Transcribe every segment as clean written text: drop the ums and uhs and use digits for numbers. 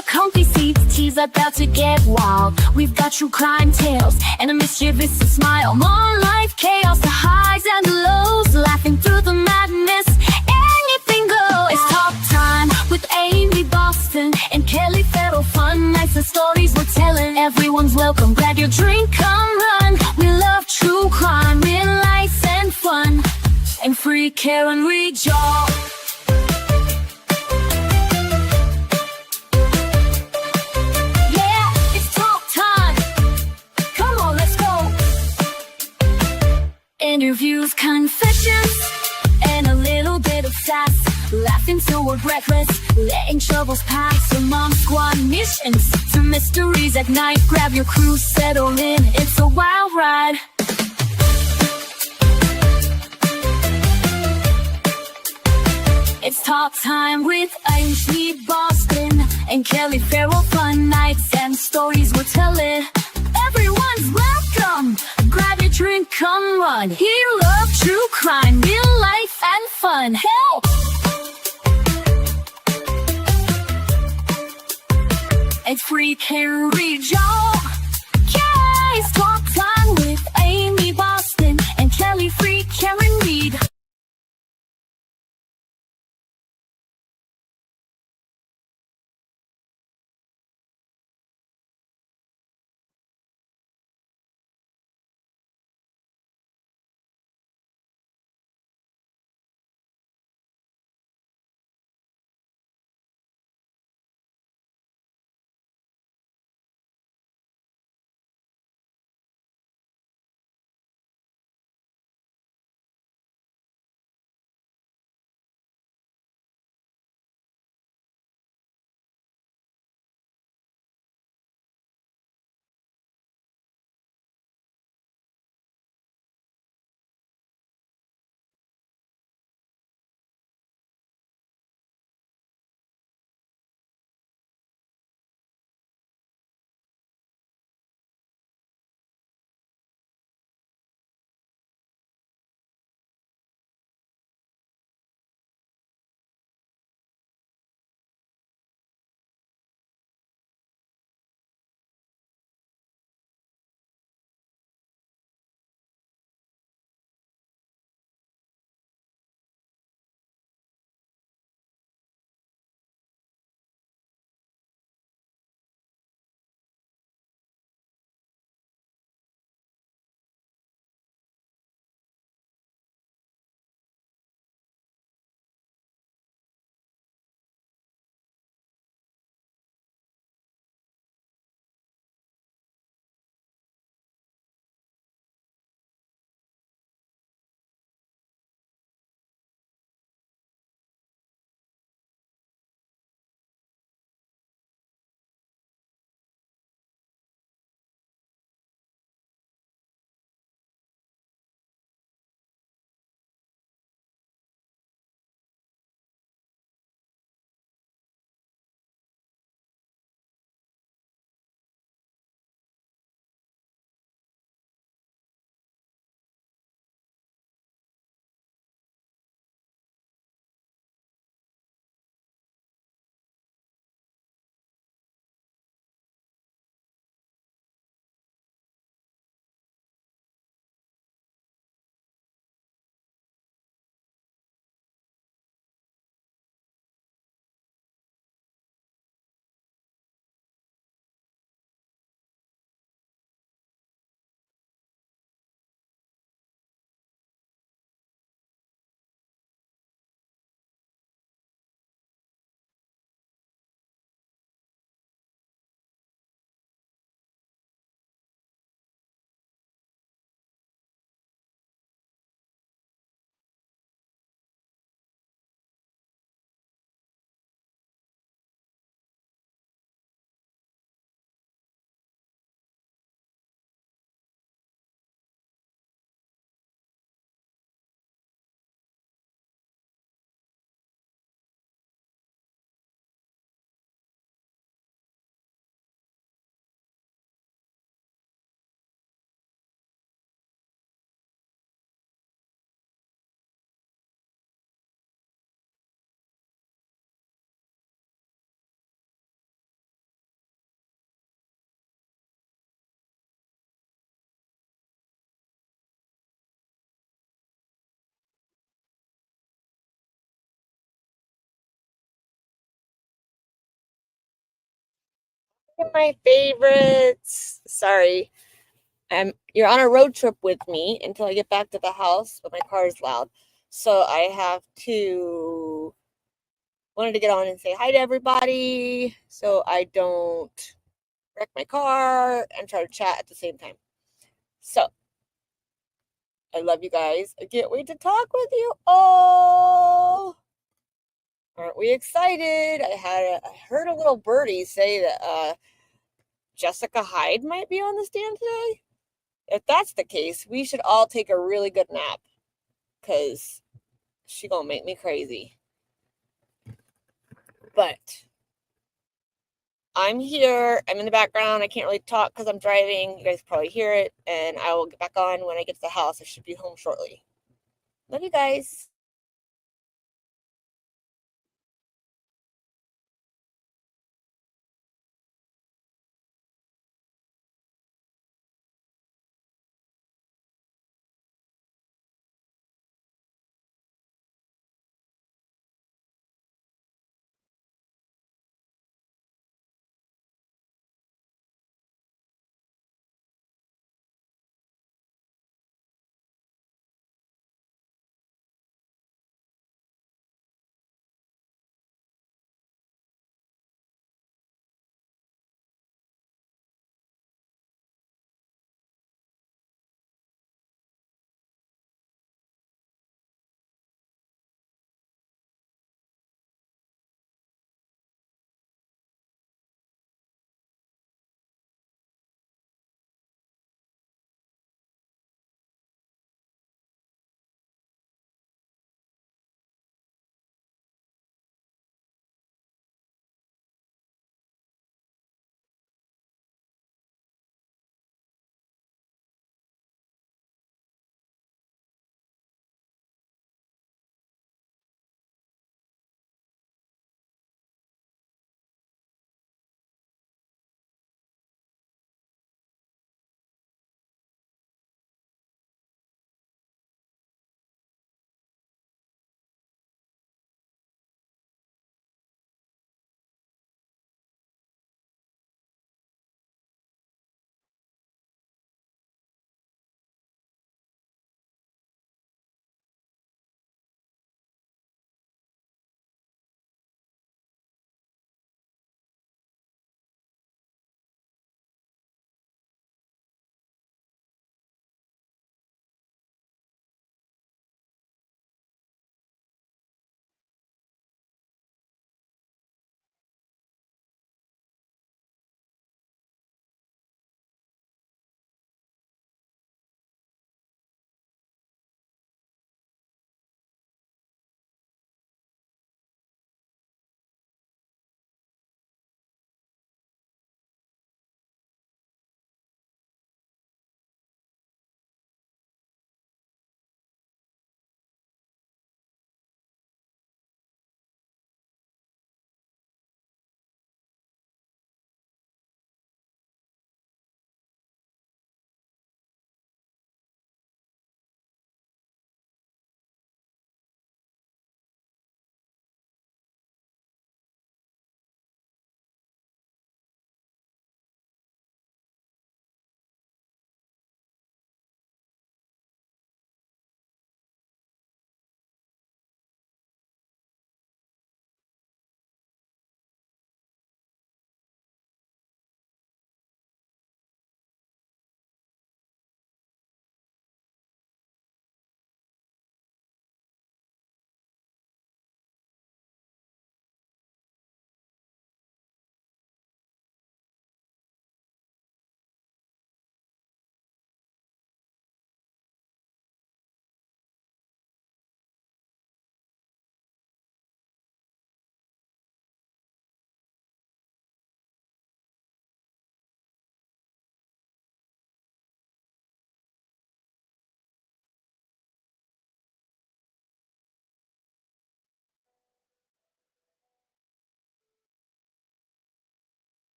a comfy seat, tea's about to get wild. We've got true crime tales and a mischievous smile. More life chaos, the highs and the lows, laughing through the madness, anything goes. It's talk time with Amy Boston and Kelly Farrell. Fun nights and stories we're telling. Everyone's welcome, grab your drink, come run. We love true crime, real life and fun, and free care and rejoice. Interviews, confessions, and a little bit of sass. Laughing till we're breathless, letting troubles pass. Among squad missions to mysteries at night. Grab your crew, settle in, it's a wild ride. It's talk time with Amy Boston and Kelly Farrell. Fun nights and stories we're telling. Everyone's welcome, grab your drink, come run. Here love, true crime, real life and fun. Help! It's free care, read y'all. Yeah, it's talk time with Amy Boston and Kelly, free care and read. My favorites. Sorry. You're on a road trip with me until I get back to the house, but my car is loud. So I have to wanted to get on and say hi to everybody so I don't wreck my car and try to chat at the same time. So I love you guys. I can't wait to talk with you all. Aren't we excited? I heard a little birdie say that Jessica Hyde might be on the stand today. If that's the case, we should all take a really good nap because she gonna make me crazy. But I'm here. I'm in the background. I can't really talk because I'm driving. You guys probably hear it, and I will get back on when I get to the house. I should be home shortly. Love you guys.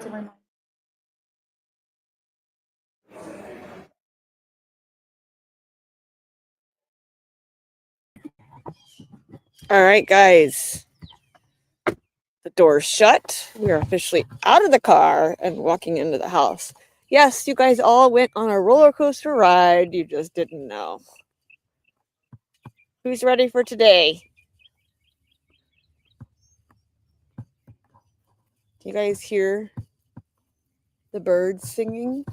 to remind. All right, guys. The door's shut. We are officially out of the car and walking into the house. Yes, you guys all went on a roller coaster ride. You just didn't know. Who's ready for today? Do you guys hear the birds singing?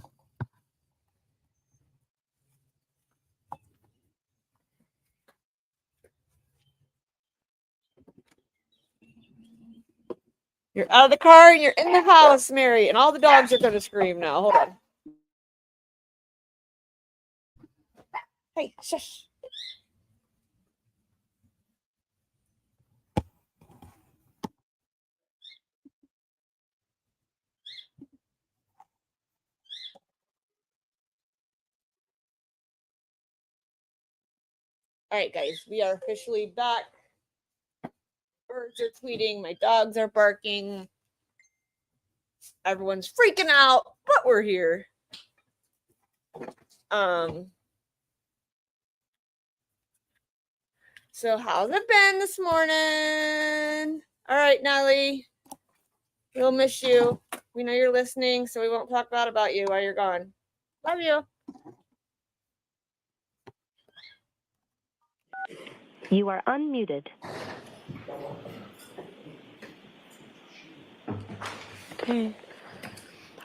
You're out of the car and you're in the house, Mary, and all the dogs are going to scream now. Hold on. Hey, shush. All right, guys, we are officially back. Birds are tweeting. My dogs are barking. Everyone's freaking out, but we're here. So how's it been this morning? All right, Natalie, we'll miss you. We know you're listening, so we won't talk bad about you while you're gone. Love you. You are unmuted. Okay.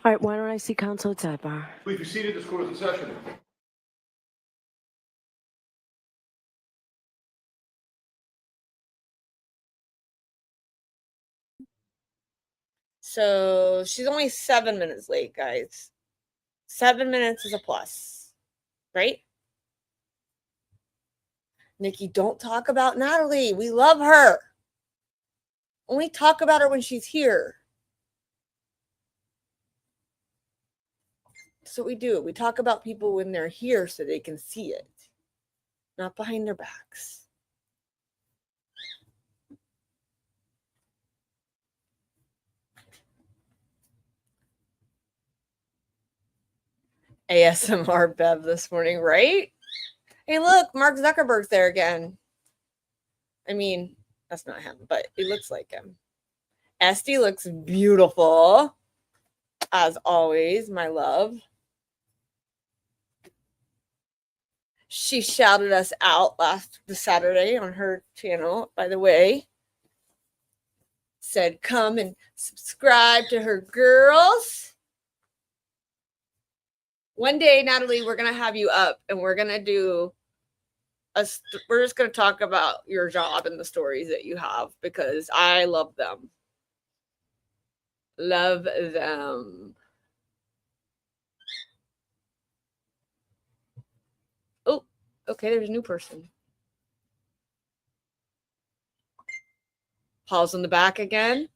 All right, why don't I see counsel at sidebar? Please be seated. This court is in session. So she's only 7 minutes late, guys. 7 minutes is a plus, right? Nikki, don't talk about Natalie. We love her. Only talk about her when she's here. That's what we do. We talk about people when they're here so they can see it, not behind their backs. ASMR Bev this morning, right? Hey, look, Mark Zuckerberg's there again. I mean, that's not him, but he looks like him. Esty looks beautiful, as always, my love. She shouted us out last Saturday on her channel, by the way. Said, come and subscribe to her girls. One day, Natalie, we're going to have you up and we're going to do we're just going to talk about your job and the stories that you have because I love them. Love them. Oh, okay, there's a new person. Paul's in the back again.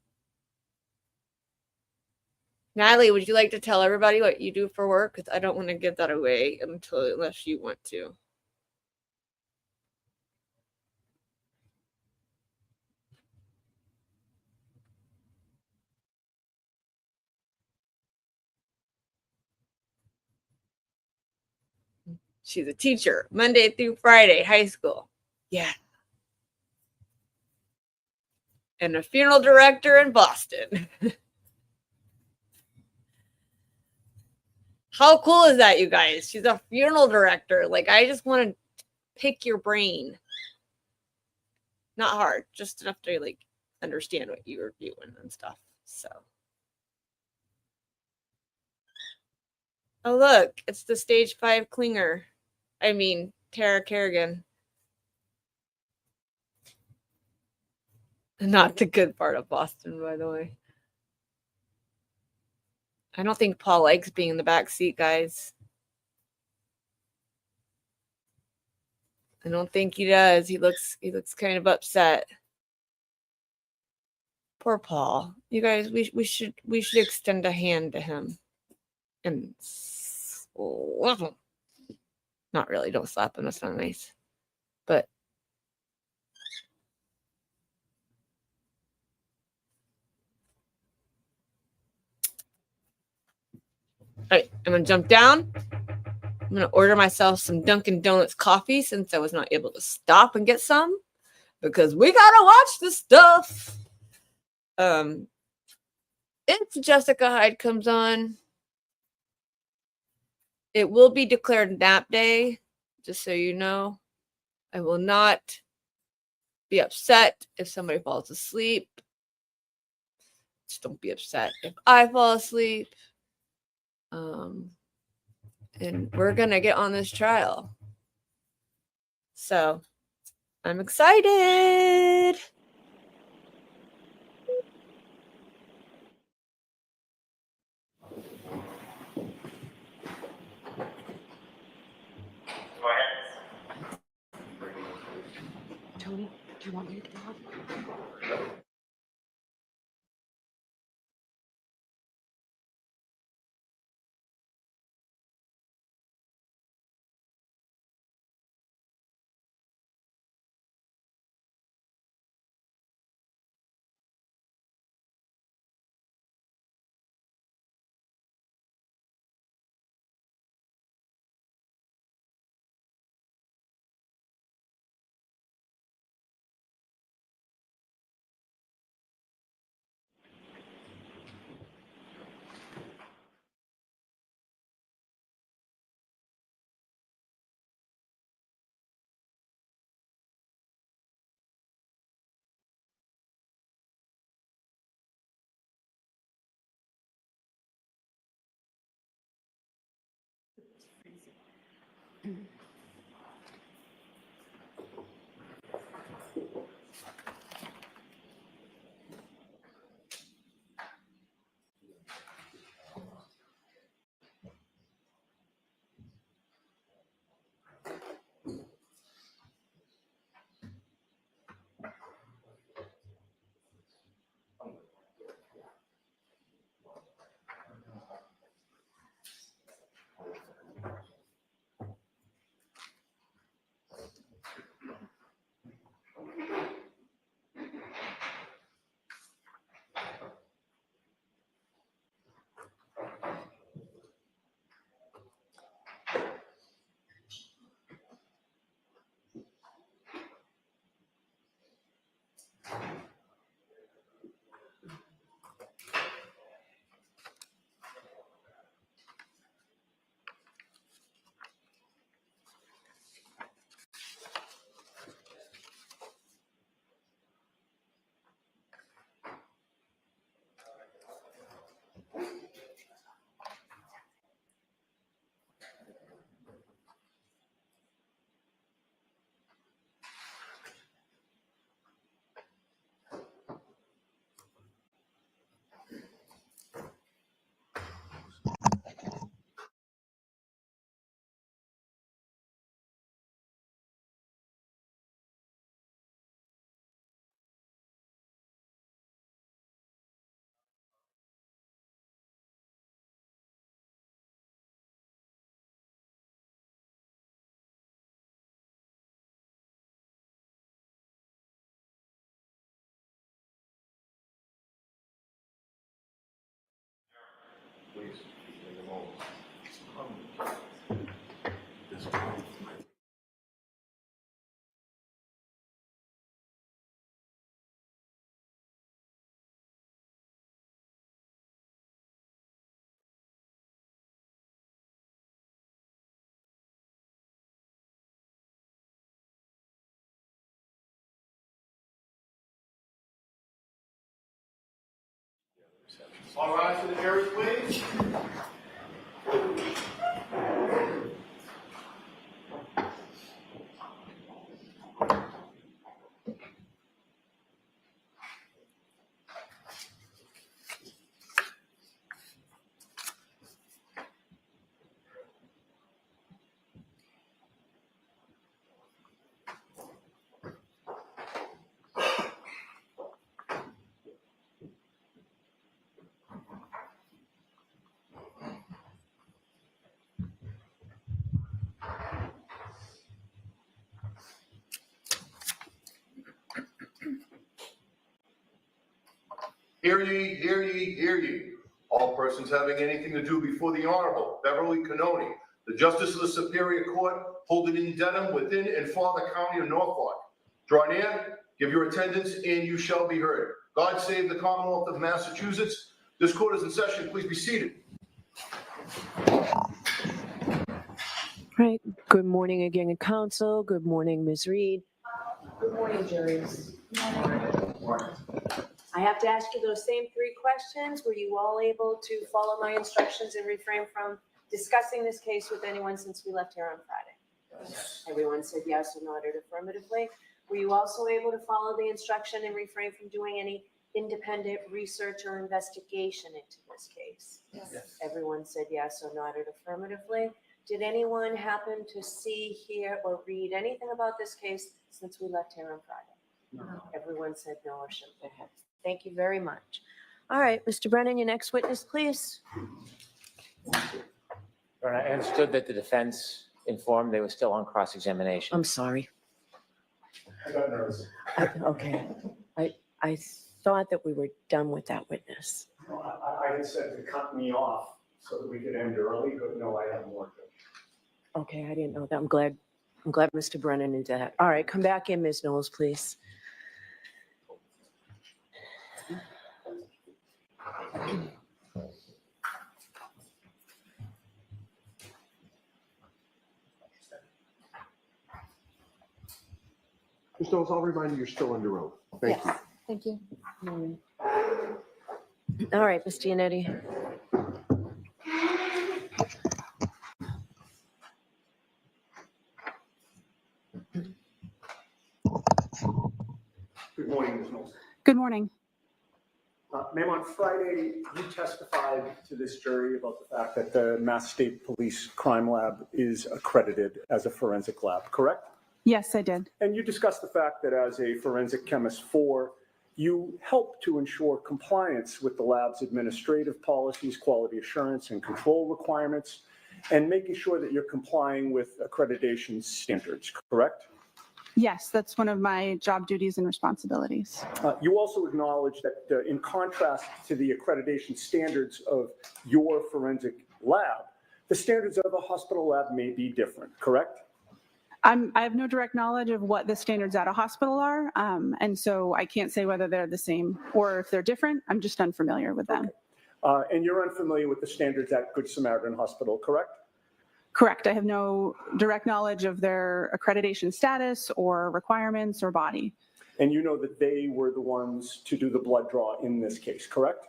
Natalie, would you like to tell everybody what you do for work? Because I don't want to give that away unless you want to. She's a teacher, Monday through Friday, high school. Yeah. And a funeral director in Boston. How cool is that, you guys? She's a funeral director. Like, I just want to pick your brain. Not hard, just enough to like understand what you were doing and stuff. So. Oh, look, it's the stage 5 clinger. I mean, Tara Kerrigan. Not the good part of Boston, by the way. I don't think Paul likes being in the back seat, guys. I don't think he does. He looks kind of upset. Poor Paul. You guys, we should extend a hand to him. And slap him. Not really, don't slap him, that's not nice. But right, I'm going to jump down. I'm going to order myself some Dunkin' Donuts coffee since I was not able to stop and get some because we got to watch the stuff. If Jessica Hyde comes on, it will be declared nap day, just so you know. I will not be upset if somebody falls asleep. Just don't be upset if I fall asleep. And we're going to get on this trial. So I'm excited. Tony, do you want me to get out? Please, take a moment. All rise to the chairs, please. Hear ye, hear ye, hear ye. All persons having anything to do before the Honorable Beverly Cannoni, the Justice of the Superior Court, holding in Dedham, within and for the County of Norfolk. Draw near, give your attendance, and you shall be heard. God save the Commonwealth of Massachusetts. This court is in session. Please be seated. All right. Good morning again, Council. Good morning, Ms. Reed. Good morning, juries. I have to ask you those same three questions. Were you all able to follow my instructions and refrain from discussing this case with anyone since we left here on Friday? Yes. Everyone said yes or nodded affirmatively. Were you also able to follow the instruction and refrain from doing any independent research or investigation into this case? Yes. Everyone said yes or nodded affirmatively. Did anyone happen to see, hear, or read anything about this case since we left here on Friday? No. Everyone said no or shook their heads. Thank you very much. All right, Mr. Brennan, your next witness, please. I understood that the defense informed they were still on cross-examination. I'm sorry. I got nervous. Okay. I thought that we were done with that witness. No, I had said to cut me off so that we could end early, but no, I have more to. Okay, I didn't know that. I'm glad Mr. Brennan knew that. All right, come back in, Ms. Knowles, please. Ms. Knowles, I'll remind you, you're still under oath. Thank you. Thank you. All right, Ms. Giannetti. Good morning, Ms. Knowles. Good morning. Ma'am, on Friday, you testified to this jury about the fact that the Mass State Police Crime Lab is accredited as a forensic lab, correct? Yes, I did. And you discussed the fact that as a forensic chemist 4, you help to ensure compliance with the lab's administrative policies, quality assurance, and control requirements, and making sure that you're complying with accreditation standards, correct? Yes, that's one of my job duties and responsibilities. You also acknowledge that in contrast to the accreditation standards of your forensic lab, the standards of a hospital lab may be different, correct? I have no direct knowledge of what the standards at a hospital are, and so I can't say whether they're the same or if they're different. I'm just unfamiliar with them. Okay. And you're unfamiliar with the standards at Good Samaritan Hospital, correct? Correct. I have no direct knowledge of their accreditation status or requirements or body. And you know that they were the ones to do the blood draw in this case, correct?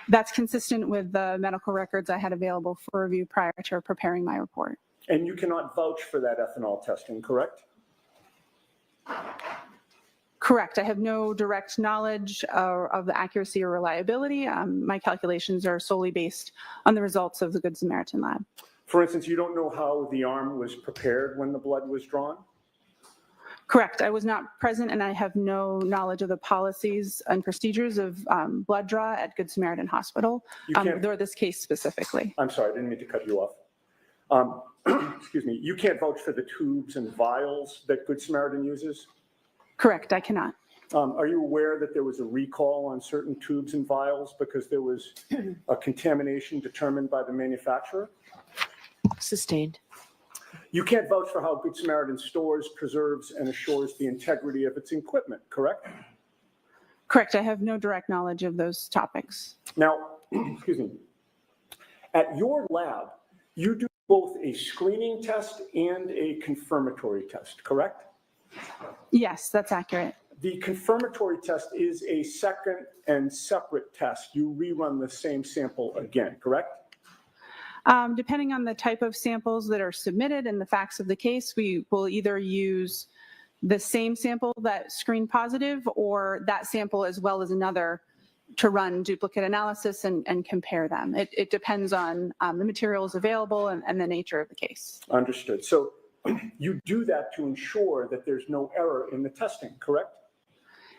That's consistent with the medical records I had available for review prior to preparing my report. And you cannot vouch for that ethanol testing, correct? Correct. I have no direct knowledge of the accuracy or reliability. My calculations are solely based on the results of the Good Samaritan lab. For instance, you don't know how the arm was prepared when the blood was drawn? Correct. I was not present and I have no knowledge of the policies and procedures of blood draw at Good Samaritan Hospital, or this case specifically. I'm sorry, I didn't mean to cut you off. Excuse me, you can't vouch for the tubes and vials that Good Samaritan uses? Correct, I cannot. Are you aware that there was a recall on certain tubes and vials because there was a contamination determined by the manufacturer? Sustained. You can't vouch for how Good Samaritan stores, preserves, and assures the integrity of its equipment, correct? Correct, I have no direct knowledge of those topics. Now, excuse me, at your lab, you do both a screening test and a confirmatory test, correct? Yes, that's accurate. The confirmatory test is a second and separate test. You rerun the same sample again, correct? Depending on the type of samples that are submitted and the facts of the case, we will either use the same sample that screened positive or that sample as well as another to run duplicate analysis and compare them. It depends on the materials available and the nature of the case. Understood. So you do that to ensure that there's no error in the testing, correct?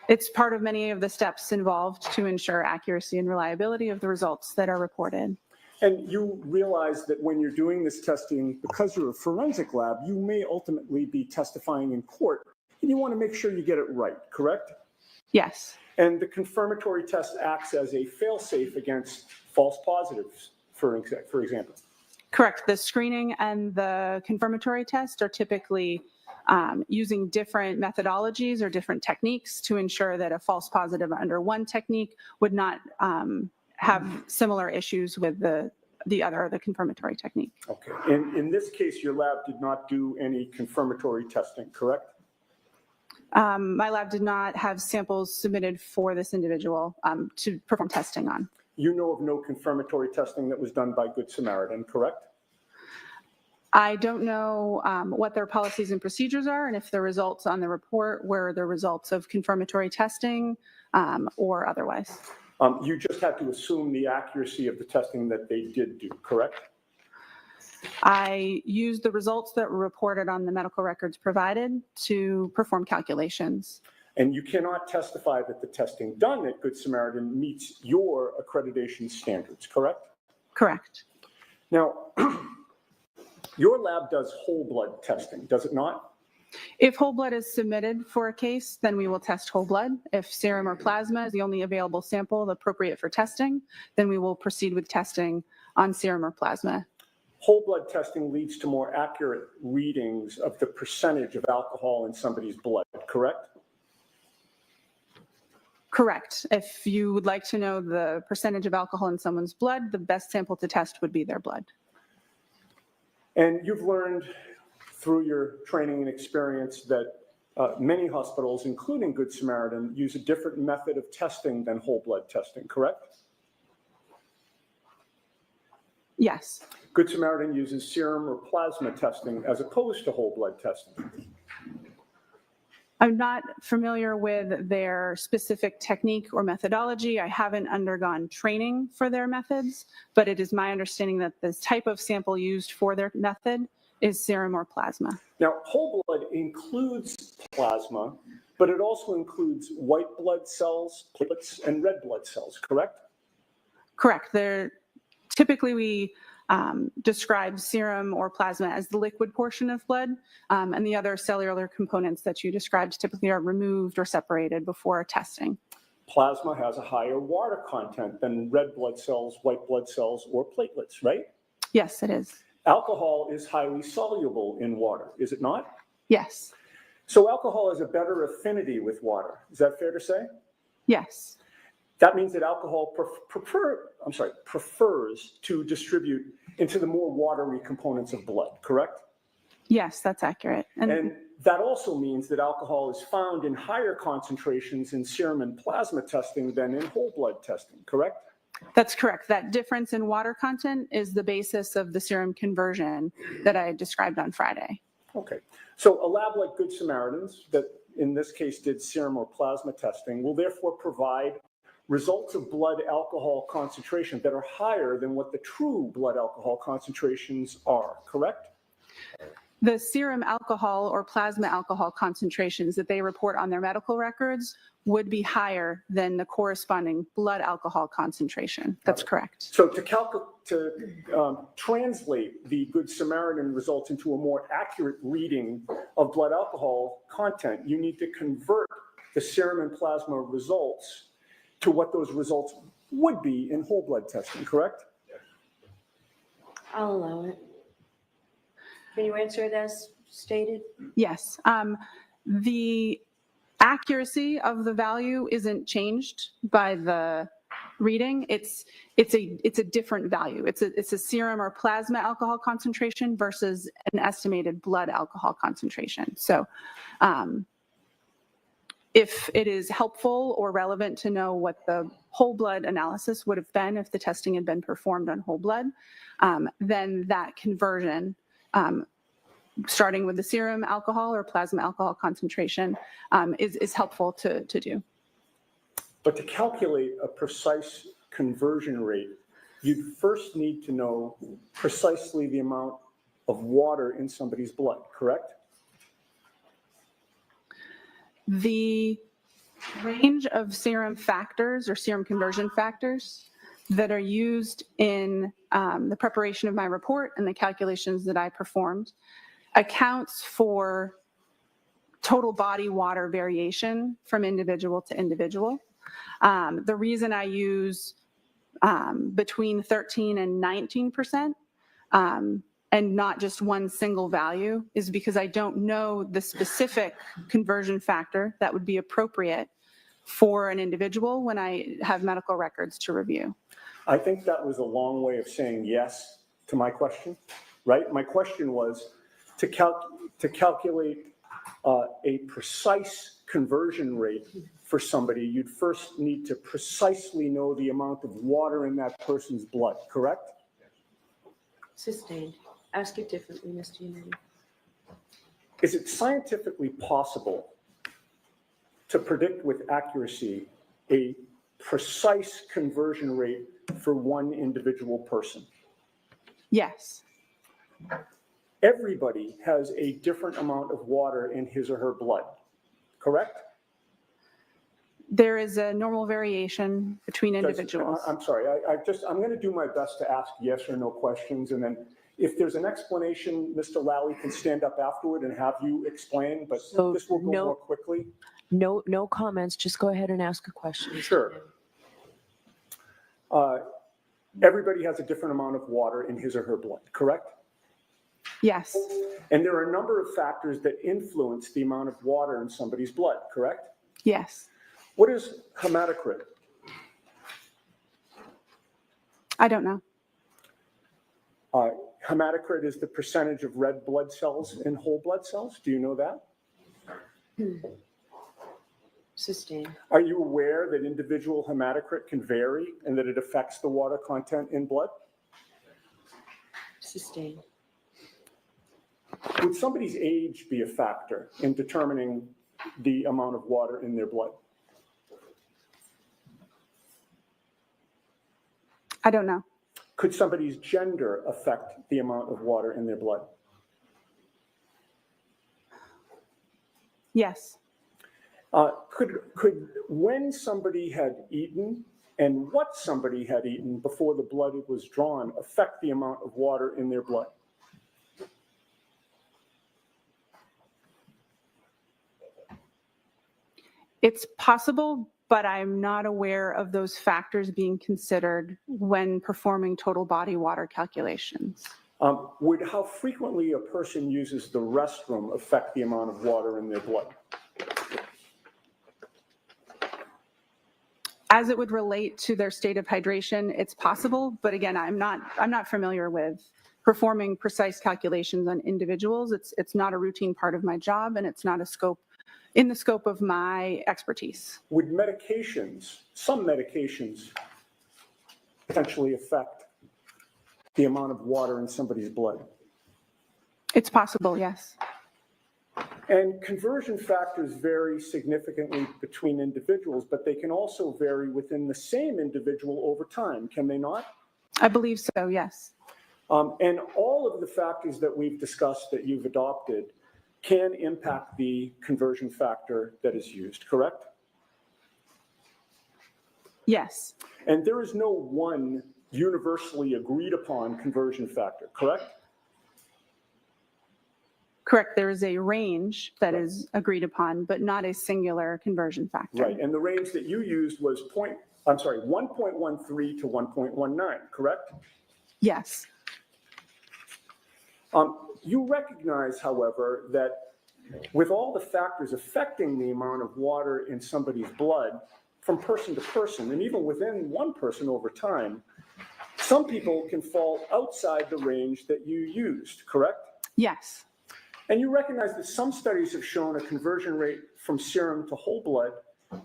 It's part of many of the steps involved to ensure accuracy and reliability of the results that are reported. And you realize that when you're doing this testing, because you're a forensic lab, you may ultimately be testifying in court, and you want to make sure you get it right, correct? Yes, And the confirmatory test acts as a fail-safe against false positives, for example. correct. The screening and the confirmatory test are typically using different methodologies or different techniques to ensure that a false positive under one technique would not have similar issues with the confirmatory technique. Okay. In this case, your lab did not do any confirmatory testing, correct? My lab did not have samples submitted for this individual to perform testing on. You know of no confirmatory testing that was done by Good Samaritan, correct? I don't know what their policies and procedures are, and if the results on the report were the results of confirmatory testing or otherwise. You just have to assume the accuracy of the testing that they did do, correct? I used the results that were reported on the medical records provided to perform calculations. And you cannot testify that the testing done at Good Samaritan meets your accreditation standards, correct? Correct. Now, your lab does whole blood testing, does it not? If whole blood is submitted for a case, then we will test whole blood. If serum or plasma is the only available sample appropriate for testing, then we will proceed with testing on serum or plasma. Whole blood testing leads to more accurate readings of the percentage of alcohol in somebody's blood, correct? Correct. If you would like to know the percentage of alcohol in someone's blood, the best sample to test would be their blood. And you've learned through your training and experience that many hospitals, including Good Samaritan, use a different method of testing than whole blood testing, correct? Yes. Good Samaritan uses serum or plasma testing as opposed to whole blood testing. I'm not familiar with their specific technique or methodology. I haven't undergone training for their methods, but it is my understanding that this type of sample used for their method is serum or plasma. Now, whole blood includes plasma, but it also includes white blood cells, platelets, and red blood cells, correct? Correct. Typically, we describe serum or plasma as the liquid portion of blood, and the other cellular components that you described typically are removed or separated before testing. Plasma has a higher water content than red blood cells, white blood cells, or platelets, right? Yes, it is. Alcohol is highly soluble in water, is it not? Yes. So alcohol has a better affinity with water. Is that fair to say? Yes. That means that alcohol prefers to distribute into the more watery components of blood, correct? Yes, that's accurate. And that also means that alcohol is found in higher concentrations in serum and plasma testing than in whole blood testing, correct? That's correct. That difference in water content is the basis of the serum conversion that I described on Friday. Okay. So a lab like Good Samaritan's, that in this case did serum or plasma testing, will therefore provide results of blood alcohol concentration that are higher than what the true blood alcohol concentrations are, correct? The serum alcohol or plasma alcohol concentrations that they report on their medical records would be higher than the corresponding blood alcohol concentration. That's correct. So to translate the Good Samaritan results into a more accurate reading of blood alcohol content, you need to convert the serum and plasma results to what those results would be in whole blood testing, correct? I'll allow it. Can you answer it as stated? Yes. The accuracy of the value isn't changed by the reading. It's a different value. It's a serum or plasma alcohol concentration versus an estimated blood alcohol concentration. So if it is helpful or relevant to know what the whole blood analysis would have been if the testing had been performed on whole blood, then that conversion, starting with the serum alcohol or plasma alcohol concentration, is helpful to do. But to calculate a precise conversion rate, you'd first need to know precisely the amount of water in somebody's blood, correct? The range of serum factors or serum conversion factors that are used in the preparation of my report and the calculations that I performed accounts for total body water variation from individual to individual. The reason I use between 13 and 19%, and not just one single value, is because I don't know the specific conversion factor that would be appropriate for an individual when I have medical records to review. I think that was a long way of saying yes to my question, right? My question was to calculate a precise conversion rate for somebody, you'd first need to precisely know the amount of water in that person's blood, correct? Sustained. Ask it differently, Mr. Unity. Is it scientifically possible to predict with accuracy a precise conversion rate for one individual person? Yes. Everybody has a different amount of water in his or her blood, correct? There is a normal variation between individuals. I'm sorry, I'm going to do my best to ask yes or no questions, and then if there's an explanation, Mr. Lally can stand up afterward and have you explain, but So this will go more quickly. No comments, just go ahead and ask a question. Sure. Everybody has a different amount of water in his or her blood, correct? Yes. And there are a number of factors that influence the amount of water in somebody's blood, correct? Yes. What is hematocrit? I don't know. Hematocrit is the percentage of red blood cells in whole blood cells. Do you know that? Sustained. Are you aware that individual hematocrit can vary and that it affects the water content in blood? Sustained. Would somebody's age be a factor in determining the amount of water in their blood? I don't know. Could somebody's gender affect the amount of water in their blood? Yes. Could when somebody had eaten and what somebody had eaten before the blood was drawn affect the amount of water in their blood? It's possible, but I'm not aware of those factors being considered when performing total body water calculations. Would how frequently a person uses the restroom affect the amount of water in their blood? As it would relate to their state of hydration, it's possible, but again, I'm not familiar with performing precise calculations on individuals. It's not a routine part of my job, and it's not in the scope of my expertise. Would some medications, potentially affect the amount of water in somebody's blood? It's possible, yes. And conversion factors vary significantly between individuals, but they can also vary within the same individual over time, can they not? I believe so, yes. And all of the factors that we've discussed that you've adopted can impact the conversion factor that is used, correct? Yes. And there is no one universally agreed upon conversion factor, correct? Correct. There is a range that is agreed upon, but not a singular conversion factor. Right. And the range that you used was 1.13 to 1.19, correct? Yes. You recognize, however, that with all the factors affecting the amount of water in somebody's blood from person to person, and even within one person over time, some people can fall outside the range that you used, correct? Yes. And you recognize that some studies have shown a conversion rate from serum to whole blood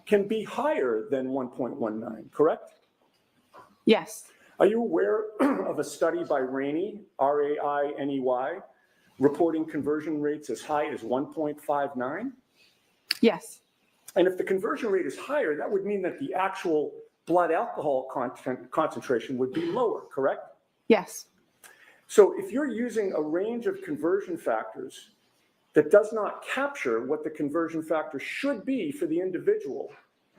can be higher than 1.19, correct? Yes. Are you aware of a study by Rainey, R-A-I-N-E-Y, reporting conversion rates as high as 1.59? Yes. And if the conversion rate is higher, that would mean that the actual blood alcohol concentration would be lower, correct? Yes. So if you're using a range of conversion factors that does not capture what the conversion factor should be for the individual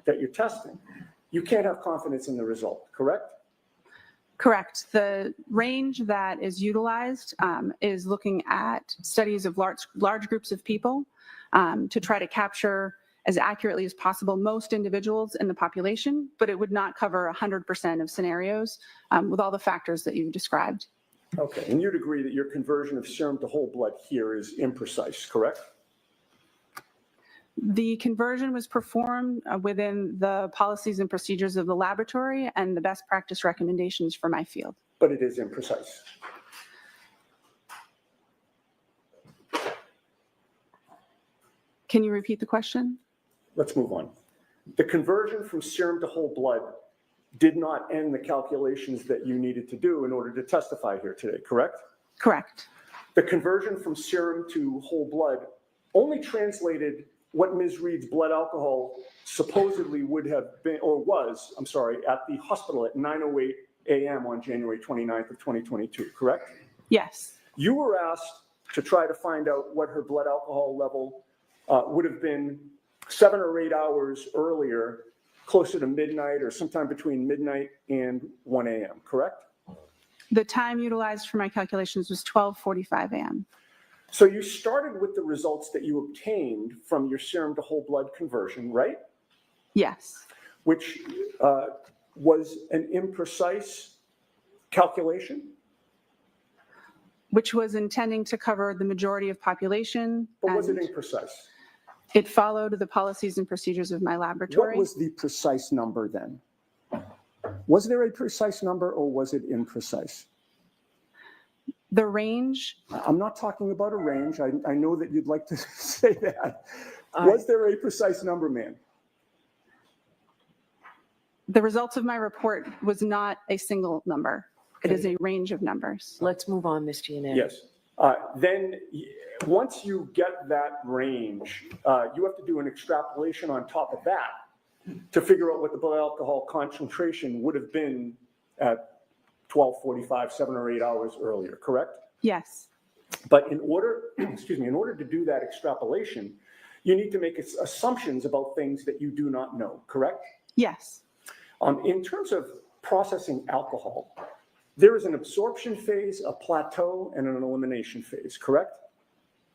that you're testing, you can't have confidence in the result, correct? Correct. The range that is utilized is looking at studies of large groups of people to try to capture as accurately as possible most individuals in the population, but it would not cover 100% of scenarios with all the factors that you've described. Okay, and you'd agree that your conversion of serum to whole blood here is imprecise, correct? The conversion was performed within the policies and procedures of the laboratory and the best practice recommendations for my field. But it is imprecise. Can you repeat the question? Let's move on. The conversion from serum to whole blood did not end the calculations that you needed to do in order to testify here today, correct? Correct. The conversion from serum to whole blood only translated what Ms. Reed's blood alcohol supposedly would have been, or was, I'm sorry, at the hospital at 9:08 a.m. on January 29th of 2022, correct? Yes. You were asked to try to find out what her blood alcohol level would have been 7 or 8 hours earlier, closer to midnight or sometime between midnight and 1 a.m., correct? The time utilized for my calculations was 12:45 a.m. So you started with the results that you obtained from your serum to whole blood conversion, right? Yes. Which was an imprecise calculation, Which was intending to cover the majority of population. but was it and imprecise? It followed the policies and procedures of my What laboratory. was the precise number then? Was there a precise number or was it imprecise? The range, I'm not talking about a range. I know that you'd like to say that. All Was right. there a precise number, ma'am? the results of my report was not a single number. It is a range of numbers. Let's move on, Ms. Giannetti. Yes. Once you get that range, you have to do an extrapolation on top of that to figure out what the blood alcohol concentration would have been at 12:45, 7 or 8 hours earlier, correct? Yes. But in order, in order to do that extrapolation, you need to make assumptions about things that you do not know, correct? Yes. In terms of processing alcohol, there is an absorption phase, a plateau, and an elimination phase, correct?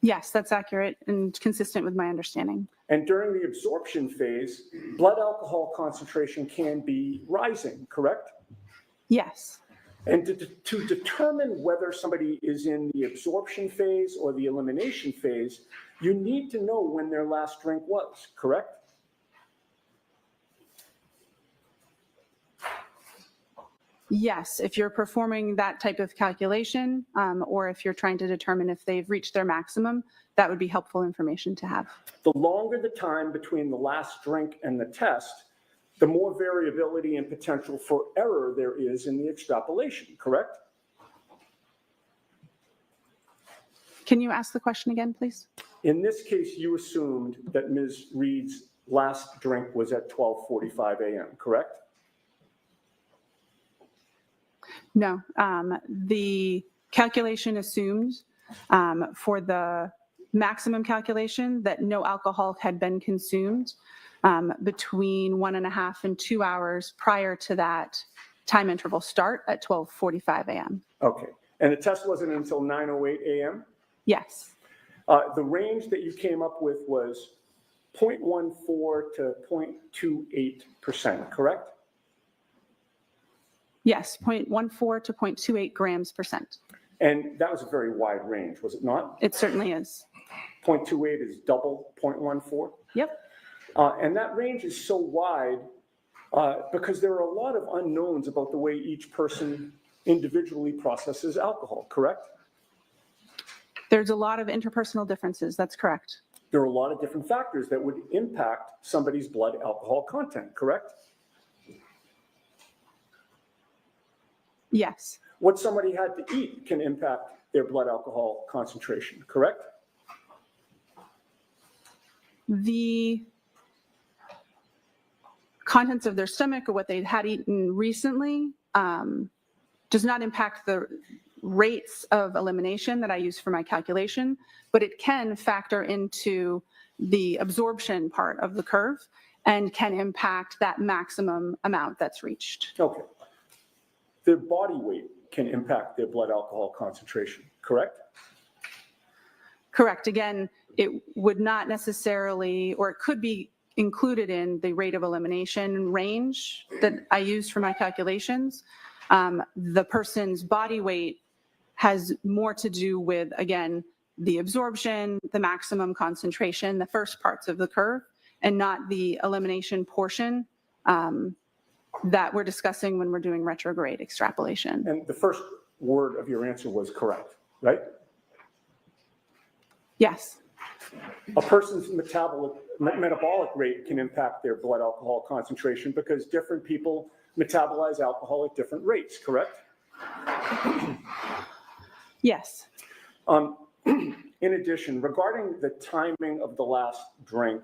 Yes, that's accurate and consistent with my understanding. And during the absorption phase, blood alcohol concentration can be rising, correct? Yes. And to determine whether somebody is in the absorption phase or the elimination phase, you need to know when their last drink was, correct? Yes, if you're performing that type of calculation, or if you're trying to determine if they've reached their maximum, that would be helpful information to have. The longer the time between the last drink and the test, the more variability and potential for error there is in the extrapolation, correct? Can you ask the question again, please? In this case, you assumed that Ms. Reed's last drink was at 12:45 a.m., correct? No. The calculation assumed for the maximum calculation that no alcohol had been consumed between 1.5 and 2 hours prior to that time interval start at 12:45 a.m. Okay. And the test wasn't until 9:08 a.m.? Yes. The range that you came up with was 0.14 to 0.28%, correct? Yes, 0.14 to 0.28 grams percent. And that was a very wide range, was it not? It certainly is. 0.28 is double 0.14? Yep. And that range is so wide because there are a lot of unknowns about the way each person individually processes alcohol, correct? There's a lot of interpersonal differences. That's correct. There are a lot of different factors that would impact somebody's blood alcohol content, correct? Yes. What somebody had to eat can impact their blood alcohol concentration, correct? The contents of their stomach or what they had eaten recently does not impact the rates of elimination that I use for my calculation, but it can factor into the absorption part of the curve and can impact that maximum amount that's reached. Okay. Their body weight can impact their blood alcohol concentration, correct? Correct. Again, it would not necessarily, or it could be included in the rate of elimination range that I used for my calculations. The person's body weight has more to do with, again, the absorption, the maximum concentration, the first parts of the curve, and not the elimination portion that we're discussing when we're doing retrograde extrapolation. And the first word of your answer was correct, right? Yes, A person's metabolic rate can impact their blood alcohol concentration because different people metabolize alcohol at different rates, correct? yes. In addition, regarding the timing of the last drink,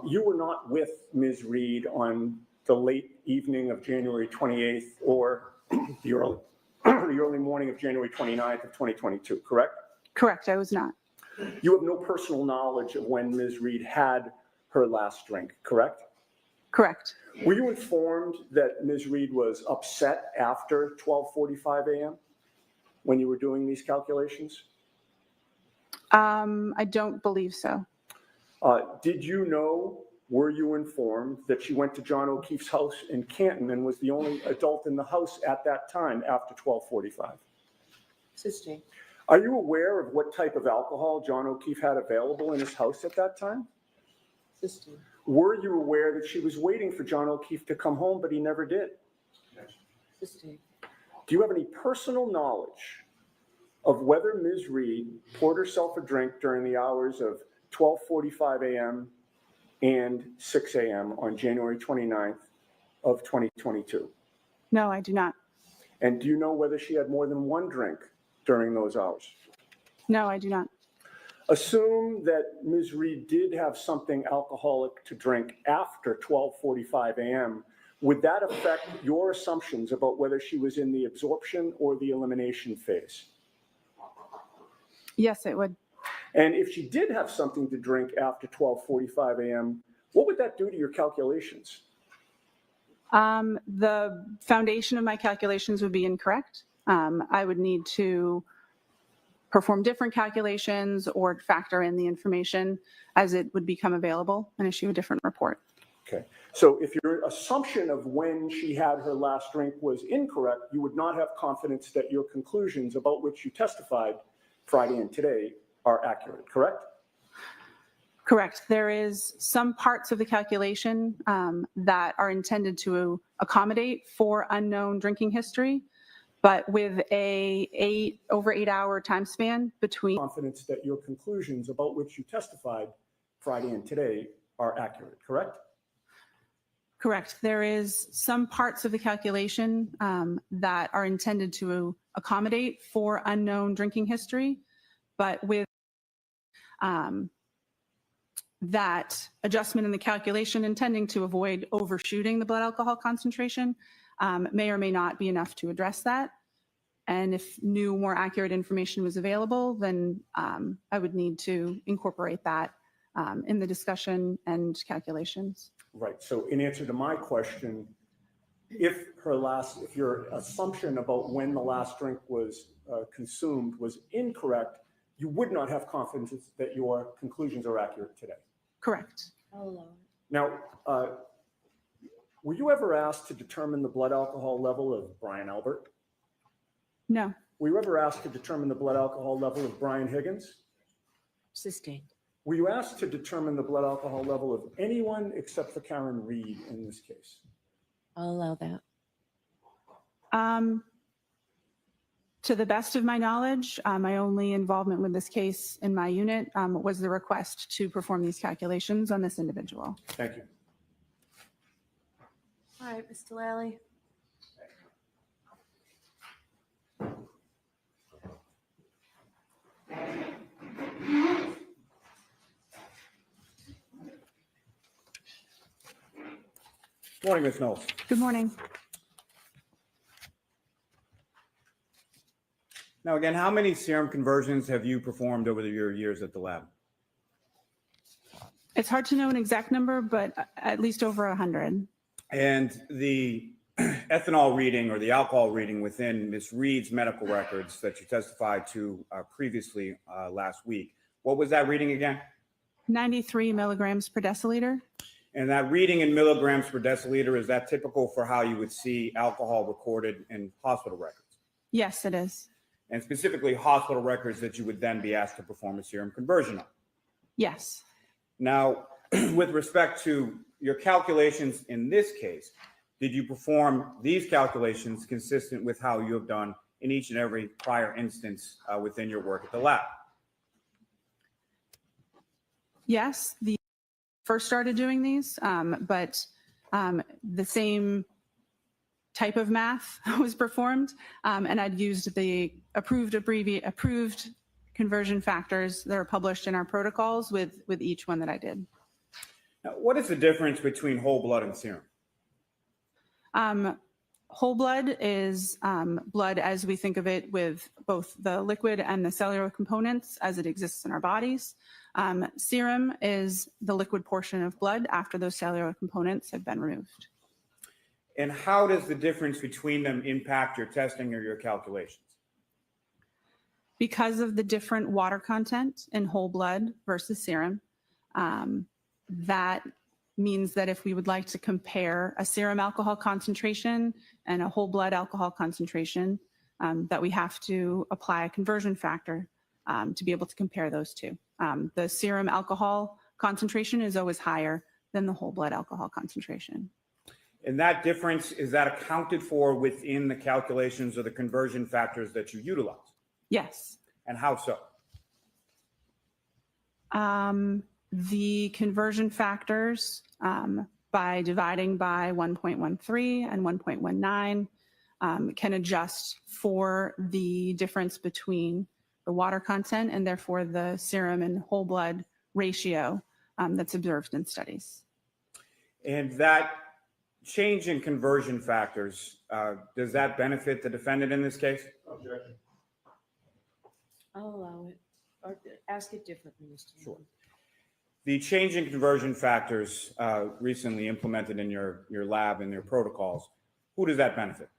you were not with Ms. Reed on the late evening of January 28th or the early morning of January 29th of 2022, correct? Correct, I was not. You have no personal knowledge of when Ms. Reed had her last drink, correct? Correct. Were you informed that Ms. Reed was upset after 12:45 a.m. when you were doing these calculations? I don't believe so. Did you know, were you informed that she went to John O'Keefe's house in Canton and was the only adult in the house at that time after 12:45? Assisting. Are you aware of what type of alcohol John O'Keefe had available in his house at that time? Assisting. Were you aware that she was waiting for John O'Keefe to come home, but he never did? Assisting. Do you have any personal knowledge of whether Ms. Reed poured herself a drink during the hours of 12:45 a.m. and 6 a.m. on January 29th of 2022? No, I do not. And do you know whether she had more than one drink during those hours? No, I do not. Assume that Ms. Reed did have something alcoholic to drink after 12:45 a.m. Would that affect your assumptions about whether she was in the absorption or the elimination phase? Yes, it would. And if she did have something to drink after 12:45 a.m., what would that do to your calculations? The foundation of my calculations would be incorrect. I would need to perform different calculations or factor in the information as it would become available and issue a different report. Okay. So if your assumption of when she had her last drink was incorrect, you would not have confidence that your conclusions about which you testified Friday and today are accurate, correct? Correct. There is some parts of the calculation that are intended to accommodate for unknown drinking history, but with over 8 hour time span between. Confidence that your conclusions about which you testified Friday and today are accurate, correct? Correct. There is some parts of the calculation that are intended to accommodate for unknown drinking history, but with that adjustment in the calculation intending to avoid overshooting the blood alcohol concentration may or may not be enough to address that. And if new, more accurate information was available, then I would need to incorporate that in the discussion and calculations. Right. So in answer to my question, if your assumption about when the last drink was consumed was incorrect, you would not have confidence that your conclusions are accurate today. Correct. Now, were you ever asked to determine the blood alcohol level of Brian Albert? No. Were you ever asked to determine the blood alcohol level of Brian Higgins? Sustained. Were you asked to determine the blood alcohol level of anyone except for Karen Reed in this case? I'll allow that. To the best of my knowledge, my only involvement with this case in my unit was the request to perform these calculations on this individual. Thank you. All right, Mr. Lally. Morning, Ms. Knowles. Good morning. Now, again, how many serum conversions have you performed over your years at the lab? It's hard to know an exact number, but at least over 100. And the ethanol reading or the alcohol reading within Ms. Reed's medical records that you testified to previously last week, What was that reading again? 93 milligrams per deciliter. And that reading in milligrams per deciliter, is that typical for how you would see alcohol recorded in hospital records? Yes, it is. And specifically hospital records that you would then be asked to perform a serum conversion on? Yes. Now, with respect to your calculations in this case, did you perform these calculations consistent with how you have done in each and every prior instance within your work at the lab? Yes, the first started doing these, but the same type of math was performed, and I'd used the approved conversion factors that are published in our protocols with each one that I did. Now, what is the difference between whole blood and serum? Whole blood is blood as we think of it, with both the liquid and the cellular components as it exists in our bodies. Serum is the liquid portion of blood after those cellular components have been removed. And how does the difference between them impact your testing or your calculations? Because of the different water content in whole blood versus serum, that means that if we would like to compare a serum alcohol concentration and a whole blood alcohol concentration, that we have to apply a conversion factor to be able to compare those two. The serum alcohol concentration is always higher than the whole blood alcohol concentration. And that difference, is that accounted for within the calculations or the conversion factors that you utilize? Yes. And how so? The conversion factors, by dividing by 1.13 and 1.19, can adjust for the difference between the water content and therefore the serum and whole blood ratio that's observed in studies. And that change in conversion factors, does that benefit the defendant in this case? Objection. I'll allow it. Or ask it differently, Mr. Chairman. Sure. The change in conversion factors recently implemented in your lab and your protocols, who does that benefit?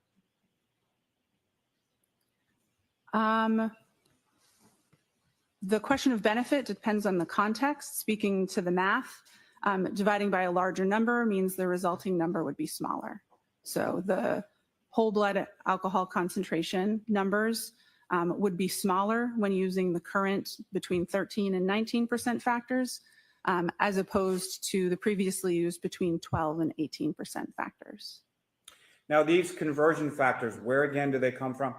The question of benefit depends on the context. Speaking to the math, dividing by a larger number means the resulting number would be smaller. So the whole blood alcohol concentration numbers would be smaller when using the current between 13 and 19% factors, as opposed to the previously used between 12 and 18% factors. Now, these conversion factors, where again do they come from?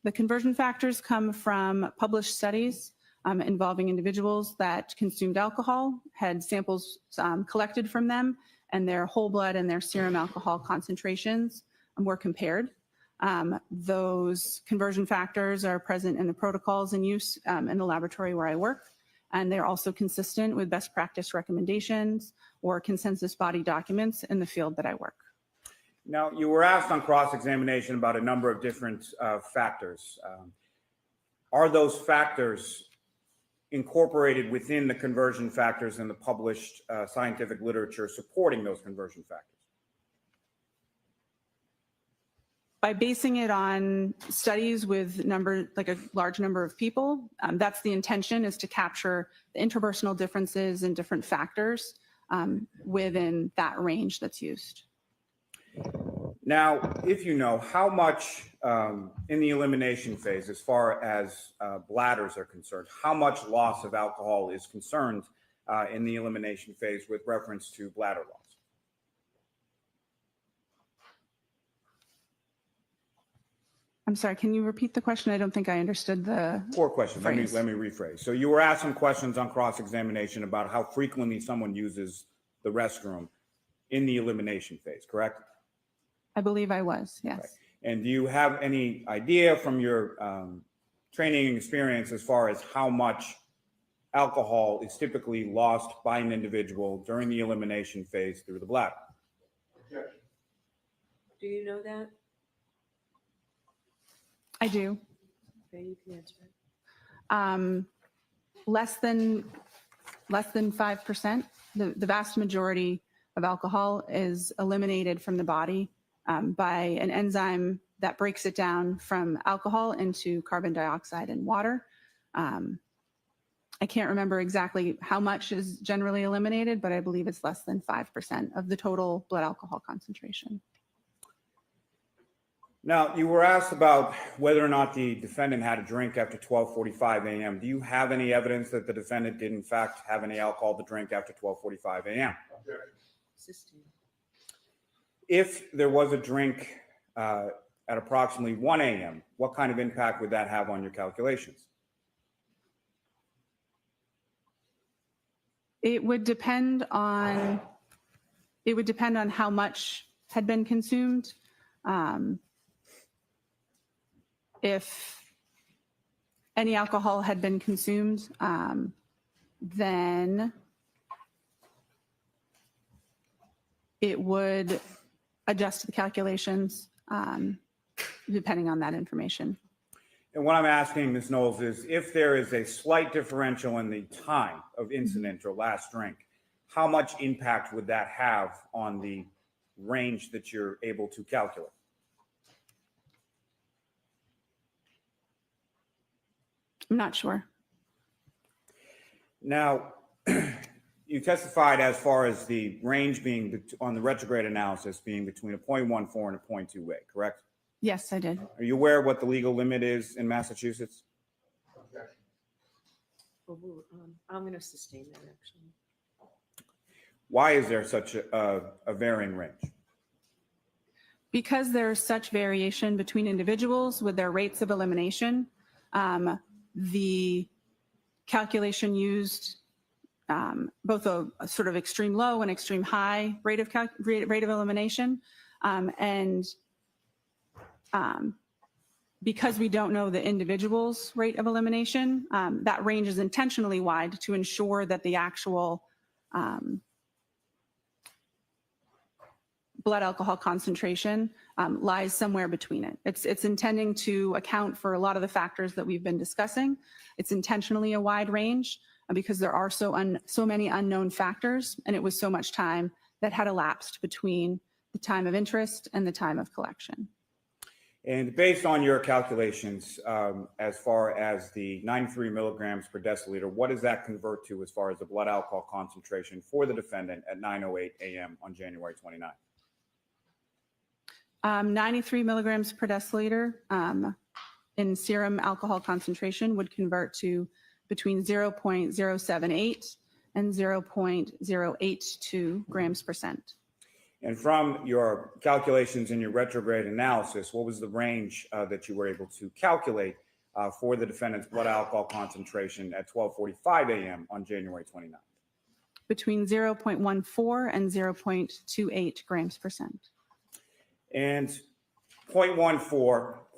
The conversion factors come from published studies involving individuals that consumed alcohol, had samples collected from them, and their whole blood and their serum alcohol concentrations were compared. Those conversion factors are present in the protocols in use in the laboratory where I work, and they're also consistent with best practice recommendations or consensus body documents in the field that I work. Now, you were asked on cross-examination about a number of different factors. Are those factors incorporated within the conversion factors in the published scientific literature supporting those conversion factors? By basing it on studies with like a large number of people, that's the intention, is to capture the interpersonal differences and different factors within that range that's used. Now, if you know, how much in the elimination phase, as far as bladders are concerned, how much loss of alcohol is concerned in the elimination phase with reference to bladder loss? I'm sorry, can you repeat the question? I don't think I understood the Poor question. Let me phrase. rephrase. So you were asked some questions on cross-examination about how frequently someone uses the restroom in the elimination phase, correct? I believe I was, yes. Right. And do you have any idea from your training and experience as far as how much alcohol is typically lost by an individual during the elimination phase through the bladder? Objection. Do you know that? I do. Okay, you can answer it. Less than 5%. The vast majority of alcohol is eliminated from the body by an enzyme that breaks it down from alcohol into carbon dioxide and water. I can't remember exactly how much is generally eliminated, but I believe it's less than 5% of the total blood alcohol concentration. Now, you were asked about whether or not the defendant had a drink after 12:45 a.m. Do you have any evidence that the defendant did in fact have any alcohol to drink after 12:45 a.m.? Sustain. If there was a drink at approximately 1 a.m., what kind of impact would that have on your calculations? It would depend on how much had been consumed. If any alcohol had been consumed, then it would adjust the calculations depending on that information. And what I'm asking, Ms. Knowles, is if there is a slight differential in the time of incident or last drink, how much impact would that have on the range that you're able to calculate? I'm not sure. Now, you testified as far as the range being on the retrograde analysis being between a 0.14 and a 0.28, correct? Yes, I did. Are you aware of what the legal limit is in Massachusetts? I'm going to sustain that, actually. Why is there such a varying range? Because there's such variation between individuals with their rates of elimination, the calculation used both a sort of extreme low and extreme high rate of elimination. Because we don't know the individual's rate of elimination, that range is intentionally wide to ensure that the actual blood alcohol concentration lies somewhere between it. It's intending to account for a lot of the factors that we've been discussing. It's intentionally a wide range because there are so many unknown factors, and it was so much time that had elapsed between the time of interest and the time of collection. And based on your calculations, as far as the 93 milligrams per deciliter, what does that convert to as far as the blood alcohol concentration for the defendant at 9:08 a.m. on January 29th? 93 milligrams per deciliter in serum alcohol concentration would convert to between 0.078 and 0.082 grams percent. And from your calculations in your retrograde analysis, what was the range that you were able to calculate for the defendant's blood alcohol concentration at 12:45 a.m. on January 29th? Between 0.14 and 0.28 grams percent. And 0.14,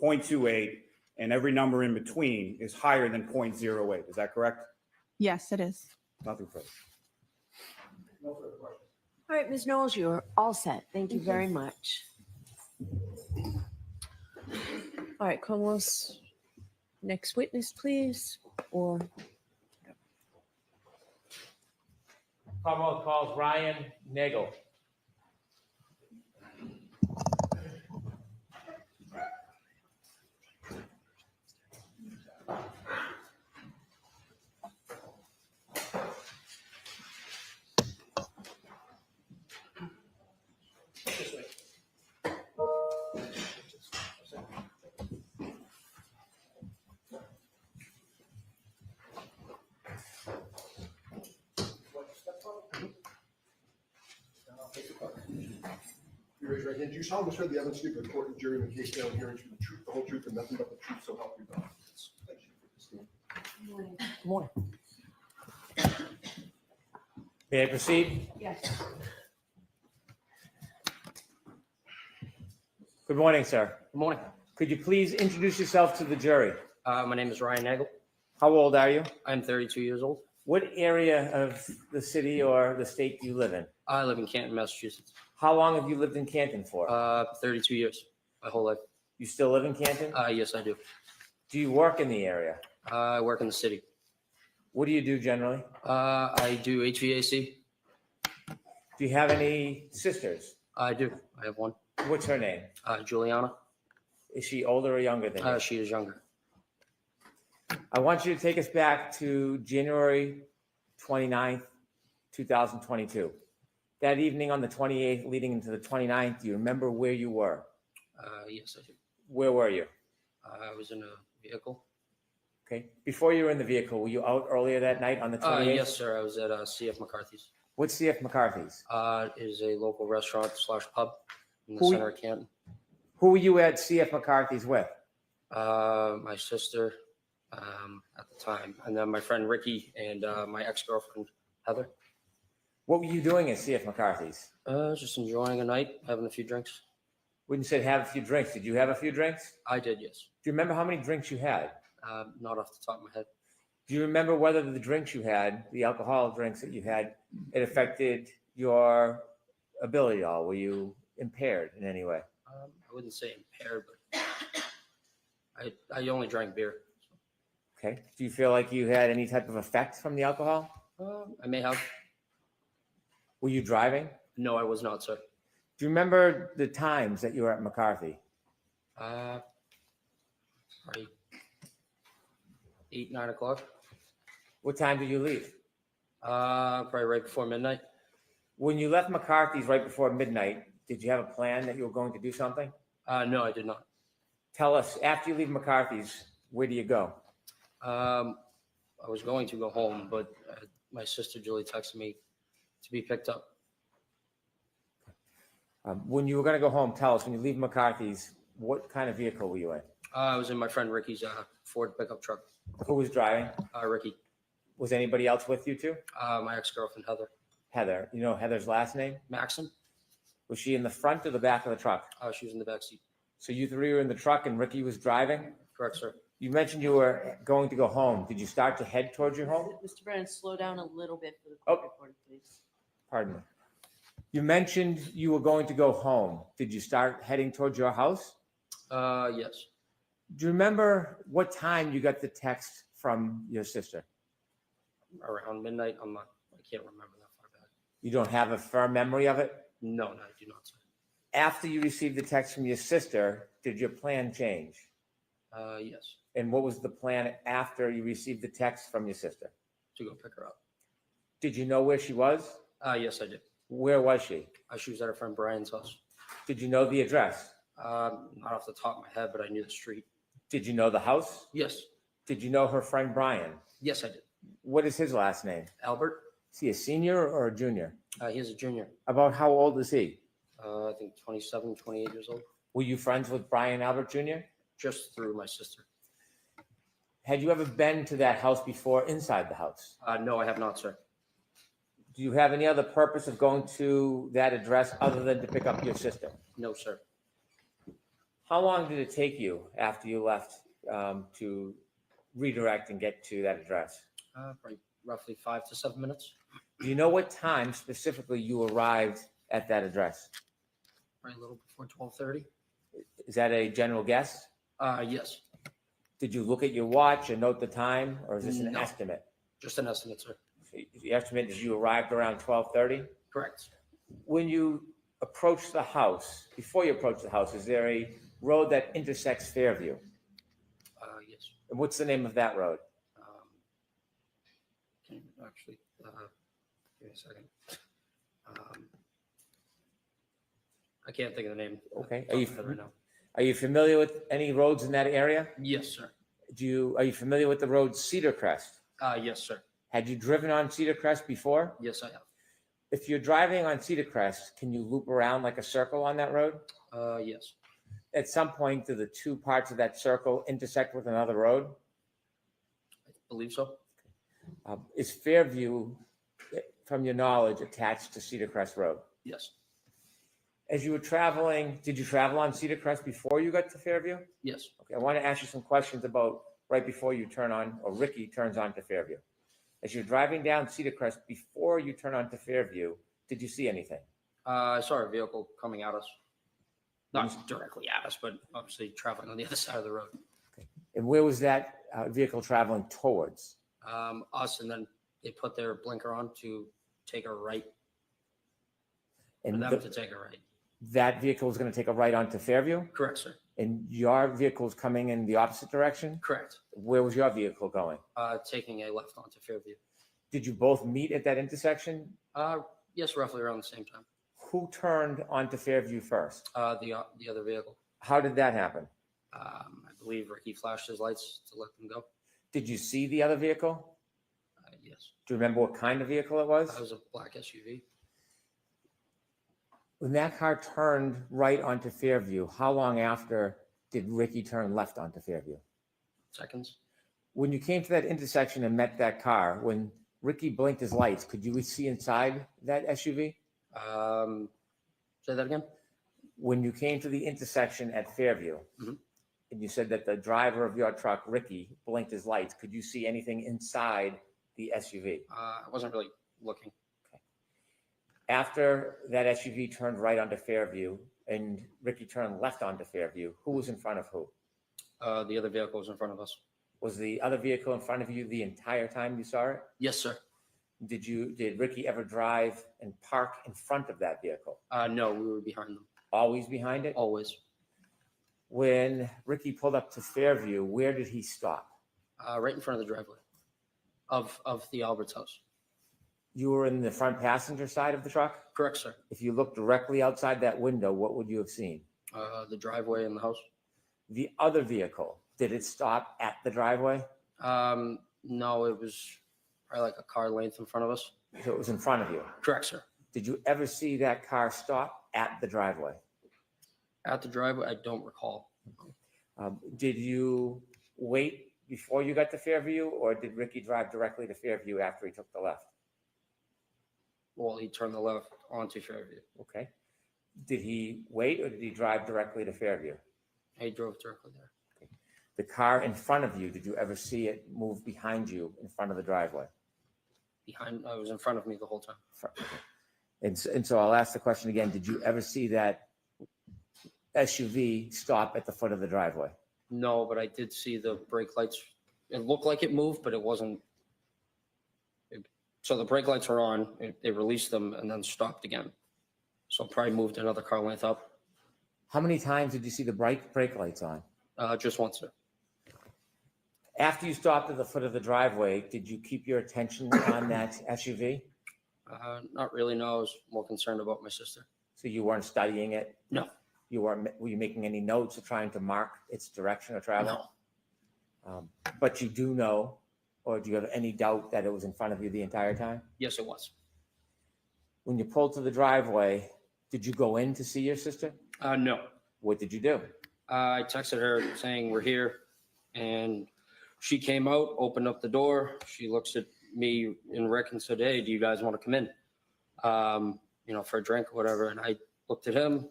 0.28, and every number in between is higher than 0.08. Is that correct? Yes, it is. Nothing further. All right, Ms. Knowles, you're all set. Thank you very much. All right, Carlos, next witness, please. Or Commonwealth calls Ryan Nagel. You raise your right hand. Do you solemnly swear the evidence you give the court and jury in the case now and hearing the truth, the whole truth, and nothing but the truth, so help you God? Thank you for this. good morning. May I proceed? Yes. Good morning, sir. Good morning. Could you please introduce yourself to the jury? My name is Ryan Nagel. How old are you? I'm 32 years old. What area of the city or the state do you live in? I live in Canton, Massachusetts. How long have you lived in Canton for? 32 years, my whole life. You still live in Canton? Yes, I do. Do you work in the area? I work in the city. What do you do generally? I do HVAC. Do you have any sisters? I do. I have one. What's her name? Juliana. Is she older or younger than you? She is younger. I want you to take us back to January 29th, 2022. That evening on the 28th, leading into the 29th, do you remember where you were? Yes, I do. Where were you? I was in a vehicle. Okay. Before you were in the vehicle, were you out earlier that night on the 28th? Yes, sir. I was at CF McCarthy's. What's CF McCarthy's? It is a local restaurant / pub in the Who- center of Canton. Who were you at CF McCarthy's with? My sister at the time, and then my friend Ricky and my ex-girlfriend Heather. What were you doing at CF McCarthy's? Just enjoying a night, having a few drinks. When you said have a few drinks, did you have a few drinks? I did, yes. Do you remember how many drinks you had? Not off the top of my head. Do you remember whether the drinks you had, the alcohol drinks that you had, it affected your ability at all? Were you impaired in any way? I wouldn't say impaired, but I only drank beer. Okay. Do you feel like you had any type of effect from the alcohol? I may have. Were you driving? No, I was not, sir. Do you remember the times that you were at McCarthy? Probably 8, 9 o'clock. What time did you leave? Probably right before midnight. When you left McCarthy's right before midnight, did you have a plan that you were going to do something? No, I did not. Tell us, after you leave McCarthy's, where do you go? I was going to go home, but my sister Julie texted me to be picked up. When you were going to go home, tell us, when you leave McCarthy's, what kind of vehicle were you in? I was in my friend Ricky's Ford pickup truck. Who was driving? Ricky. Was anybody else with you too? My ex-girlfriend Heather. Heather. You know Heather's last name? Maxim. Was she in the front or the back of the truck? She was in the back seat. So you three were in the truck and Ricky was driving? Correct, sir. You mentioned you were going to go home. Did you start to head towards your home? Mr. Brennan, slow down a little bit for the court reporter, please. Pardon me. You mentioned you were going to go home. Did you start heading towards your house? Yes. Do you remember what time you got the text from your sister? Around midnight. I can't remember that far back. You don't have a firm memory of it? No, I do not, sir. After you received the text from your sister, did your plan change? Yes. And what was the plan after you received the text from your sister? To go pick her up. Did you know where she was? Yes, I did. Where was she? She was at her friend Brian's house. Did you know the address? Not off the top of my head, but I knew the street. Did you know the house? Yes. Did you know her friend Brian? Yes, I did. What is his last name? Albert. Is he a senior or a junior? He is a junior. About how old is he? I think 27, 28 years old. Were you friends with Brian Albert Jr.? Just through my sister. Had you ever been to that house before inside the house? No, I have not, sir. Do you have any other purpose of going to that address other than to pick up your sister? No, sir. How long did it take you after you left to redirect and get to that address? Probably roughly 5 to 7 minutes. Do you know what time specifically you arrived at that address? Right, a little before 12:30. Is that a general guess? Yes. Did you look at your watch and note the time, or is this an No. estimate? Just an estimate, sir. The estimate is you arrived around 12:30? Correct. When you approach the house, before you approach the house, is there a road that intersects Fairview? Yes. And what's the name of that road? Can you actually, give me a second. I can't think of the name. Okay. Are you right now? Are you familiar with any roads in that area? Yes, sir. Are you familiar with the road Cedar Crest? Yes, sir. Had you driven on Cedar Crest before? Yes, I have. If you're driving on Cedar Crest, can you loop around like a circle on that road? Yes. At some point, do the two parts of that circle intersect with another road? I believe so. Is Fairview, from your knowledge, attached to Cedar Crest Road? Yes. As you were traveling, did you travel on Cedar Crest before you got to Fairview? Yes. Okay, I want to ask you some questions about right before you turn on, or Ricky turns on to Fairview. As you're driving down Cedar Crest, before you turn on to Fairview, did you see anything? I saw a vehicle coming at us. Not directly at us, but obviously traveling on the other side of the road. And where was that vehicle traveling towards? Us, and then they put their blinker on to take a right. For And them to take a right. that vehicle was going to take a right onto Fairview? Correct, sir. And your vehicle is coming in the opposite direction? Correct. Where was your vehicle going? Taking a left onto Fairview. Did you both meet at that intersection? Yes, roughly around the same time. Who turned onto Fairview first? The other vehicle. How did that happen? I believe Ricky flashed his lights to let them go. Did you see the other vehicle? Yes. Do you remember what kind of vehicle it was? That was a black SUV. When that car turned right onto Fairview, how long after did Ricky turn left onto Fairview? Seconds. When you came to that intersection and met that car, when Ricky blinked his lights, could you see inside that SUV? Say that again? When you came to the intersection at Fairview, Mhm. and you said that the driver of your truck, Ricky, blinked his lights, could you see anything inside the SUV? I wasn't really looking. After that SUV turned right onto Fairview and Ricky turned left onto Fairview, who was in front of who? The other vehicle was in front of us. Was the other vehicle in front of you the entire time you saw it? Yes, sir. Did Ricky ever drive and park in front of that vehicle? No, we were behind them. Always behind it? Always. When Ricky pulled up to Fairview, where did he stop? Right in front of the driveway of the Albert's house. You were in the front passenger side of the truck? Correct, sir. If you looked directly outside that window, what would you have seen? The driveway and the house. The other vehicle, did it stop at the driveway? No, it was probably like a car length in front of us. So it was in front of you. Correct, sir. Did you ever see that car stop at the driveway? At the driveway, I don't recall. Did you wait before you got to Fairview, or did Ricky drive directly to Fairview after he took the left? Well, he turned the left onto Fairview. Okay. Did he wait, or did he drive directly to Fairview? He drove directly there. The car in front of you, did you ever see it move behind you in front of the driveway? It was in front of me the whole time. And so I'll ask the question again. Did you ever see that SUV stop at the foot of the driveway? No, but I did see the brake lights. It looked like it moved, but it wasn't. So the brake lights were on. They released them and then stopped again. So probably moved another car length up. How many times did you see the brake lights on? Just once, sir. After you stopped at the foot of the driveway, did you keep your attention on that SUV? Not really. No, I was more concerned about my sister. So you weren't studying it? No. Were you making any notes or trying to mark its direction of travel? No. But you do know, or do you have any doubt that it was in front of you the entire time? Yes, it was. When you pulled to the driveway, did you go in to see your sister? No. What did you do? I texted her saying we're here, and she came out, opened up the door. She looks at me and Rick and said, "Hey, do you guys want to come in? For a drink or whatever." And I looked at him,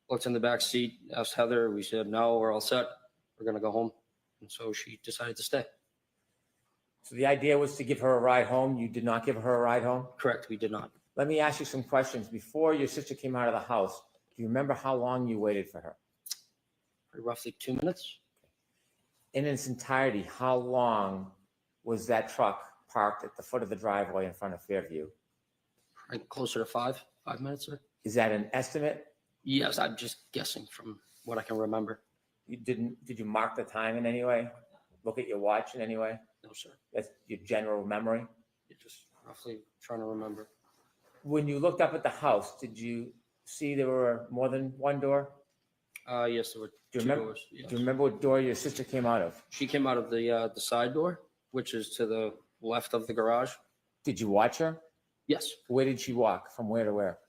looked in the back seat, asked Heather. We said, "No, we're all set. We're gonna go home." And so she decided to stay. So the idea was to give her a ride home. You did not give her a ride home? Correct, we did not. Let me ask you some questions. Before your sister came out of the house, do you remember how long you waited for her? Roughly 2 minutes. In its entirety, how long was that truck parked at the foot of the driveway in front of Fairview? Probably closer to 5 minutes, sir. Is that an estimate? Yes, I'm just guessing from what I can remember. Did you mark the time in any way? Look at your watch in any way? No, sir. That's your general memory? You're just roughly trying to remember. When you looked up at the house, did you see there were more than one door? Yes, there were Do you two remember? doors. Yes. Do you remember what door your sister came out of? She came out of the side door, which is to the left of the garage. Did you watch her? Yes. Where did she walk? From where to where?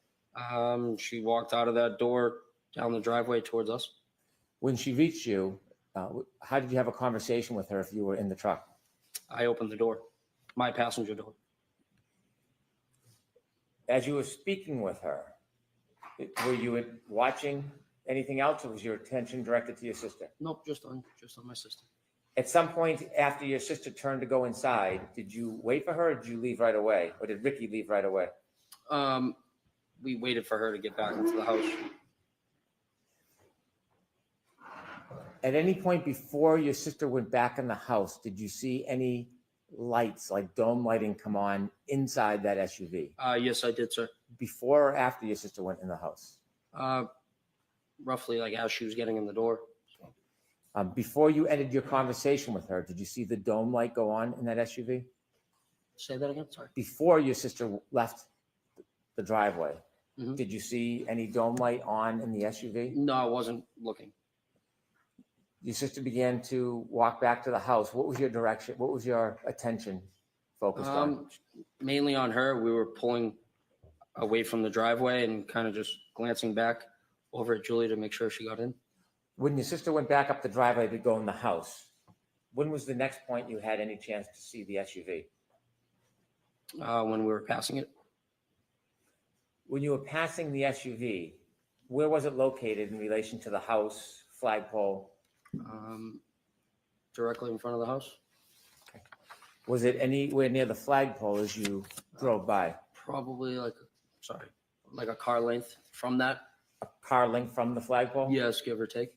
She walked out of that door down the driveway towards us. When she reached you, how did you have a conversation with her if you were in the truck? I opened the door, my passenger door. As you were speaking with her, were you watching anything else, or was your attention directed to your sister? Nope, just on my sister. At some point after your sister turned to go inside, did you wait for her, or did you leave right away? Or did Ricky leave right away? We waited for her to get back into the house. At any point before your sister went back in the house, did you see any lights, like dome lighting, come on inside that SUV? Yes, I did, sir. Before or after your sister went in the house? Roughly like as she was getting in the door. Before you ended your conversation with her, did you see the dome light go on in that SUV? Say that again, sorry. Before your sister left the driveway, Mhm. did you see any dome light on in the SUV? No, I wasn't looking. Your sister began to walk back to the house. What was your direction? What was your attention focused on? Mainly on her. We were pulling away from the driveway and kind of just glancing back over at Julie to make sure she got in. When your sister went back up the driveway to go in the house, when was the next point you had any chance to see the SUV? When we were passing it. When you were passing the SUV, where was it located in relation to the house, flagpole? Directly in front of the house. Was it anywhere near the flagpole as you drove by? Probably like a car length from that. A car length from the flagpole? Yes, give or take.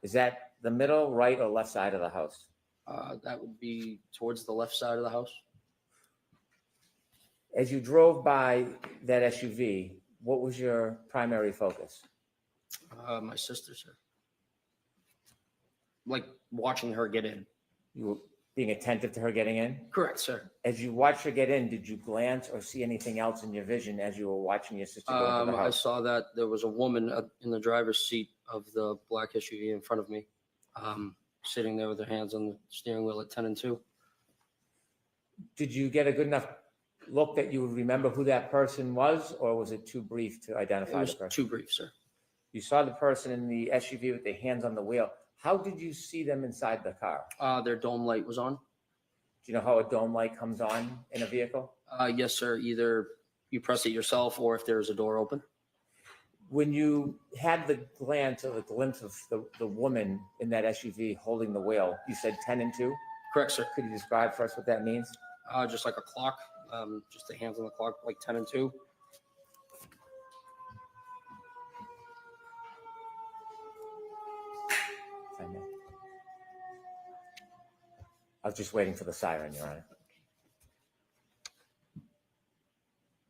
Is that the middle, right, or left side of the house? That would be towards the left side of the house. As you drove by that SUV, what was your primary focus? My sister, sir. Like watching her get in. You were being attentive to her getting in? Correct, sir. As you watched her get in, did you glance or see anything else in your vision as you were watching your sister go into the I house? saw that there was a woman in the driver's seat of the black SUV in front of me, sitting there with her hands on the steering wheel at 10 and 2. Did you get a good enough look that you would remember who that person was, or was it too brief to It identify the was person? too brief, sir. You saw the person in the SUV with their hands on the wheel. How did you see them inside the car? Their dome light was on. Do you know how a dome light comes on in a vehicle? Yes, sir. Either you press it yourself or if there's a door open. When you had the glance or the glimpse of the woman in that SUV holding the wheel, you said 10 and 2? Correct, sir. Could you describe for us what that means? Just like a clock, just the hands on the clock, like 10 and 2. If I may. I was just waiting for the siren, Your Honor.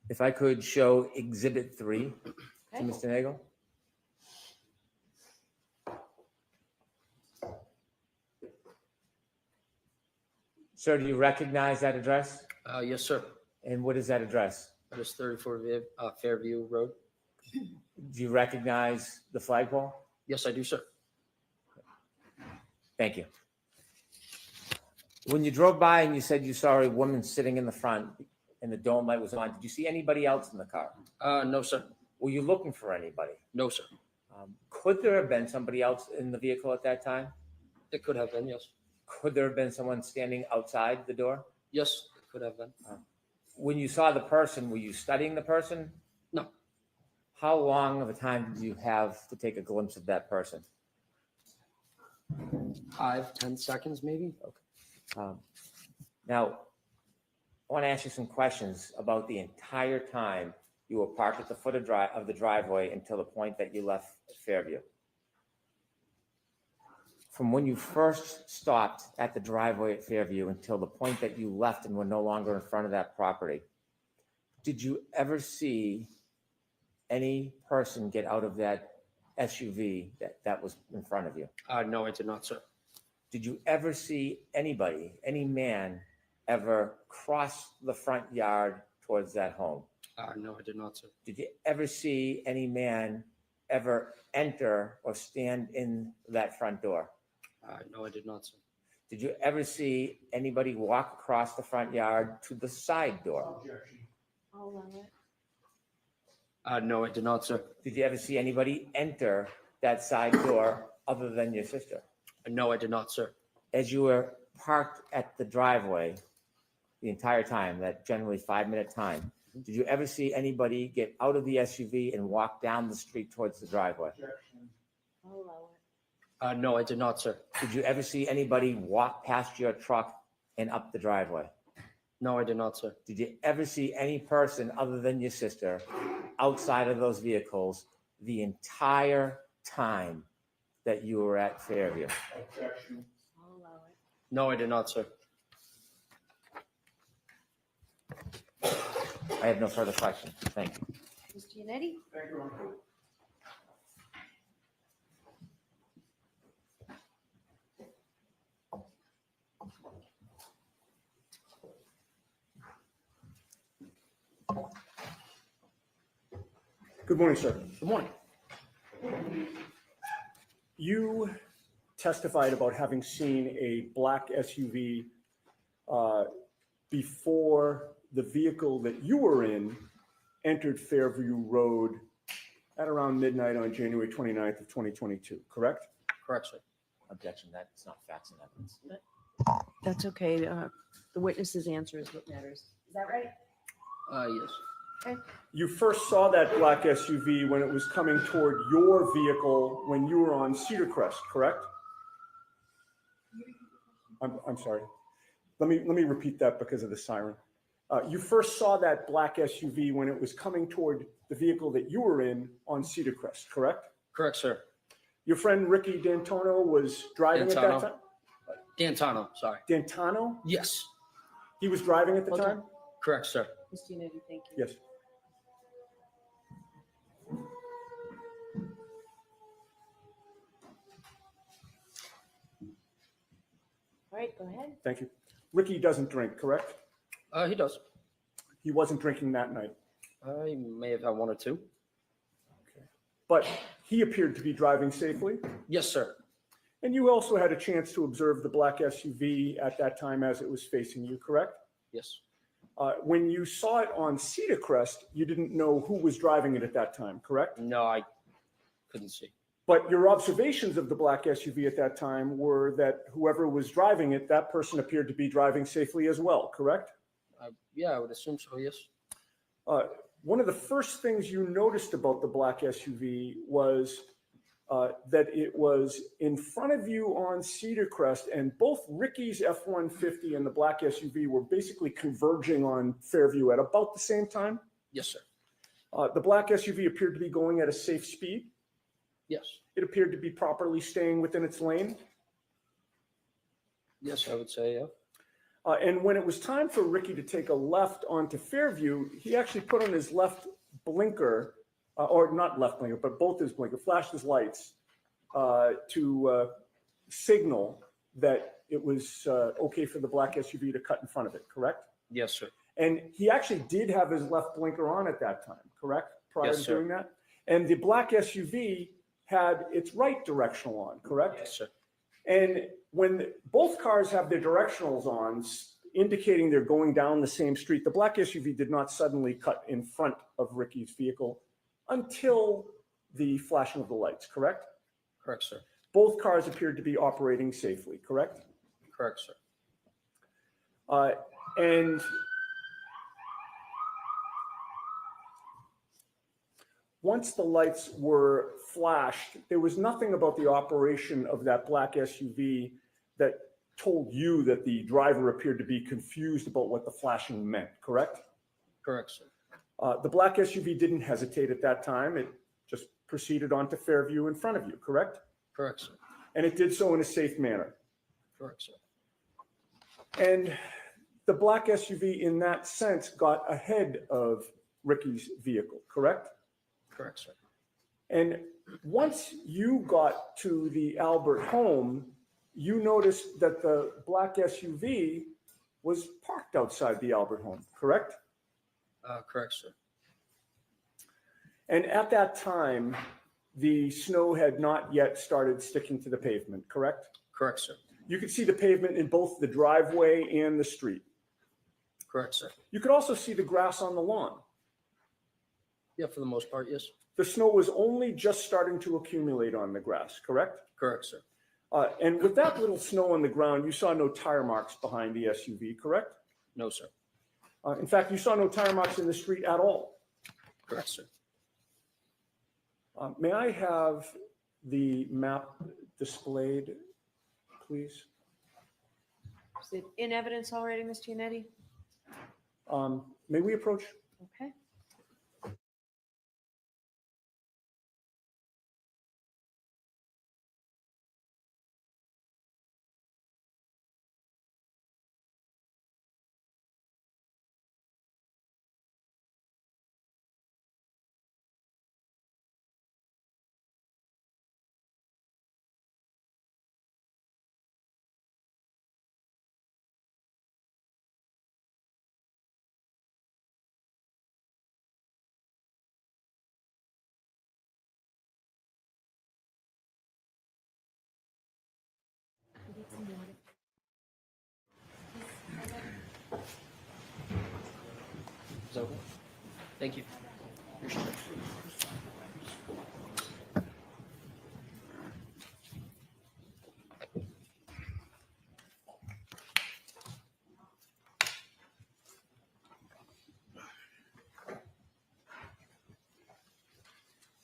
If I could show Exhibit 3 to Mr. Nagel. Sir, do you recognize that address? Yes, sir. And what is that address? That is 34 Fairview Road. Do you recognize the flagpole? Yes, I do, sir. Thank you. When you drove by and you said you saw a woman sitting in the front and the dome light was on, did you see anybody else in the car? No, sir. Were you looking for anybody? No, sir. Could there have been somebody else in the vehicle at that time? It could have been, yes. Could there have been someone standing outside the door? Yes, it could have been. When you saw the person, were you studying the person? No. How long of a time did you have to take a glimpse of that person? 5-10 seconds, maybe. Now, I want to ask you some questions about the entire time you were parked at the foot of the driveway until the point that you left Fairview. From when you first stopped at the driveway at Fairview until the point that you left and were no longer in front of that property, did you ever see any person get out of that SUV that was in front of you? No, I did not, sir. Did you ever see anybody, any man, ever cross the front yard towards that home? No, I did not, sir. Did you ever see any man ever enter or stand in that front door? No, I did not, sir. Did you ever see anybody walk across the front yard to the side door? I'll allow it. No, I did not, sir. Did you ever see anybody enter that side door other than your sister? No, I did not, sir. As you were parked at the driveway the entire time, that generally 5-minute time, did you ever see anybody get out of the SUV and walk down the street towards the driveway? I'll allow it. No, I did not, sir. Did you ever see anybody walk past your truck and up the driveway? No, I did not, sir. Did you ever see any person other than your sister outside of those vehicles the entire time that you were at Fairview? I'll allow it. No, I did not, sir. I have no further questions. Thank you. Mr. Yannetti? morning, sir. Good morning. You testified about having seen a black SUV before the vehicle that you were in entered Fairview Road at around midnight on January 29th of 2022, correct? Correct, sir. Objection, that's not facts and evidence. That's okay. The witness's answer is what matters. Is that right? Yes. You first saw that black SUV when it was coming toward your vehicle when you were on Cedar Crest, correct? I'm sorry. Let me repeat that because of the siren. You first saw that black SUV when it was coming toward the vehicle that you were in on Cedar Crest, correct? Correct, sir. Your friend Ricky D'Antonio was driving at that D'Antano. time? D'Antano, sorry. D'Antano? Yes. He was driving at the Hold on. time? Correct, sir. Ms. Giannetti, thank you. Yes. All right, go ahead. Thank you. Ricky doesn't drink, correct? He does. He wasn't drinking that night, He may have had one or two. but he appeared to be driving safely. Yes, sir. And you also had a chance to observe the black SUV at that time as it was facing you, correct? Yes. When you saw it on Cedar Crest, you didn't know who was driving it at that time, correct? No, I couldn't see. But your observations of the black SUV at that time were that whoever was driving it, that person appeared to be driving safely as well, correct? Yeah, I would assume so, yes. One of the first things you noticed about the black SUV was that it was in front of you on Cedar Crest, and both Ricky's F-150 and the black SUV were basically converging on Fairview at about the same time. Yes, sir. The black SUV appeared to be going at a safe speed. Yes. It appeared to be properly staying within its lane. Yes, I would say, yeah. And when it was time for Ricky to take a left onto Fairview, he actually put on his left blinker, or not left blinker, but both his blinker, flashed his lights to signal that it was okay for the black SUV to cut in front of it, correct? Yes, sir. And he actually did have his left blinker on at that time, correct? Prior Yes, to sir. doing that? And the black SUV had its right directional on, correct? Yes, sir. And when both cars have their directionals on, indicating they're going down the same street, the black SUV did not suddenly cut in front of Ricky's vehicle until the flashing of the lights, correct? Correct, sir. Both cars appeared to be operating safely, correct? Correct, sir. And once the lights were flashed, there was nothing about the operation of that black SUV that told you that the driver appeared to be confused about what the flashing meant, correct? Correct, sir. The black SUV didn't hesitate at that time. It just proceeded onto Fairview in front of you, correct? Correct, sir. And it did so in a safe manner. Correct, sir. And the black SUV in that sense got ahead of Ricky's vehicle, correct? Correct, sir. And once you got to the Albert home, you noticed that the black SUV was parked outside the Albert home, correct? Correct, sir. And at that time, the snow had not yet started sticking to the pavement, correct? Correct, sir. You could see the pavement in both the driveway and the street. Correct, sir. You could also see the grass on the lawn. Yeah, for the most part, yes. The snow was only just starting to accumulate on the grass, correct? Correct, sir. And with that little snow on the ground, you saw no tire marks behind the SUV, correct? No, sir. In fact, you saw no tire marks in the street at all. Correct, sir. May I have the map displayed, please? Is it in evidence already, Ms. Giannetti? May we approach? Okay. Is that okay? Thank you. Appreciate it.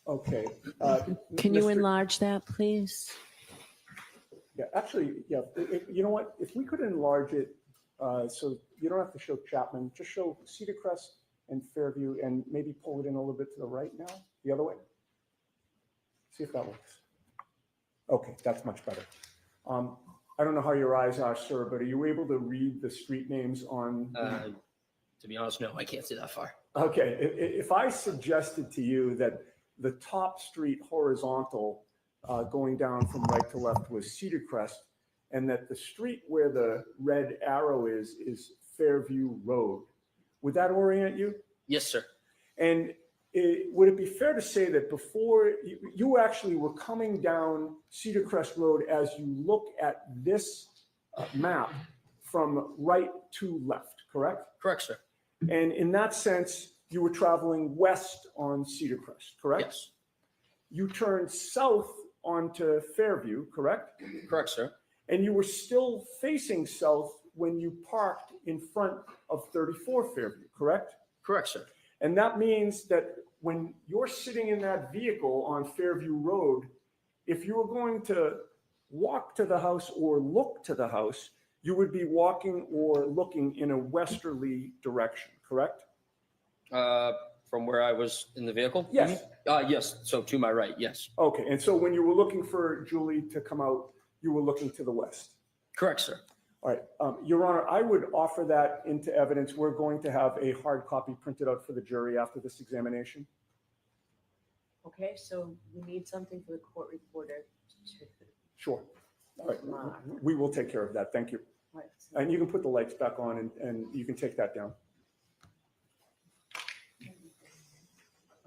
Okay. Can you Mr. enlarge that, please? Yeah, actually, yeah, you know what? If we could enlarge it, so you don't have to show Chapman, just show Cedar Crest and Fairview and maybe pull it in a little bit to the right now, the other way. See if that works. Okay, that's much better. I don't know how your eyes are, sir, but are you able to read the street names on? To be honest, no, I can't see that far. Okay, if I suggested to you that the top street horizontal going down from right to left was Cedar Crest, and that the street where the red arrow is Fairview Road, would that orient you? Yes, sir. And would it be fair to say that before you actually were coming down Cedar Crest Road as you look at this map from right to left, correct? Correct, sir. And in that sense, you were traveling west on Cedar Crest, correct? Yes. You turned south onto Fairview, correct? Correct, sir. And you were still facing south when you parked in front of 34 Fairview, correct? Correct, sir. And that means that when you're sitting in that vehicle on Fairview Road, if you were going to walk to the house or look to the house, you would be walking or looking in a westerly direction, correct? From where I was in the vehicle? Yes. Yes. So to my right, yes. Okay, and so when you were looking for Julie to come out, you were looking to the west? Correct, sir. All right, Your Honor, I would offer that into evidence. We're going to have a hard copy printed out for the jury after this examination. Okay, so we need something for the court reporter to. Sure. All right, mark. we will take care of that. Thank you. Right. And you can put the lights back on and you can take that down.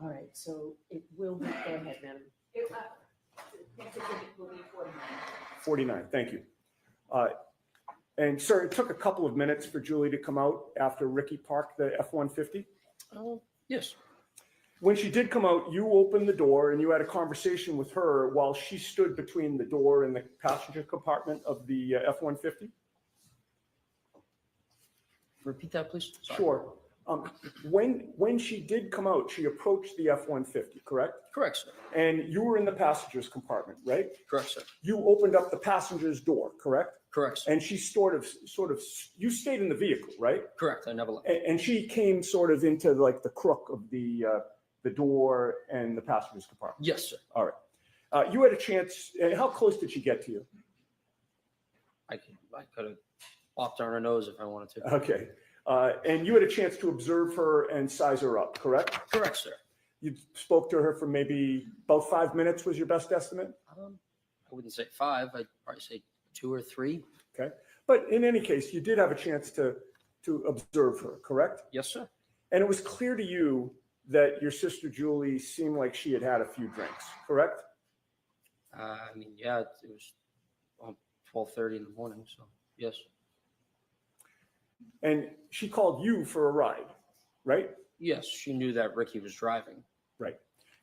All right, so it will be, go ahead, madam. 49, thank you. And sir, it took a couple of minutes for Julie to come out after Ricky parked the F-150. Yes. When she did come out, you opened the door and you had a conversation with her while she stood between the door and the passenger compartment of the F-150? Repeat that, please. Sorry. Sure. When she did come out, she approached the F-150, correct? Correct, sir. And you were in the passenger's compartment, right? Correct, sir. You opened up the passenger's door, correct? Correct, sir. And she sort of, you stayed in the vehicle, right? Correct. I never left. And she came sort of into like the crook of the door and the passenger's compartment. Yes, sir. All right. You had a chance. How close did she get to you? I could have popped on her nose if I wanted to. Okay. And you had a chance to observe her and size her up, correct? Correct, sir. You spoke to her for maybe about 5 minutes was your best estimate? I wouldn't say 5. I'd probably say 2 or 3. Okay. But in any case, you did have a chance to observe her, correct? Yes, sir. And it was clear to you that your sister Julie seemed like she had had a few drinks, correct? I mean, yeah, it was 12:30 in the morning, so yes. And she called you for a ride, right? Yes, she knew that Ricky was driving. Right.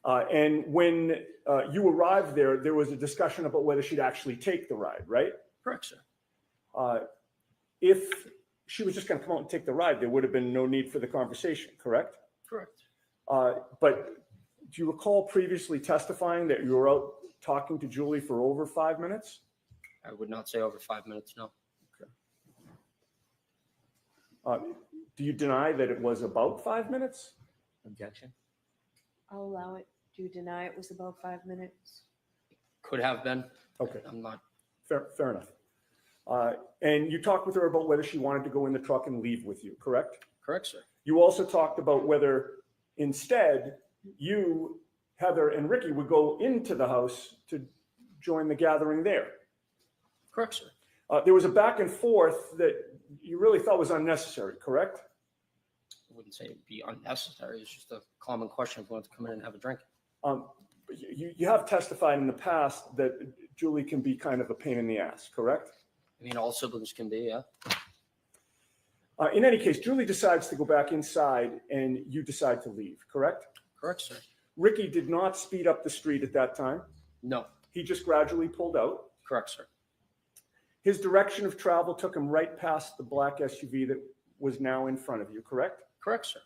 And when you arrived there, there was a discussion about whether she'd actually take the ride, right? Correct, sir. If she was just going to come out and take the ride, there would have been no need for the conversation, correct? Correct. But do you recall previously testifying that you were out talking to Julie for over 5 minutes? I would not say over 5 minutes, no. Do you deny that it was about 5 minutes? Objection. I'll allow it. Do you deny it was about 5 minutes? Could have been. Okay, I'm not. fair enough. And you talked with her about whether she wanted to go in the truck and leave with you, correct? Correct, sir. You also talked about whether instead you, Heather, and Ricky would go into the house to join the gathering there. Correct, sir. There was a back and forth that you really thought was unnecessary, correct? I wouldn't say it'd be unnecessary. It's just a common question if you want to come in and have a drink. You have testified in the past that Julie can be kind of a pain in the ass, correct? I mean, all siblings can be, yeah. In any case, Julie decides to go back inside and you decide to leave, correct? Correct, sir. Ricky did not speed up the street at that time. No, He just gradually pulled out. correct, sir. His direction of travel took him right past the black SUV that was now in front of you, correct? Correct, sir.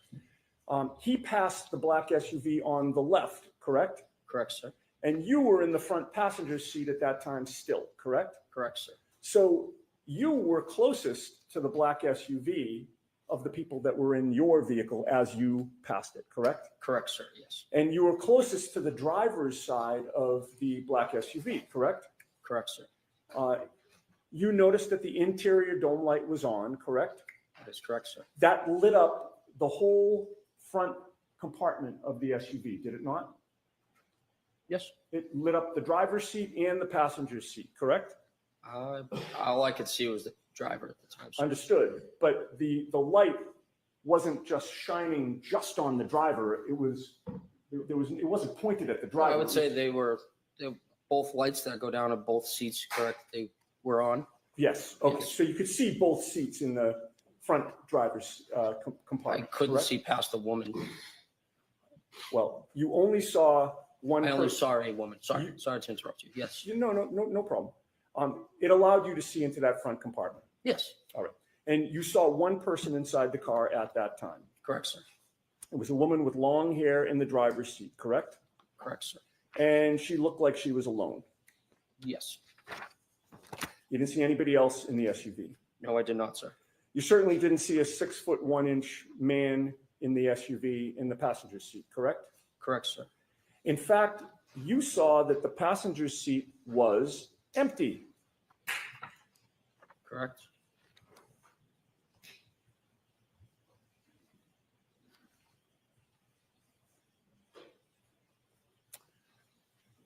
He passed the black SUV on the left, correct? Correct, sir. And you were in the front passenger seat at that time still, correct? Correct, sir. So you were closest to the black SUV of the people that were in your vehicle as you passed it, correct? Correct, sir, yes. And you were closest to the driver's side of the black SUV, correct? Correct, sir. You noticed that the interior dome light was on, correct? That is correct, sir. That lit up the whole front compartment of the SUV, did it not? Yes. It lit up the driver's seat and the passenger seat, correct? All I could see was the driver at the time, sir. Understood. But the light wasn't just shining just on the driver. It wasn't pointed at the driver. I would say they were both lights that go down at both seats, correct? They were on. Yes. Okay. Yes. So you could see both seats in the front driver's I compartment. couldn't correct? see past the woman. Well, you only saw one. I only person. saw a woman. Sorry to interrupt you. Yes. No problem. It allowed you to see into that front compartment. Yes. All right. And you saw one person inside the car at that time. Correct, sir. It was a woman with long hair in the driver's seat, correct? Correct, sir. And she looked like she was alone. Yes. You didn't see anybody else in the SUV. No, I did not, sir. You certainly didn't see a 6'1" man in the SUV in the passenger seat, correct? Correct, sir. In fact, you saw that the passenger seat was empty. Correct.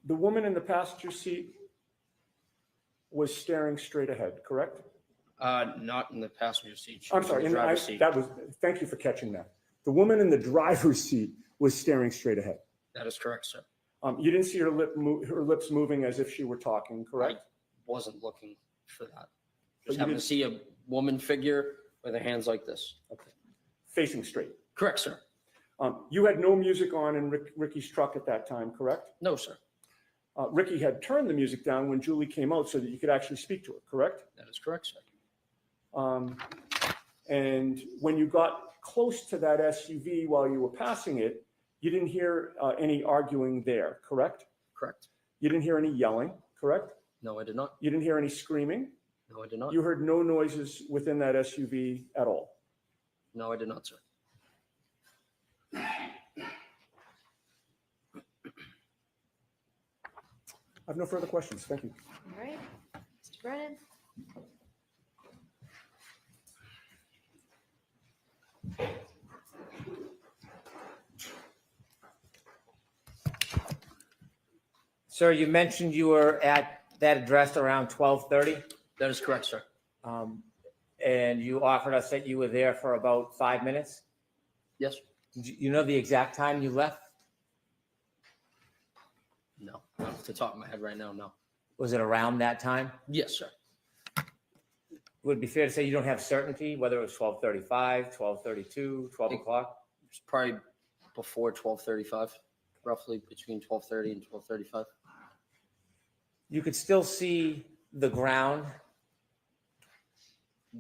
The woman in the passenger seat was staring straight ahead, correct? Not in the passenger seat. She I'm was in sorry, the and driver's seat. thank you for catching that. The woman in the driver's seat was staring straight ahead. That is correct, sir. You didn't see her lips moving as if she were talking, correct? I wasn't looking for that. But Just you happened did- to see a woman figure with her hands like this. Okay. Facing straight. Correct, sir. You had no music on in Ricky's truck at that time, correct? No, sir. Ricky had turned the music down when Julie came out so that you could actually speak to her, correct? That is correct, sir. And when you got close to that SUV while you were passing it, you didn't hear any arguing there, correct? Correct. You didn't hear any yelling, correct? No, I did not. You didn't hear any screaming? No, I did not. You heard no noises within that SUV at all? No, I did not, sir. I have no further questions. Thank you. All right, Mr. Brennan. Sir, you mentioned you were at that address around 12:30, That is correct, sir. and you offered us that you were there for about 5 minutes. Yes. You know the exact time you left? No. Not off the top of my head right now, no. Was it around that time? Yes, sir. Would it be fair to say you don't have certainty whether it was 12:35, 12:32, 12 o'clock? It's probably before 12:35, roughly between 12:30 and 12:35. You could still see the ground,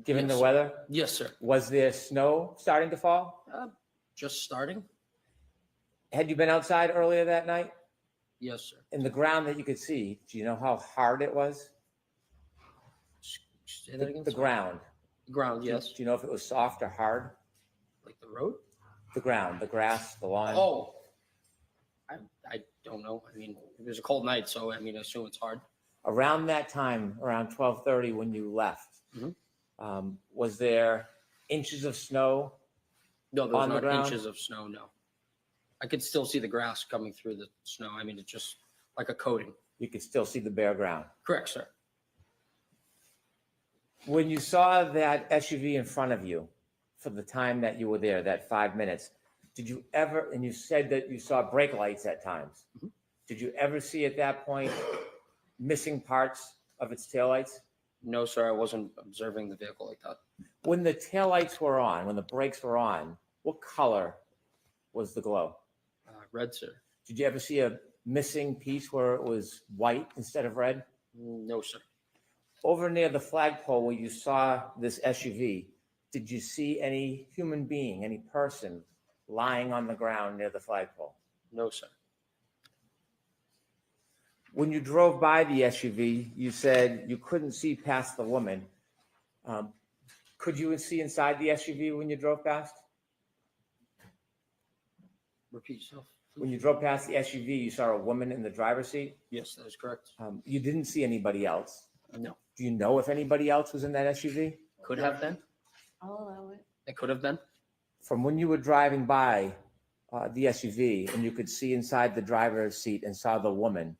given the Yes. weather. Yes, sir. Was there snow starting to fall? Just starting? Had you been outside earlier that night? Yes, sir. In the ground that you could see, do you know how hard it was? Say that again? The sir? ground. Ground, yes. Do you know if it was soft or hard? Like the road? The ground, the grass, the lawn. Oh, I don't know. I mean, it was a cold night, so I mean, I assume it's hard. Around that time, around 12:30 when you left, Mhm. Was there inches of snow? No, there was On the not ground? inches of snow, no. I could still see the grass coming through the snow. I mean, it's just like a coating. You could still see the bare ground. Correct, sir. When you saw that SUV in front of you for the time that you were there, that 5 minutes, did you ever, and you said that you saw brake lights at times, did you ever see at that point missing parts of its taillights? No, sir, I wasn't observing the vehicle like that. When the taillights were on, when the brakes were on, what color was the glow? Red, sir. Did you ever see a missing piece where it was white instead of red? No, sir. Over near the flagpole where you saw this SUV, did you see any human being, any person lying on the ground near the flagpole? No, sir. When you drove by the SUV, you said you couldn't see past the woman. Could you see inside the SUV when you drove past? Repeat yourself. When you drove past the SUV, you saw a woman in the driver's seat. Yes, that is correct. You didn't see anybody else. No. Do you know if anybody else was in that SUV? Could have been. I'll allow it. It could have been. From when you were driving by the SUV and you could see inside the driver's seat and saw the woman,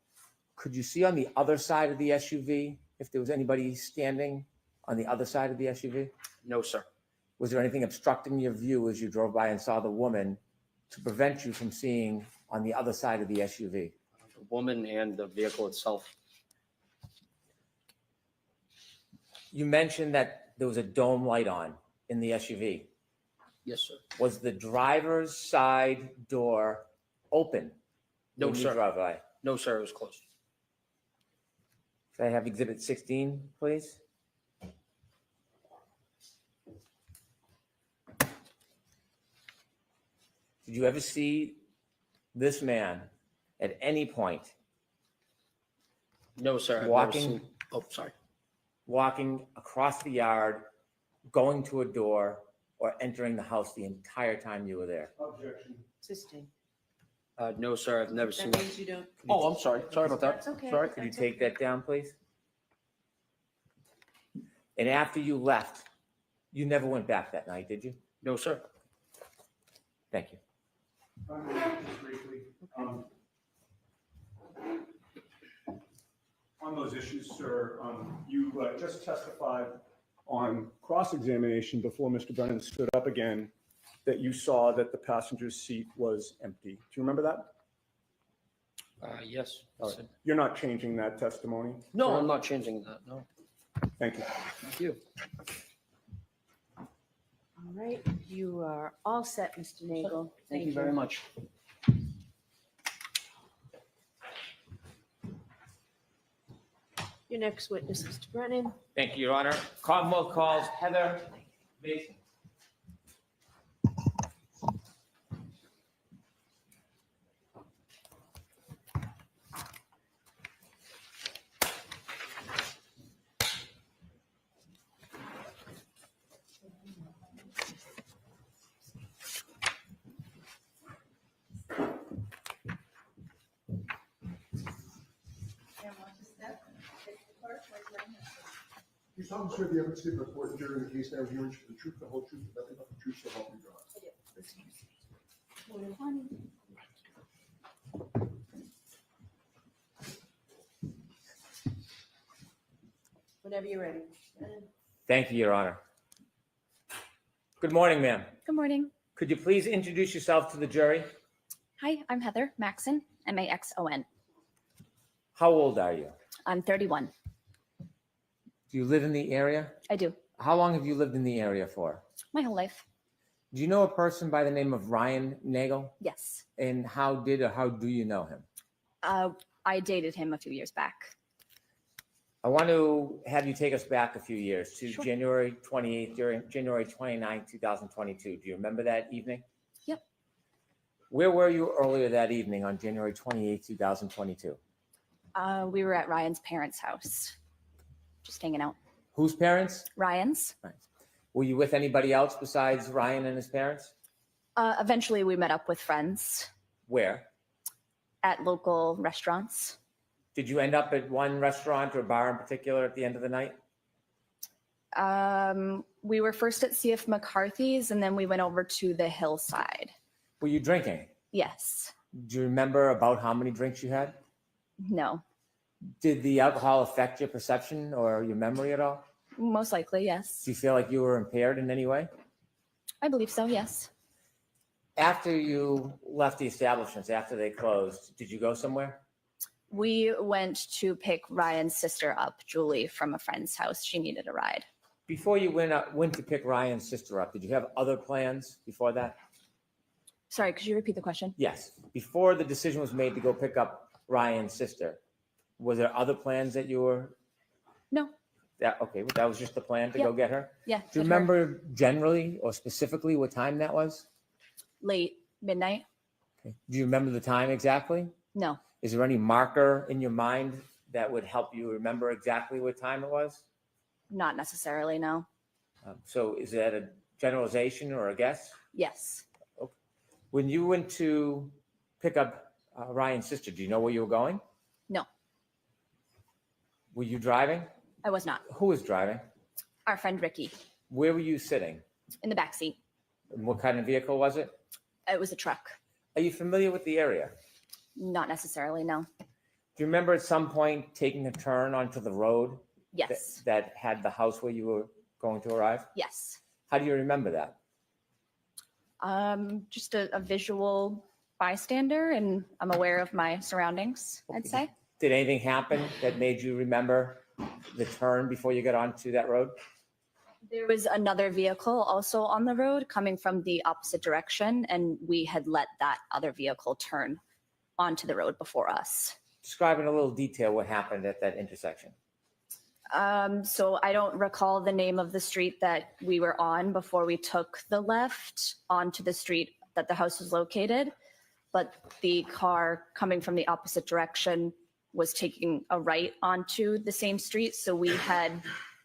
could you see on the other side of the SUV if there was anybody standing on the other side of the SUV? No, sir. Was there anything obstructing your view as you drove by and saw the woman to prevent you from seeing on the other side of the SUV? The woman and the vehicle itself. You mentioned that there was a dome light on in the SUV. Yes, sir. Was the driver's side door open? No, when you sir. drove by? No, sir, it was closed. Can I have exhibit 16, please? Did you ever see this man at any point No, sir. I've never Walking? seen- Oh, sorry. walking across the yard, going to a door, or entering the house the entire time you were there? Objection. Sustain. No, sir, I've never seen That that. means you don't. Oh, I'm sorry. Sorry about that. That's okay. Sorry. Could you take that down, please? And after you left, you never went back that night, did you? No, sir. Thank you. Just briefly, on those issues, sir, you just testified on cross-examination before Mr. Brennan stood up again that you saw that the passenger's seat was empty. Do you remember that? Yes. All right. You're not changing that testimony? No, sir? I'm not changing that. No. Thank you. Thank you. All right, you are all set, Mr. Nagel. Thank you very much. Your next witness, Mr. Brennan. Thank you, Your Honor. Commonwealth calls Heather Mason. You solemnly swear the evidence given in court during the case now is yours for the truth, the whole truth, and nothing but the truth, so help you God. Whenever you're ready. Thank you, Your Honor. Good morning, ma'am. Good morning. Could you please introduce yourself to the jury? Hi, I'm Heather Maxon, Maxon. How old are you? I'm 31. Do you live in the area? I do. How long have you lived in the area for? My whole life. Do you know a person by the name of Ryan Nagel? Yes. And how do you know him? I dated him a few years back. I want to have you take us back a few years to Sure. January 28th, during January 29th, 2022. Do you remember that evening? Yep. Where were you earlier that evening on January 28th, 2022? We were at Ryan's parents' house, just hanging out. Whose parents? Ryan's. Right. Were you with anybody else besides Ryan and his parents? Eventually, we met up with friends Where? at local restaurants. Did you end up at one restaurant or bar in particular at the end of the night? We were first at CF McCarthy's, and then we went over to the hillside. Were you drinking? Yes. Do you remember about how many drinks you had? No. Did the alcohol affect your perception or your memory at all? Most likely, yes. Do you feel like you were impaired in any way? I believe so, yes. After you left the establishments, after they closed, did you go somewhere? We went to pick Ryan's sister up, Julie, from a friend's house. She needed a ride. Before you went to pick Ryan's sister up, did you have other plans before that? Sorry, could you repeat the question? Yes. Before the decision was made to go pick up Ryan's sister, was there other plans that you were? No. Okay, that was just the plan to go get her? Yeah. Do you remember generally or specifically what time that was? Late midnight? Okay. Do you remember the time exactly? No. Is there any marker in your mind that would help you remember exactly what time it was? Not necessarily, no. So is that a generalization or a guess? Yes. Okay. When you went to pick up Ryan's sister, do you know where you were going? No, Were you driving? I was not. Who was driving? Our friend Ricky Where were you sitting? in the back seat. And what kind of vehicle was it? It was a truck. Are you familiar with the area? Not necessarily, no. Do you remember at some point taking a turn onto the road Yes. that had the house where you were going to arrive? Yes. How do you remember that? Just a visual bystander, and I'm aware of my surroundings, I'd say. Did anything happen that made you remember the turn before you got onto that road? There was another vehicle also on the road coming from the opposite direction, and we had let that other vehicle turn onto the road before us. Describe in a little detail what happened at that intersection. So I don't recall the name of the street that we were on before we took the left onto the street that the house was located, but the car coming from the opposite direction was taking a right onto the same street. So we had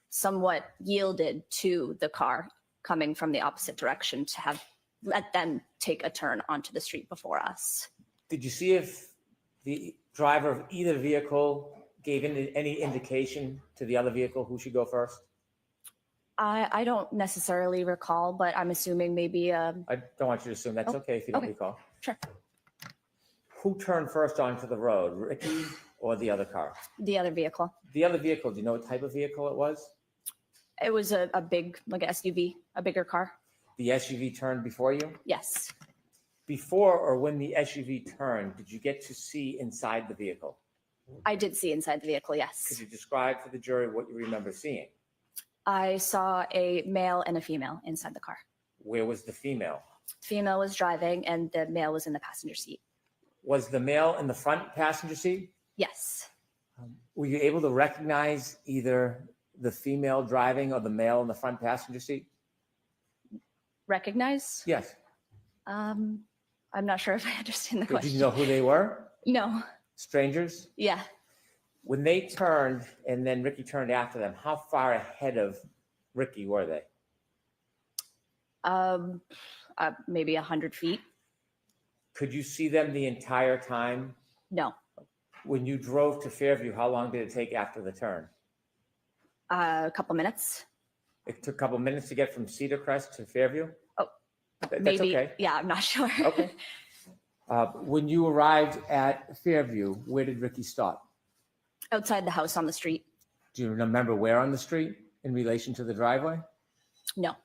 somewhat yielded to the car coming from the opposite direction to have let them take a turn onto the street before us. Did you see if the driver of either vehicle gave any indication to the other vehicle who should go first? I don't necessarily recall, but I'm assuming maybe I don't want you to assume. That's Oh, okay if you don't okay. recall. Sure. Who turned first onto the road, Ricky or the other car? The other vehicle. The other vehicle, do you know what type of vehicle it was? It was a big, like an SUV, a bigger car. The SUV turned before you? Yes. Before or when the SUV turned, did you get to see inside the vehicle? I did see inside the vehicle, Could yes. you describe for the jury what you remember seeing? I saw a male and a female inside the car. Where was the female? Female was driving and the male was in the passenger seat. Was the male in the front passenger seat? Yes. Were you able to recognize either the female driving or the male in the front passenger seat? Recognize? Yes. I'm not sure if I understand the Did question. you know who they were? No. Strangers? Yeah. When they turned and then Ricky turned after them, how far ahead of Ricky were they? Maybe 100 feet. Could you see them the entire time? No. When you drove to Fairview, how long did it take after the turn? A couple minutes. It took a couple minutes to get from Cedar Crest to Fairview? Oh, That's maybe. okay. Yeah, I'm not sure. Okay. When you arrived at Fairview, where did Ricky stop? Outside the house on the street. Do you remember where on the street in relation to the driveway? No.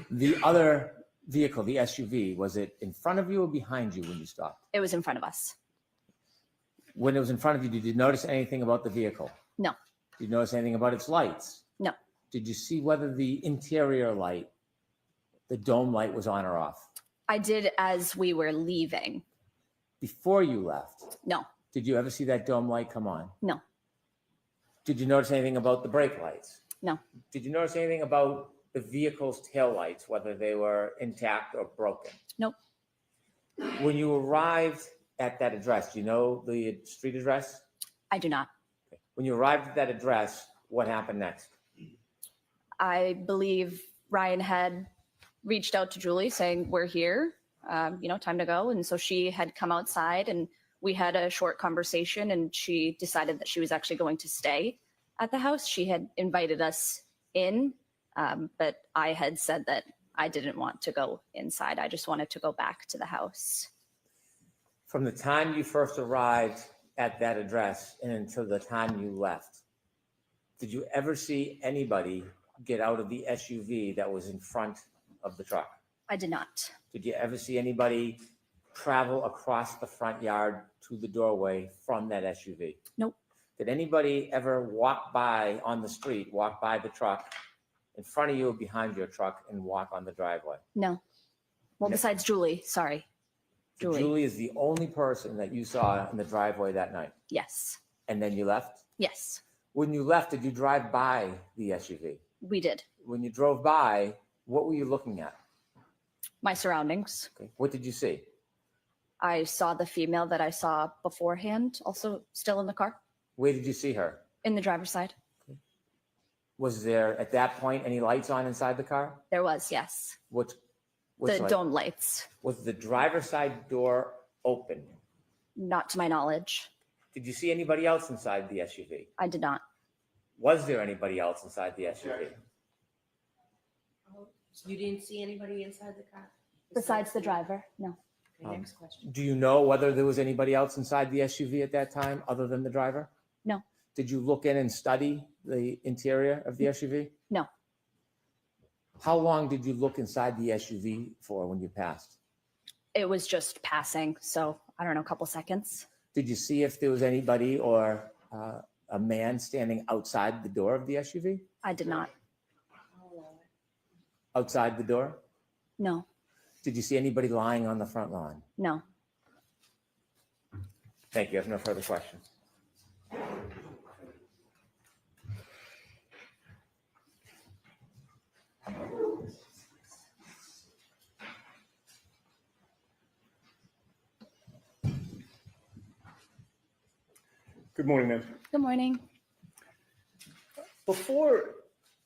The other vehicle, the SUV, was it in front of you or behind you when you stopped? It was in front of us. When it was in front of you, did you notice anything about the vehicle? No. Did you notice anything about its lights? No. Did you see whether the interior light, the dome light, was on or off? I did as we were leaving. Before you left, No. did you ever see that dome light come on? No. Did you notice anything about the brake lights? No. Did you notice anything about the vehicle's taillights, whether they were intact or broken? Nope. When you arrived at that address, do you know the street address? I do not. When you arrived at that address, what happened next? I believe Ryan had reached out to Julie saying, we're here, time to go. And so she had come outside and we had a short conversation and she decided that she was actually going to stay at the house. She had invited us in, but I had said that I didn't want to go inside. I just wanted to go back to the house. From the time you first arrived at that address and until the time you left, did you ever see anybody get out of the SUV that was in front of the truck? I did not. Did you ever see anybody travel across the front yard to the doorway from that SUV? Nope. Did anybody ever walk by on the street, walk by the truck in front of you or behind your truck and walk on the driveway? No. Well, No. besides Julie, sorry. So Julie is the only person that you saw in the driveway that night, Yes. and then you left? Yes, When you left, did you drive by the SUV? we did. When you drove by, what were you looking at? My surroundings. Okay. What did you see? I saw the female that I saw beforehand, also still in the car, Where did you see her? in the driver's side. Was there at that point any lights on inside the car? There was, yes. Which The light? dome lights, Was the driver's side door open? not to my knowledge. Did you see anybody else inside the SUV? I did not. Was there anybody else inside the SUV? You didn't see anybody inside the car? Besides the driver, no. Okay, next question. Do you know whether there was anybody else inside the SUV at that time other than the driver? No. Did you look in and study the interior of the SUV? No. How long did you look inside the SUV for when you passed? It was just passing, so I don't know, a couple seconds. Did you see if there was anybody or a man standing outside the door of the SUV? I did not. Outside the door? No, Did you see anybody lying on the front lawn? no. Thank you. I have no further questions. Good morning, ma'am. Good morning. Before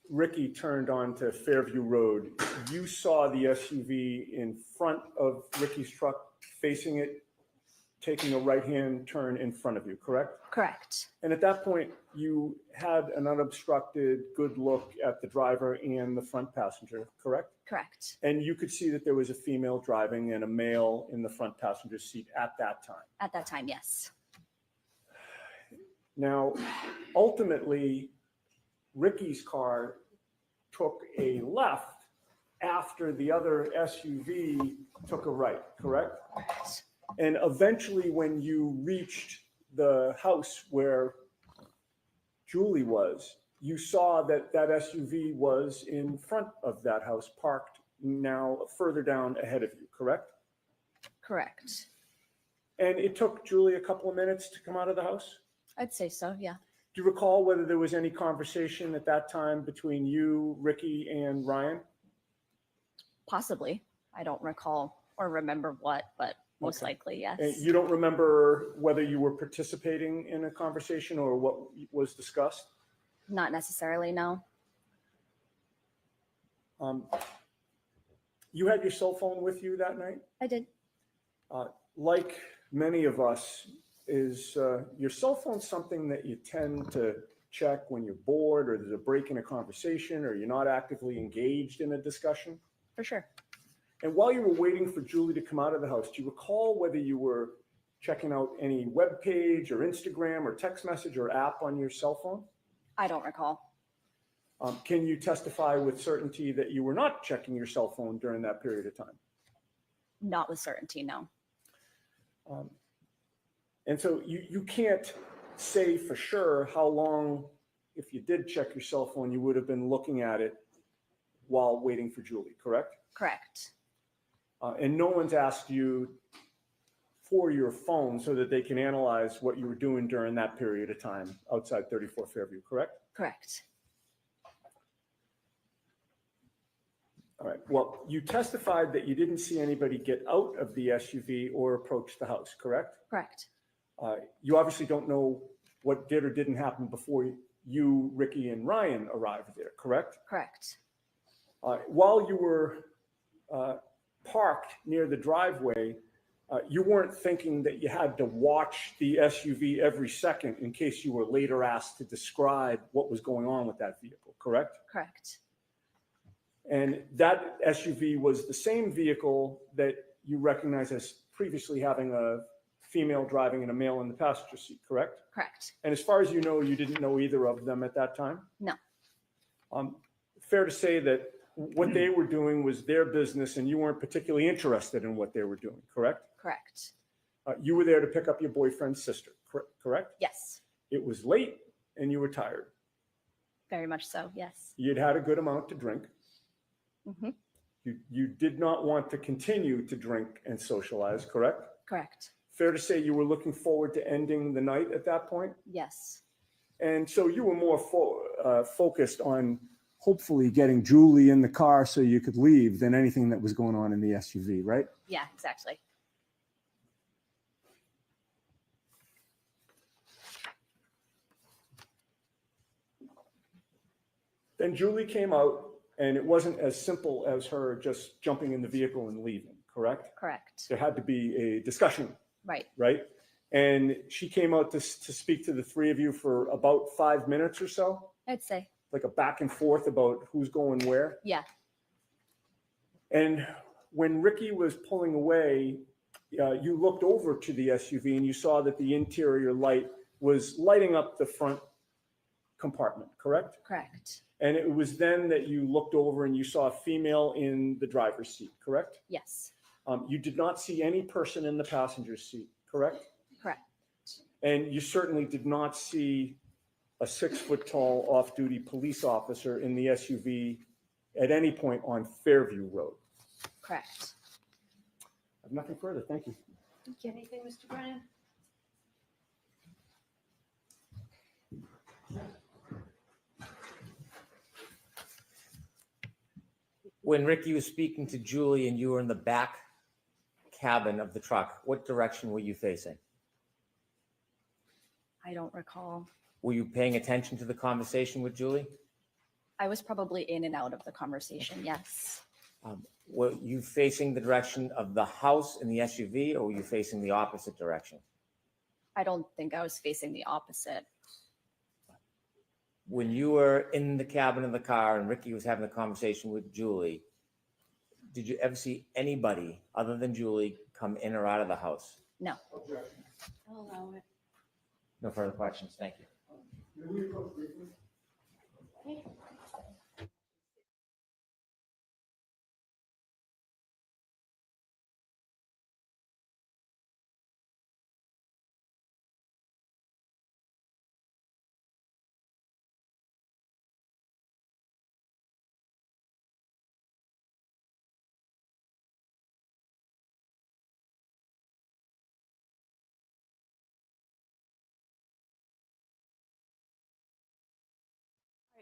Ricky turned onto Fairview Road, you saw the SUV in front of Ricky's truck, facing it, taking a right-hand turn in front of you, correct? Correct. And at that point, you had an unobstructed good look at the driver and the front passenger, correct? Correct. And you could see that there was a female driving and a male in the front passenger seat at that time. At that time, yes. Now, ultimately, Ricky's car took a left after the other SUV took a right, correct? Correct. And eventually, when you reached the house where Julie was, you saw that that SUV was in front of that house, parked now further down ahead of you, correct? Correct. And it took Julie a couple of minutes to come out of the house? I'd say so, yeah. Do you recall whether there was any conversation at that time between you, Ricky, and Ryan? Possibly. I don't recall or remember what, but most Okay. likely, yes. And you don't remember whether you were participating in a conversation or what was discussed? Not necessarily, no. You had your cell phone with you that night? I did. Like many of us, is your cell phone something that you tend to check when you're bored or there's a break in a conversation or you're not actively engaged in a discussion? For sure. And while you were waiting for Julie to come out of the house, do you recall whether you were checking out any web page or Instagram or text message or app on your cell phone? I don't recall. Can you testify with certainty that you were not checking your cell phone during that period of time? Not with certainty, no. And so you can't say for sure how long, if you did check your cell phone, you would have been looking at it while waiting for Julie, correct? Correct. And no one's asked you for your phone so that they can analyze what you were doing during that period of time outside 34 Fairview, correct? Correct. All right. Well, you testified that you didn't see anybody get out of the SUV or approach the house, correct? Correct. You obviously don't know what did or didn't happen before you, Ricky, and Ryan arrived there, correct? Correct. While you were parked near the driveway, you weren't thinking that you had to watch the SUV every second in case you were later asked to describe what was going on with that vehicle, correct? Correct. And that SUV was the same vehicle that you recognize as previously having a female driving and a male in the passenger seat, correct? Correct. And as far as you know, you didn't know either of them at that time? No. Fair to say that what they were doing was their business and you weren't particularly interested in what they were doing, correct? Correct. You were there to pick up your boyfriend's sister, correct? Yes, It was late and you were tired. very much so. Yes. You'd had a good amount to drink. Hmm. You did not want to continue to drink and socialize, correct? Correct. Fair to say you were looking forward to ending the night at that point? Yes. And so you were more focused on hopefully getting Julie in the car so you could leave than anything that was going on in the SUV, right? Yeah, exactly. Then Julie came out and it wasn't as simple as her just jumping in the vehicle and leaving, correct? Correct. There had to be a discussion, Right. right? And she came out to speak to the three of you for about 5 minutes or so, I'd say. like a back and forth about who's going where. Yeah. And when Ricky was pulling away, you looked over to the SUV and you saw that the interior light was lighting up the front compartment, correct? Correct. And it was then that you looked over and you saw a female in the driver's seat, correct? Yes. You did not see any person in the passenger seat, correct? Correct. And you certainly did not see a 6-foot-tall off-duty police officer in the SUV at any point on Fairview Road. Correct. I have nothing further. Thank you. Anything, Mr. Brennan? When Ricky was speaking to Julie and you were in the back cabin of the truck, what direction were you facing? I don't recall. Were you paying attention to the conversation with Julie? I was probably in and out of the conversation. Yes. Were you facing the direction of the house in the SUV or were you facing the opposite direction? I don't think I was facing the opposite. When you were in the cabin of the car and Ricky was having a conversation with Julie, did you ever see anybody other than Julie come in or out of the house? No. I'll allow it. No further questions. Thank you.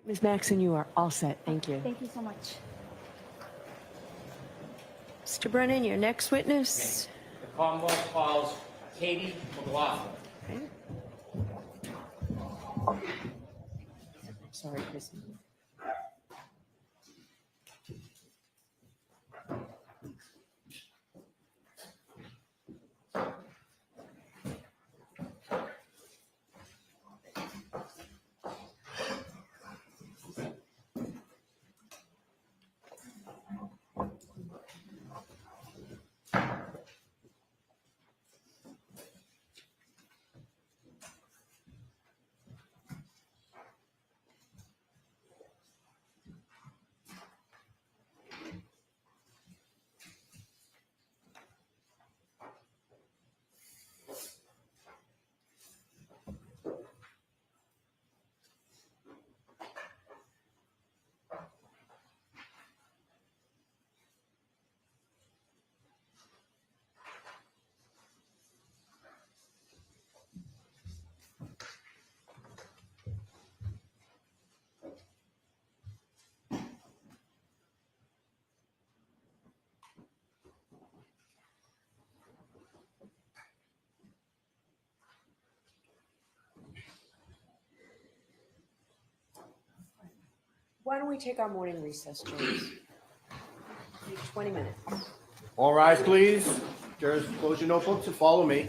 Ms. Maxon, you are all set. Thank you. Thank you so much. Mr. Brennan, your next witness. The Commonwealth calls Katie McLaughlin. Sorry, Kristen. Why don't we take our morning recess, James? 20 minutes. All rise, please. Jurors, close your notebooks and follow me.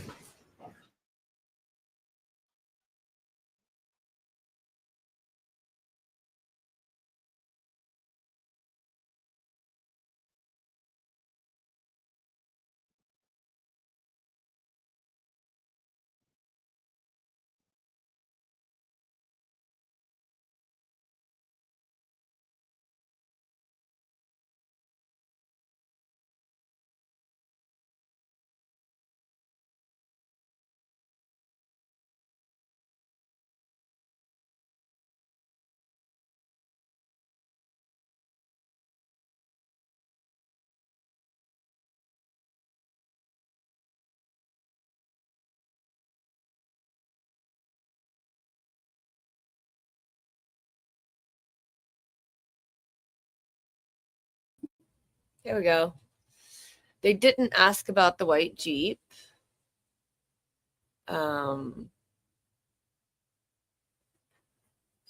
Here we go. They didn't ask about the white Jeep.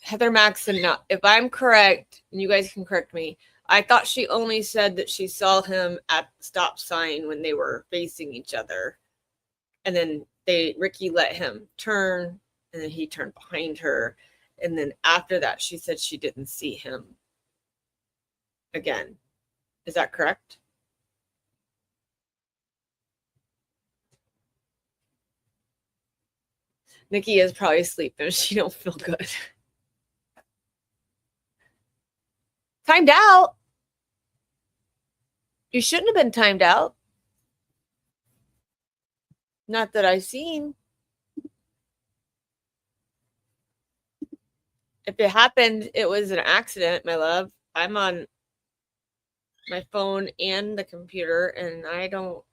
Heather Maxon, not, if I'm correct, and you guys can correct me, I thought she only said that she saw him at the stop sign when they were facing each other. And then Ricky let him turn, and then he turned behind her. And then after that, she said she didn't see him again. Is that correct? Nikki is probably asleep and she don't feel good. Timed out. You shouldn't have been timed out. Not that I've seen. If it happened, it was an accident, my love. I'm on my phone and the computer, and I don't.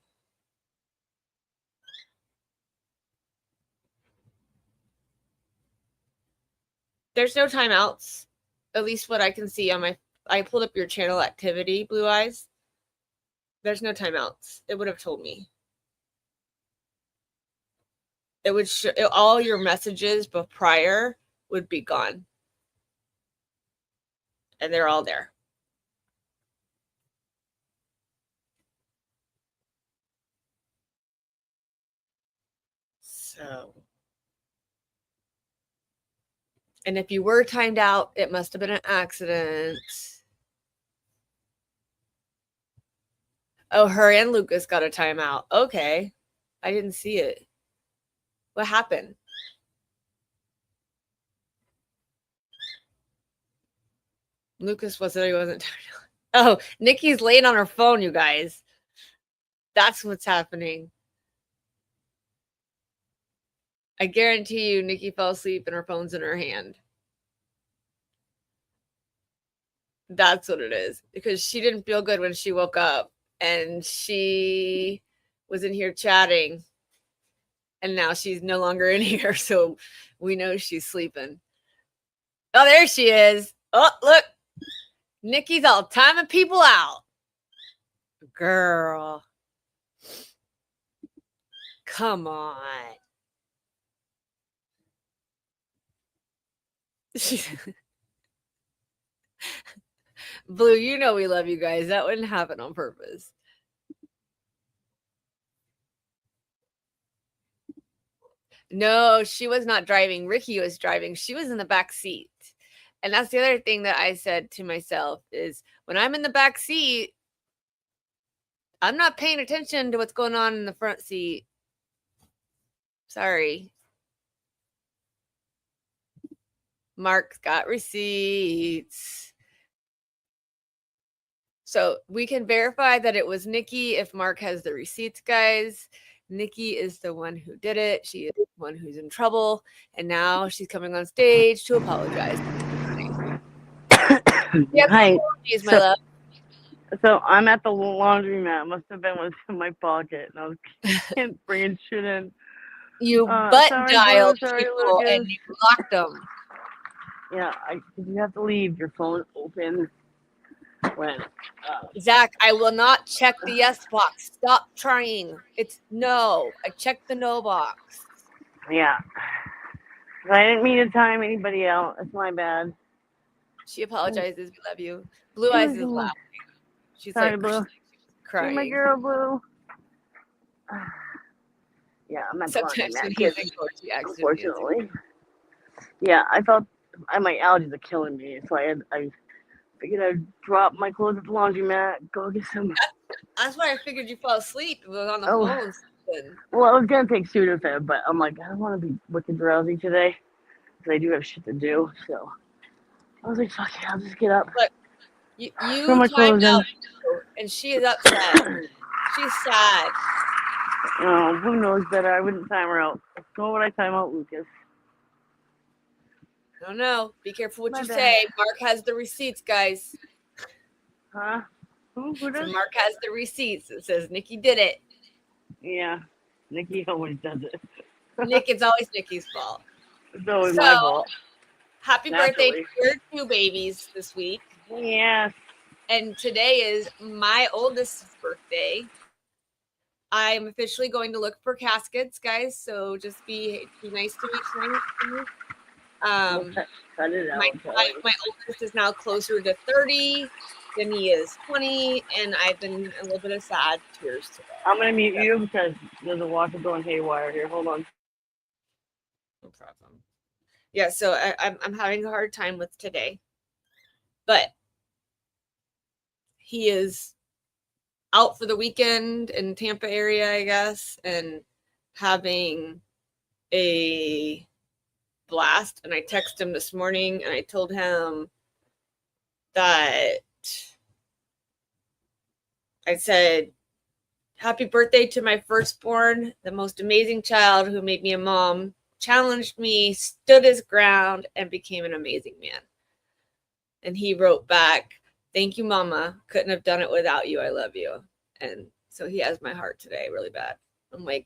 There's no timeouts, at least what I can see on my. I pulled up your channel activity, Blue Eyes. There's no timeouts. It would have told me. It would show all your messages, but prior would be gone. And they're all there. So, and if you were timed out, it must have been an accident. Oh, her and Lucas got a timeout. Okay. I didn't see it. What happened? Lucas wasn't timed out. Oh, Nikki's laying on her phone, you guys. That's what's happening. I guarantee you Nikki fell asleep and her phone's in her hand. That's what it is. Because she didn't feel good when she woke up. And she was in here chatting. And now she's no longer in here. So we know she's sleeping. Oh, there she is. Oh, look. Nikki's all timing people out. Girl. Come on. Blue, you know we love you guys. That wouldn't happen on purpose. No, she was not driving. Ricky was driving. She was in the back seat. And that's the other thing that I said to myself is when I'm in the back seat, I'm not paying attention to what's going on in the front seat. Sorry. Mark's got receipts. So we can verify that it was Nikki if Mark has the receipts, guys. Nikki is the one who did it. She is the one who's in trouble. And now she's coming on stage to apologize. Hi. Apologies, my love. So I'm at the laundromat. Must have been what's in my pocket. And I was bringing shit in. You dialed people and you locked them. Yeah, you have to leave your phone open when. Zach, I will not check the yes box. Stop trying. It's no. I checked the no box. Yeah. I didn't mean to time anybody out. That's my bad. She apologizes. We love you. Blue Eyes is laughing. She's Sorry, like Blue. crying. You're my girl, Blue. Yeah, I'm at the laundromat. Unfortunately. Yeah, I felt my allergies are killing me, so I figured I'd drop my clothes at the laundromat, go get some. That's why I figured you fell asleep. We were on the phone. Well, I was gonna take Sudafed, but I'm like, I don't want to be wicked drowsy today, because I do have shit to do. So I was like, fuck it, I'll just get up. Look, you timed out, and she is upset. She's sad. Oh, who knows better? I wouldn't time her out. Nor would I time out Lucas. I don't know. Be careful what My you bad. say. Mark has the receipts, guys. Huh? Who So does? Mark has the receipts. It says Nikki did it. Yeah, Nikki always does it. Nick, it's always Nikki's fault. It's always my fault. Happy birthday to your 2 babies this week. Yes. And today is my oldest's birthday. I'm officially going to look for caskets, guys. So just be nice to me tonight. Cut it out. My oldest is now closer to 30 than he is 20, and I've been a little bit of sad tears today. I'm gonna mute you because there's a water going haywire here. Hold on. No problem. Yeah, so I'm having a hard time with today, but he is out for the weekend in Tampa area, I guess, and having a blast. And I texted him this morning and I told him that I said, happy birthday to my firstborn, the most amazing child who made me a mom, challenged me, stood his ground, and became an amazing man. And he wrote back, thank you, Mama. Couldn't have done it without you. I love you. And so he has my heart today really bad. I'm like,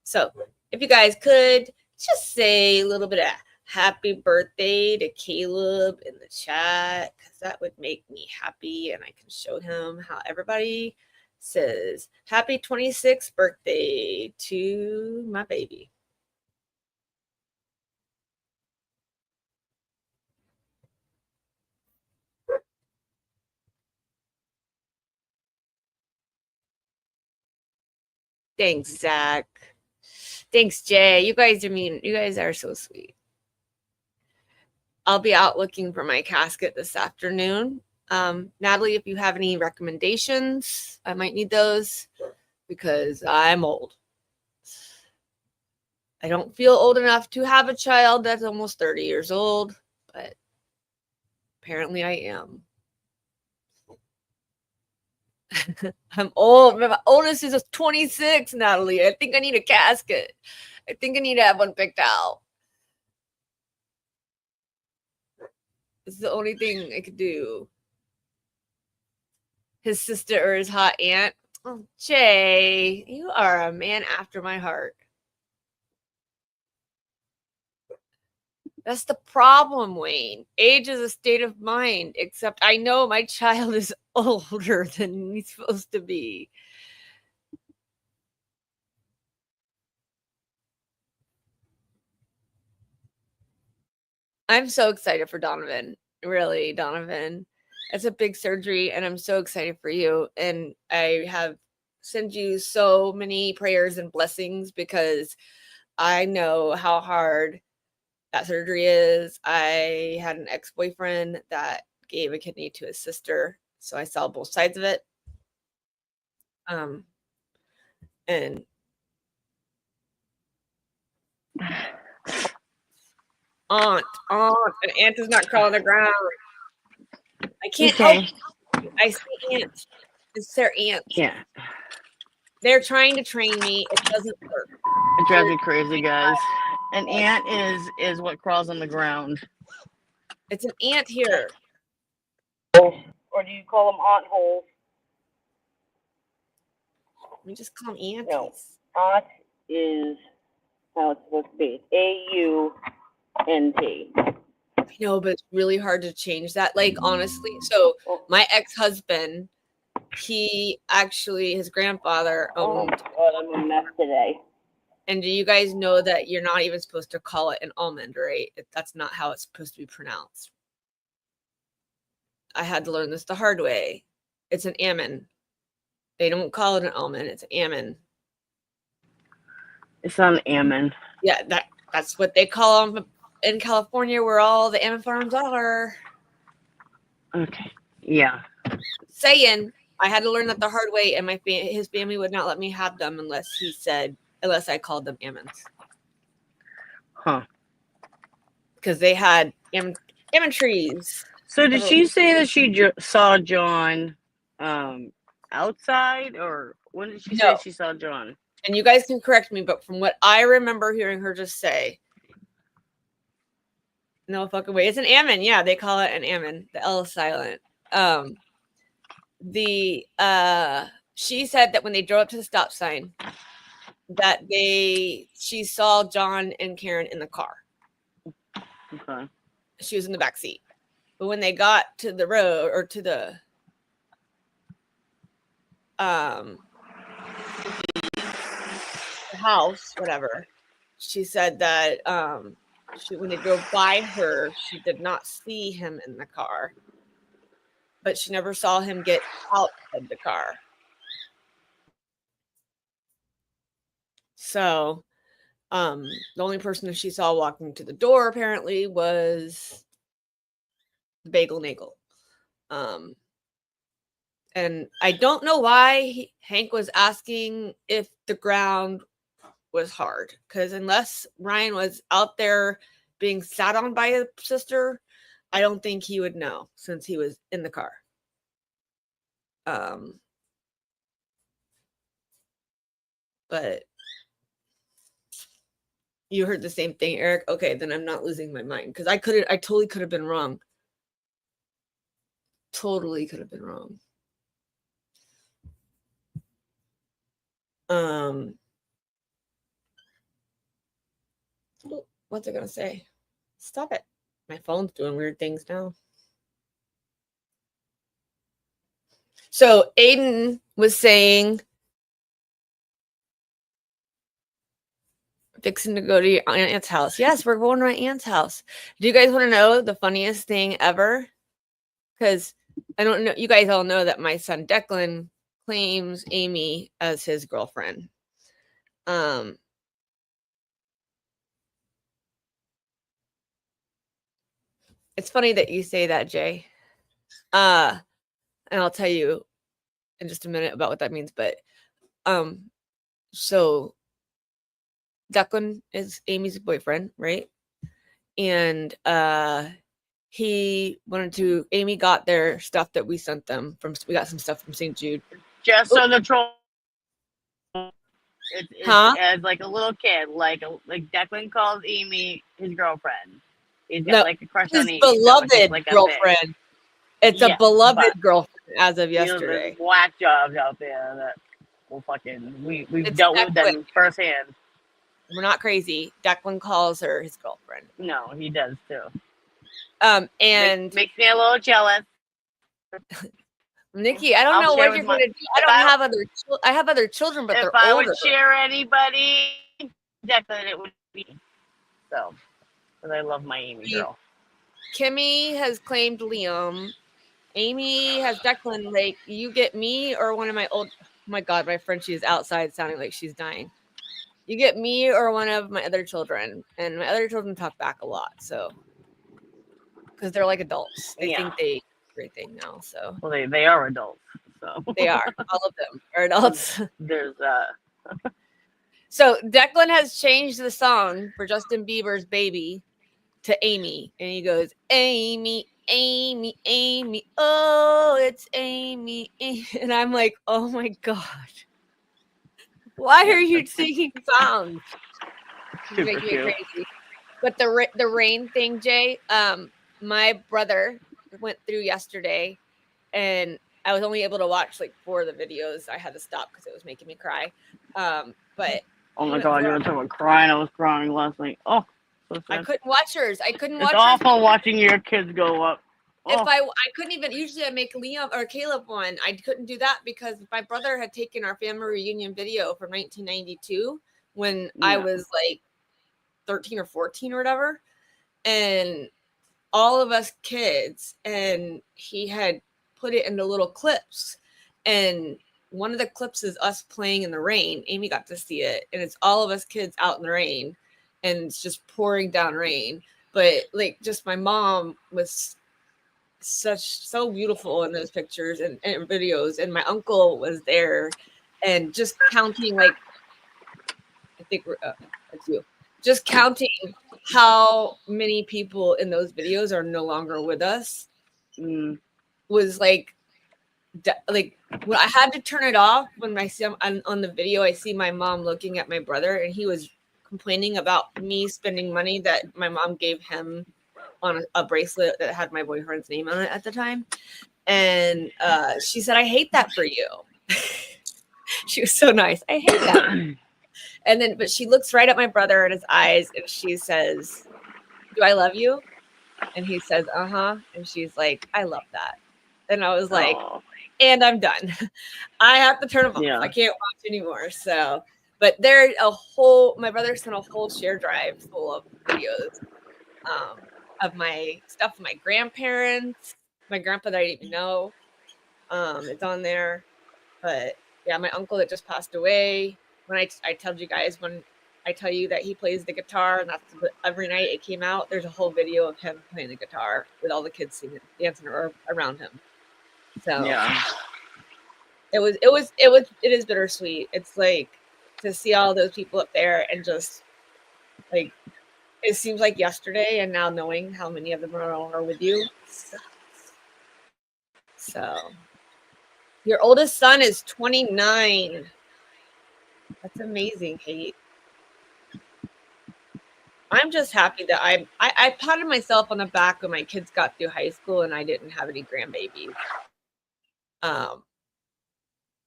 so if you guys could just say a little bit of happy birthday to Caleb in the chat, because that would make me happy and I can show him how everybody says happy 26th birthday to my baby. Thanks, Zach. Thanks, Jay. You guys are mean. You guys are so sweet. I'll be out looking for my casket this afternoon. Natalie, if you have any recommendations, I might need those because I'm old. I don't feel old enough to have a child that's almost 30 years old, but apparently I am. I'm old. My oldest is 26, Natalie. I think I need a casket. I think I need to have one picked out. It's the only thing I could do. His sister or his hot aunt. Oh, Jay, you are a man after my heart. That's the problem, Wayne. Age is a state of mind, except I know my child is older than he's supposed to be. I'm so excited for Donovan. Really, Donovan. It's a big surgery, and I'm so excited for you. And I have sent you so many prayers and blessings because I know how hard that surgery is. I had an ex-boyfriend that gave a kidney to his sister, so I saw both sides of it. And aunt, an ant is not crawling on the ground. I can't help you. I see ants. It's their ants. Yeah. They're trying to train me. It doesn't work. It drives me crazy, guys. An ant is what crawls on the ground. It's an ant here. Or do you call them ant holes? We just call them ants. No. Ant is how it's supposed to be. A-U-N-T. I know, but it's really hard to change that. Like, honestly. So my ex-husband, he actually, his grandfather owned. Oh, I'm a mess today. And do you guys know that you're not even supposed to call it an almond, right? That's not how it's supposed to be pronounced. I had to learn this the hard way. It's an almond. They don't call it an almond. It's an almond. It's not an almond. Yeah, that's what they call them in California, where all the almond farms are. Okay. Yeah. Saying I had to learn that the hard way, and his family would not let me have them unless I called them almonds. Huh. Because they had almond trees. So did she say that she saw John outside, or when did she say she saw John? And you guys can correct me, but from what I remember hearing her just say, no fucking way, it's an almond. Yeah, they call it an almond. The L is silent. She said that when they drove up to the stop sign, that she saw John and Karen in the car. Okay. she was in the back seat. But when they got to the road or to the house, whatever, she said that when they drove by her, she did not see him in the car, but she never saw him get out of the car. So the only person that she saw walking to the door apparently was the Bagel Nagel. And I don't know why Hank was asking if the ground was hard, because unless Ryan was out there being sat on by his sister, I don't think he would know since he was in the car. But you heard the same thing, Eric? Okay, then I'm not losing my mind, because I totally could have been wrong. Totally could have been wrong. What's it gonna say? Stop it. My phone's doing weird things now. So Aiden was saying, fixing to go to your aunt's house. Yes, we're going to my aunt's house. Do you guys want to know the funniest thing ever? Because I don't know, you guys all know that my son Declan claims Amy as his girlfriend. It's funny that you say that, Jay. And I'll tell you in just a minute about what that means. But so Declan is Amy's boyfriend, right? And Amy got their stuff that we sent them we got some stuff from St. Jude. Just so the troll. It's as like a little kid, like Declan calls Amy his girlfriend. He's got like a crush on Amy. Beloved like girlfriend. It's a beloved girlfriend as of yesterday. There's whack jobs out there that will we've dealt with them firsthand. We're not crazy. Declan calls her his girlfriend. No, he does too. And makes me a little jealous. Nikki, I don't know what you're gonna do. I have other children, but they're older. If I would share anybody, Declan, it would be so. Because I love my Amy girl. Kimmy has claimed Liam. Amy has Declan. Like, you get me or one of my old. Oh my God, my friend, she is outside sounding like she's dying. You get me or one of my other children, and my other children talk back a lot. So, because they're like adults, they think they everything now. So, well, they are adults. So they are. All of them are adults. There's So Declan has changed the song for Justin Bieber's "Baby" to Amy, and he goes, "Amy, Amy, Amy, oh, it's Amy," and I'm like, oh my God. Why are you singing songs? You make me crazy. But the rain thing, Jay, my brother went through yesterday, and I was only able to watch like 4 of the videos. I had to stop because it was making me cry. But oh my God, you were talking about crying. I was crying last night. Oh, so sad. I couldn't watch hers. It's awful watching your kids go up. If I couldn't even, usually I make Liam or Caleb one. I couldn't do that because my brother had taken our family reunion video from 1992 when I was like 13 or 14 or whatever. And all of us kids, and he had put it into little clips. And one of the clips is us playing in the rain. Amy got to see it. And it's all of us kids out in the rain. And it's just pouring down rain. But like, just my mom was so beautiful in those pictures and videos, and my uncle was there, and just counting, like, I think it's you, just counting how many people in those videos are no longer with us was like when I had to turn it off when I see on the video, I see my mom looking at my brother, and he was complaining about me spending money that my mom gave him on a bracelet that had my boyfriend's name on it at the time. And she said, "I hate that for you." She was so nice. "I hate that." And then, but she looks right at my brother in his eyes and she says, "Do I love you?" And he says, uh-huh. And she's like, I love that. And I was like, Oh, and I'm done. I have to turn them off. yeah. I can't watch anymore. So, but my brother sent a whole share drive full of videos of my stuff with my grandparents, my grandpa that I didn't even know. It's on there. But yeah, my uncle that just passed away. When I told you guys, when I tell you that he plays the guitar, and that's every night it came out, there's a whole video of him playing the guitar with all the kids singing, dancing around him. So Yeah. it is bittersweet. It's like to see all those people up there and just like it seems like yesterday, and now knowing how many of them are with you. So your oldest son is 29. That's amazing, Kate. I'm just happy that I patted myself on the back when my kids got through high school and I didn't have any grandbabies.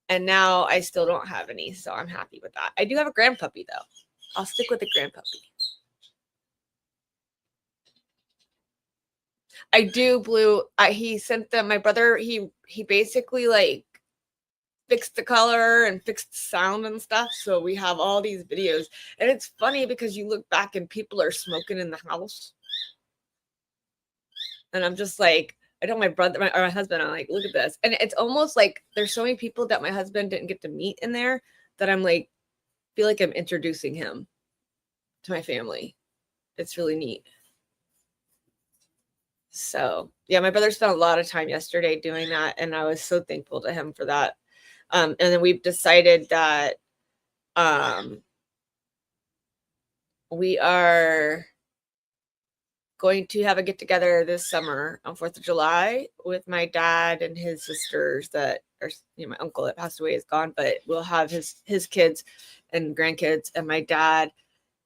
And now I still don't have any, so I'm happy with that. I do have a grandpuppy though. I'll stick with the grandpuppy. I do Blue. He sent them. My brother. He basically like fixed the color and fixed the sound and stuff. So we have all these videos, and it's funny because you look back and people are smoking in the house, and I'm just like, I know my brother or my husband. I'm like, look at this, and it's almost like there's so many people that my husband didn't get to meet in there that I'm like, feel like I'm introducing him to my family. It's really neat. So yeah, my brother spent a lot of time yesterday doing that, and I was so thankful to him for that. And then we've decided that we are going to have a get together this summer on 4th of July with my dad and his sisters that are, my uncle that passed away is gone, but we'll have his kids and grandkids and my dad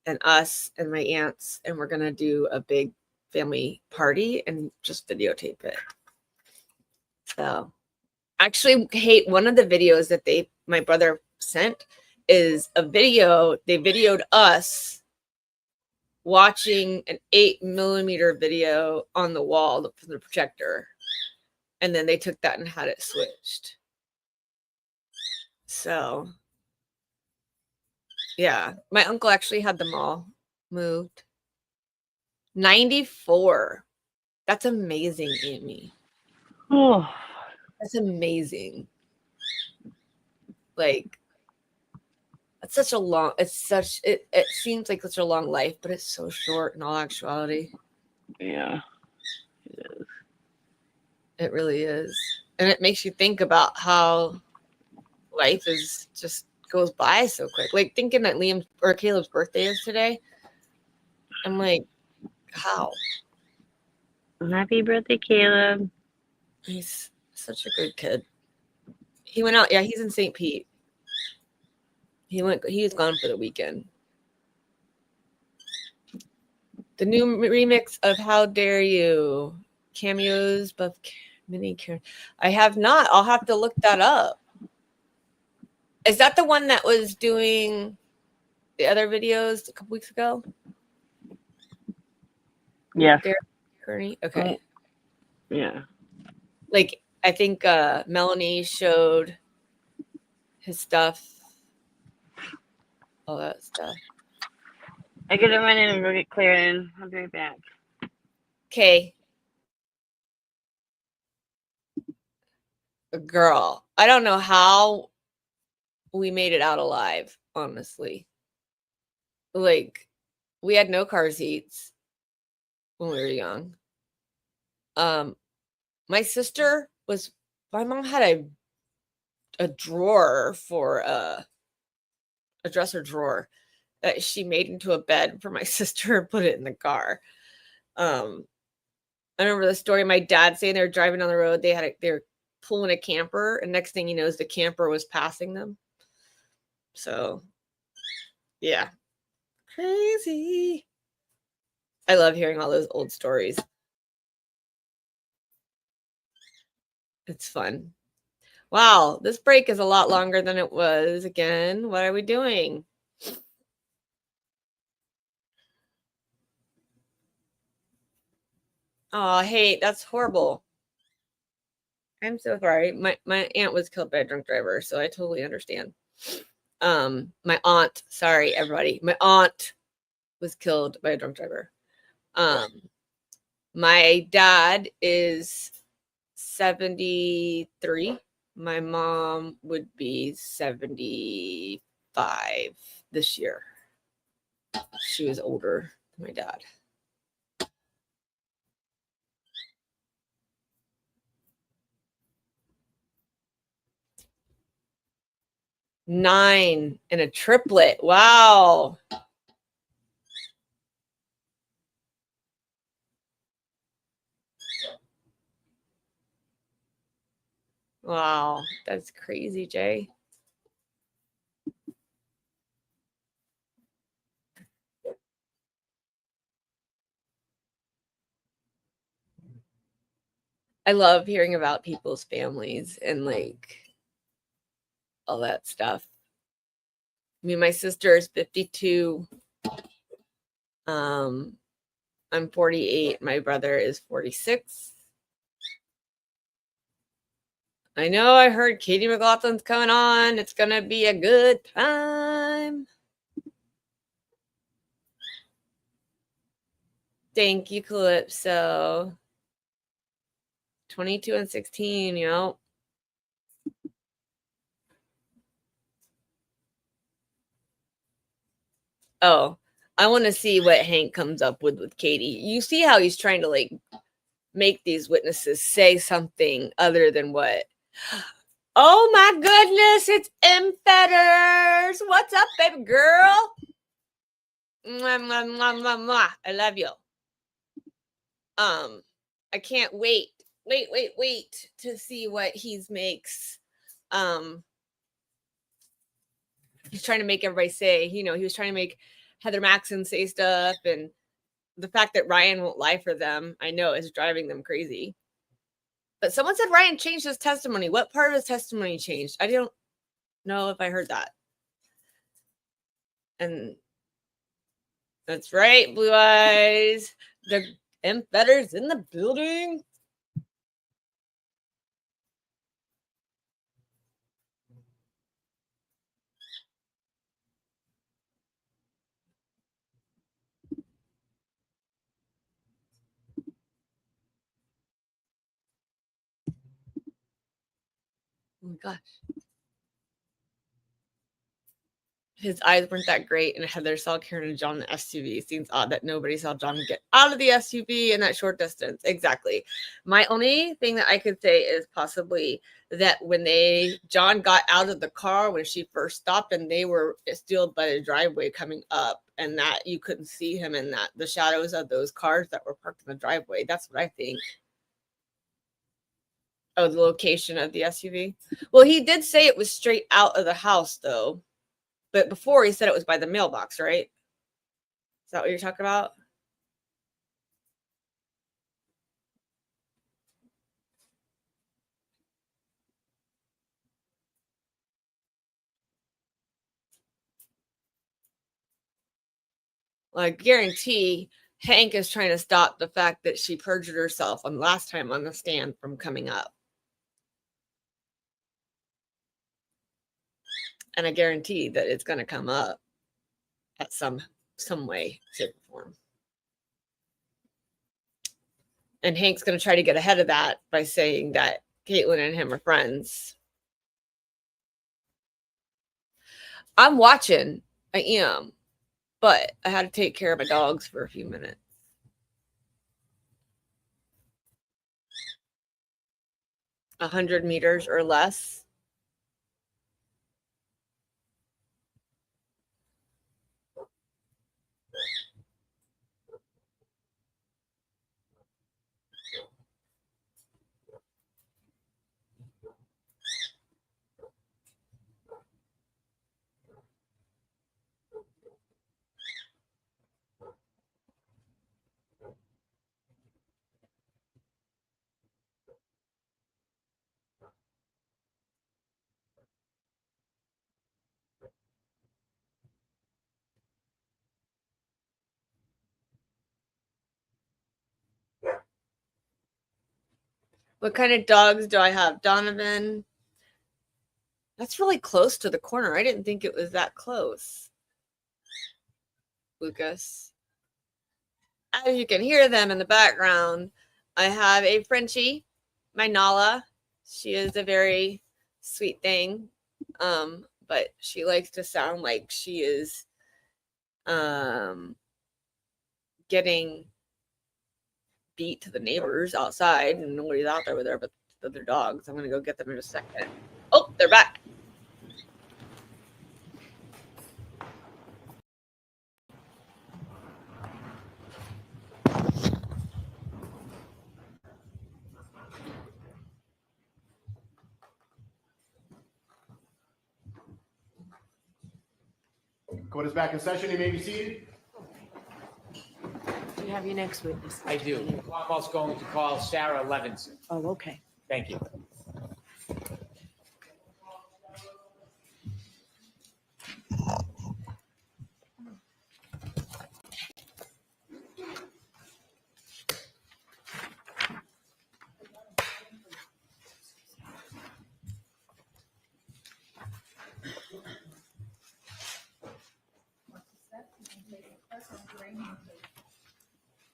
and us and my aunts, and we're going to do a big family party and just videotape it. So actually, Kate, one of the videos that my brother sent is a video. They videoed us watching an 8mm video on the wall from the projector. And then they took that and had it switched. So yeah, my uncle actually had them all moved. 94. That's amazing, Amy. Oh, that's amazing. Like, it's such a long, it seems like such a long life, but it's so short in all actuality. Yeah, it is. It really is. And it makes you think about how life is just goes by so quick. Like thinking that Liam's or Caleb's birthday is today. I'm like, how? Happy birthday, Caleb. He's such a good kid. He went out. Yeah, he's in St. Pete. He was gone for the weekend. The new remix of How Dare You, cameos, buff mini. I have not. I'll have to look that up. Is that the one that was doing the other videos a couple weeks ago? Yeah. Kearney? Okay. Yeah. Like, I think Melanie showed his stuff. All that stuff. I gotta run in and go get cleared in. I'll be right back. Okay. Girl, I don't know how we made it out alive, honestly. Like, we had no car seats when we were young. My mom had a drawer for a dresser drawer that she made into a bed for my sister and put it in the car. I remember the story. My dad saying they were driving down the road. They were pulling a camper, and next thing you know, is the camper was passing them. So, yeah, crazy. I love hearing all those old stories. It's fun. Wow, this break is a lot longer than it was. Again, what are we doing? Oh, hey, that's horrible. I'm so sorry. My aunt was killed by a drunk driver, so I totally understand. My aunt, sorry everybody, my aunt was killed by a drunk driver. My dad is 73. My mom would be 75 this year. She was older than my dad. Nine and a triplet. Wow. Wow. That's crazy, Jay. I love hearing about people's families and like all that stuff. I mean, my sister is 52. I'm 48. My brother is 46. I know I heard Katie McLaughlin's coming on. It's going to be a good time. Thank you, Calypso. 22 and 16, you know. Oh, I want to see what Hank comes up with Katie. You see how he's trying to like make these witnesses say something other than what? Oh my goodness, it's M. Fetters. What's up, baby girl? Mwah, mwah, mwah, mwah, mwah. I love you. I can't wait to see what he makes. He's trying to make everybody say, you know, he was trying to make Heather Maxon say stuff, and the fact that Ryan won't lie for them, I know, is driving them crazy. But someone said Ryan changed his testimony. What part of his testimony changed? I don't know if I heard that. And that's right, Blue Eyes. The M. Fetters in the building. Oh my gosh. His eyes weren't that great, and Heather saw Karen and John in the SUV. It seems odd that nobody saw John get out of the SUV in that short distance. Exactly. My only thing that I could say is possibly that when John got out of the car when she first stopped, and they were still by the driveway coming up, and that you couldn't see him in the shadows of those cars that were parked in the driveway. That's what I think. Oh, the location of the SUV. Well, he did say it was straight out of the house, though. But before he said it was by the mailbox, right? Is that what you're talking about? Well, I guarantee Hank is trying to stop the fact that she perjured herself on last time on the stand from coming up. And I guarantee that it's going to come up at some way, shape, or form. And Hank's going to try to get ahead of that by saying that Caitlin and him are friends. I'm watching. I am. But I had to take care of my dogs for a few minutes. A 100 meters or less. What kind of dogs do I have? Donovan. That's really close to the corner. I didn't think it was that close. Lucas. As you can hear them in the background, I have a Frenchie, my Nala. She is a very sweet thing, but she likes to sound like she is getting beat to the neighbors outside, and nobody's out there with her but the other dogs. I'm going to go get them in a second. Oh, they're back. Court is back in session. You may be seated. Do you have your next witness? I do. I'm also going to call Sarah Levinson. Oh, okay. Thank you.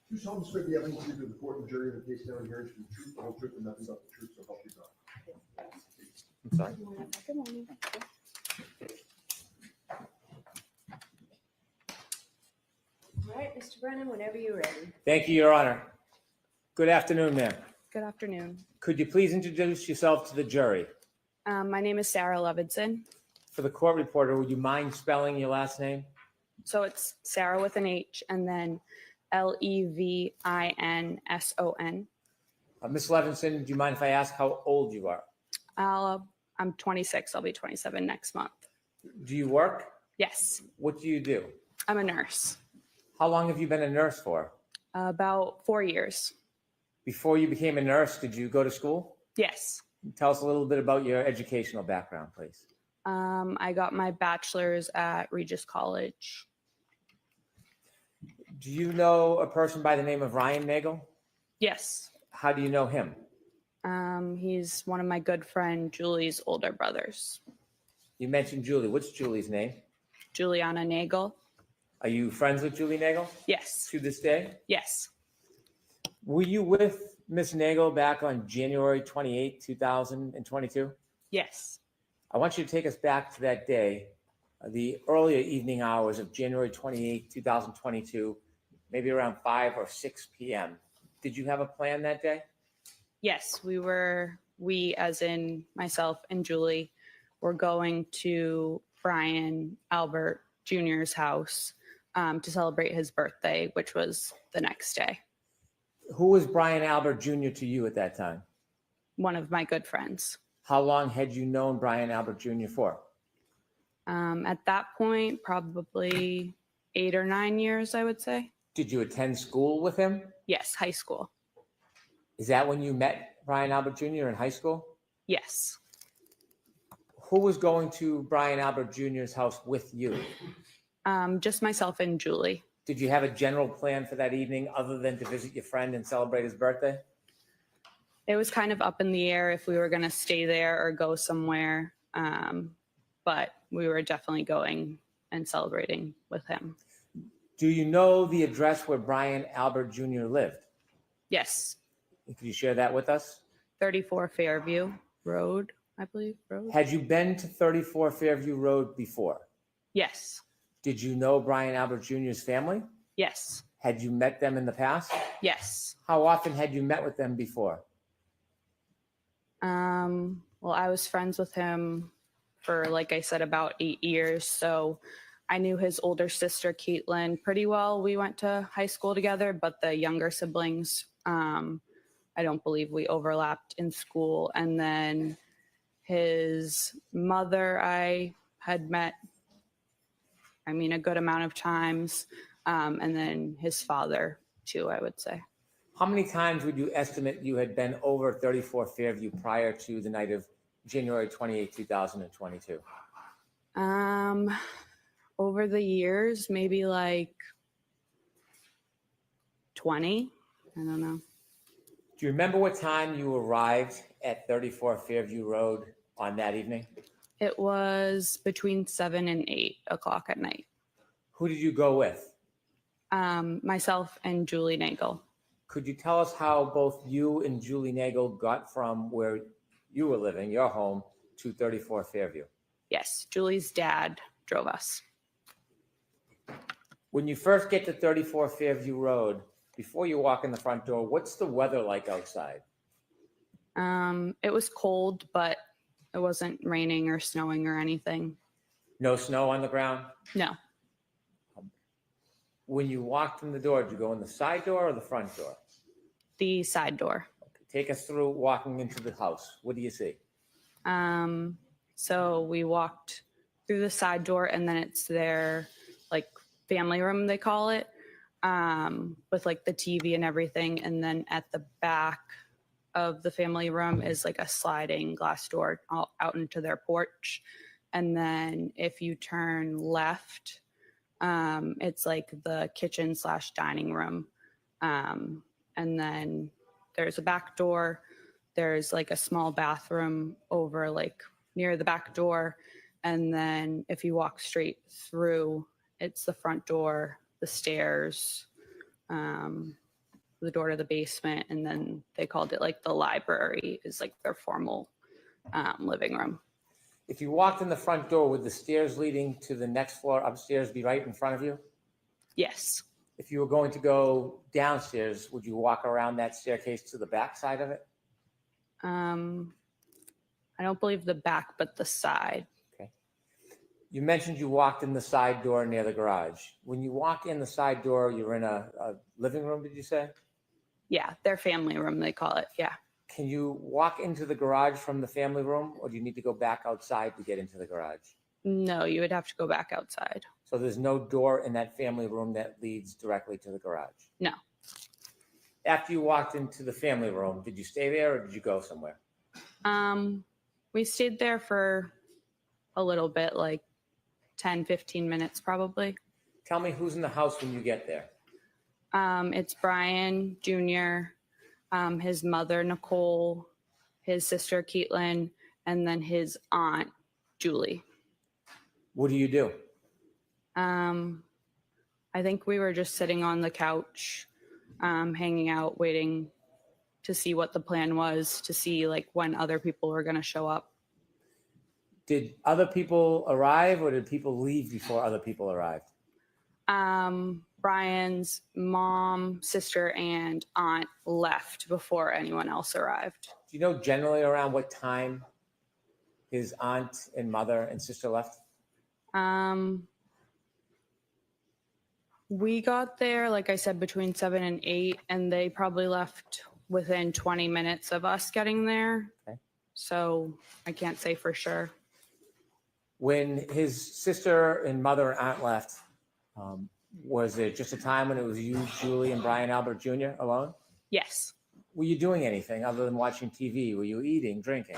You solemnly swear the evidence you give to the court and the jury in the case now and hearing the truth, the whole truth, and nothing but the truth, so help you God. I'm sorry. Good morning. All right, Mr. Brennan, whenever you're ready. Thank you, Your Honor. Good afternoon, ma'am. Good afternoon. Could you please introduce yourself to the jury? My name is Sarah Levinson. For the court reporter, would you mind spelling your last name? So it's Sarah with an H and then Levinson. Ms. Levinson, do you mind if I ask how old you are? I'm 26. I'll be 27 next month. Do you work? Yes, What do you do? I'm a nurse. How long have you been a nurse for? About 4 years. Before you became a nurse, did you go to school? Yes. Tell us a little bit about your educational background, please. I got my bachelor's at Regis College. Do you know a person by the name of Ryan Nagel? Yes. How do you know him? He's one of my good friend Julie's older brothers. You mentioned Julie. What's Julie's name? Juliana Nagel. Are you friends with Julie Nagel Yes. to this day? Yes. Were you with Miss Nagel back on January 28, 2022? Yes. I want you to take us back to that day, the earlier evening hours of January 28, 2022, maybe around 5 or 6 p.m. Did you have a plan that day? Yes, we as in myself and Julie, were going to Brian Albert Jr.'s house to celebrate his birthday, which was the next day. Who was Brian Albert Jr. to you at that time? One of my good friends. How long had you known Brian Albert Jr. for? At that point, probably 8 or 9 years, I would say. Did you attend school with him? Yes, high school. Is that when you met Brian Albert Jr. in high school? Yes. Who was going to Brian Albert Jr.'s house with you? Just myself and Julie. Did you have a general plan for that evening other than to visit your friend and celebrate his birthday? It was kind of up in the air if we were going to stay there or go somewhere. But we were definitely going and celebrating with him. Do you know the address where Brian Albert Jr. lived? Yes. Could you share that with us? 34 Fairview Road, I believe. Road. Had you been to 34 Fairview Road before? Yes. Did you know Brian Albert Jr.'s family? Yes. Had you met them in the past? Yes. How often had you met with them before? Well, I was friends with him for, like I said, about 8 years. So I knew his older sister, Caitlin, pretty well. We went to high school together, but the younger siblings, I don't believe we overlapped in school. And then his mother, I had met, a good amount of times. And then his father, too, I would say. How many times would you estimate you had been over 34 Fairview prior to the night of January 28, 2022? Over the years, maybe like 20. I don't know. Do you remember what time you arrived at 34 Fairview Road on that evening? It was between 7 and 8 o'clock at night. Who did you go with? Myself and Julie Nagel. Could you tell us how both you and Julie Nagel got from where you were living, your home, to 34 Fairview? Yes, Julie's dad drove us. When you first get to 34 Fairview Road, before you walk in the front door, what's the weather like outside? It was cold, but it wasn't raining or snowing or anything. No snow on the ground? No, When you walked in the door, did you go in the side door or the front door? the side door. Take us through walking into the house. What do you see? So we walked through the side door, and then it's their like family room, they call it, with like the TV and everything. And then at the back of the family room is like a sliding glass door out into their porch. And then if you turn left, it's like the kitchen / dining room. And then there's a back door. There's like a small bathroom over like near the back door. And then if you walk straight through, it's the front door, the stairs, the door to the basement. And then they called it like the library is like their formal living room. If you walked in the front door, would the stairs leading to the next floor upstairs be right in front of you? Yes. If you were going to go downstairs, would you walk around that staircase to the back side of it? I don't believe the back, but the side. Okay. You mentioned you walked in the side door near the garage. When you walk in the side door, you're in a living room, did you say? Yeah, their family room, they call it. Yeah. Can you walk into the garage from the family room, or do you need to go back outside to get into the garage? No, you would have to go back outside. So there's no door in that family room that leads directly to the garage? No. After you walked into the family room, did you stay there or did you go somewhere? We stayed there for a little bit, like 10, 15 minutes probably. Tell me who's in the house when you get there. It's Brian Jr., his mother, Nicole, his sister, Caitlin, and then his aunt, Julie. What do you do? I think we were just sitting on the couch, hanging out, waiting to see what the plan was, to see like when other people were going to show up. Did other people arrive or did people leave before other people arrived? Brian's mom, sister, and aunt left before anyone else arrived. Do you know generally around what time his aunt and mother and sister left? We got there, like I said, between 7 and 8, and they probably left within 20 minutes of us getting there. Okay. So I can't say for sure. When his sister and mother and aunt left, was it just a time when it was you, Julie, and Brian Albert Jr. alone? Yes. Were you doing anything other than watching TV? Were you eating, drinking?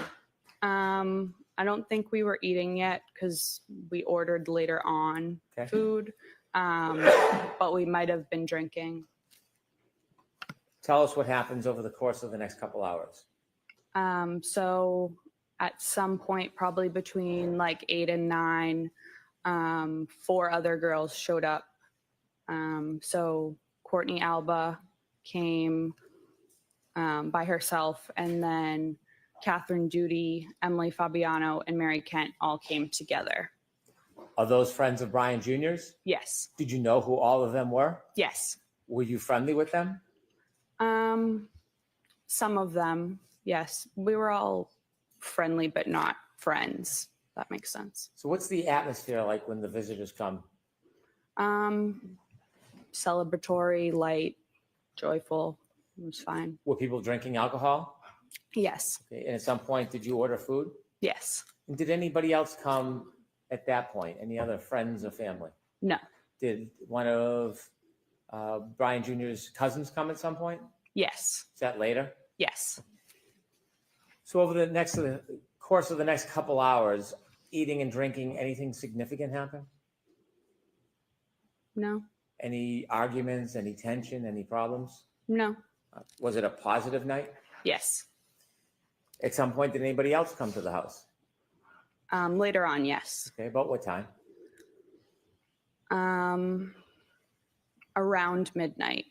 I don't think we were eating yet because we ordered later on food, but we might have been drinking. Tell us what happens over the course of the next couple hours. So at some point, probably between like 8 and 9, 4 other girls showed up. So Courtney Alba came by herself, and then Catherine Duty, Emily Fabiano, and Mary Kent all came together. Are those friends of Brian Jr.'s? Yes. Did you know who all of them were? Yes. Were you friendly with them? Some of them, yes. We were all friendly, but not friends. That makes sense. So what's the atmosphere like when the visitors come? Celebratory, light, joyful. It was fine. Were people drinking alcohol? Yes. Okay. And at some point, did you order food? Yes. And did anybody else come at that point? Any other friends or family? No. Did one of Brian Jr.'s cousins come at some point? Yes. Is that later? Yes. So over the course of the next couple hours, eating and drinking, anything significant happen? No. Any arguments, any tension, any problems? No. Was it a positive night? Yes. At some point, did anybody else come to the house? Later on, yes. Okay, about what time? Around midnight.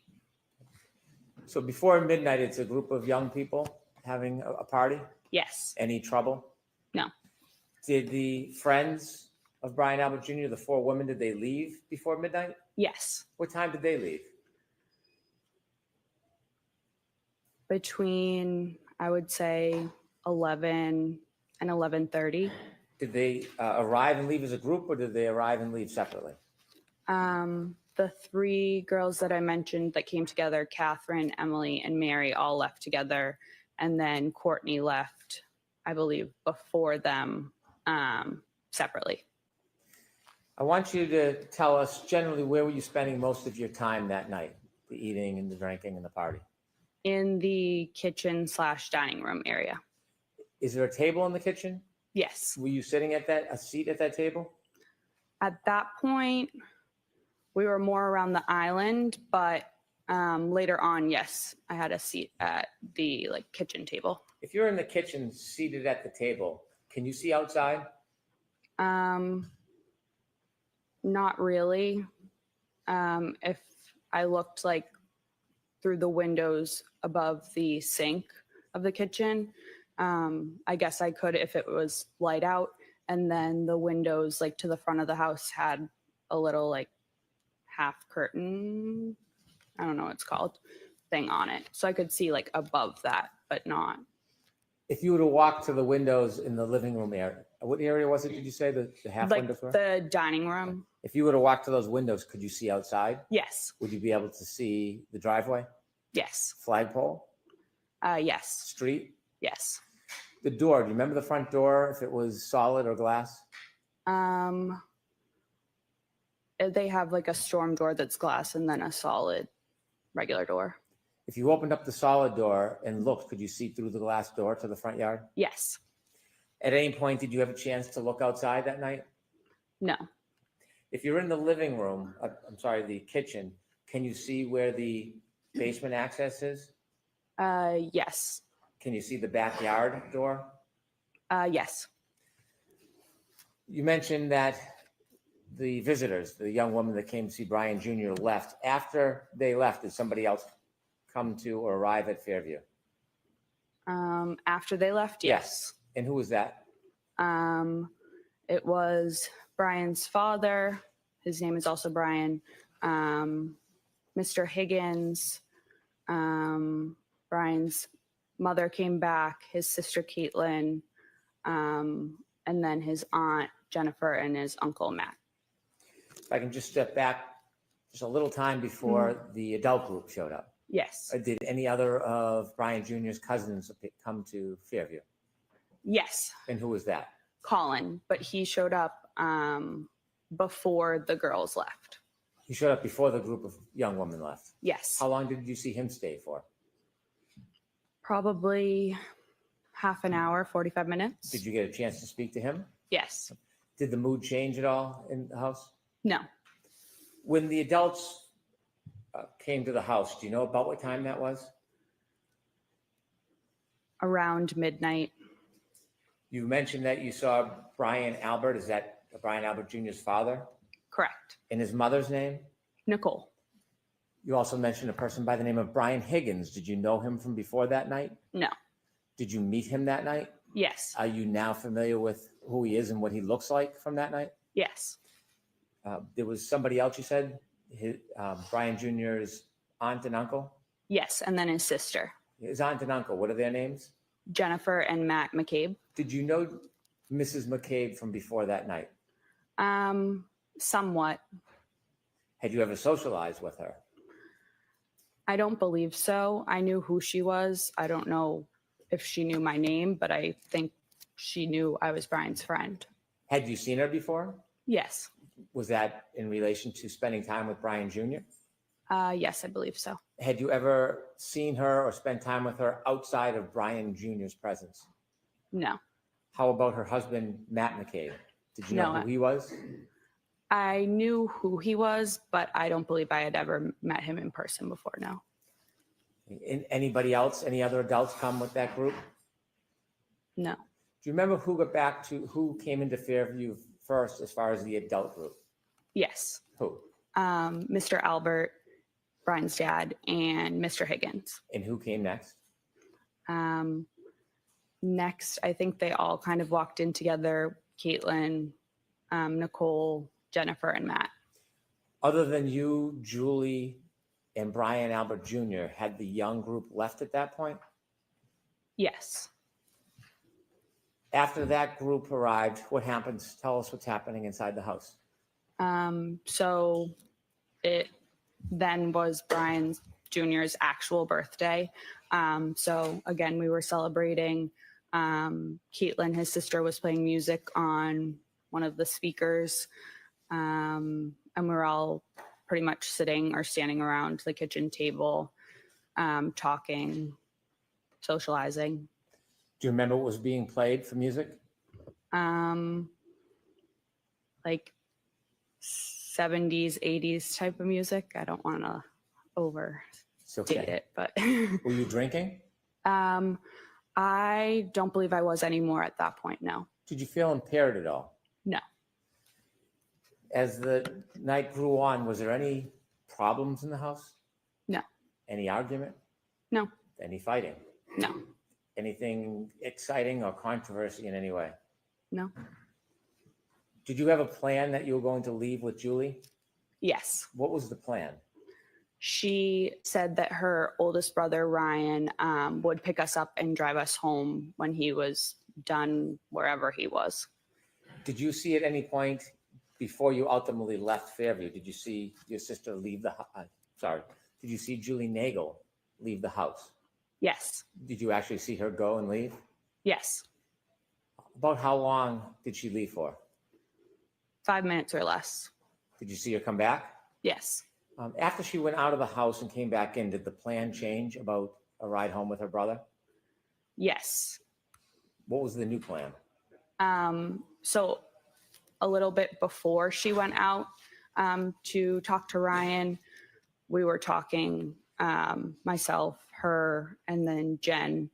So before midnight, it's a group of young people having a party? Yes. Any trouble? No. Did the friends of Brian Albert Jr., the 4 women, did they leave before midnight? Yes. What time did they leave? Between, I would say, 11 and 11:30. Did they arrive and leave as a group, or did they arrive and leave separately? The 3 girls that I mentioned that came together, Catherine, Emily, and Mary, all left together. And then Courtney left, I believe, before them separately. I want you to tell us generally where were you spending most of your time that night, the eating and the drinking and the party? In the kitchen/dining room area. Is there a table in the kitchen? Yes. Were you sitting at a seat at that table? At that point, we were more around the island, but later on, yes, I had a seat at the kitchen table. If you're in the kitchen seated at the table, can you see outside? Not really. If I looked through the windows above the sink of the kitchen, I guess I could if it was light out. And then the windows to the front of the house had a little half curtain, I don't know what it's called, thing on it. So I could see above that, but not. If you were to walk to the windows in the living room area, what area was it, did you say, the half windows were? The dining room. If you were to walk to those windows, could you see outside? Yes. Would you be able to see the driveway? Yes. Flagpole? Yes. Street? Yes. The door, do you remember the front door, if it was solid or glass? They have a storm door that's glass and then a solid regular door. If you opened up the solid door and looked, could you see through the glass door to the front yard? Yes. At any point, did you have a chance to look outside that night? No. If you're in the living room, the kitchen, can you see where the basement access is? Yes. Can you see the backyard door? Yes. You mentioned that the visitors, the young woman that came to see Brian Jr. left. After they left, did somebody else come to or arrive at Fairview? After they left, yes. And who was that? It was Brian's father. His name is also Brian. Mr. Higgins. Brian's mother came back, his sister Caitlin, and then his aunt Jennifer and his uncle Matt. If I can just step back just a little time before the adult group showed up. Yes. Did any other of Brian Jr.'s cousins come to Fairview? Yes. And who was that? Colin, but he showed up before the girls left. He showed up before the group of young women left? Yes. How long did you see him stay for? Probably half an hour, 45 minutes. Did you get a chance to speak to him? Yes. Did the mood change at all in the house? No. When the adults came to the house, do you know about what time that was? Around midnight. You mentioned that you saw Brian Albert. Is that Brian Albert Jr.'s father? Correct. And his mother's name? Nicole. You also mentioned a person by the name of Brian Higgins. Did you know him from before that night? No. Did you meet him that night? Yes. Are you now familiar with who he is and what he looks like from that night? Yes. There was somebody else you said, Brian Jr.'s aunt and uncle? Yes, and then his sister. His aunt and uncle, what are their names? Jennifer and Matt McCabe. Did you know Mrs. McCabe from before that night? Somewhat. Had you ever socialized with her? I don't believe so. I knew who she was. I don't know if she knew my name, but I think she knew I was Brian's friend. Had you seen her before? Yes. Was that in relation to spending time with Brian Jr.? Yes, I believe so. Had you ever seen her or spent time with her outside of Brian Jr.'s presence? No. How about her husband, Matt McCabe? Did you know No. who he was? I knew who he was, but I don't believe I had ever met him in person before, no. Anybody else, any other adults come with that group? No. Do you remember who came into Fairview first as far as the adult group? Yes. Who? Mr. Albert, Brian's dad, and Mr. Higgins. And who came next? Next, I think they all kind of walked in together. Caitlin, Nicole, Jennifer, and Matt. Other than you, Julie, and Brian Albert Jr., had the young group left at that point? Yes. After that group arrived, what happens? Tell us what's happening inside the house. So it then was Brian Jr.'s actual birthday. So again, we were celebrating. Caitlin, his sister, was playing music on one of the speakers. And we were all pretty much sitting or standing around the kitchen table, talking, socializing. Do you remember what was being played for music? Like 70s, 80s type of music. I don't want to overstate it, but. Were you drinking? I don't believe I was anymore at that point, no. Did you feel impaired at all? No. As the night grew on, was there any problems in the house? No. Any argument? No. Any fighting? No. Anything exciting or controversy in any way? No. Did you have a plan that you were going to leave with Julie? Yes. What was the plan? She said that her oldest brother, Ryan, would pick us up and drive us home when he was done wherever he was. Did you see at any point before you ultimately left Fairview, did you see your sister leave the house? Did you see Julie Nagel leave the house? Yes. Did you actually see her go and leave? Yes. About how long did she leave for? 5 minutes or less. Did you see her come back? Yes. After she went out of the house and came back in, did the plan change about a ride home with her brother? Yes. What was the new plan? So a little bit before she went out to talk to Ryan, we were talking, myself, her, and then Jen,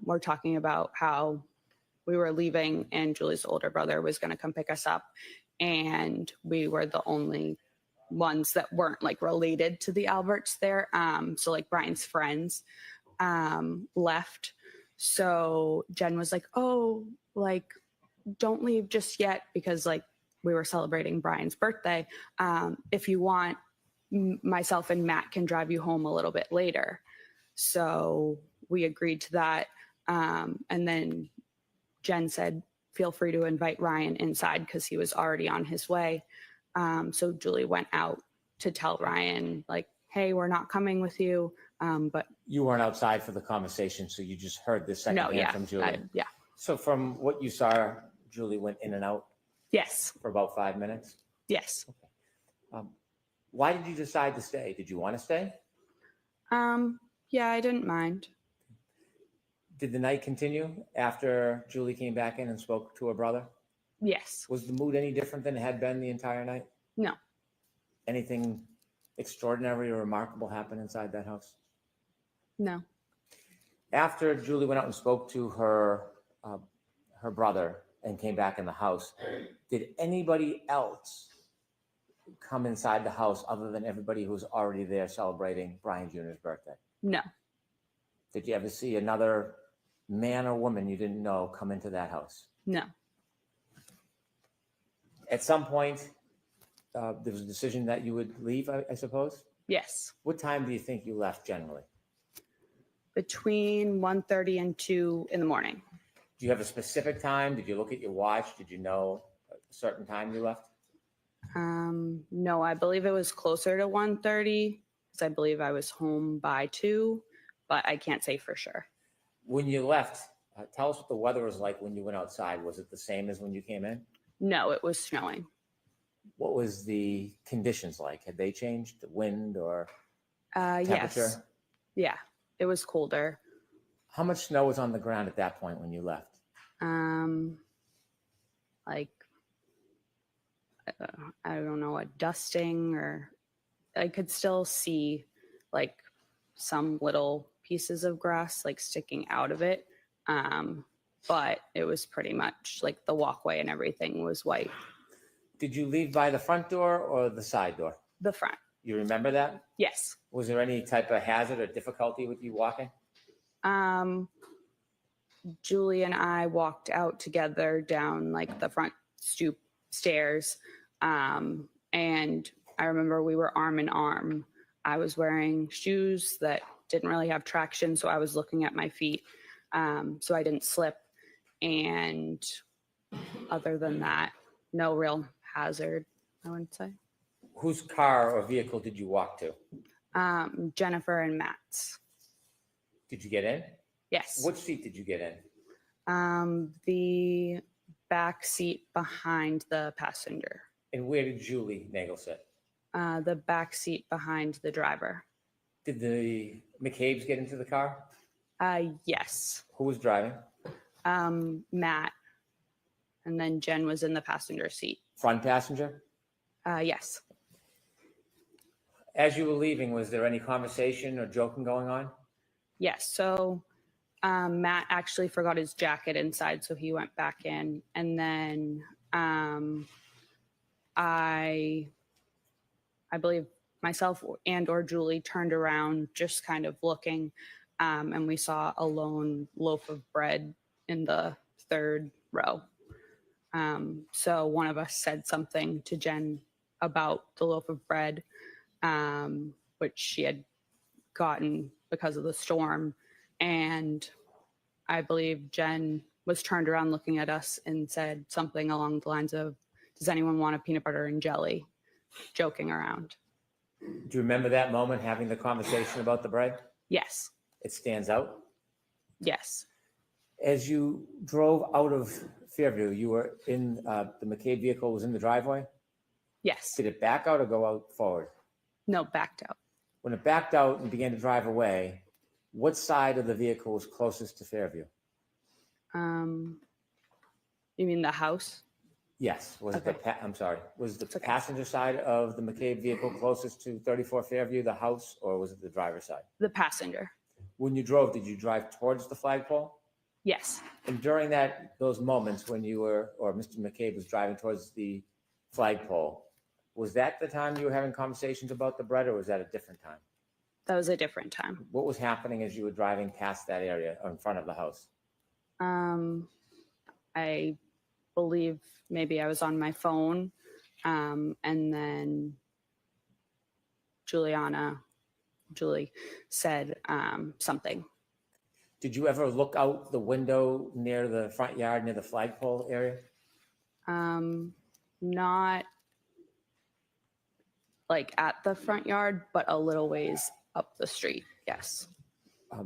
we're talking about how we were leaving and Julie's older brother was going to come pick us up. And we were the only ones that weren't like related to the Alberts there. So like Brian's friends left. So Jen was like, oh, like, don't leave just yet, because like we were celebrating Brian's birthday. If you want, myself and Matt can drive you home a little bit later. So we agreed to that. And then Jen said, feel free to invite Ryan inside because he was already on his way. So Julie went out to tell Ryan, like, hey, we're not coming with you. But you weren't outside for the conversation, so you just heard this secondhand from Julie. Yeah. So from what you saw, Julie went in and out? Yes. For about 5 minutes? Yes. Okay. Why did you decide to stay? Did you want to stay? Yeah, I didn't mind. Did the night continue after Julie came back in and spoke to her brother? Yes. Was the mood any different than it had been the entire night? No. Anything extraordinary or remarkable happen inside that house? No. After Julie went out and spoke to her brother and came back in the house, did anybody else come inside the house other than everybody who was already there celebrating Brian Jr.'s birthday? No. Did you ever see another man or woman you didn't know come into that house? No. At some point, there was a decision that you would leave, I suppose? Yes. What time do you think you left generally? Between 1:30 and 2 in the morning. Do you have a specific time? Did you look at your watch? Did you know a certain time you left? No, I believe it was closer to 1:30 because I believe I was home by 2, but I can't say for sure. When you left, tell us what the weather was like when you went outside. Was it the same as when you came in? No, it was snowing. What was the conditions like? Had they changed? The wind or temperature? Yes. Yeah, it was colder. How much snow was on the ground at that point when you left? Like, I don't know, a dusting, or I could still see like some little pieces of grass like sticking out of it. But it was pretty much like the walkway and everything was white. Did you leave by the front door or the side door? The front. You remember that? Yes. Was there any type of hazard or difficulty with you walking? Julie and I walked out together down like the front stoop stairs. And I remember we were arm in arm. I was wearing shoes that didn't really have traction, so I was looking at my feet, so I didn't slip. And other than that, no real hazard, I wouldn't say. Whose car or vehicle did you walk to? Jennifer and Matt's. Did you get in? Yes. Which seat did you get in? The back seat behind the passenger. And where did Julie Nagel sit? The back seat behind the driver. Did the McCabe's get into the car? Yes. Who was driving? Matt. And then Jen was in the passenger seat. Front passenger? Yes. As you were leaving, was there any conversation or joking going on? Yes. So Matt actually forgot his jacket inside, so he went back in. And then I believe myself and or Julie turned around just kind of looking, and we saw a lone loaf of bread in the third row. So one of us said something to Jen about the loaf of bread, which she had gotten because of the storm. And I believe Jen was turned around looking at us and said something along the lines of, "Does anyone want a peanut butter and jelly?" Joking around. Do you remember that moment, having the conversation about the bread? Yes. It stands out? Yes. As you drove out of Fairview, you were in, the McCabe vehicle was in the driveway? Yes. Did it back out or go out forward? No, backed out. When it backed out and began to drive away, what side of the vehicle was closest to Fairview? You mean the house? Yes, was it the, Okay. I'm sorry, was the okay. passenger side of the McCabe vehicle closest to 34 Fairview, the house, or was it the driver's side? The passenger. When you drove, did you drive towards the flagpole? Yes. And during those moments when you were, or Mr. McCabe was driving towards the flagpole, was that the time you were having conversations about the bread, or was that a different time? That was a different time. What was happening as you were driving past that area or in front of the house? I believe maybe I was on my phone, and then Julie said something. Did you ever look out the window near the front yard, near the flagpole area? Not like at the front yard, but a little ways up the street. Yes.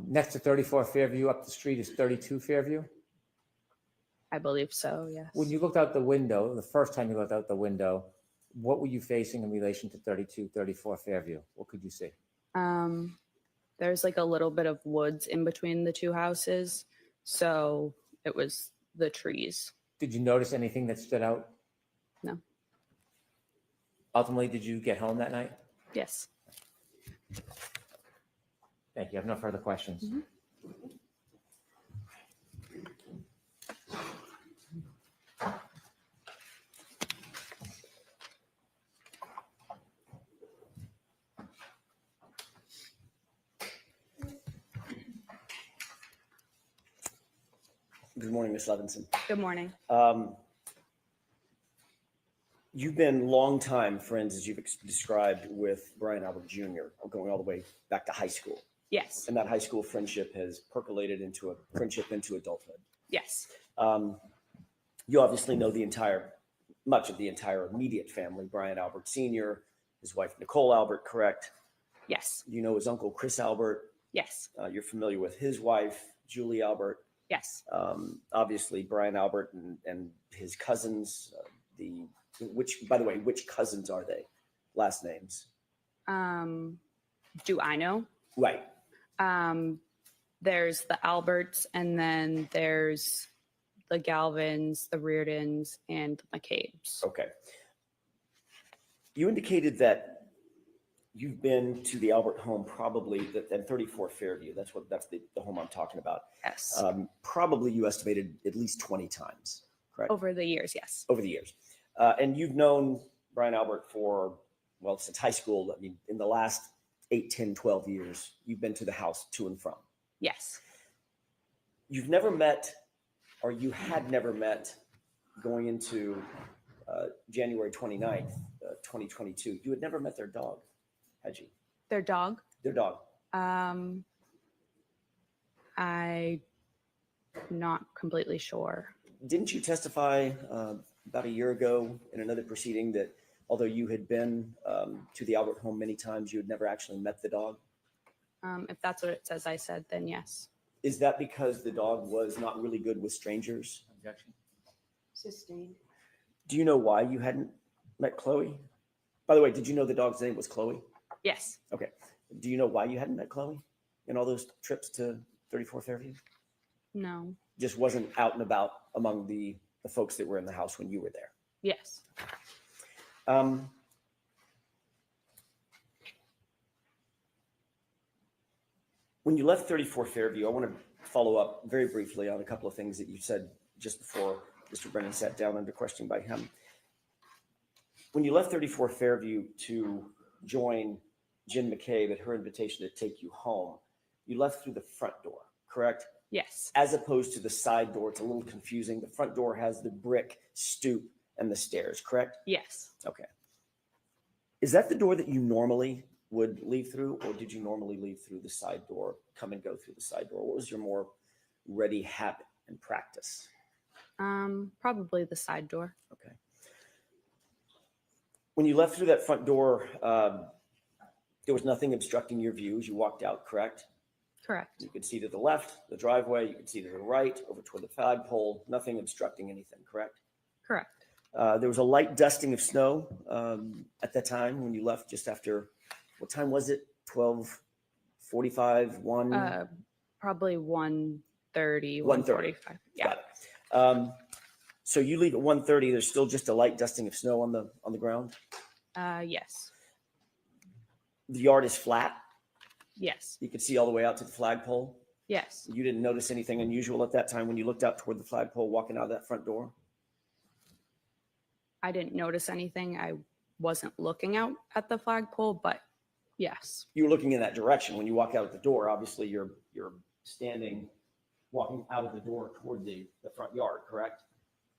Next to 34 Fairview, up the street is 32 Fairview? I believe so, yes. When you looked out the window, the first time you looked out the window, what were you facing in relation to 32, 34 Fairview? What could you see? There's like a little bit of woods in between the two houses, so it was the trees. Did you notice anything that stood out? No. Ultimately, did you get home that night? Yes. Thank you. I have no further questions. Mm-hmm. Good morning, Ms. Levinson. Good morning. You've been longtime friends, as you've described, with Brian Albert Jr., going all the way back to high school. Yes. And that high school friendship has percolated into a friendship into adulthood. Yes. You obviously know much of the entire immediate family, Brian Albert Sr., his wife, Nicole Albert, correct? Yes. You know his uncle, Chris Albert. Yes. You're familiar with his wife, Julie Albert. Yes. Obviously, Brian Albert and his cousins, by the way, which cousins are they? Last names? Do I know? Right. There's the Alberts, and then there's the Galvins, the Reardons, and the McCabe's. Okay. You indicated that you've been to the Albert home probably, at 34 Fairview, that's the home I'm talking about. Yes. Probably you estimated at least 20 times, correct? Over the years, yes. Over the years. And you've known Brian Albert for, well, since high school. I mean, in the last 8, 10, 12 years, you've been to the house to and from. Yes. You've never met, or you had never met, going into January 29th, 2022. You had never met their dog, had you? Their dog? Their dog. I'm not completely sure. Didn't you testify about a year ago in another proceeding that although you had been to the Albert home many times, you had never actually met the dog? If that's what it says I said, then yes. Is that because the dog was not really good with strangers? Objection. Sustained. Do you know why you hadn't met Chloe? By the way, did you know the dog's name was Chloe? Yes. Okay. Do you know why you hadn't met Chloe in all those trips to 34 Fairview? No. Just wasn't out and about among the folks that were in the house when you were there. Yes. When you left 34 Fairview, I want to follow up very briefly on a couple of things that you said just before Mr. Brennan sat down under questioning by him. When you left 34 Fairview to join Jen McCabe at her invitation to take you home, you left through the front door, correct? Yes. As opposed to the side door. It's a little confusing. The front door has the brick stoop and the stairs, correct? Yes. Okay. Is that the door that you normally would leave through, or did you normally leave through the side door, come and go through the side door? What was your more ready habit and practice? Probably the side door. Okay. When you left through that front door, there was nothing obstructing your view as you walked out, correct? Correct. You could see to the left, the driveway. You could see to the right, over toward the flagpole. Nothing obstructing anything, correct? Correct. There was a light dusting of snow at that time when you left, just after, what time was it? 12:45, 1? Probably 1:30, 1:45. Yeah. Got it. So you leave at 1:30. There's still just a light dusting of snow on the ground. Yes. The yard is flat. Yes. You could see all the way out to the flagpole. Yes. You didn't notice anything unusual at that time when you looked out toward the flagpole walking out of that front door? I didn't notice anything. I wasn't looking out at the flagpole, but yes. You were looking in that direction. When you walk out the door, obviously you're standing, walking out of the door toward the front yard, correct?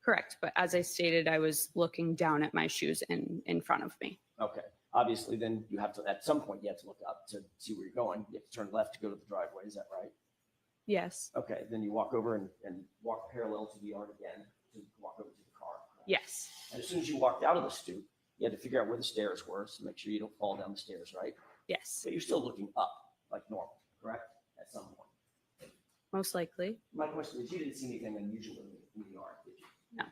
Correct. But as I stated, I was looking down at my shoes in front of me. Okay. Obviously, then you have to, at some point, you have to look up to see where you're going. You have to turn left to go to the driveway. Is that right? Yes. Okay. Then you walk over and walk parallel to the yard again to walk over to the car. Correct? Yes. And as soon as you walked out of the stoop, you had to figure out where the stairs were, so make sure you don't fall down the stairs, right? Yes. But you're still looking up like normal, correct? At some point. Most likely. My question is, you didn't see anything unusual in the yard, did you? No.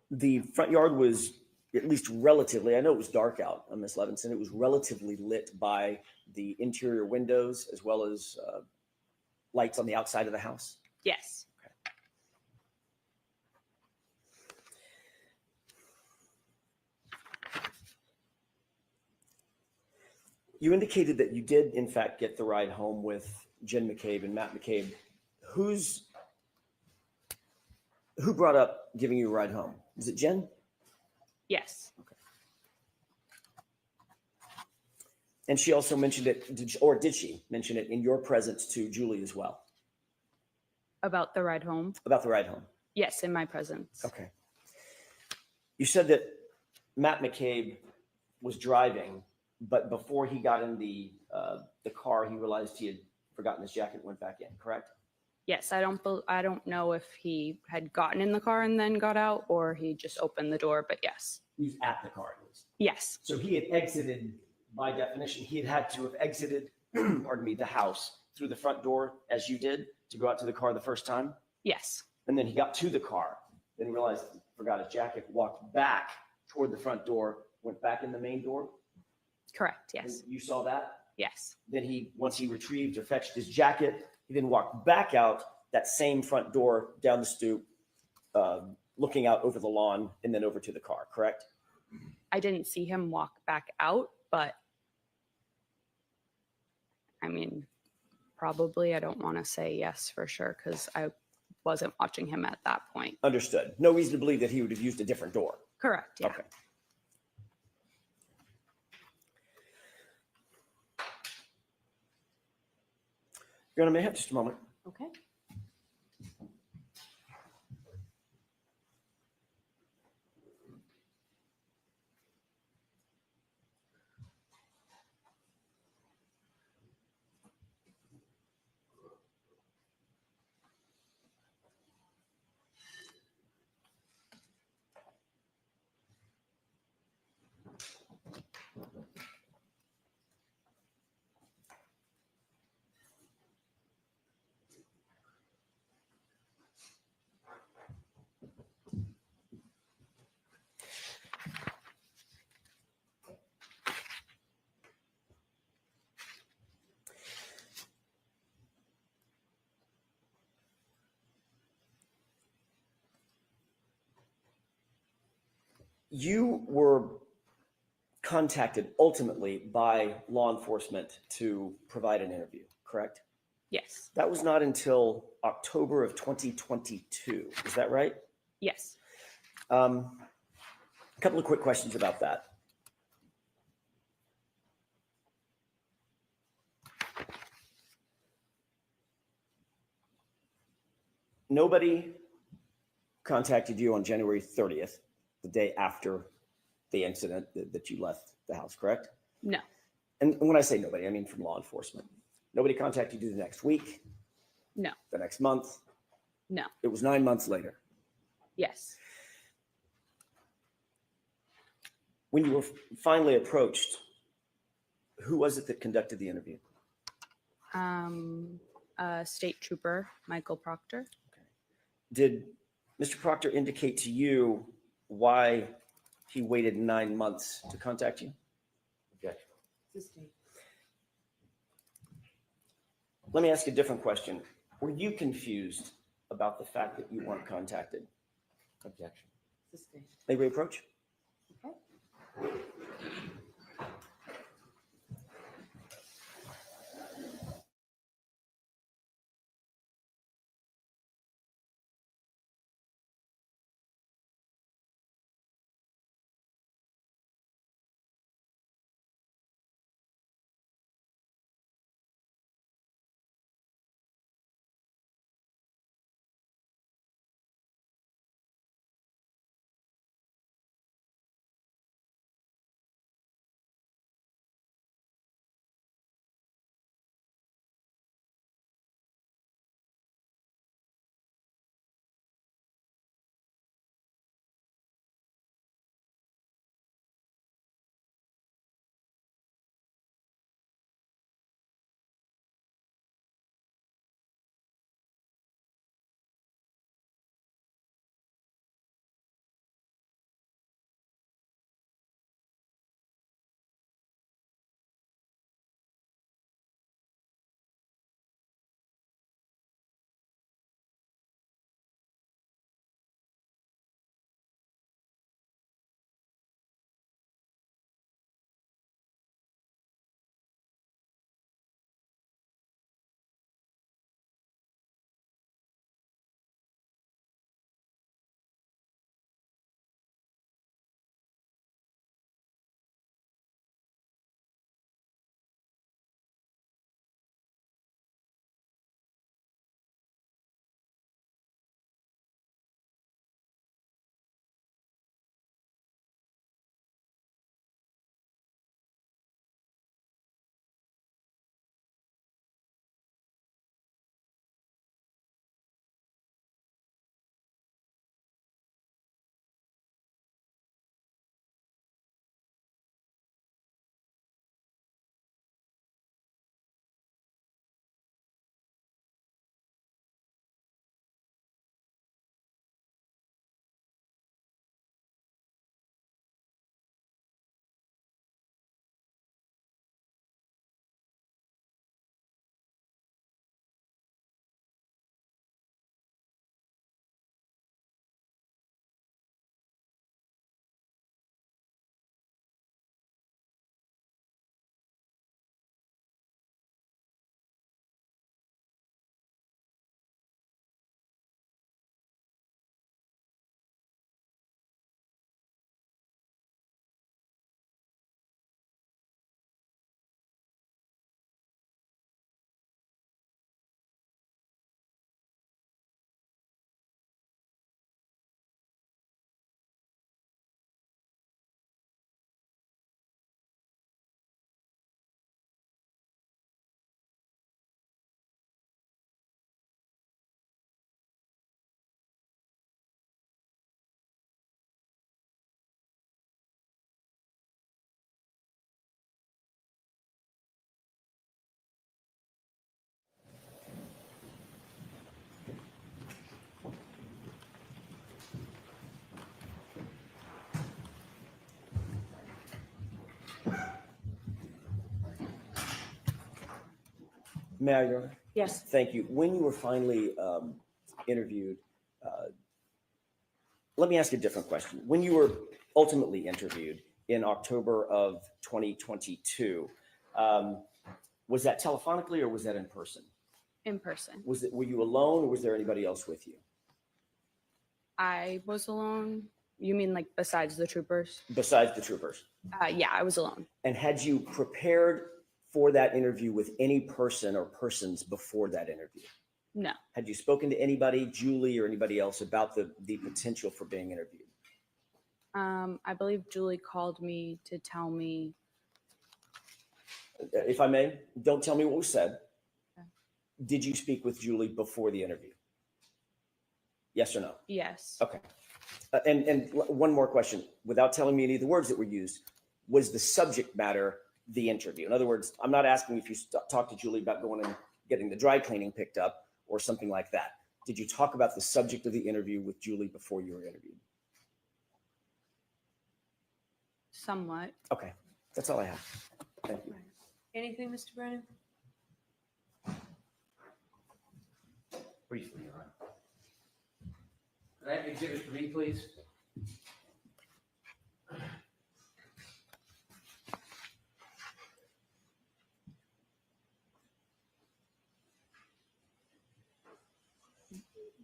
The front yard was at least relatively, I know it was dark out, Ms. Levinson, it was relatively lit by the interior windows as well as lights on the outside of the house. Yes. You indicated that you did, in fact, get the ride home with Jen McCabe and Matt McCabe. Who brought up giving you a ride home? Was it Jen? Yes. Okay. And she also mentioned it, did she mention it in your presence to Julie as well? About the ride home? About the ride home? Yes, in my presence. Okay. You said that Matt McCabe was driving, but before he got in the car, he realized he had forgotten his jacket and went back in, correct? Yes, I don't know if he had gotten in the car and then got out, or he just opened the door, but yes. He was at the car, at least. Yes. So he had exited, by definition, he had to have exited, pardon me, the house through the front door as you did to go out to the car the first time? Yes. And then he got to the car, then realized he forgot his jacket, walked back toward the front door, went back in the main door? Correct, yes. And you saw that? Yes. Then once he retrieved or fetched his jacket, he then walked back out that same front door down the stoop looking out over the lawn and then over to the car, correct? I didn't see him walk back out, but I mean, probably. I don't want to say yes for sure because I wasn't watching him at that point. Understood. No reason to believe that he would have used a different door. Correct. Yeah. Okay. Your Honor, may I have just a moment? Okay. You were contacted ultimately by law enforcement to provide an interview, correct? Yes. That was not until October of 2022. Is that right? Yes. A couple of quick questions about that. Nobody contacted you on January 30th, the day after the incident that you left the house, correct? No. And when I say nobody, I mean from law enforcement. Nobody contacted you the next week, No. the next month. No. It was 9 months later. Yes. When you were finally approached, who was it that conducted the interview? State Trooper Michael Proctor. Did Mr. Proctor indicate to you why he waited 9 months to contact you? Objection. Let me ask a different question. Were you confused about the fact that you weren't contacted? Objection. May we approach? May I, Your Honor? Yes. Thank you. When you were finally interviewed, let me ask you a different question. When you were ultimately interviewed in October of 2022, was that telephonically or was that in person? In person. Were you alone or was there anybody else with you? I was alone. You mean like besides the troopers? Besides the troopers? Yeah, I was alone. And had you prepared for that interview with any person or persons before that interview? No. Had you spoken to anybody, Julie or anybody else, about the potential for being interviewed? I believe Julie called me to tell me. If I may, don't tell me what was said. Did you speak with Julie before the interview? Yes or no? Yes. Okay. And one more question, without telling me any of the words that were used, was the subject matter the interview? In other words, I'm not asking if you talked to Julie about going and getting the dry cleaning picked up or something like that. Did you talk about the subject of the interview with Julie before you were interviewed? Somewhat. Okay, that's all I have. Thank you. Anything, Mr. Brennan? Briefly, Your Honor. Could I have Exhibit 3, please?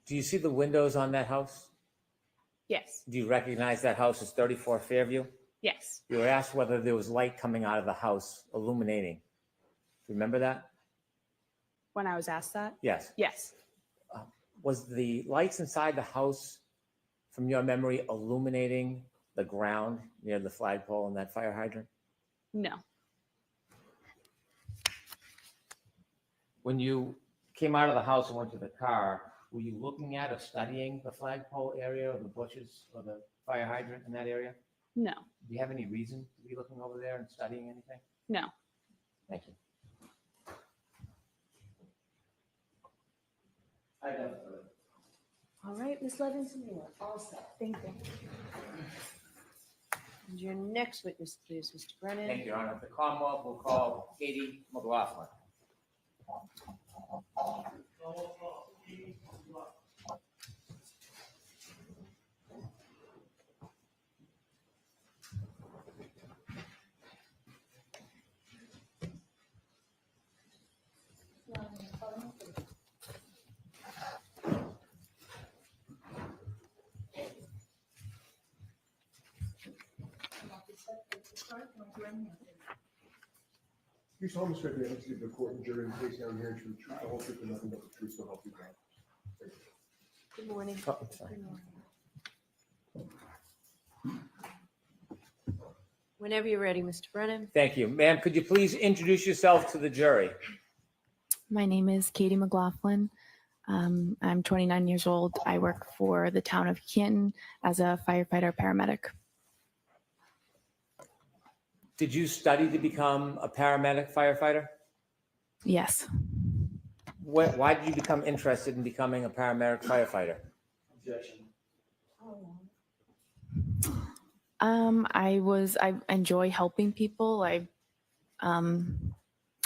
Do you see the windows on that house? Yes. Do you recognize that house as 34 Fairview? Yes. You were asked whether there was light coming out of the house illuminating. Remember that? When I was asked that? Yes. Yes. Was the lights inside the house, from your memory, illuminating the ground near the flagpole and that fire hydrant? No. When you came out of the house and went to the car, were you looking at or studying the flagpole area or the bushes or the fire hydrant in that area? No. Do you have any reason to be looking over there and studying anything? No. Thank you. All right, Ms. Levinson, you are all set. Thank you. And your next witness, please, Mr. Brennan. Thank you, Your Honor. The Commonwealth will call Katie McLaughlin. You saw Mr. Evans give the court and jury in case down here to the truth, the whole truth, and nothing but the truth, so help you God. Good morning. Oh, I'm sorry. Good morning. Whenever you're ready, Mr. Brennan. Thank you. Ma'am, could you please introduce yourself to the jury? My name is Katie McLaughlin. I'm 29 years old. I work for the town of Canton as a firefighter paramedic. Did you study to become a paramedic firefighter? Yes. Why did you become interested in becoming a paramedic firefighter? Objection. I enjoy helping people. I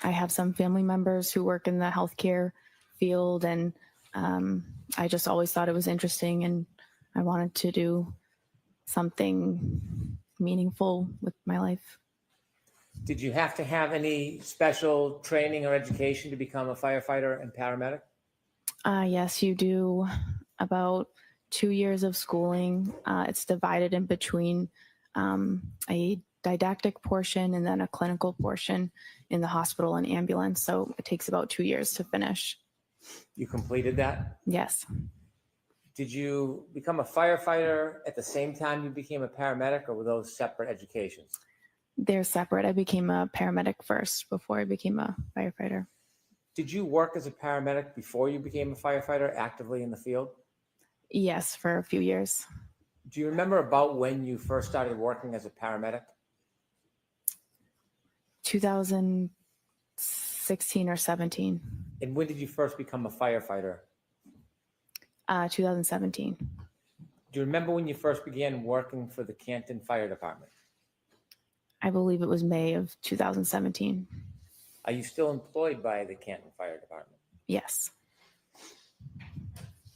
have some family members who work in the healthcare field, and I just always thought it was interesting, and I wanted to do something meaningful with my life. Did you have to have any special training or education to become a firefighter and paramedic? Yes, you do about 2 years of schooling. It's divided in between a didactic portion and then a clinical portion in the hospital and ambulance. So it takes about 2 years to finish. You completed that? Yes. Did you become a firefighter at the same time you became a paramedic, or were those separate educations? They're separate. I became a paramedic first before I became a firefighter. Did you work as a paramedic before you became a firefighter actively in the field? Yes, for a few years. Do you remember about when you first started working as a paramedic? 2016 or 17. And when did you first become a firefighter? 2017. Do you remember when you first began working for the Canton Fire Department? I believe it was May of 2017. Are you still employed by the Canton Fire Department? Yes.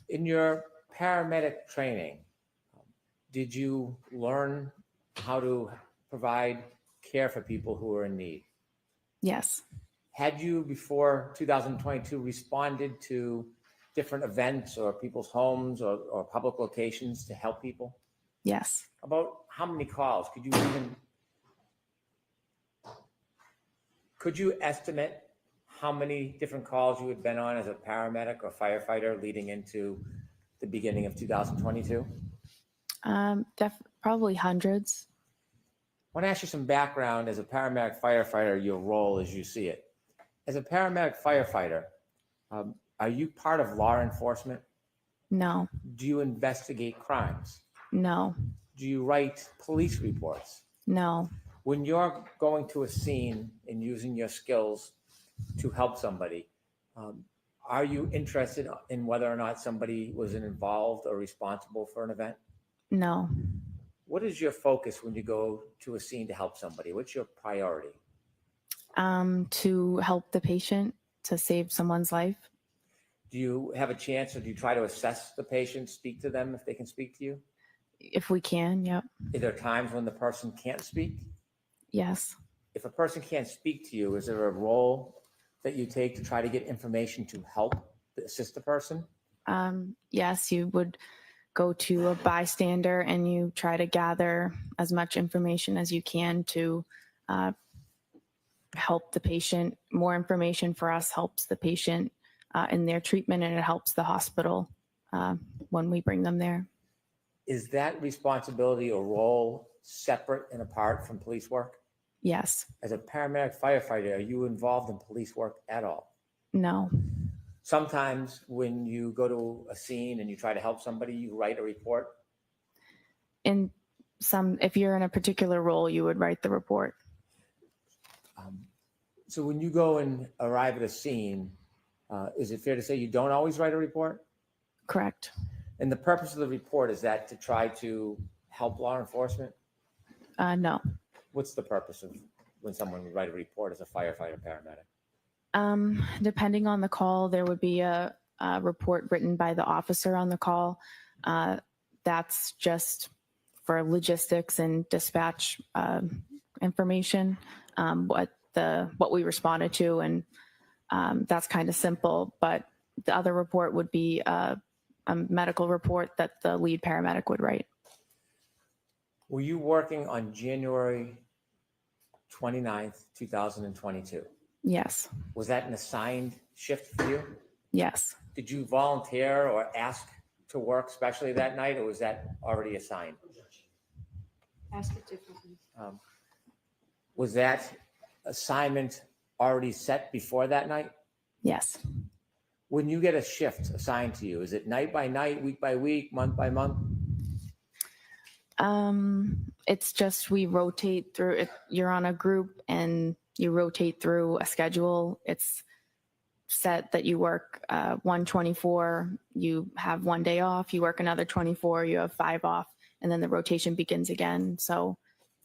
In your paramedic training, did you learn how to provide care for people who are in need? Yes. Had you, before 2022, responded to different events or people's homes or public locations to help people? Yes. About how many calls? Could you estimate how many different calls you had been on as a paramedic or firefighter leading into the beginning of 2022? Probably hundreds. I want to ask you some background as a paramedic firefighter, your role as you see it. As a paramedic firefighter, are you part of law enforcement? No. Do you investigate crimes? No. Do you write police reports? No. When you're going to a scene and using your skills to help somebody, are you interested in whether or not somebody was involved or responsible for an event? No. What is your focus when you go to a scene to help somebody? What's your priority? To help the patient, to save someone's life. Do you have a chance, or do you try to assess the patient, speak to them if they can speak to you? If we can, yep. Are there times when the person can't speak? Yes. If a person can't speak to you, is there a role that you take to try to get information to help assist the person? Yes, you would go to a bystander and you try to gather as much information as you can to help the patient. More information for us helps the patient in their treatment, and it helps the hospital when we bring them there. Is that responsibility or role separate and apart from police work? Yes. As a paramedic firefighter, are you involved in police work at all? No. Sometimes when you go to a scene and you try to help somebody, you write a report. If you're in a particular role, you would write the report. So when you go and arrive at a scene, is it fair to say you don't always write a report? Correct. And the purpose of the report, is that to try to help law enforcement? No. What's the purpose of when someone would write a report as a firefighter paramedic? Depending on the call, there would be a report written by the officer on the call. That's just for logistics and dispatch information, what we responded to, and that's kind of simple. But the other report would be a medical report that the lead paramedic would write. Were you working on January 29th, 2022? Yes. Was that an assigned shift for you? Yes. Did you volunteer or ask to work specially that night, or was that already assigned? Ask it differently. Was that assignment already set before that night? Yes. When you get a shift assigned to you, is it night by night, week by week, month by month? It's just we rotate through it. You're on a group and you rotate through a schedule. It's set that you work 124, you have 1 day off, you work another 24, you have 5 off, and then the rotation begins again. So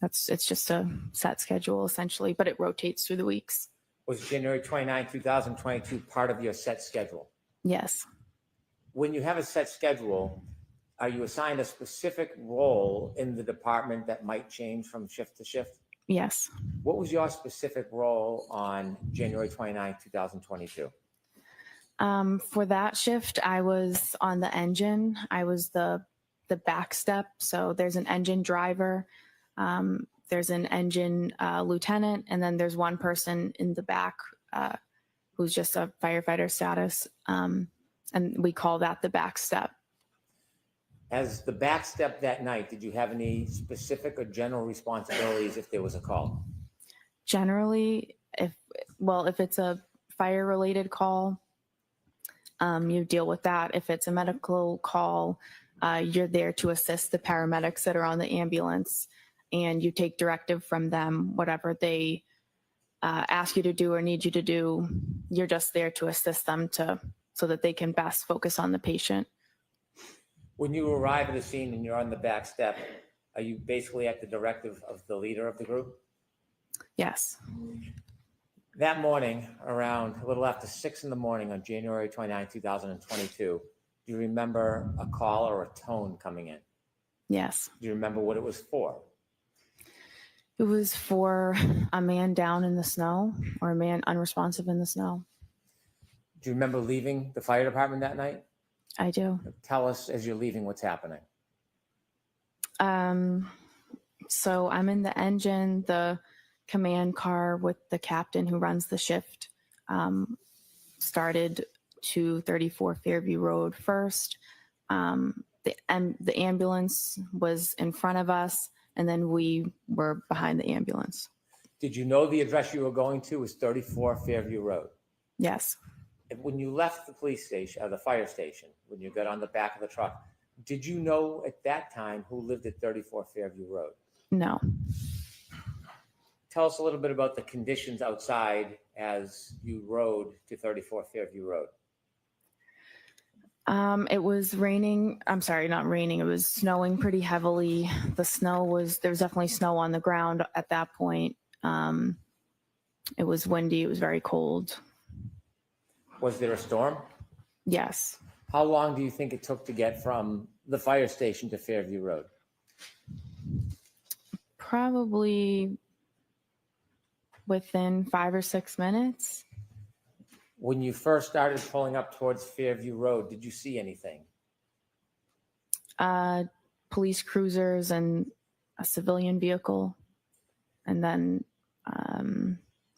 it's just a set schedule essentially, but it rotates through the weeks. Was January 29, 2022 part of your set schedule? Yes. When you have a set schedule, are you assigned a specific role in the department that might change from shift to shift? Yes. What was your specific role on January 29, 2022? For that shift, I was on the engine. I was the back step. So there's an engine driver, there's an engine lieutenant, and then there's one person in the back who's just a firefighter status. And we call that the back step. As the back step that night, did you have any specific or general responsibilities if there was a call? Generally, if it's a fire related call, you deal with that. If it's a medical call, you're there to assist the paramedics that are on the ambulance, and you take directive from them. Whatever they ask you to do or need you to do, you're just there to assist them so that they can best focus on the patient. When you arrive at a scene and you're on the back step, are you basically at the directive of the leader of the group? Yes. That morning, around a little after 6 in the morning on January 29, 2022, do you remember a call or a tone coming in? Yes. Do you remember what it was for? It was for a man down in the snow or a man unresponsive in the snow. Do you remember leaving the fire department that night? I do. Tell us as you're leaving what's happening. So I'm in the engine, the command car with the captain who runs the shift started to 34 Fairview Road first. The ambulance was in front of us, and then we were behind the ambulance. Did you know the address you were going to was 34 Fairview Road? Yes. When you left the police station, or the fire station, when you got on the back of the truck, did you know at that time who lived at 34 Fairview Road? No. Tell us a little bit about the conditions outside as you rode to 34 Fairview Road. It was raining. I'm sorry, not raining. It was snowing pretty heavily. There was definitely snow on the ground at that point. It was windy. It was very cold. Was there a storm? Yes. How long do you think it took to get from the fire station to Fairview Road? Probably within 5 or 6 minutes. When you first started pulling up towards Fairview Road, did you see anything? Police cruisers and a civilian vehicle. And then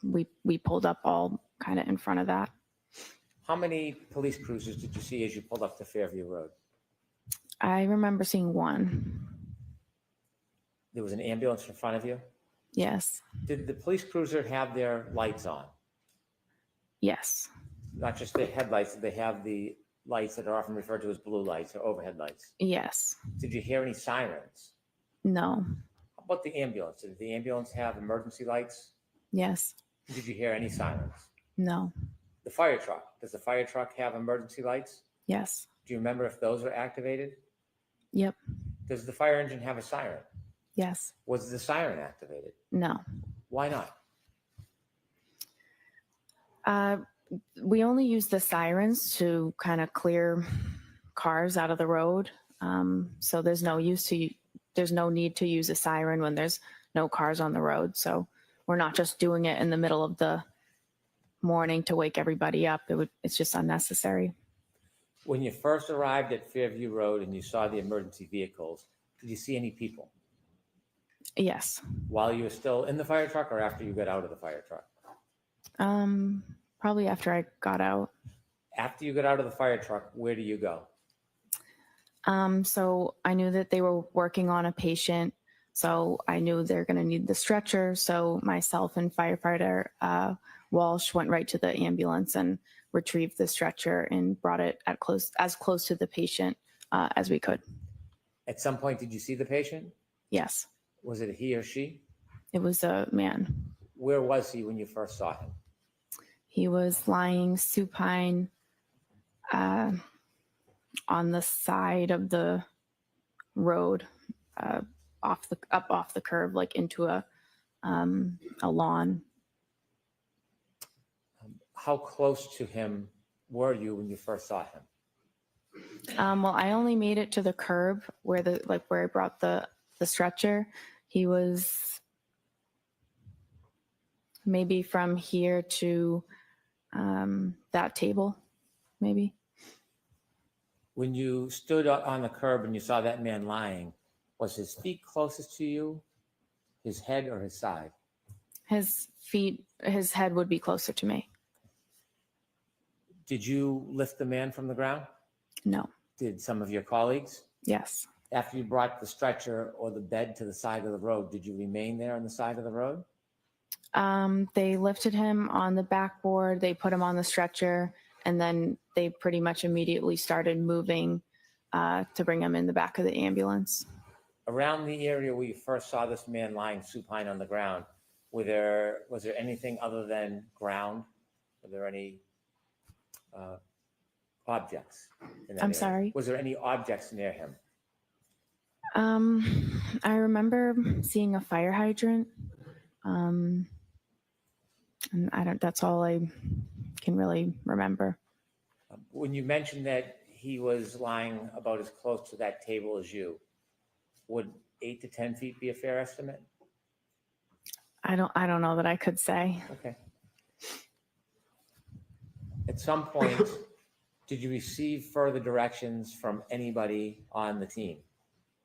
we pulled up all kind of in front of that. How many police cruisers did you see as you pulled up to Fairview Road? I remember seeing one. There was an ambulance in front of you? Yes. Did the police cruiser have their lights on? Yes. Not just their headlights, did they have the lights that are often referred to as blue lights or overhead lights? Yes. Did you hear any sirens? No. How about the ambulance? Did the ambulance have emergency lights? Yes. Did you hear any sirens? No. The fire truck, does the fire truck have emergency lights? Yes. Do you remember if those were activated? Yep. Does the fire engine have a siren? Yes. Was the siren activated? No. Why not? We only use the sirens to kind of clear cars out of the road. So there's no need to use a siren when there's no cars on the road. So we're not just doing it in the middle of the morning to wake everybody up. It's just unnecessary. When you first arrived at Fairview Road and you saw the emergency vehicles, did you see any people? Yes. While you were still in the fire truck or after you got out of the fire truck? Probably after I got out. After you got out of the fire truck, where do you go? So I knew that they were working on a patient. So I knew they're going to need the stretcher. So myself and firefighter Walsh went right to the ambulance and retrieved the stretcher and brought it as close to the patient as we could. At some point, did you see the patient? Yes. Was it he or she? It was a man. Where was he when you first saw him? He was lying supine on the side of the road, off the curb, like into a lawn. How close to him were you when you first saw him? Well, I only made it to the curb where I brought the stretcher. He was maybe from here to that table, maybe. When you stood on the curb and you saw that man lying, was his feet closest to you, his head, or his side? His head would be closer to me. Did you lift the man from the ground? No. Did some of your colleagues? Yes. After you brought the stretcher or the bed to the side of the road, did you remain there on the side of the road? They lifted him on the backboard, they put him on the stretcher, and then they pretty much immediately started moving to bring him in the back of the ambulance. Around the area where you first saw this man lying supine on the ground, was there anything other than ground? Were there any objects in that I'm area? sorry? Was there any objects near him? I remember seeing a fire hydrant. And that's all I can really remember. When you mentioned that he was lying about as close to that table as you, would 8 to 10 feet be a fair estimate? I don't know that I could say. Okay. At some point, did you receive further directions from anybody on the team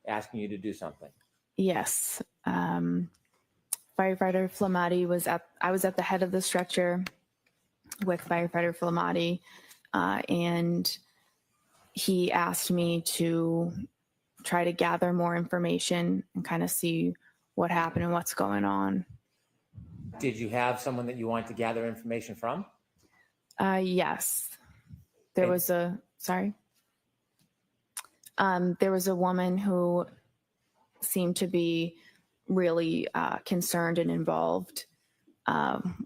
asking you to do something? Yes. Firefighter Flamati I was at the head of the stretcher with firefighter Flamati, and he asked me to try to gather more information and kind of see what happened and what's going on. Did you have someone that you wanted to gather information from? Yes. There was a woman who seemed to be really concerned and involved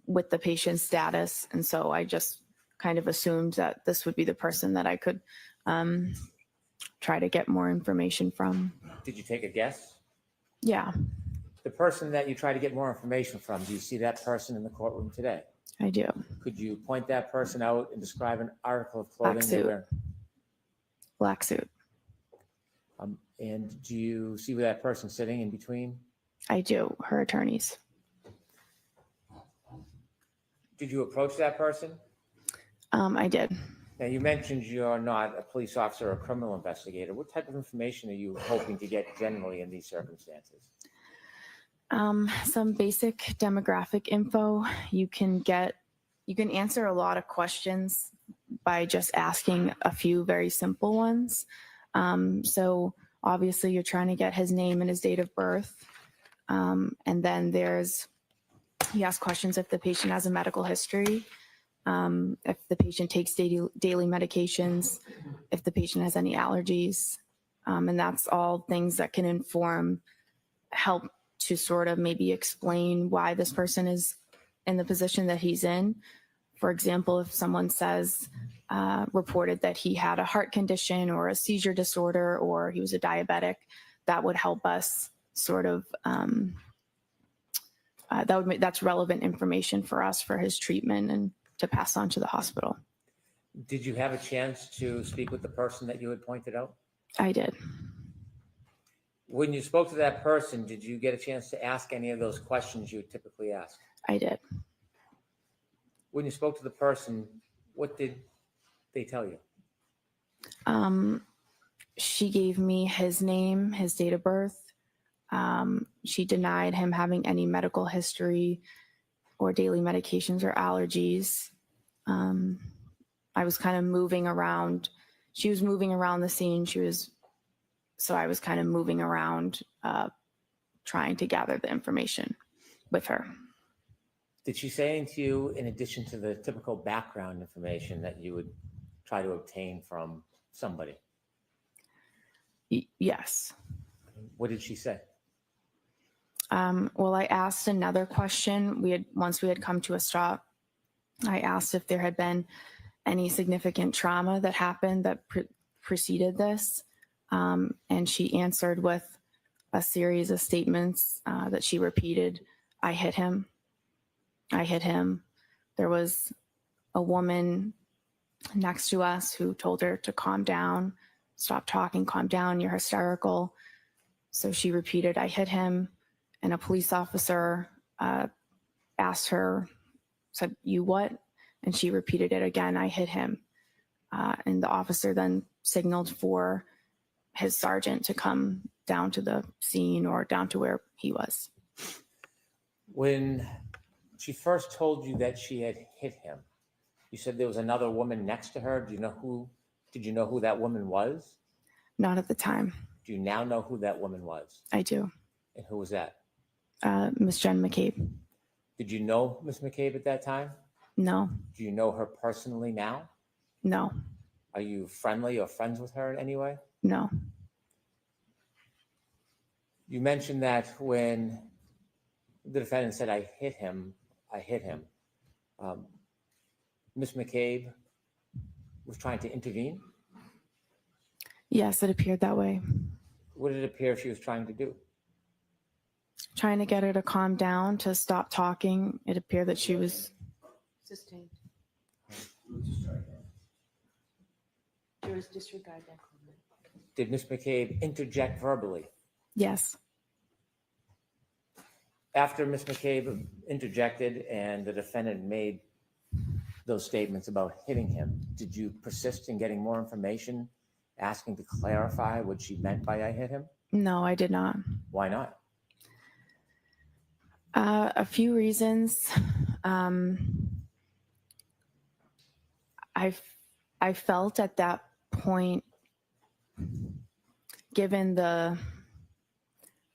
with the patient's status. And so I just kind of assumed that this would be the person that I could try to get more information from. Did you take a guess? Yeah, The person that you try to get more information from, do you see that person in the courtroom today? I do. Could you point that person out and describe an article of clothing Black they suit. wear? Black suit. And do you see where that person's sitting in between? I do. Her attorneys. Did you approach that person? I did. Now, you mentioned you're not a police officer or a criminal investigator. What type of information are you hoping to get generally in these circumstances? Some basic demographic info. You can answer a lot of questions by just asking a few very simple ones. So obviously you're trying to get his name and his date of birth. And then you ask questions if the patient has a medical history, if the patient takes daily medications, if the patient has any allergies. And that's all things that can help to sort of maybe explain why this person is in the position that he's in. For example, if someone reported that he had a heart condition or a seizure disorder or he was a diabetic, that would help us sort of, that's relevant information for us for his treatment and to pass on to the hospital. Did you have a chance to speak with the person that you had pointed out? I did. When you spoke to that person, did you get a chance to ask any of those questions you would typically ask? I did. When you spoke to the person, what did they tell you? She gave me his name, his date of birth. She denied him having any medical history or daily medications or allergies. I was kind of moving around. She was moving around the scene. So I was kind of moving around, trying to gather the information with her. Did she say anything to you in addition to the typical background information that you would try to obtain from somebody? Yes. What did she say? Well, I asked another question. Once we had come to a stop, I asked if there had been any significant trauma that happened that preceded this. And she answered with a series of statements that she repeated. I hit him. I hit him. There was a woman next to us who told her to calm down, stop talking, calm down, you're hysterical. So she repeated, I hit him. And a police officer asked her, said, you what? And she repeated it again, I hit him. And the officer then signaled for his sergeant to come down to the scene or down to where he was. When she first told you that she had hit him, you said there was another woman next to her. Did you know who that woman was? Not at the time. Do you now know who that woman was? I do. And who was that? Miss Jen McCabe. Did you know Miss McCabe at that time? No. Do you know her personally now? No. Are you friendly or friends with her in any way? No. You mentioned that when the defendant said, I hit him. Miss McCabe was trying to intervene? Yes, it appeared that way. What did it appear she was trying to do? Trying to get her to calm down, to stop talking. It appeared that she was Sustained. Jurors disregard that comment. Did Ms. McCabe interject verbally? Yes. After Ms. McCabe interjected and the defendant made those statements about hitting him, did you persist in getting more information, asking to clarify what she meant by I hit him? No, I did not. Why not? A few reasons. I felt at that point, given the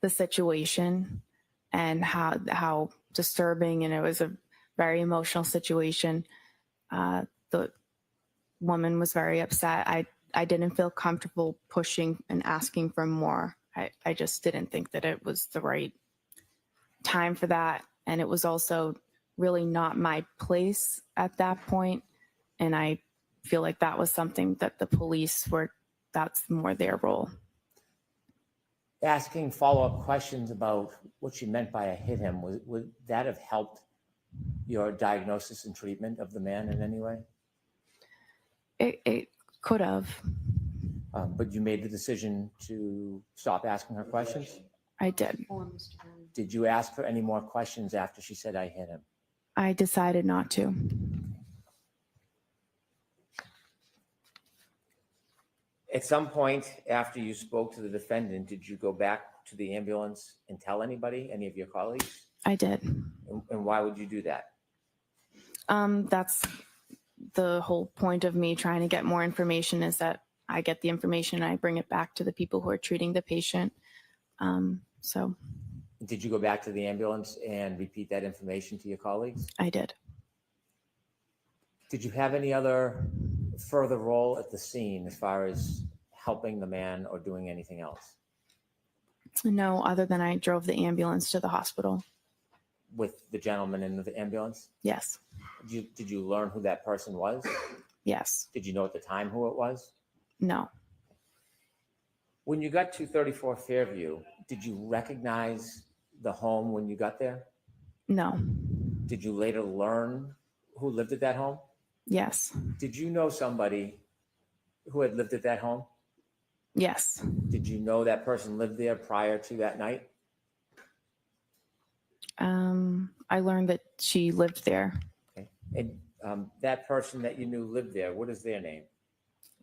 situation and how disturbing, and it was a very emotional situation. The woman was very upset. I didn't feel comfortable pushing and asking for more. I just didn't think that it was the right time for that. And it was also really not my place at that point. And I feel like that was something that the police that's more their role. Asking follow-up questions about what she meant by I hit him, would that have helped your diagnosis and treatment of the man in any way? It could have. But you made the decision to stop asking her questions? I did. Did you ask her any more questions after she said I hit him? I decided not to. At some point after you spoke to the defendant, did you go back to the ambulance and tell anybody, any of your colleagues? I did. And why would you do that? That's the whole point of me trying to get more information, is that I get the information and I bring it back to the people who are treating the patient. So. Did you go back to the ambulance and repeat that information to your colleagues? I did. Did you have any other further role at the scene as far as helping the man or doing anything else? No, other than I drove the ambulance to the hospital. With the gentleman in the ambulance? Yes. Did you learn who that person was? Yes. Did you know at the time who it was? No. When you got to 34 Fairview, did you recognize the home when you got there? No. Did you later learn who lived at that home? Yes. Did you know somebody who had lived at that home? Yes. Did you know that person lived there prior to that night? I learned that she lived there. Okay. And that person that you knew lived there, what is their name?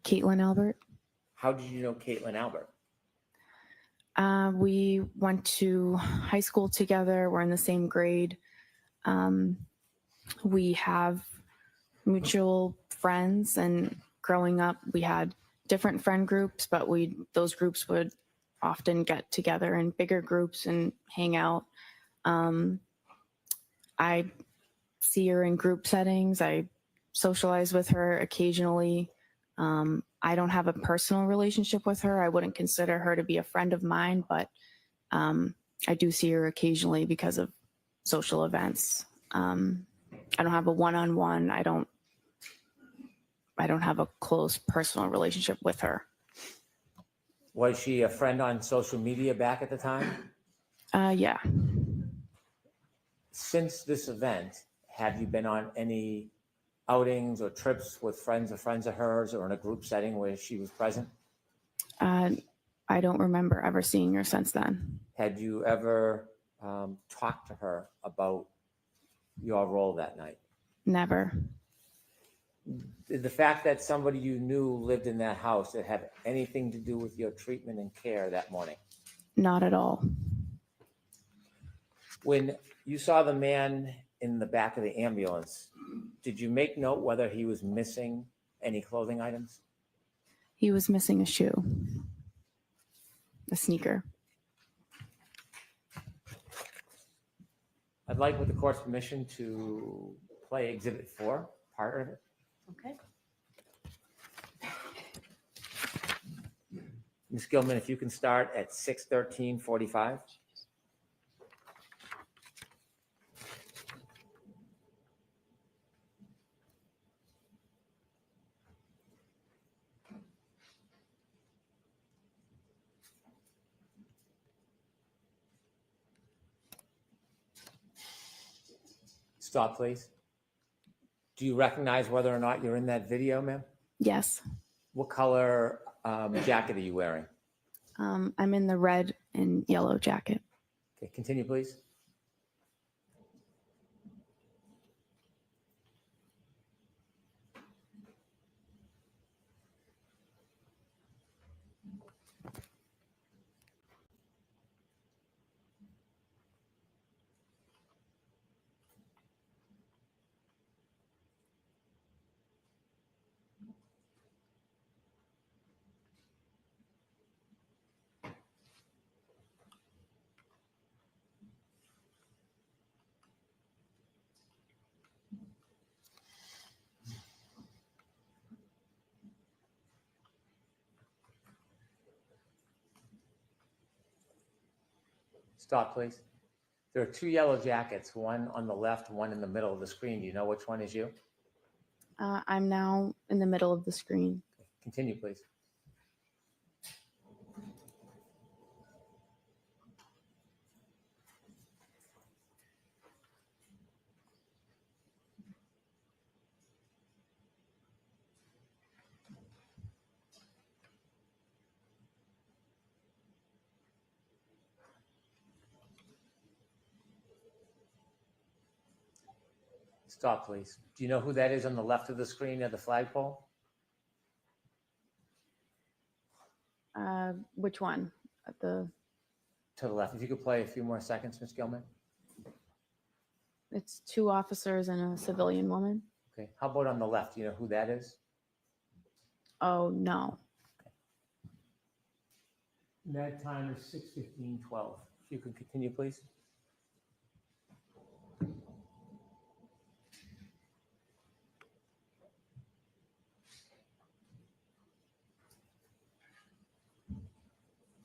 Caitlin Albert. How did you know Caitlin Albert? We went to high school together. We're in the same grade. We have mutual friends, and growing up, we had different friend groups, but those groups would often get together in bigger groups and hang out. I see her in group settings. I socialize with her occasionally. I don't have a personal relationship with her. I wouldn't consider her to be a friend of mine, but I do see her occasionally because of social events. I don't have a one-on-one. I don't have a close personal relationship with her. Was she a friend on social media back at the time? Yeah. Since this event, have you been on any outings or trips with friends of hers, or in a group setting where she was present? I don't remember ever seeing her since then. Had you ever talked to her about your role that night? Never. Did the fact that somebody you knew lived in that house, did it have anything to do with your treatment and care that morning? Not at all. When you saw the man in the back of the ambulance, did you make note whether he was missing any clothing items? He was missing a shoe, a sneaker. I'd like, with the court's permission, to play Exhibit 4, part of it. Okay. Ms. Gilman, if you can start at 6:13:45. Stop, please. Do you recognize whether or not you're in that video, ma'am? Yes. What color jacket are you wearing? I'm in the red and yellow jacket. Okay, continue, please. Stop, please. There are two yellow jackets, one on the left, one in the middle of the screen. Do you know which one is you? I'm now in the middle of the screen. Continue, please. Stop, please. Do you know who that is on the left of the screen at the flagpole? Which one? At the To the left. If you could play a few more seconds, Ms. Gilman. It's two officers and a civilian woman. Okay. How about on the left? Do you know who that is? Oh, no. That time is 6:15:12. If you could continue, please.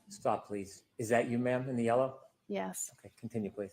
Stop, please. Is that you, ma'am, in the yellow? Yes. Okay, continue, please.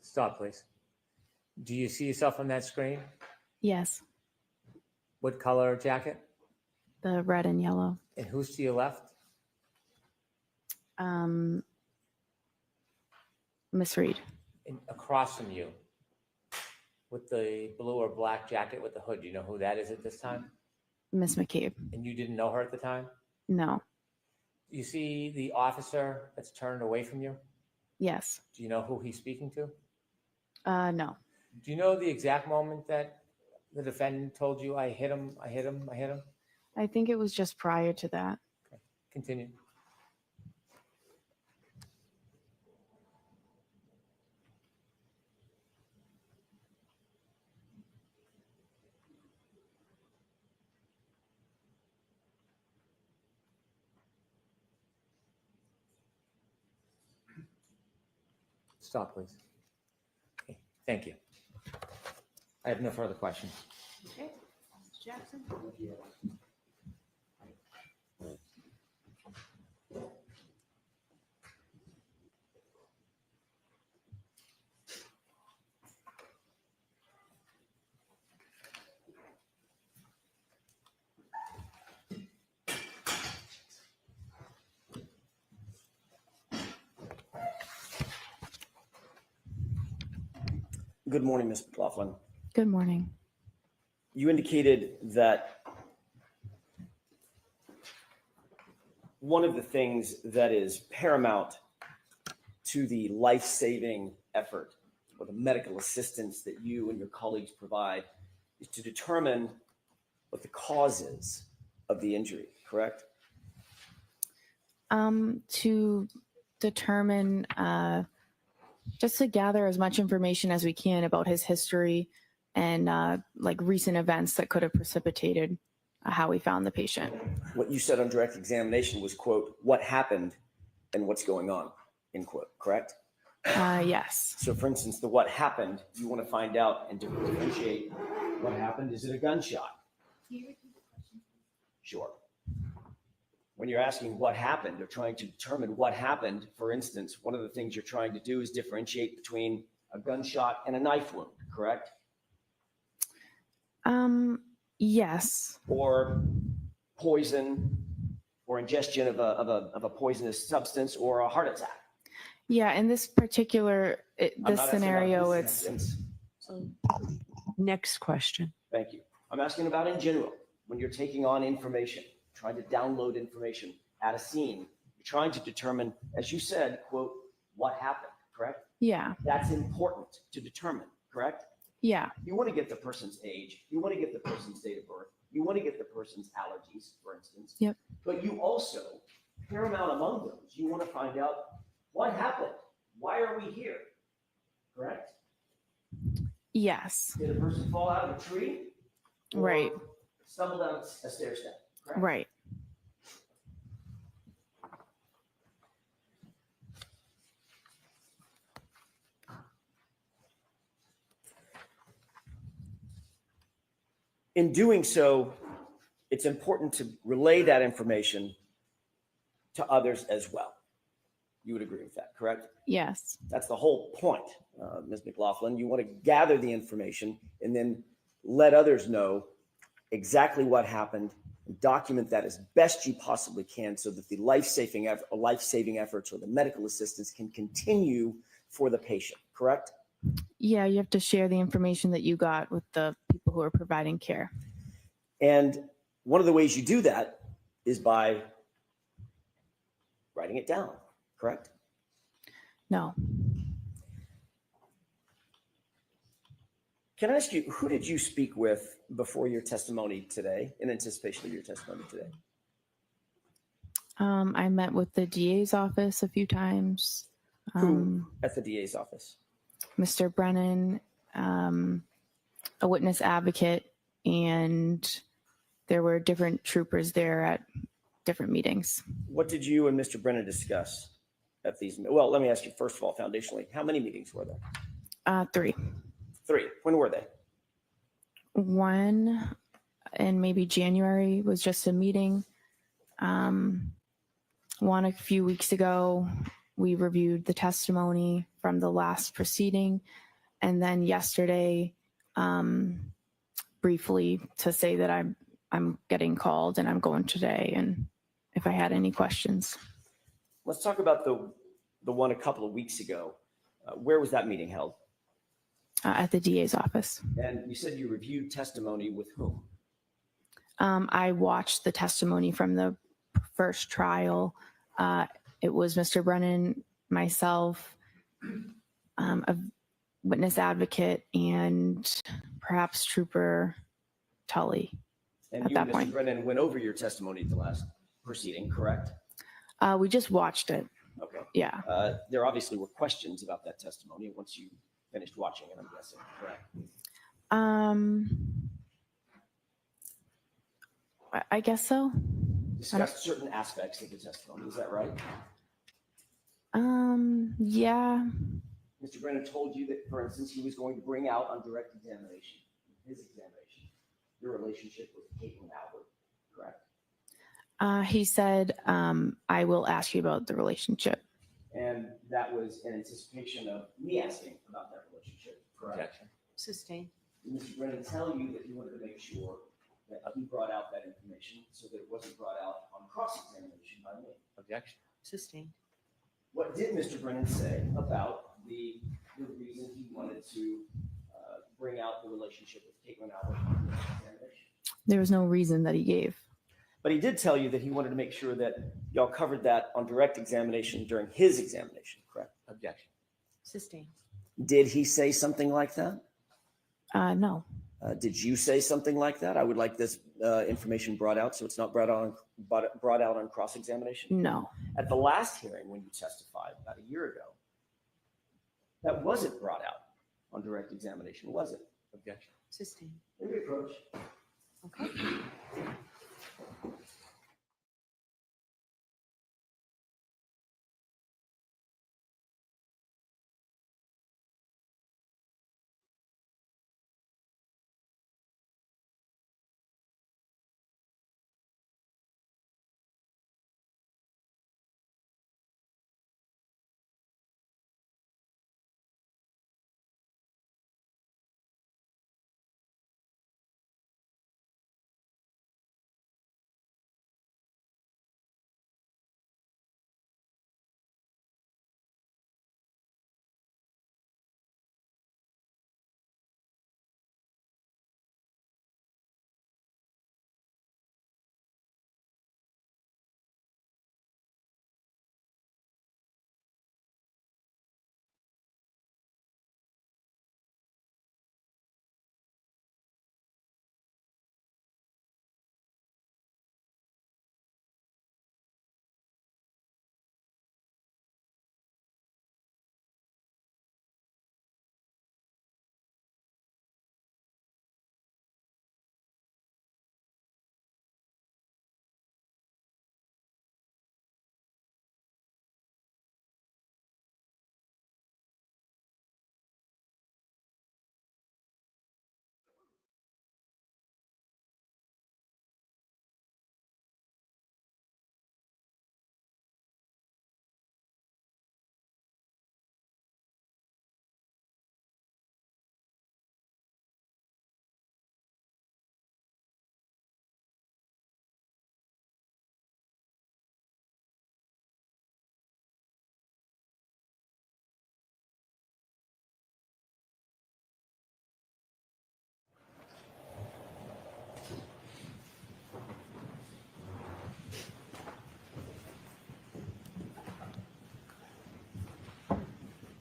Stop, please. Do you see yourself on that screen? Yes. What color jacket? The red and yellow. And who's to your left? Miss Reed. And across from you, with the blue or black jacket with the hood. Do you know who that is at this time? Miss McCabe. And you didn't know her at the time? No. You see the officer that's turned away from you? Yes. Do you know who he's speaking to? No. Do you know the exact moment that the defendant told you, I hit him, I hit him, I hit him? I think it was just prior to that. Okay, continue. Stop, please. Okay, thank you. I have no further questions. Okay, Mr. Jackson? Good morning, Ms. McLaughlin. Good morning. You indicated that one of the things that is paramount to the life-saving effort or the medical assistance that you and your colleagues provide is to determine what the cause is of the injury, correct? To determine, just to gather as much information as we can about his history and like recent events that could have precipitated how we found the patient. What you said on direct examination was, quote, what happened and what's going on, end quote, correct? Yes. So for instance, the what happened, you want to find out and differentiate what happened. Is it a gunshot? Sure. When you're asking what happened or trying to determine what happened, for instance, one of the things you're trying to do is differentiate between a gunshot and a knife wound, correct? Yes. Or poison or ingestion of a poisonous substance or a heart attack. Yeah, in this particular, I'm this not asking about scenario, this it's, instance. Next question. Thank you. I'm asking about in general, when you're taking on information, trying to download information at a scene, you're trying to determine, as you said, quote, what happened, correct? yeah, That's important to determine, correct? yeah, You want to get the person's age, you want to get the person's date of birth, you want to get the person's allergies, for instance. Yep. But you also, paramount among those, you want to find out what happened? Why are we here? Correct? yes, Did a person fall out of a tree? Or right, stumble down a stair step, correct? right. In doing so, it's important to relay that information to others as well. You would agree with that, correct? Yes. That's the whole point, Ms. McLaughlin. You want to gather the information and then let others know exactly what happened and document that as best you possibly can so that the life-saving efforts or the medical assistance can continue for the patient, correct? Yeah, you have to share the information that you got with the people who are providing care. And one of the ways you do that is by writing it down, correct? No. Can I ask you, who did you speak with before your testimony today, in anticipation of your testimony today? I met with the DA's office a few times. Who at the DA's office? Mr. Brennan, a witness advocate, and there were different troopers there at different meetings. What did you and Mr. Brennan discuss at these? Well, let me ask you, first of all, foundationally, how many meetings were there? 3. 3. When were they? One in maybe January was just a meeting. One a few weeks ago, we reviewed the testimony from the last proceeding. And then yesterday, briefly to say that I'm getting called and I'm going today, and if I had any questions. Let's talk about the one a couple of weeks ago. Where was that meeting held? At the DA's office. And you said you reviewed testimony with whom? I watched the testimony from the first trial. It was Mr. Brennan, myself, a witness advocate, and perhaps Trooper Tully. And at you that and Mr. point. Brennan went over your testimony at the last proceeding, correct? We just watched it. Okay. Yeah. There obviously were questions about that testimony once you finished watching it, I'm guessing, correct? I guess so. Discussed certain aspects of the testimony, is that right? Yeah. Mr. Brennan told you that, for instance, he was going to bring out on direct examination, his examination, your relationship with Caitlin Albert, correct? He said, I will ask you about the relationship. And that was in anticipation of me asking about that relationship, correct? Objection. Sustained. Did Mr. Brennan tell you that he wanted to make sure that he brought out that information so that it wasn't brought out on cross-examination by me? Objection. Sustained. What did Mr. Brennan say about the reason he wanted to bring out the relationship with Caitlin Albert on the examination? There was no reason that he gave. But he did tell you that he wanted to make sure that y'all covered that on direct examination during his examination, correct? Objection. Sustained. Did he say something like that? No. Did you say something like that? I would like this information brought out so it's not brought out on cross-examination. No. At the last hearing when you testified about a year ago, that wasn't brought out on direct examination, was it? Objection. Sustained. Let me approach. Okay.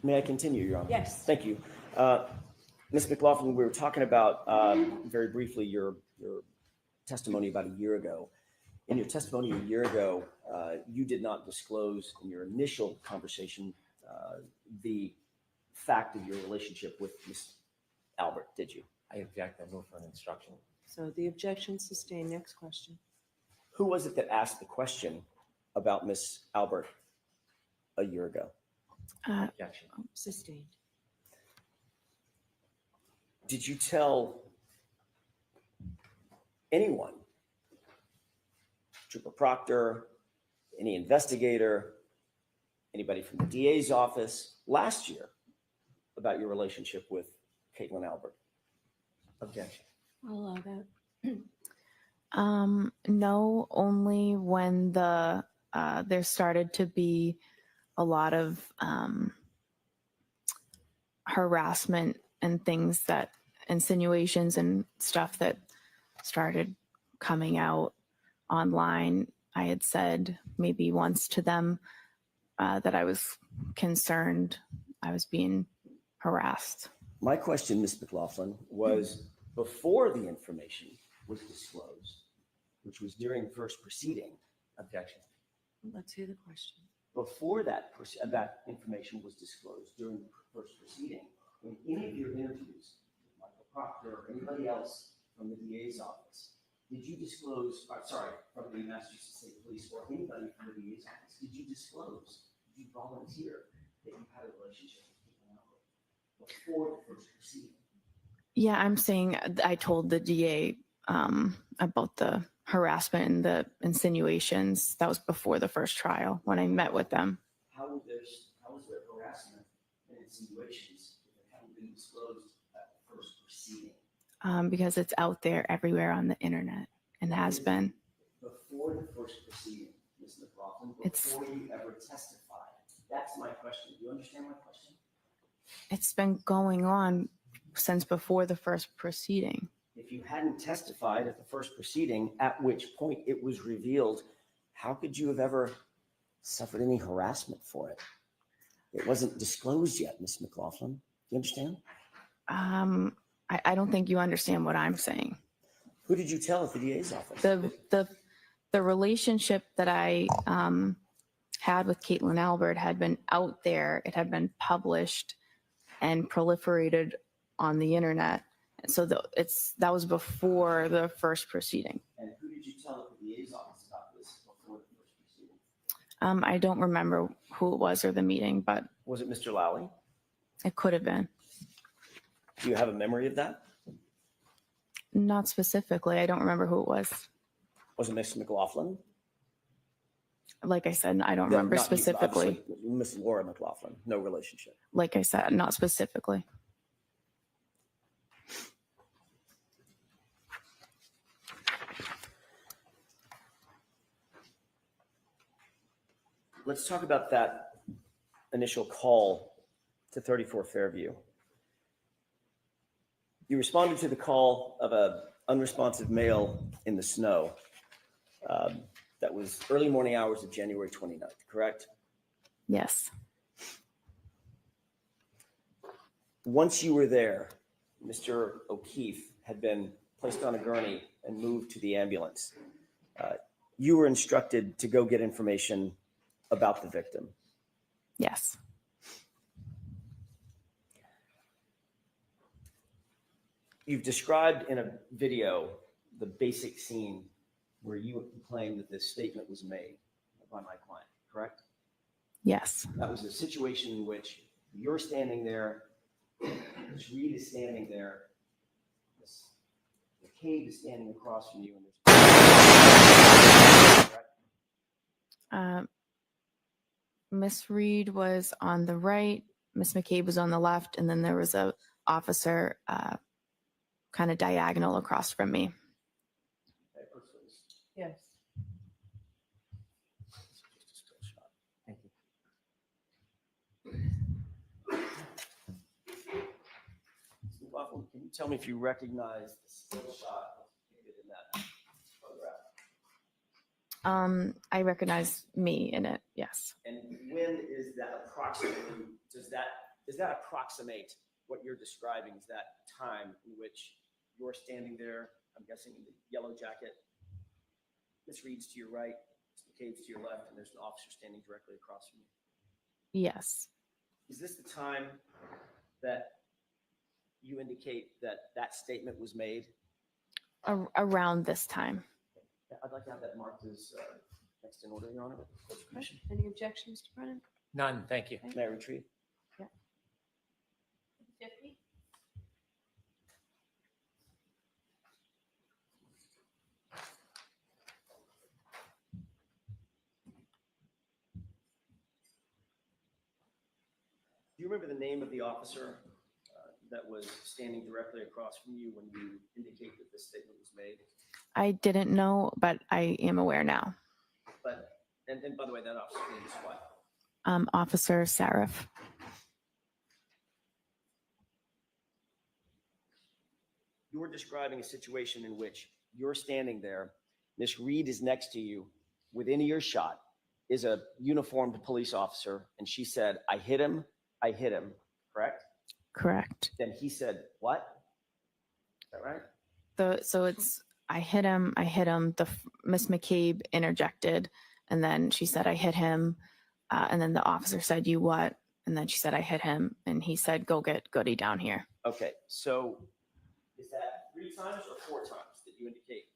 May I continue, Your Honor? Yes. Thank you. Ms. McLaughlin, we were talking about very briefly your testimony about a year ago. In your testimony a year ago, you did not disclose in your initial conversation the fact of your relationship with Ms. Albert, did you? I object. I move for an instruction. So the objection sustained. Next question. Who was it that asked the question about Ms. Albert a year ago? Objection. Sustained. Did you tell anyone, Trooper Proctor, any investigator, anybody from the DA's office last year about your relationship with Caitlin Albert? Objection. I'll allow that. No, only when there started to be a lot of harassment and things that insinuations and stuff that started coming out online. I had said maybe once to them that I was concerned I was being harassed. My question, Ms. McLaughlin, was before the information was disclosed, which was during the first proceeding. Objection. Let's hear the question. Before that information was disclosed during the first proceeding, in any of your interviews with Michael Proctor or anybody else from the DA's office, did you disclose, from the Massachusetts State Police or anybody from the DA's office, did you disclose, did you volunteer that you had a relationship with Caitlin Albert before the first proceeding? Yeah, I'm saying I told the DA about the harassment and the insinuations. That was before the first trial when I met with them. How was there harassment and insinuations if it hadn't been disclosed at the first proceeding? Because it's out there everywhere on the internet and has been. Before the first proceeding, Ms. McLaughlin, before you ever testified. That's my question. Do you understand my question? It's been going on since before the first proceeding. If you hadn't testified at the first proceeding, at which point it was revealed, how could you have ever suffered any harassment for it? It wasn't disclosed yet, Ms. McLaughlin. Do you understand? I don't think you understand what I'm saying. Who did you tell at the DA's office? The relationship that I had with Caitlin Albert had been out there. It had been published and proliferated on the internet. And so that was before the first proceeding. And who did you tell at the DA's office about this before the first proceeding? I don't remember who it was or the meeting, but Was it Mr. Lowry? it could have been. Do you have a memory of that? Not specifically. I don't remember who it was. Was it Ms. McLaughlin? Like I said, I don't No, remember not you, specifically. obviously, Miss Laura McLaughlin, no relationship. Like I said, not specifically. Let's talk about that initial call to 34 Fairview. You responded to the call of an unresponsive male in the snow. That was early morning hours of January 29th, correct? Yes. Once you were there, Mr. O'Keefe had been placed on a gurney and moved to the ambulance. You were instructed to go get information about the victim. Yes. You've described in a video the basic scene where you claim that this statement was made by my client, correct? Yes. That was a situation in which you're standing there, Ms. Reed is standing there, Ms. McCabe is standing across from you, and Miss Reed was on the right, Miss McCabe was on the left, and then there was a officer kind of diagonal across from me. Yes. Thank you. McLaughlin, can you tell me if you recognize the still shot depicted in that photograph? I recognize me in it, yes. And when is that approximately, does that does that approximate what you're describing as that time in which you're standing there, I'm guessing in the yellow jacket, Miss Reed's to your right, Ms. McCabe's to your left, and there's an officer standing directly across from you? Yes. Is this the time that you indicate that that statement was made? Around this time. I'd like to have that marked as next in order, Your Honor. Any objections, Mr. Brennan? None, thank you. May I retrieve? 50? Do you remember the name of the officer that was standing directly across from you when you indicate that this statement was made? I didn't know, but I am aware now. But, and by the way, that officer's name is what? Officer Sarif. You were describing a situation in which you're standing there, Miss Reed is next to you, within earshot is a uniformed police officer, and she said, I hit him, correct? Correct. Then he said, what? Is that right? So it's, I hit him. Miss McCabe interjected, and then she said, I hit him. And then the officer said, you what? And then she said, I hit him. And he said, go get Goody down here. Okay, so is that 3 times or 4 times that you indicate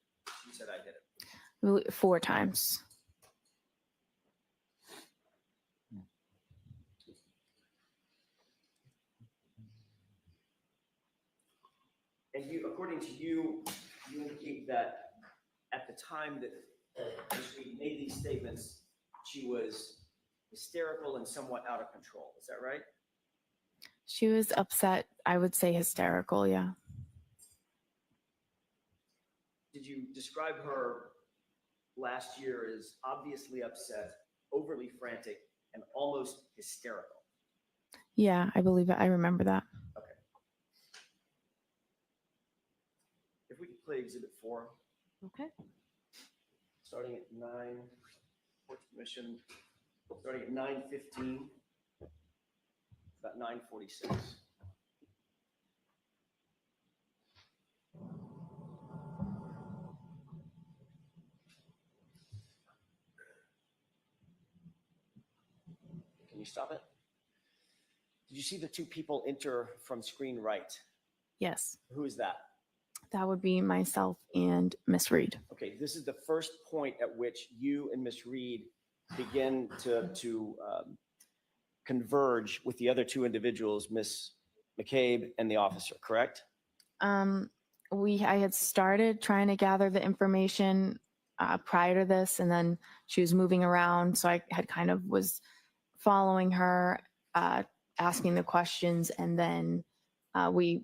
she said I hit him? 4 times. And you, according to you, you indicate that at the time that Ms. Reed made these statements, she was hysterical and somewhat out of control. Is that right? She was upset. I would say hysterical. Yeah. Did you describe her last year as obviously upset, overly frantic, and almost hysterical? Yeah, I believe it. I remember that. Okay. If we could play Exhibit 4. Okay. Starting at 9, court commission, starting at 9:15, about 9:46. Can you stop it? Did you see the 2 people enter from screen right? Yes. Who is that? That would be myself and Miss Reed. Okay, this is the first point at which you and Miss Reed begin to converge with the other 2 individuals, Miss McCabe and the officer, correct? I had started trying to gather the information prior to this, and then she was moving around, so I had kind of was following her, asking the questions, and then we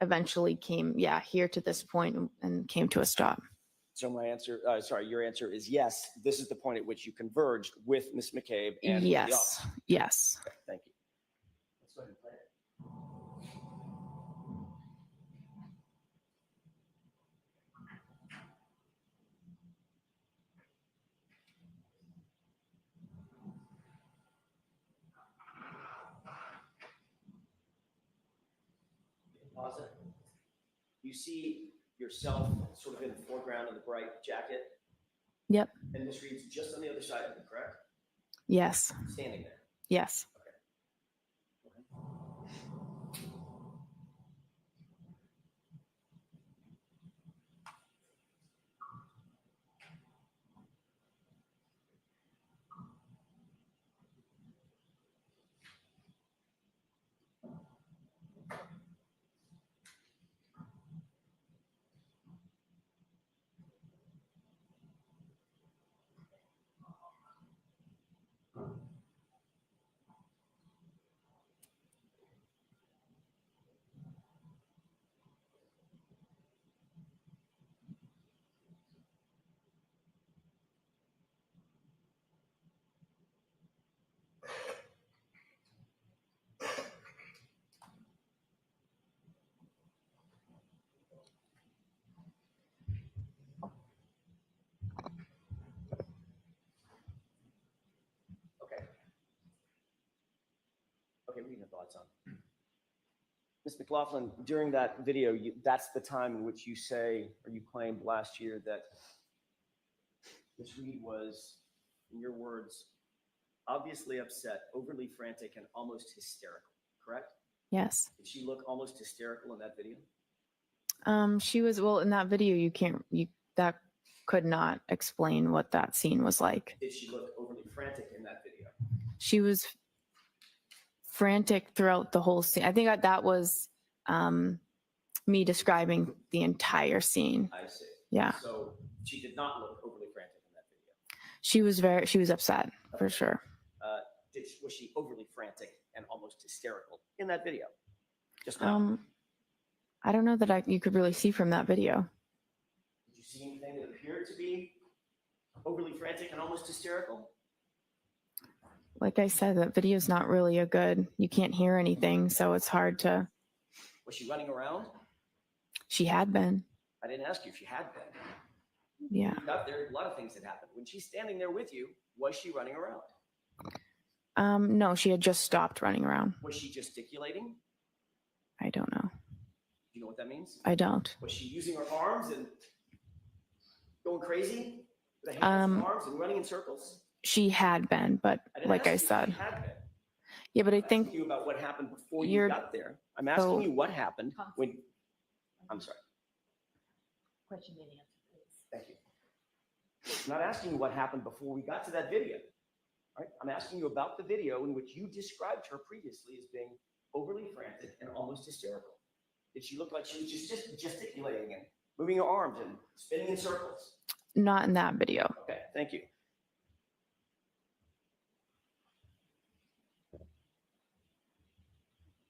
eventually came, here to this point and came to a stop. So my answer, your answer is yes. This is the point at which you converged with Miss McCabe and the Yes. officer. Yes. Okay, thank you. Let's go ahead and play it. Pause it. You see yourself sort of in the foreground in the bright jacket, Yep. and Miss Reed's just on the other side of you, correct? Yes. Standing there. Yes. Okay, what are your thoughts on? Ms. McLaughlin, during that video, that's the time in which you say, or you claimed last year that Ms. Reed was, in your words, obviously upset, overly frantic, and almost hysterical, correct? Yes. Did she look almost hysterical in that video? She was, well, in that video, that could not explain what that scene was like. Did she look overly frantic in that video? She was frantic throughout the whole scene. I think that was me describing the entire scene. I see. Yeah. So she did not look overly frantic in that video. She was upset for sure. Was she overly frantic and almost hysterical in that video? Just now. I don't know that you could really see from that video. Did you see anything that appeared to be overly frantic and almost hysterical? Like I said, that video is not really you can't hear anything, so it's hard to. Was she running around? She had been. I didn't ask you if she had been. Yeah. You got there, a lot of things had happened. When she's standing there with you, was she running around? No, she had just stopped running around. Was she gesticulating? I don't know. Do you know what that means? I don't. Was she using her arms and going crazy? With the hands and arms and running in circles? She had been, but like I said. Yeah, but I think. I'm asking you about what happened before you got there. I'm asking you what happened when. I'm sorry. Question and answer, please. Thank you. I'm not asking you what happened before we got to that video. Right? I'm asking you about the video in which you described her previously as being overly frantic and almost hysterical. Did she look like she was just gesticulating and moving her arms and spinning in circles? Not in that video. Okay, thank you.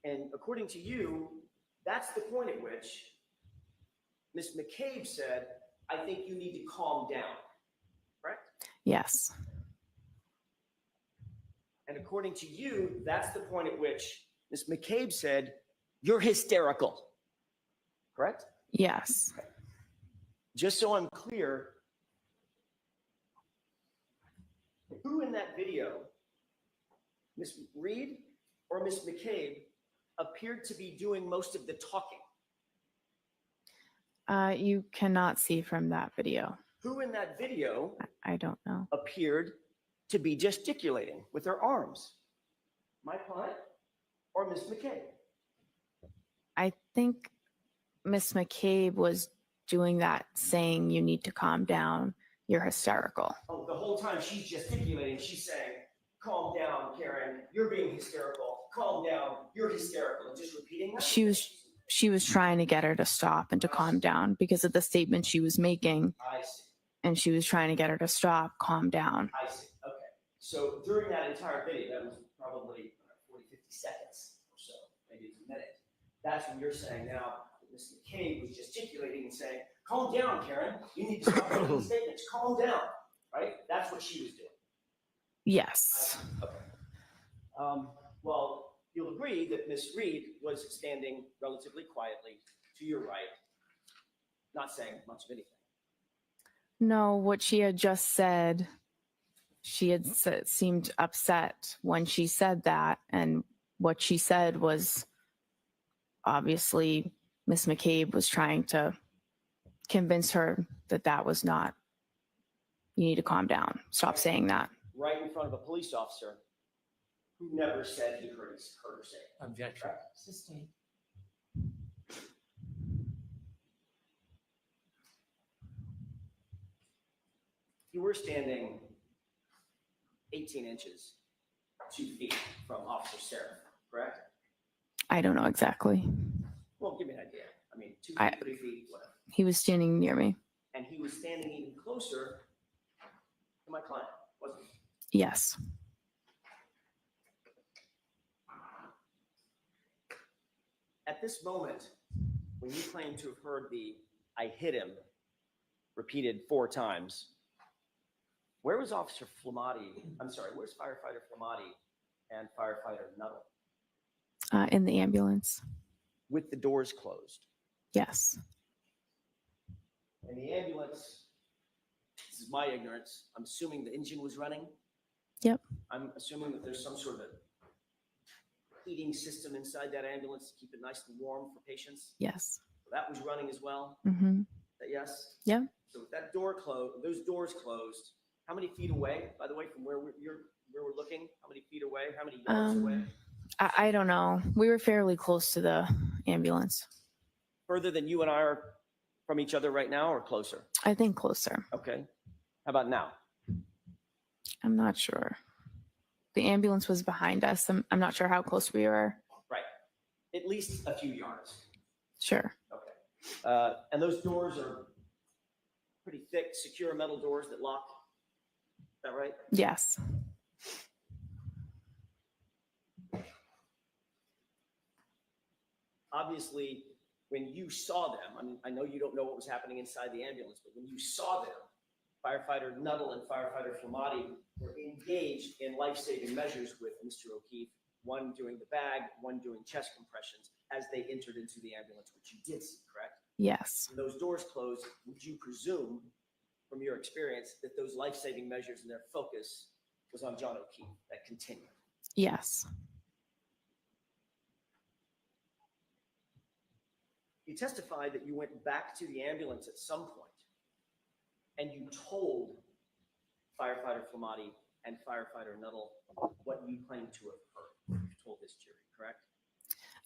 And according to you, that's the point at which Ms. McCabe said, I think you need to calm down, correct? Yes. And according to you, that's the point at which Ms. McCabe said, you're hysterical, correct? Yes. Just so I'm clear, who in that video, Ms. Reed or Ms. McCabe, appeared to be doing most of the talking? You cannot see from that video. Who in that video I don't know. appeared to be gesticulating with her arms? My client or Ms. McCabe? I think Miss McCabe was doing that, saying you need to calm down. You're hysterical. Oh, the whole time she's gesticulating, she's saying, calm down, Karen. You're being hysterical. Calm down. You're hysterical. And just repeating that? She was trying to get her to stop and to calm down because of the statement she was making. I see. And she was trying to get her to stop, calm down. I see. Okay. So during that entire video, that was probably 40, 50 seconds or so, maybe it's a minute. That's when you're saying now, Ms. McCabe was gesticulating and saying, calm down, Karen. You need to stop making these statements. Calm down. Right? That's what she was doing. Yes. Okay. Well, you'll agree that Ms. Reed was standing relatively quietly to your right, not saying much of anything. No, what she had just said, seemed upset when she said that. And what she said was obviously Miss McCabe was trying to convince her that was not, you need to calm down. Stop saying that. Right in front of a police officer who never said he heard her say it. Objection. Sustained. You were standing 18 inches, 2 feet from Officer Seraph, correct? I don't know exactly. Well, give me an idea. I mean, 2 feet, 3 feet, whatever. He was standing near me. And he was standing even closer to my client, wasn't he? Yes. At this moment, when you claim to have heard the I hit him repeated 4 times, where was Officer Flamati? I'm sorry, where's Firefighter Flamati and Firefighter Nuttall? In the ambulance. With the doors closed. Yes. And the ambulance, this is my ignorance, I'm assuming the engine was running. Yep. I'm assuming that there's some sort of heating system inside that ambulance to keep it nice and warm for patients? Yes. That was running as well? Mm-hmm. Yes? Yeah. So with that door closed, those doors closed, how many feet away, by the way, from where we're looking? How many feet away? How many yards away? I don't know. We were fairly close to the ambulance. Further than you and I are from each other right now, or closer? I think closer. Okay. How about now? I'm not sure. The ambulance was behind us. I'm not sure how close we were. Right. At least a few yards. Sure. Okay. And those doors are pretty thick, secure metal doors that lock. Is that right? Yes. Obviously, when you saw them, I mean, I know you don't know what was happening inside the ambulance, but when you saw them, firefighter Nuttall and firefighter Flamati were engaged in life-saving measures with Mr. O'Keefe, one doing the bag, one doing chest compressions as they entered into the ambulance, which you did see, correct? Yes. When those doors closed, would you presume, from your experience, that those life-saving measures and their focus was on John O'Keefe, that continued? Yes. You testified that you went back to the ambulance at some point and you told firefighter Flamati and firefighter Nuttall what you claimed to have heard. You told this jury, correct?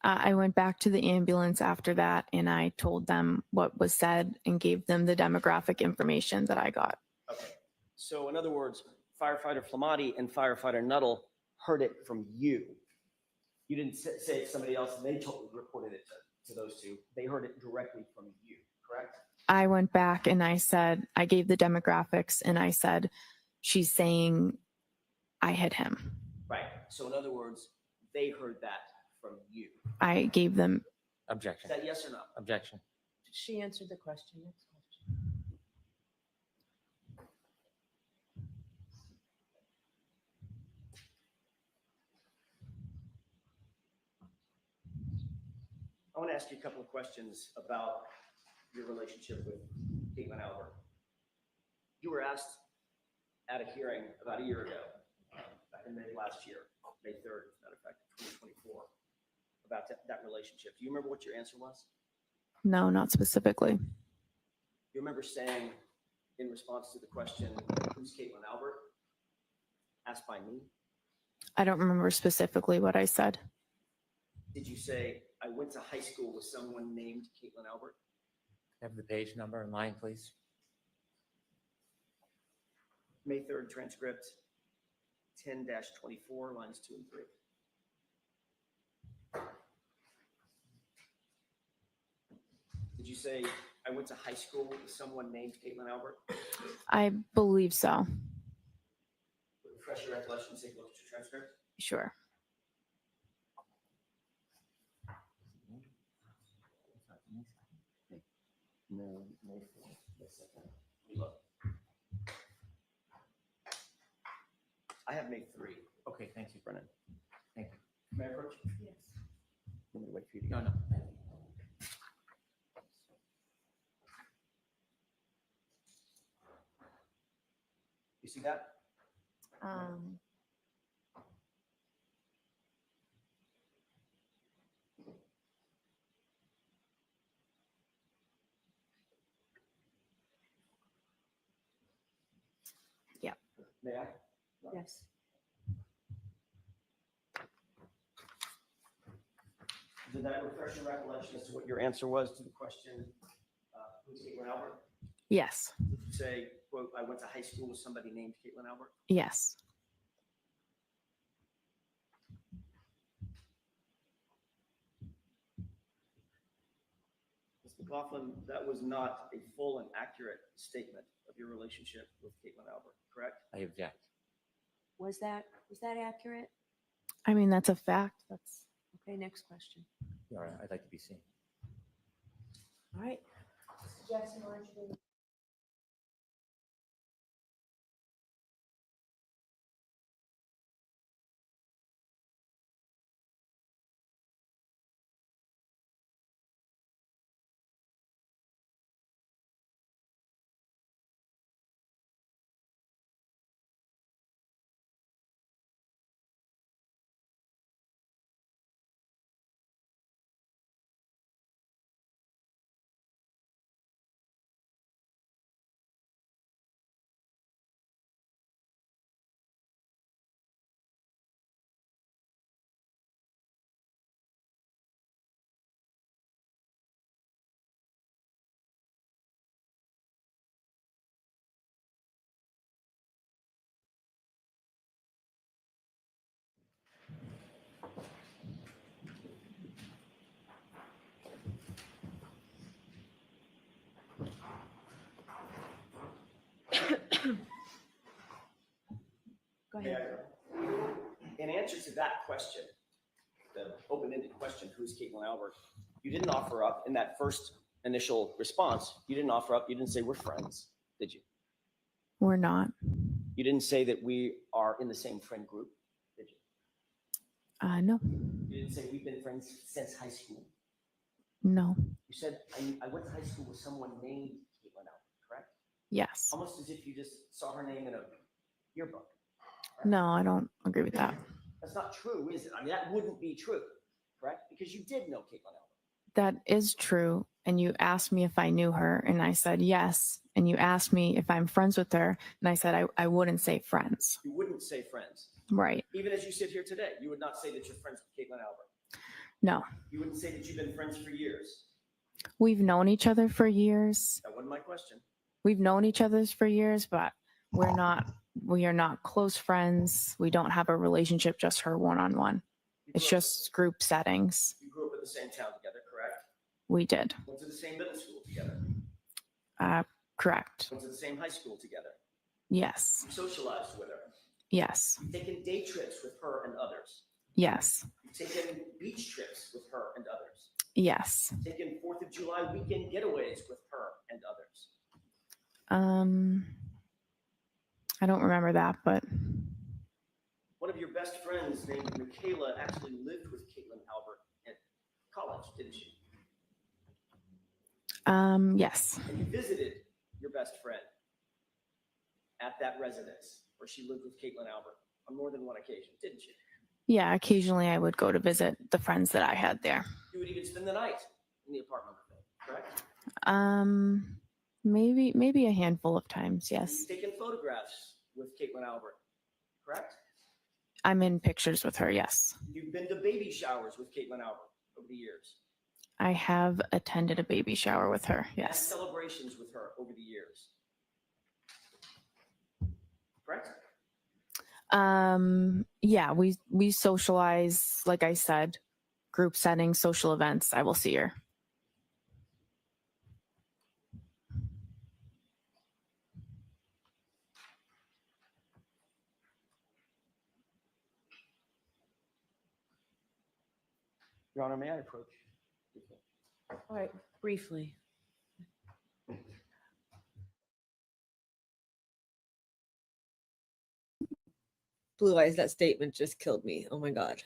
I went back to the ambulance after that and I told them what was said and gave them the demographic information that I got. Okay. So in other words, firefighter Flamati and firefighter Nuttall heard it from you. You didn't say it to somebody else and they reported it to those two. They heard it directly from you, correct? I went back and I said, I gave the demographics and I said, she's saying I hit him. Right. So in other words, they heard that from you. I gave them. Objection. Is that yes or no? Objection. She answered the question. Next question. I want to ask you a couple of questions about your relationship with Caitlin Albert. You were asked at a hearing about a year ago, back in May last year, May 3rd, as a matter of fact, 2024, about that relationship. Do you remember what your answer was? No, not specifically. You remember saying in response to the question, who's Caitlin Albert? Asked by me. I don't remember specifically what I said. Did you say, I went to high school with someone named Caitlin Albert? Have the page number and line, please. May 3rd transcript, 10-24, lines 2 and 3. Did you say, I went to high school with someone named Caitlin Albert? I believe so. Refresh your recollection, take a look at your transcript. Sure. No, May 4th. May 2nd. Look. I have May 3. Okay, thank you, Brennan. Thank you. May I approach? Yes. I'm going to wait for you to No, go. no. You see that? Yeah. May I? Yes. Did that refresh your recollection as to what your answer was to the question, who's Caitlin Albert? Yes. Did you say, quote, I went to high school with somebody named Caitlin Albert? Yes. Ms. McLaughlin, that was not a full and accurate statement of your relationship with Caitlin Albert, correct? I object. Was that accurate? I mean, that's a fact. That's. Okay, next question. All right, I'd like to be seen. All right. Mr. Jackson, why don't you Go May ahead. I- In answer to that question, the open-ended question, who's Caitlin Albert, you didn't offer up in that first initial response, you didn't offer up, you didn't say we're friends, did you? We're not. You didn't say that we are in the same friend group, did you? No. You didn't say we've been friends since high school. No. You said, I went to high school with someone named Caitlin Albert, correct? Yes. Almost as if you just saw her name in a yearbook. No, I don't agree with that. That's not true, is it? I mean, that wouldn't be true, correct? Because you did know Caitlin Albert. That is true. And you asked me if I knew her, and I said yes. And you asked me if I'm friends with her, and I said I wouldn't say friends. You wouldn't say friends. Right. Even as you sit here today, you would not say that you're friends with Caitlin Albert. No. You wouldn't say that you've been friends for years. We've known each other for years. That wasn't my question. We've known each other for years, but we are not close friends. We don't have a relationship, just her one-on-one. It's just group settings. You grew up in the same town together, correct? We did. Went to the same middle school together. Correct. Went to the same high school together. Yes. You socialized with her. Yes. You've taken day trips with her and others. Yes. You've taken beach trips with her and others. Yes. You've taken 4th of July weekend getaways with her and others. I don't remember that, but One of your best friends named Michaela actually lived with Caitlin Albert at college, didn't she? yes. And you visited your best friend at that residence where she lived with Caitlin Albert on more than one occasion, didn't you? Yeah, occasionally I would go to visit the friends that I had there. You would even spend the night in the apartment with them, correct? Maybe a handful of times, yes. You've taken photographs with Caitlin Albert, correct? I'm in pictures with her, yes. You've been to baby showers with Caitlin Albert over the years. I have attended a baby shower with her, Had yes. celebrations with her over the years, correct? Yeah, we socialize, like I said, group settings, social events. I will see her. Your Honor, may I approach? All right, briefly. Blue Eyes, that statement just killed me. Oh my God.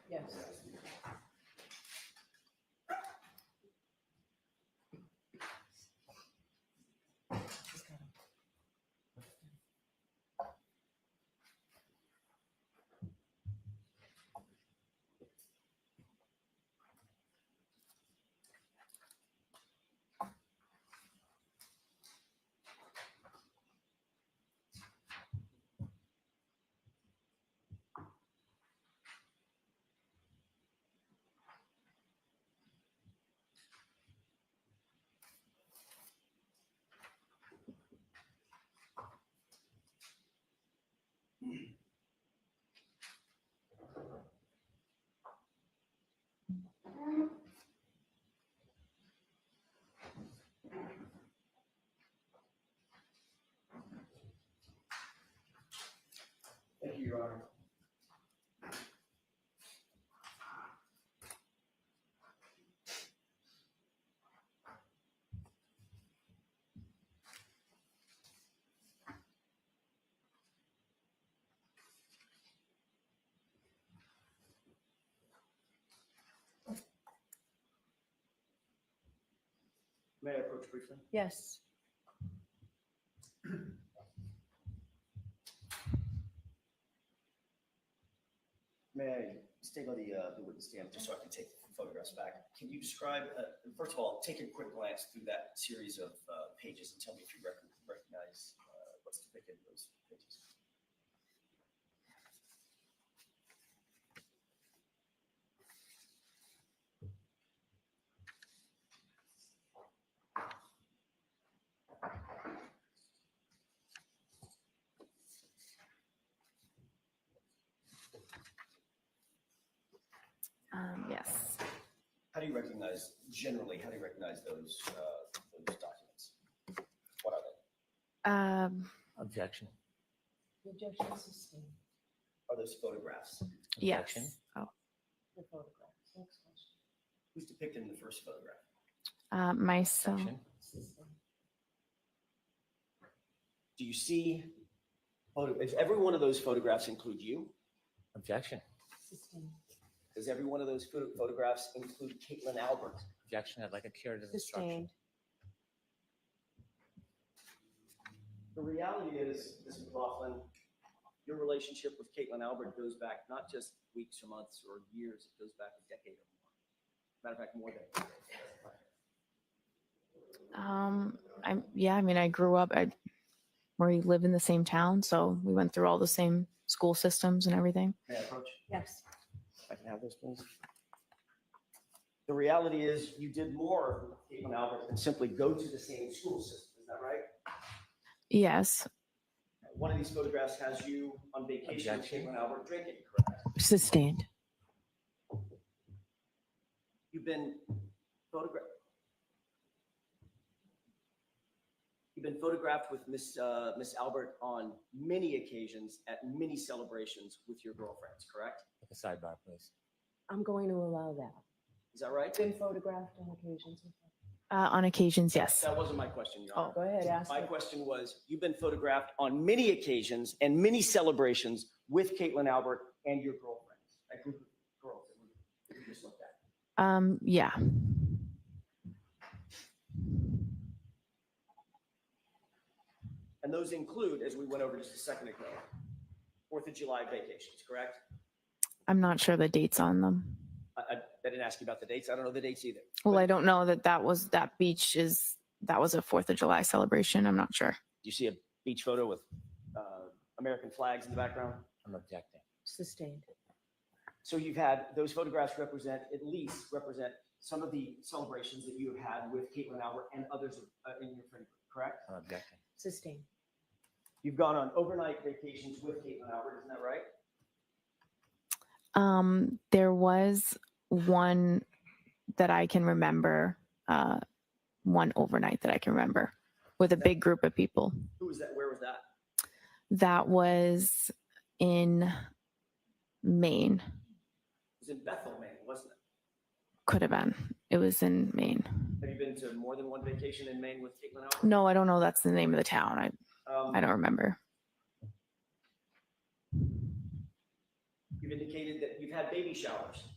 Yes. Thank you, Your Honor. May I approach briefly? Yes. May I stay on the witness stand just so I can take the photographs back? Can you describe, first of all, take a quick glance through that series of pages and tell me if you recognize what's depicted in those pages. Yes. How do you recognize, generally, how do you recognize those documents? What are they? Objection. The objection is sustained. Are those photographs? Objection. Yes. Oh. The photographs. Next question. Who's depicted in the first photograph? Myself. Objection. Sustained. Do you see, if every one of those photographs include you? Objection. Sustained. Does every one of those photographs include Caitlin Albert? Objection. I'd like a curative instruction. Sustained. The reality is, Ms. McLaughlin, your relationship with Caitlin Albert goes back not just weeks or months or years, it goes back a decade or more. Matter of fact, more than a decade. I mean, I grew up we live in the same town, so we went through all the same school systems and everything. May I approach? Yes. If I can have this, please. The reality is you did more with Caitlin Albert than simply go to the same school system. Is that right? Yes. One of these photographs has you on vacation with Objection. Caitlin Albert drinking, correct? Sustained. You've been photographed. You've been photographed with Miss Albert on many occasions at many celebrations with your girlfriends, correct? Like a sidebar, please. I'm going to allow that. Is that right? Been photographed on occasions. On occasions, yes. That wasn't my question, Your Honor. Go ahead, ask My it. question was, you've been photographed on many occasions and many celebrations with Caitlin Albert and your girlfriends, that group of girls that we just looked at. Yeah. And those include, as we went over just a second ago, 4th of July vacations, correct? I'm not sure the dates on them. I didn't ask you about the dates. I don't know the dates either. Well, I don't know that was a 4th of July celebration. I'm not sure. Do you see a beach photo with American flags in the background? I'm objecting. Sustained. So you've had, those photographs represent some of the celebrations that you have had with Caitlin Albert and others in your friend group, correct? I'm objecting. Sustained. You've gone on overnight vacations with Caitlin Albert, isn't that right? There was one that I can remember, one overnight that I can remember with a big group of people. Who was that? Where was that? That was in Maine. It was in Bethel, Maine, wasn't it? Could have been. It was in Maine. Have you been to more than one vacation in Maine with Caitlin Albert? No, I don't know. That's the name of the town. I don't remember. You've indicated that you've had baby showers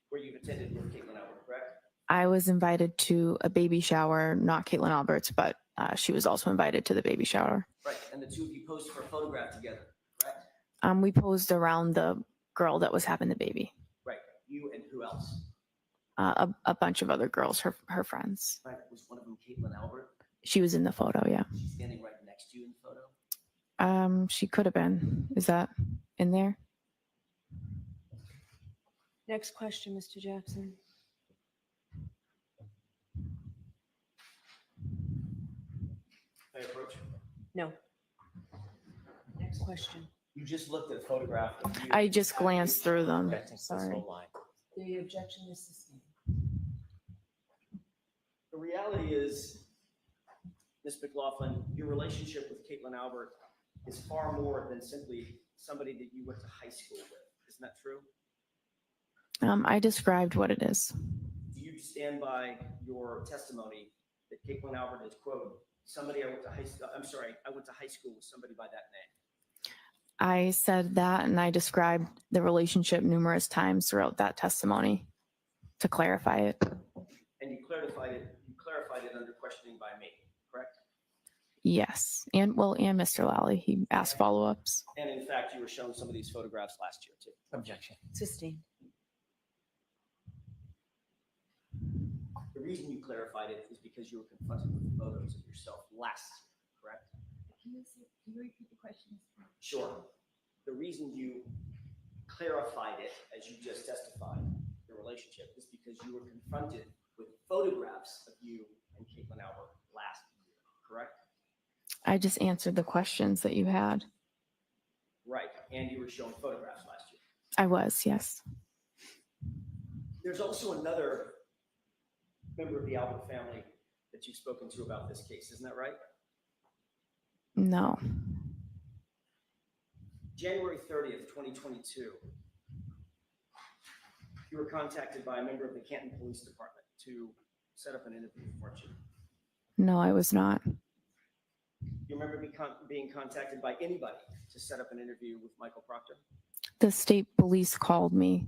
where you've attended with Caitlin Albert, correct? I was invited to a baby shower, not Caitlin Alberts, but she was also invited to the baby shower. Right, and the two of you posed for a photograph together, correct? We posed around the girl that was having the baby. Right, you and who else? A bunch of other girls, her friends. Right, was one of them Caitlin Albert? She was in the photo, yeah. She's standing right next to you in the photo? She could have been. Is that in there? Next question, Mr. Jackson. May I approach? No. Next question. You just looked at a photograph of you. I just glanced through them. Objecting to this Sorry. whole line. The objection is sustained. The reality is, Ms. McLaughlin, your relationship with Caitlin Albert is far more than simply somebody that you went to high school with. Isn't that true? I described what it is. Do you stand by your testimony that Caitlin Albert is, quote, somebody I went to high school with somebody by that name? I said that, and I described the relationship numerous times throughout that testimony to clarify it. And you clarified it under questioning by me, correct? Yes. And Mr. Lally, he asked follow-ups. And in fact, you were shown some of these photographs last year too. Objection. Sustained. The reason you clarified it is because you were confronted with photos of yourself last year, correct? Can you repeat the question? Sure. The reason you clarified it, as you just testified, the relationship, is because you were confronted with photographs of you and Caitlin Albert last year, correct? I just answered the questions that you had. Right, and you were shown photographs last year. I was, yes. There's also another member of the Albert family that you've spoken to about this case, isn't that right? No. January 30th, 2022, you were contacted by a member of the Canton Police Department to set up an interview, weren't you? No, I was not. You remember being contacted by anybody to set up an interview with Michael Proctor? The state police called me,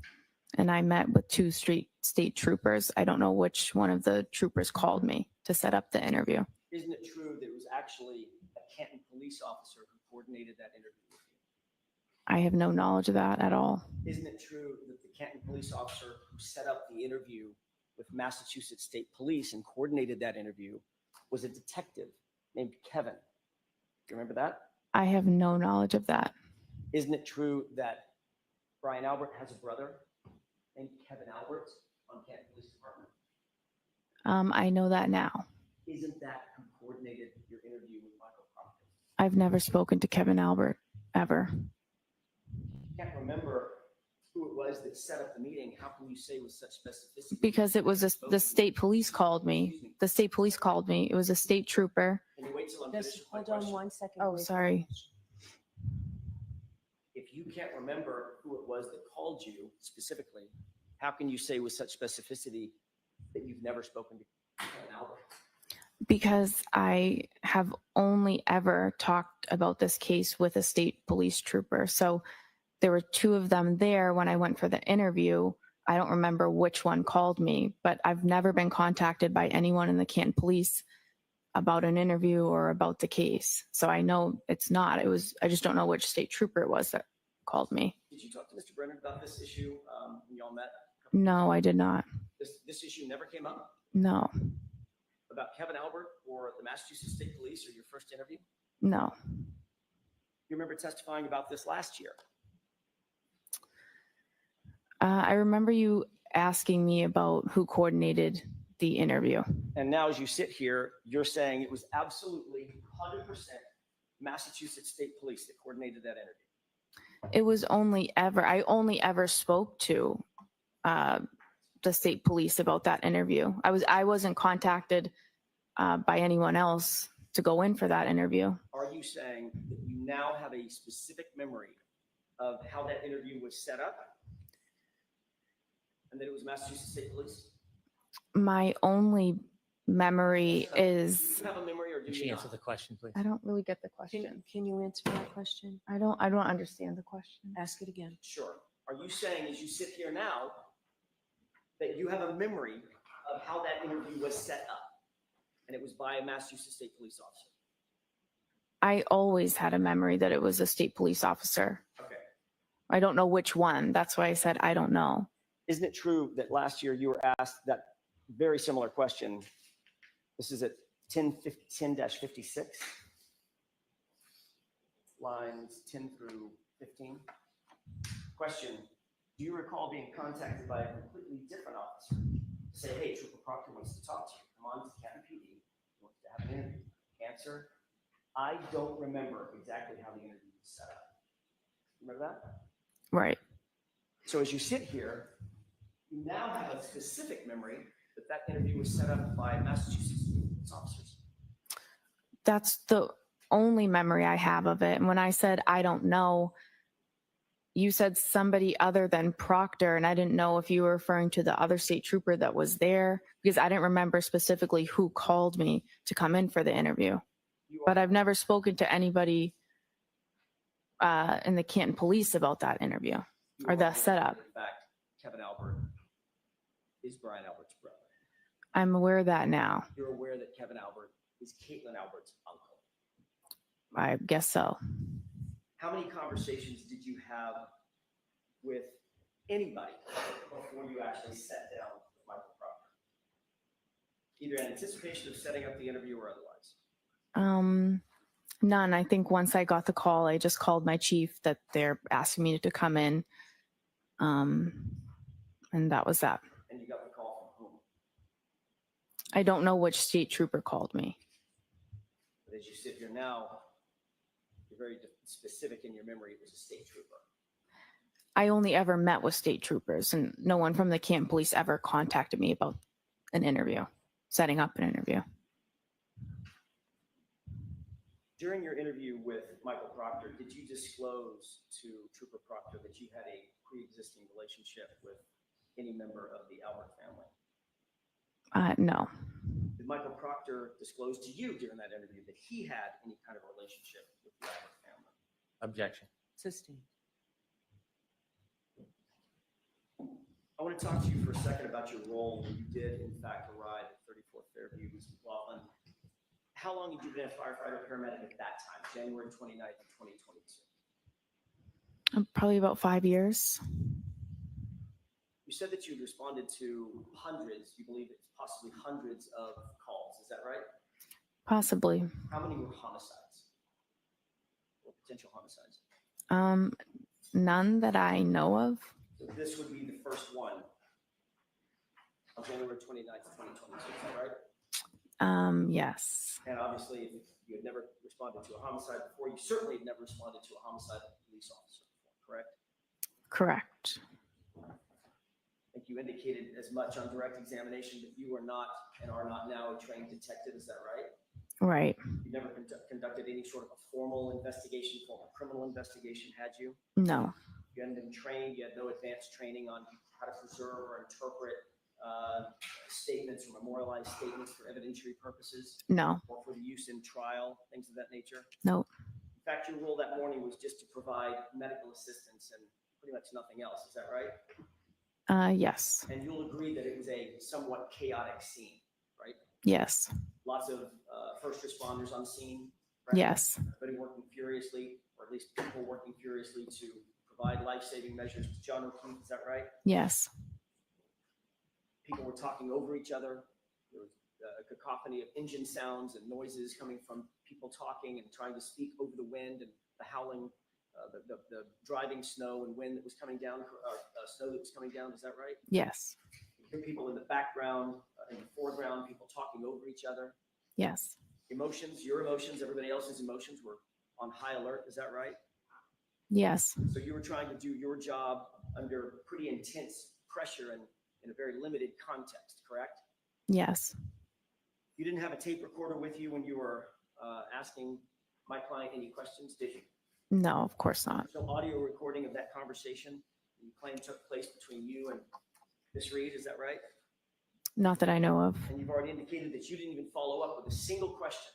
and I met with two state troopers. I don't know which one of the troopers called me to set up the interview. Isn't it true that it was actually a Canton police officer who coordinated that interview with you? I have no knowledge of that at all. Isn't it true that the Canton police officer who set up the interview with Massachusetts State Police and coordinated that interview was a detective named Kevin? Do you remember that? I have no knowledge of that. Isn't it true that Brian Albert has a brother named Kevin Albert on Canton Police Department? I know that now. Isn't that who coordinated your interview with Michael Proctor? I've never spoken to Kevin Albert, ever. You can't remember who it was that set up the meeting. How can you say with such specificity? Because it was the state police called me. The state police called me. It was a state trooper. Can you wait till I'm Just finished with my hold on question? 1 second. Oh, please. sorry. If you can't remember who it was that called you specifically, how can you say with such specificity that you've never spoken to Kevin Albert? Because I have only ever talked about this case with a state police trooper. So there were two of them there when I went for the interview. I don't remember which one called me, but I've never been contacted by anyone in the Canton Police about an interview or about the case. So I know it's not. I just don't know which state trooper it was that called me. Did you talk to Mr. Brennan about this issue when y'all met? No, I did not. This issue never came up? No, About Kevin Albert or the Massachusetts State Police or your first interview? no. You remember testifying about this last year? I remember you asking me about who coordinated the interview. And now as you sit here, you're saying it was absolutely 100% Massachusetts State Police that coordinated that interview. It was I only ever spoke to the state police about that interview. I wasn't contacted by anyone else to go in for that interview. Are you saying that you now have a specific memory of how that interview was set up and that it was Massachusetts State Police? My only memory is, Do you have a memory or do Can you she not? answer the question, please? I don't really get the question. Can you answer that question? I don't understand the question. Ask it again. Sure. Are you saying, as you sit here now, that you have a memory of how that interview was set up? And it was by a Massachusetts State Police officer? I always had a memory that it was a state police officer. Okay. I don't know which one. That's why I said I don't know. Isn't it true that last year you were asked that very similar question? This is at 10-56, lines 10 through 15. Question, do you recall being contacted by a completely different officer to say, hey, Trooper Proctor wants to talk to you. Come on to Canton PD. He wants to have an interview. Answer, I don't remember exactly how the interview was set up. Remember that? Right. So as you sit here, you now have a specific memory that that interview was set up by Massachusetts police officers. That's the only memory I have of it. And when I said I don't know, you said somebody other than Proctor, and I didn't know if you were referring to the other state trooper that was there, because I didn't remember specifically who called me to come in for the interview. But I've never spoken to anybody in the Canton Police about that interview or the setup. In fact, Kevin Albert is Brian Albert's brother. I'm aware of that now. You're aware that Kevin Albert is Caitlin Albert's uncle. I guess so. How many conversations did you have with anybody before you actually sat down with Michael Proctor? Either in anticipation of setting up the interview or otherwise? None. I think once I got the call, I just called my chief that they're asking me to come in. And that was that. And you got the call from whom? I don't know which state trooper called me. But as you sit here now, you're very specific in your memory. It was a state trooper. I only ever met with state troopers, and no one from the Canton Police ever contacted me about an interview, setting up an interview. During your interview with Michael Proctor, did you disclose to Trooper Proctor that you had a pre-existing relationship with any member of the Albert family? No. Did Michael Proctor disclose to you during that interview that he had any kind of relationship with the Albert family? Objection. Sustained. I want to talk to you for a second about your role when you did, in fact, arrive at 34 Fairview, East McLaughlin. How long had you been a firefighter paramedic at that time, January 29th of 2022? Probably about 5 years. You said that you responded to hundreds, you believe it's possibly hundreds of calls. Is that right? Possibly. How many were homicides or potential homicides? None that I know of. So this would be the first one on January 29th, 2022. Is that right? Yes. And obviously, if you had never responded to a homicide before, you certainly had never responded to a homicide police officer before, correct? Correct. I think you indicated as much on direct examination that you are not and are not now a trained detective. Is that right? Right. You never conducted any sort of a formal investigation, formal criminal investigation, had you? No. You hadn't been trained, you had no advanced training on how to preserve or interpret statements or memorialize statements for evidentiary purposes? No. Or for the use in trial, things of that nature? No. In fact, your role that morning was just to provide medical assistance and pretty much nothing else. Is that right? Yes. And you'll agree that it was a somewhat chaotic scene, right? Yes. Lots of first responders on scene. Right? Yes. Everybody working furiously, or at least people working furiously to provide life-saving measures to John O'Keefe. Is that right? Yes. People were talking over each other. There was a cacophony of engine sounds and noises coming from people talking and trying to speak over the wind and the howling, the driving snow and wind that was coming down, snow that was coming down. Is that right? Yes. You hear people in the background, in the foreground, people talking over each other. Yes. Emotions, your emotions, everybody else's emotions were on high alert. Is that right? Yes. So you were trying to do your job under pretty intense pressure and in a very limited context, correct? Yes. You didn't have a tape recorder with you when you were asking my client any questions, did you? No, of course not. There's no audio recording of that conversation you claim took place between you and Miss Reed, is that right? Not that I know of. And you've already indicated that you didn't even follow up with a single question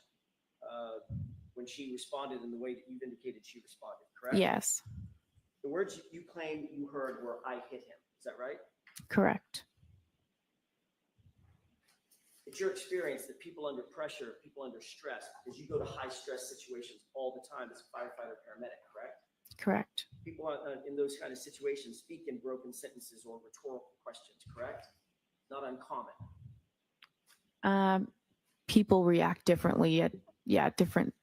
when she responded in the way that you've indicated she responded, correct? Yes, The words you claim you heard were, "I hit him." Is that right? correct. It's your experience that people under pressure, people under stress, because you go to high stress situations all the time as a firefighter, paramedic, correct? Correct. People in those kind of situations speak in broken sentences or rhetorical questions, correct? Not uncommon. People react differently at different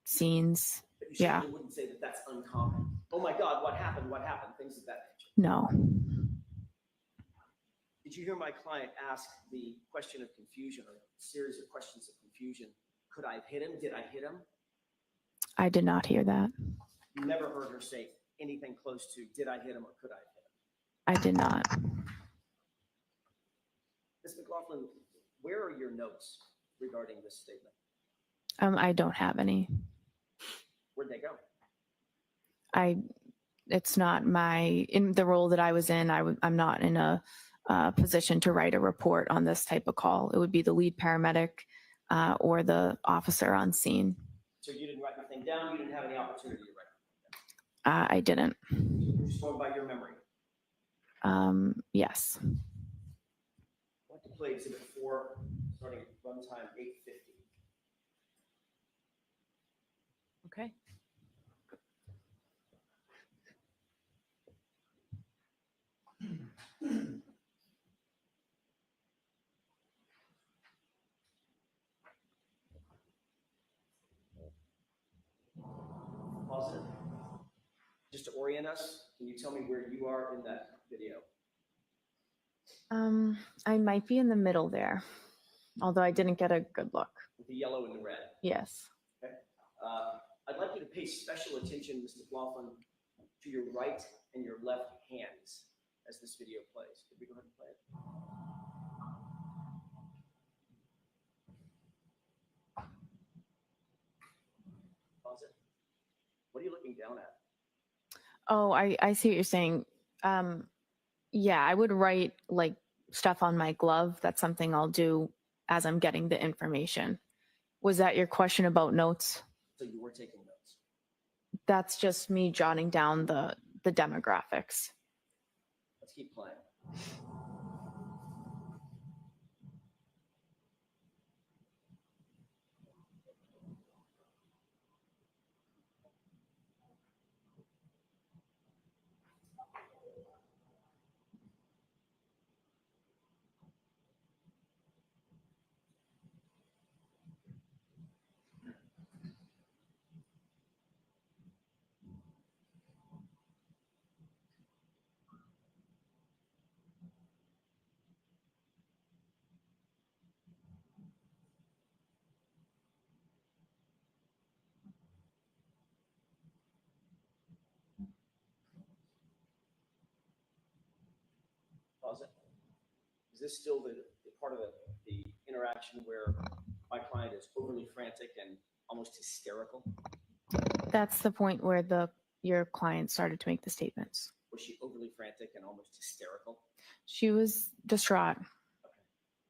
scenes. But you Yeah. certainly wouldn't say that that's uncommon. Oh my God, what happened? What happened? Things of that nature. No. Did you hear my client ask the question of confusion or a series of questions of confusion? Could I have hit him? Did I hit him? I did not hear that. You never heard her say anything close to, did I hit him or could I have hit him? I did not. Ms. McLaughlin, where are your notes regarding this statement? I don't have any. Where'd they go? It's not in the role that I was in, I'm not in a position to write a report on this type of call. It would be the lead paramedic or the officer on scene. So you didn't write anything down? You didn't have any opportunity to write anything down? I didn't. You're just going by your memory? Yes. I'd like to play exhibit 4, starting at runtime 8:50. Okay. Positive. Just to orient us, can you tell me where you are in that video? I might be in the middle there, although I didn't get a good look. With the yellow and the red. Yes. Okay. I'd like you to pay special attention, Mr. McLaughlin, to your right and your left hands as this video plays. Could we go ahead and play it? Pause it. What are you looking down at? Oh, I see what you're saying. Yeah, I would write like stuff on my glove. That's something I'll do as I'm getting the information. Was that your question about notes? So you were taking notes. That's just me jotting down the demographics. Let's keep playing. Pause it. Is this still the part of the interaction where my client is overly frantic and almost hysterical? That's the point where your client started to make the statements. Was she overly frantic and almost hysterical? She was distraught. Okay.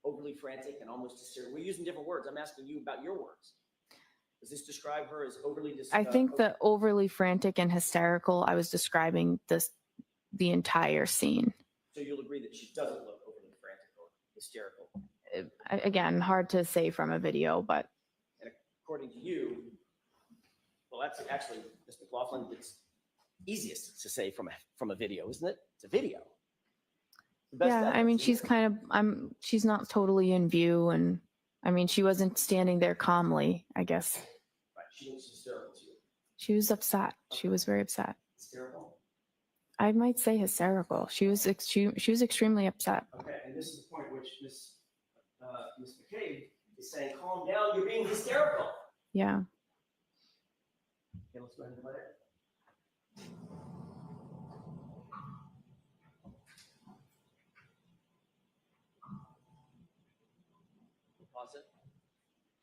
Overly frantic and almost hysterical. We're using different words. I'm asking you about your words. Does this describe her as overly I think the overly frantic and hysterical, I was describing the entire scene. So you'll agree that she doesn't look overly frantic or hysterical? Again, hard to say from a video, but. And according to you, well, that's actually, Mr. McLaughlin, it's easiest to say from a video, isn't it? It's a video. Yeah, I mean, she's she's not totally in view, and I mean, she wasn't standing there calmly, I guess. Right, she was hysterical to you. She was upset. Okay. She was very upset. Hysterical? I might say hysterical. She was extremely upset. Okay, and this is the point which Ms. McCabe is saying, calm down, you're being hysterical. Yeah. Okay, let's go ahead and play it. Pause it.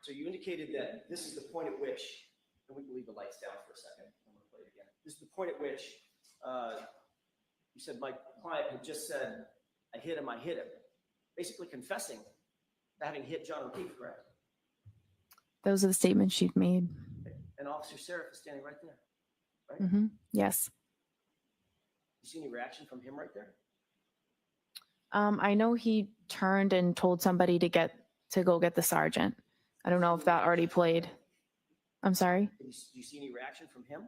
So you indicated that this is the point at which, and we can leave the lights down for a second. I'm going to play it again. This is the point at which you said my client had just said, I hit him. basically confessing to having hit John O'Keefe, correct? Those are the statements she'd made. And Officer Seraph is standing right there, right? Yes. You see any reaction from him right there? I know he turned and told somebody to go get the sergeant. I don't know if that already played. I'm sorry. Do you see any reaction from him?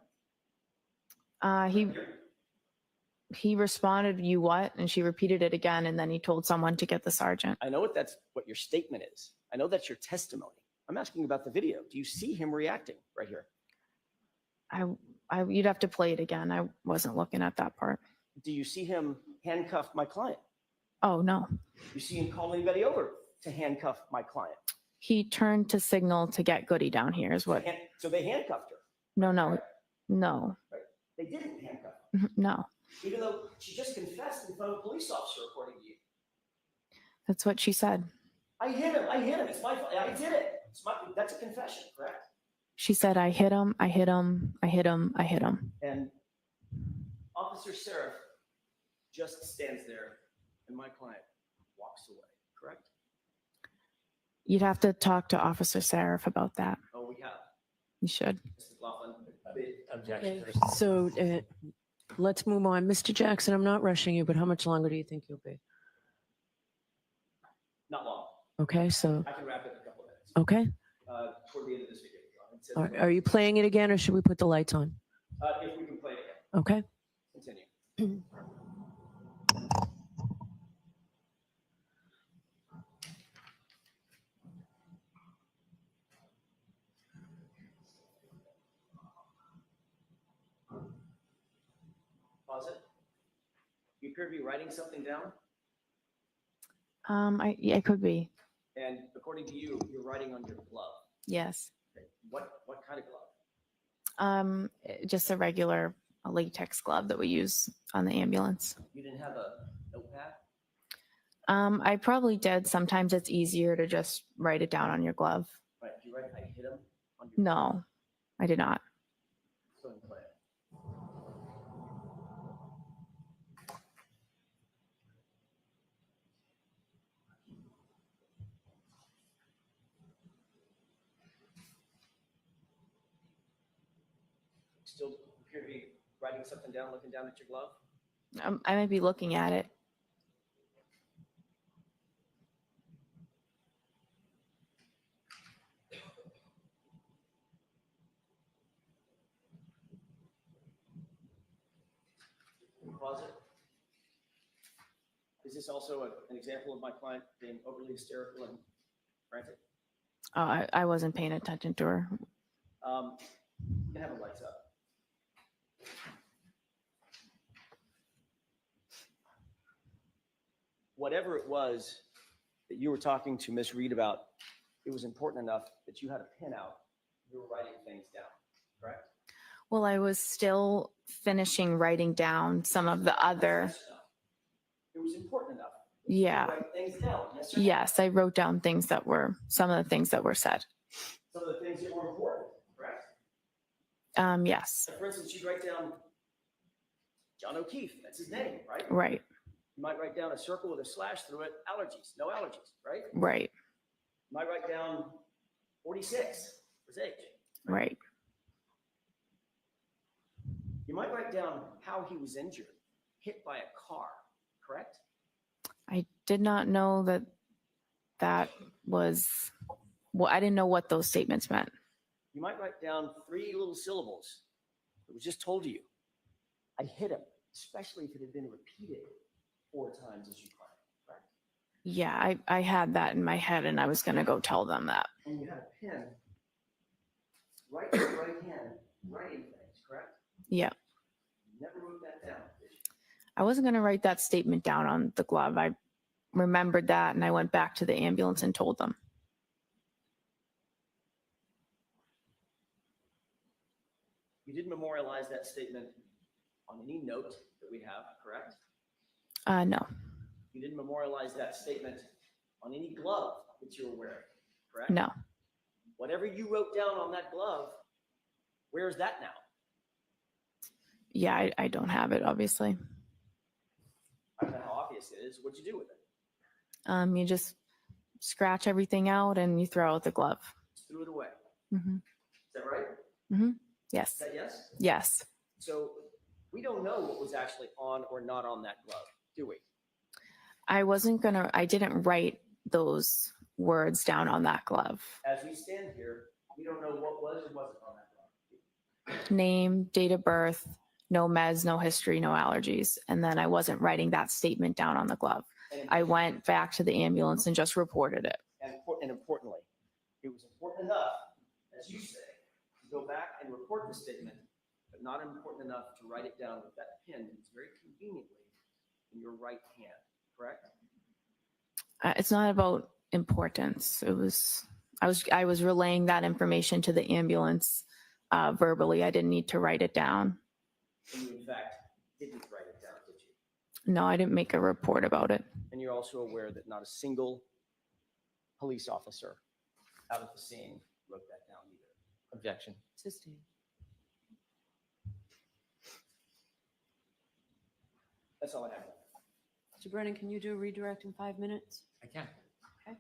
He responded, "You what?" And she repeated it again, and then he told someone to get the sergeant. I know that's what your statement is. I know that's your testimony. I'm asking about the video. Do you see him reacting right here? You'd have to play it again. I wasn't looking at that part. Do you see him handcuff my client? Oh, no. You see him call anybody over to handcuff my client? He turned to signal to get Goody down here is what. So they handcuffed her? No. Right. They didn't handcuff her? No. Even though she just confessed in front of a police officer, according to you. That's what she said. I hit him. It's my fault. I did it. That's a confession, correct? She said, "I hit him. I hit him. I hit him. I hit him." And Officer Seraph just stands there and my client walks away, correct? You'd have to talk to Officer Seraph about that. Oh, we have. You should. Mrs. Laughlin, Objection. So let's move on. Mr. Jackson, I'm not rushing you, but how much longer do you think you'll be? Not long. Okay, so, I can wrap it in a couple of minutes. okay. Toward the end of this video. Are you playing it again or should we put the lights on? If we can play it again. Okay. Continue. Pause it. You appear to be writing something down, I could be. and according to you, you're writing on your glove. Yes. Okay. What kind of glove? Just a regular latex glove that we use on the ambulance. You didn't have a notepad? I probably did. Sometimes it's easier to just write it down on your glove. Right. Did you write I hit him on your No, I did not. Go ahead and play it. Still appear to be writing something down, looking down at your glove? I might be looking at it. Pause it. Is this also an example of my client being overly hysterical and frantic? I wasn't paying attention to her. You can have the lights up. Whatever it was that you were talking to Miss Reed about, it was important enough that you had a pin out. You were writing things down, correct? Well, I was still finishing writing down some of the other. It was important enough. Yeah. To write things down. Yes, or no? Yes, I wrote down some of the things that were said. Some of the things that were important, correct? Yes. For instance, you'd write down John O'Keefe. That's his name, right? Right. You might write down a circle with a slash through it. Allergies. No allergies, right? Right. You might write down 46 for his age. Right. You might write down how he was injured, hit by a car, correct? I did not know that was. Well, I didn't know what those statements meant. You might write down 3 little syllables. It was just told to you. I hit him, especially if it had been repeated 4 times as you claimed, correct? Yeah, I had that in my head and I was going to go tell them that. And you had a pen right in your right hand writing things, correct? Yeah. You never wrote that down, did you? I wasn't going to write that statement down on the glove. I remembered that and I went back to the ambulance and told them. You didn't memorialize that statement on any note that we have, correct? No. You didn't memorialize that statement on any glove that you were wearing, correct? No. Whatever you wrote down on that glove, where is that now? Yeah, I don't have it, obviously. I don't know how obvious it is. What'd you do with it? You just scratch everything out and you throw out the glove. Just threw it away. Hmm. Is that right? Hmm. Is Yes. that yes? Yes. So we don't know what was actually on or not on that glove, do we? I didn't write those words down on that glove. As we stand here, we don't know what was or wasn't on that glove. Name, date of birth, no meds, no history, no allergies. And then I wasn't writing that statement down on the glove. I went back to the ambulance and just reported it. And importantly, it was important enough, as you say, to go back and report the statement, but not important enough to write it down with that pen. It's very conveniently in your right hand, correct? It's not about importance. I was relaying that information to the ambulance verbally. I didn't need to write it down. And you, in fact, didn't write it down, did you? No, I didn't make a report about it. And you're also aware that not a single police officer out at the scene wrote that down either. Objection. Sustained. That's all I have. Mr. Brennan, can you do a redirect in 5 minutes? I can. Okay.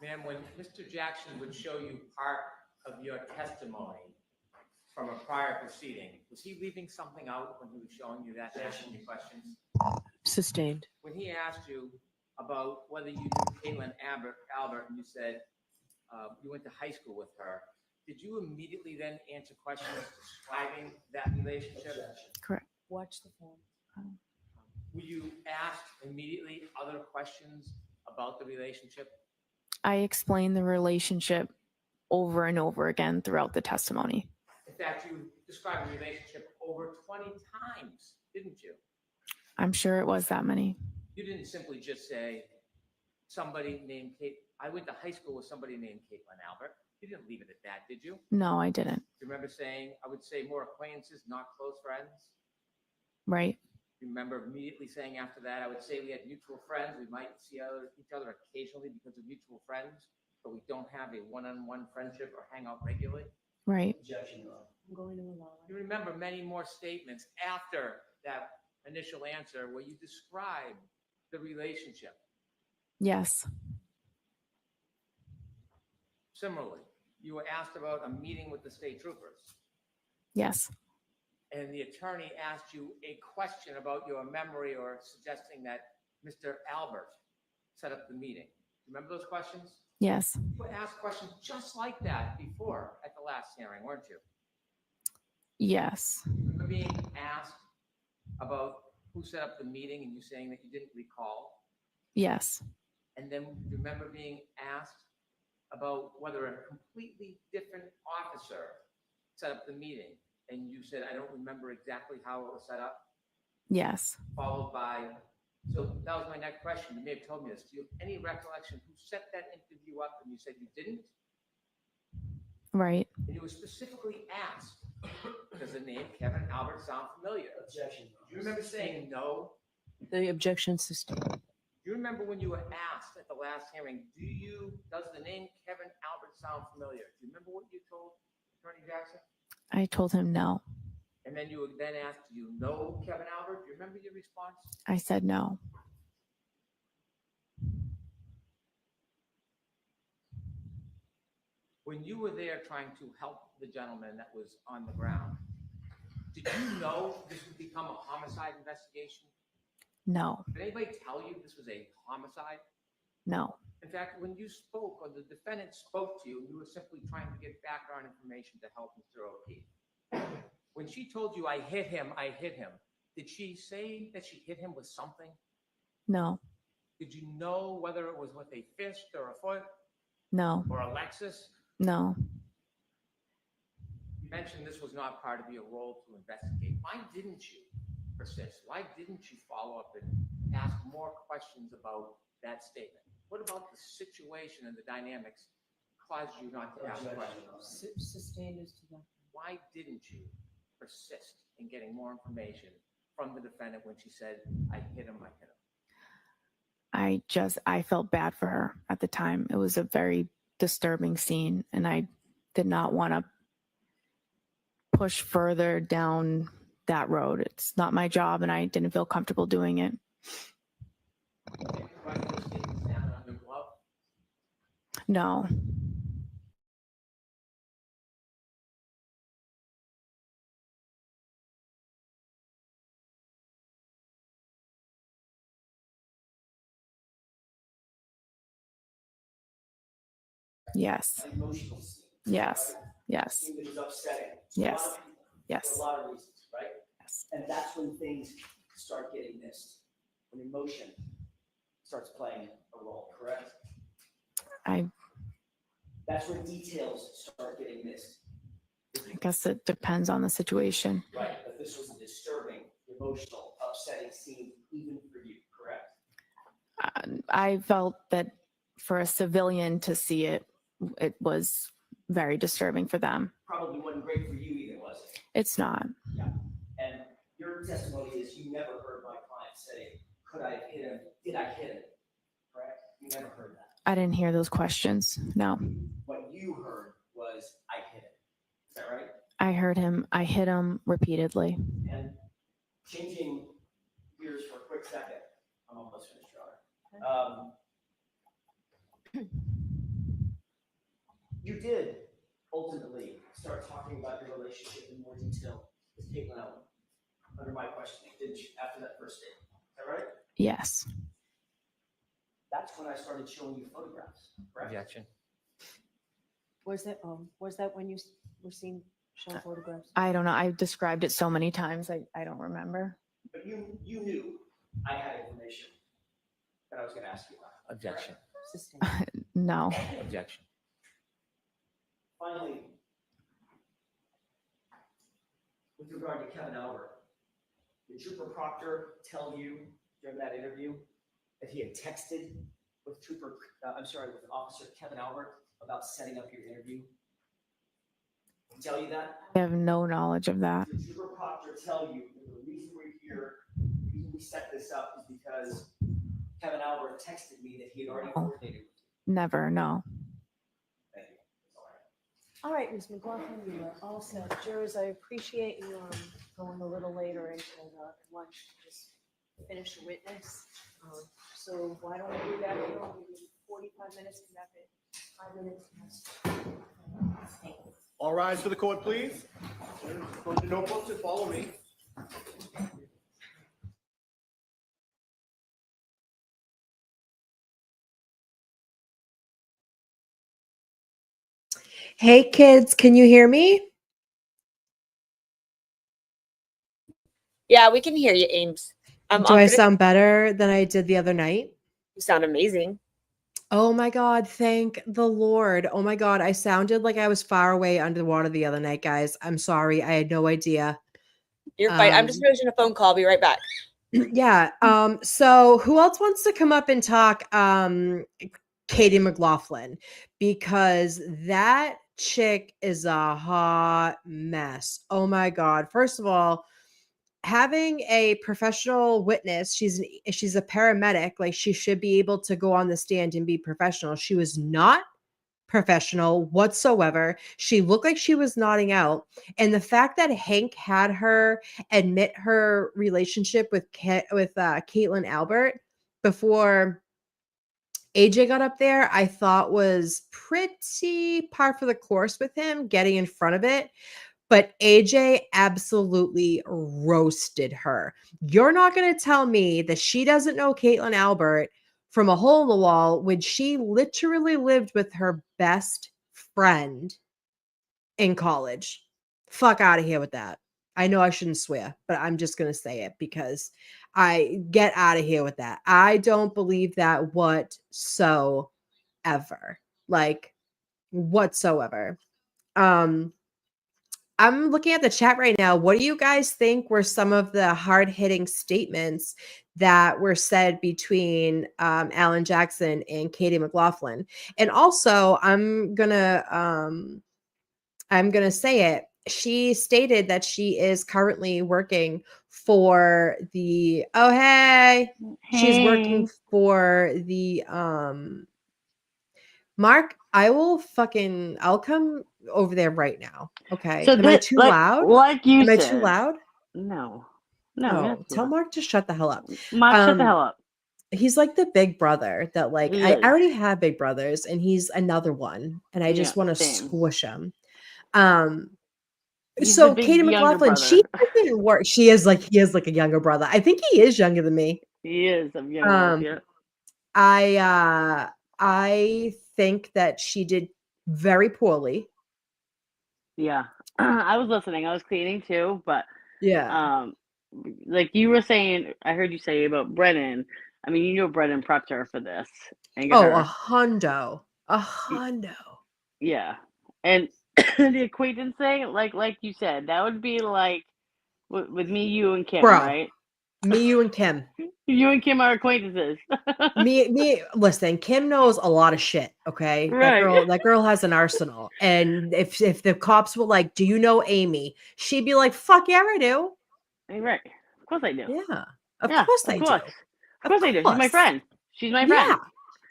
Ma'am, when Mr. Jackson would show you part of your testimony from a prior proceeding, was he leaving something out when he was showing you that, asking you questions? Sustained. When he asked you about whether you knew Caitlin Albert, and you said you went to high school with her, did you immediately then answer questions describing that relationship? Correct. Watch the phone. Were you asked immediately other questions about the relationship? I explained the relationship over and over again throughout the testimony. In fact, you described the relationship over 20 times, didn't you? I'm sure it was that many. You didn't simply just say somebody named Kate. I went to high school with somebody named Caitlin Albert. You didn't leave it at that, did you? No, I didn't. You remember saying, I would say more acquaintances, not close friends? Right. You remember immediately saying after that, I would say we had mutual friends. We might see each other occasionally because of mutual friends, but we don't have a one-on-one friendship or hang out regularly. Right. Objection. I'm going to allow it. You remember many more statements after that initial answer where you describe the relationship. Yes. Similarly, you were asked about a meeting with the state troopers, Yes. and the attorney asked you a question about your memory or suggesting that Mr. Albert set up the meeting. Remember those questions? Yes. You were asked questions just like that before at the last hearing, weren't you? Yes. Remember being asked about who set up the meeting and you saying that you didn't recall? Yes. And then remember being asked about whether a completely different officer set up the meeting, and you said, I don't remember exactly how it was set up, Yes. followed by, so that was my next question. You may have told me this. Do you have any recollection who set that interview up? And you said you didn't? Right. And you were specifically asked, does the name Kevin Albert sound familiar? Objection. Do you remember saying no? The objection sustained. Do you remember when you were asked at the last hearing, does the name Kevin Albert sound familiar? Do you remember what you told Attorney Jackson? I told him no. And then you were then asked, do you know Kevin Albert? Do you remember your response? I said no. When you were there trying to help the gentleman that was on the ground, did you know this would become a homicide investigation? No. Did anybody tell you this was a homicide? No. In fact, when you spoke, or the defendant spoke to you, you were simply trying to get background information to help Mr. O'Keefe. When she told you, I hit him, did she say that she hit him with something? No. Did you know whether it was with a fist or a foot No. or a Lexus? No. You mentioned this was not part of your role to investigate. Why didn't you persist? Why didn't you follow up and ask more questions about that statement? What about the situation and the dynamics caused you not to ask questions? Sustained is to the. Why didn't you persist in getting more information from the defendant when she said, I hit him? I felt bad for her at the time. It was a very disturbing scene, and I did not want to push further down that road. It's not my job, and I didn't feel comfortable doing it. No. Yes. Emotional scene. Yes. Yes. Scene that was upsetting. Yes. A lot of people, Yes. for a lot of reasons, right? Yes. And that's when things start getting missed. When emotion starts playing a role, correct? That's when details start getting missed. I guess it depends on the situation. Right, but this was a disturbing, emotional, upsetting scene even for you, correct? I felt that for a civilian to see it, it was very disturbing for them. Probably wasn't great for you either, was it? It's not. Yeah. And your testimony is you never heard my client say, could I have hit him? Did I hit him? Correct? You never heard that. I didn't hear those questions. No. What you heard was, I hit him. Is that right? I heard him. I hit him repeatedly. And changing gears for a quick second, I'm almost finished, Your Honor. You did ultimately start talking about your relationship in more detail with Caitlin Allen under my questioning, didn't you, after that first date? Is that right? Yes. That's when I started showing you photographs, correct? Objection. Was that when you were seen showing photographs? I don't know. I described it so many times. I don't remember. But you knew I had information that I was going to ask you about. Objection. No. Objection. Finally, with regard to Kevin Albert, did Trooper Proctor tell you during that interview that he had texted with with Officer Kevin Albert about setting up your interview? Did he tell you that? I have no knowledge of that. Did Trooper Proctor tell you that the reason we're here, the reason we set this up is because Kevin Albert texted me that he had already coordinated with you? Never. No. Thank you. That's all I have. All right, Ms. McLaughlin, you are all set. Jurors, I appreciate you going a little later into lunch to just finish the witness. So why don't we do that? We'll give you 45 minutes, come back at 5 minutes. Thank you. All rise for the court, please. Close your notebooks and follow me. Hey kids, can you hear me? Yeah, we can hear you, Ames. Do I sound better than I did the other night? You sound amazing. Oh my God, thank the Lord. Oh my God, I sounded like I was far away under the water the other night, guys. I'm sorry. I had no idea. You're fine. I'm just finishing a phone call. I'll be right back. Yeah. So who else wants to come up and talk Katie McLaughlin? Because that chick is a hot mess. Oh my God. First of all, having a professional witness, she's a paramedic, like she should be able to go on the stand and be professional. She was not professional whatsoever. She looked like she was nodding out. And the fact that Hank had her admit her relationship with Caitlin Albert before AJ got up there, I thought was pretty par for the course with him getting in front of it. But AJ absolutely roasted her. You're not going to tell me that she doesn't know Caitlin Albert from a hole in the wall when she literally lived with her best friend in college. Fuck out of here with that. I know I shouldn't swear, but I'm just going to say it because I get out of here with that. I don't believe that whatsoever. Like whatsoever. I'm looking at the chat right now. What do you guys think were some of the hard-hitting statements that were said between Alan Jackson and Katie McLaughlin? And also, I'm gonna say it. She stated that she is currently working for the she's working Hey. for the Mark, I'll come over there right now. Okay. So Am I this, too loud? like you Am I said, too loud? no, you're not too Tell loud. Mark to shut the hell up. Mark, shut the hell up. He's like the big brother that like He I is. already have big brothers and he's another one and I just Yeah, want to same. squish him. He's the So big Katie younger McLaughlin, she brother. doesn't work. He is like a younger brother. I think he is younger than me. He is of young enough, yeah. I think that she did very poorly. Yeah. I was listening. I was cleaning too, but Yeah. like you were saying, I heard you say about Brennan. I mean, you know Brennan prepped her for this and got Oh, her. a hundo. Yeah. And the acquaintance thing, like you said, that would be like with me, you, and Kim, Bro, right? me, you, and Kim. You and Kim are acquaintances. Listen, Kim knows a lot of shit, okay? Right. That girl has an arsenal. And if the cops were like, "Do you know Amy?" She'd be like, "Fuck yeah, I do." Right. Of course I do. Yeah. Of Yeah, course of I course. do. Of course I do. She's my friend. She's my friend. Yeah.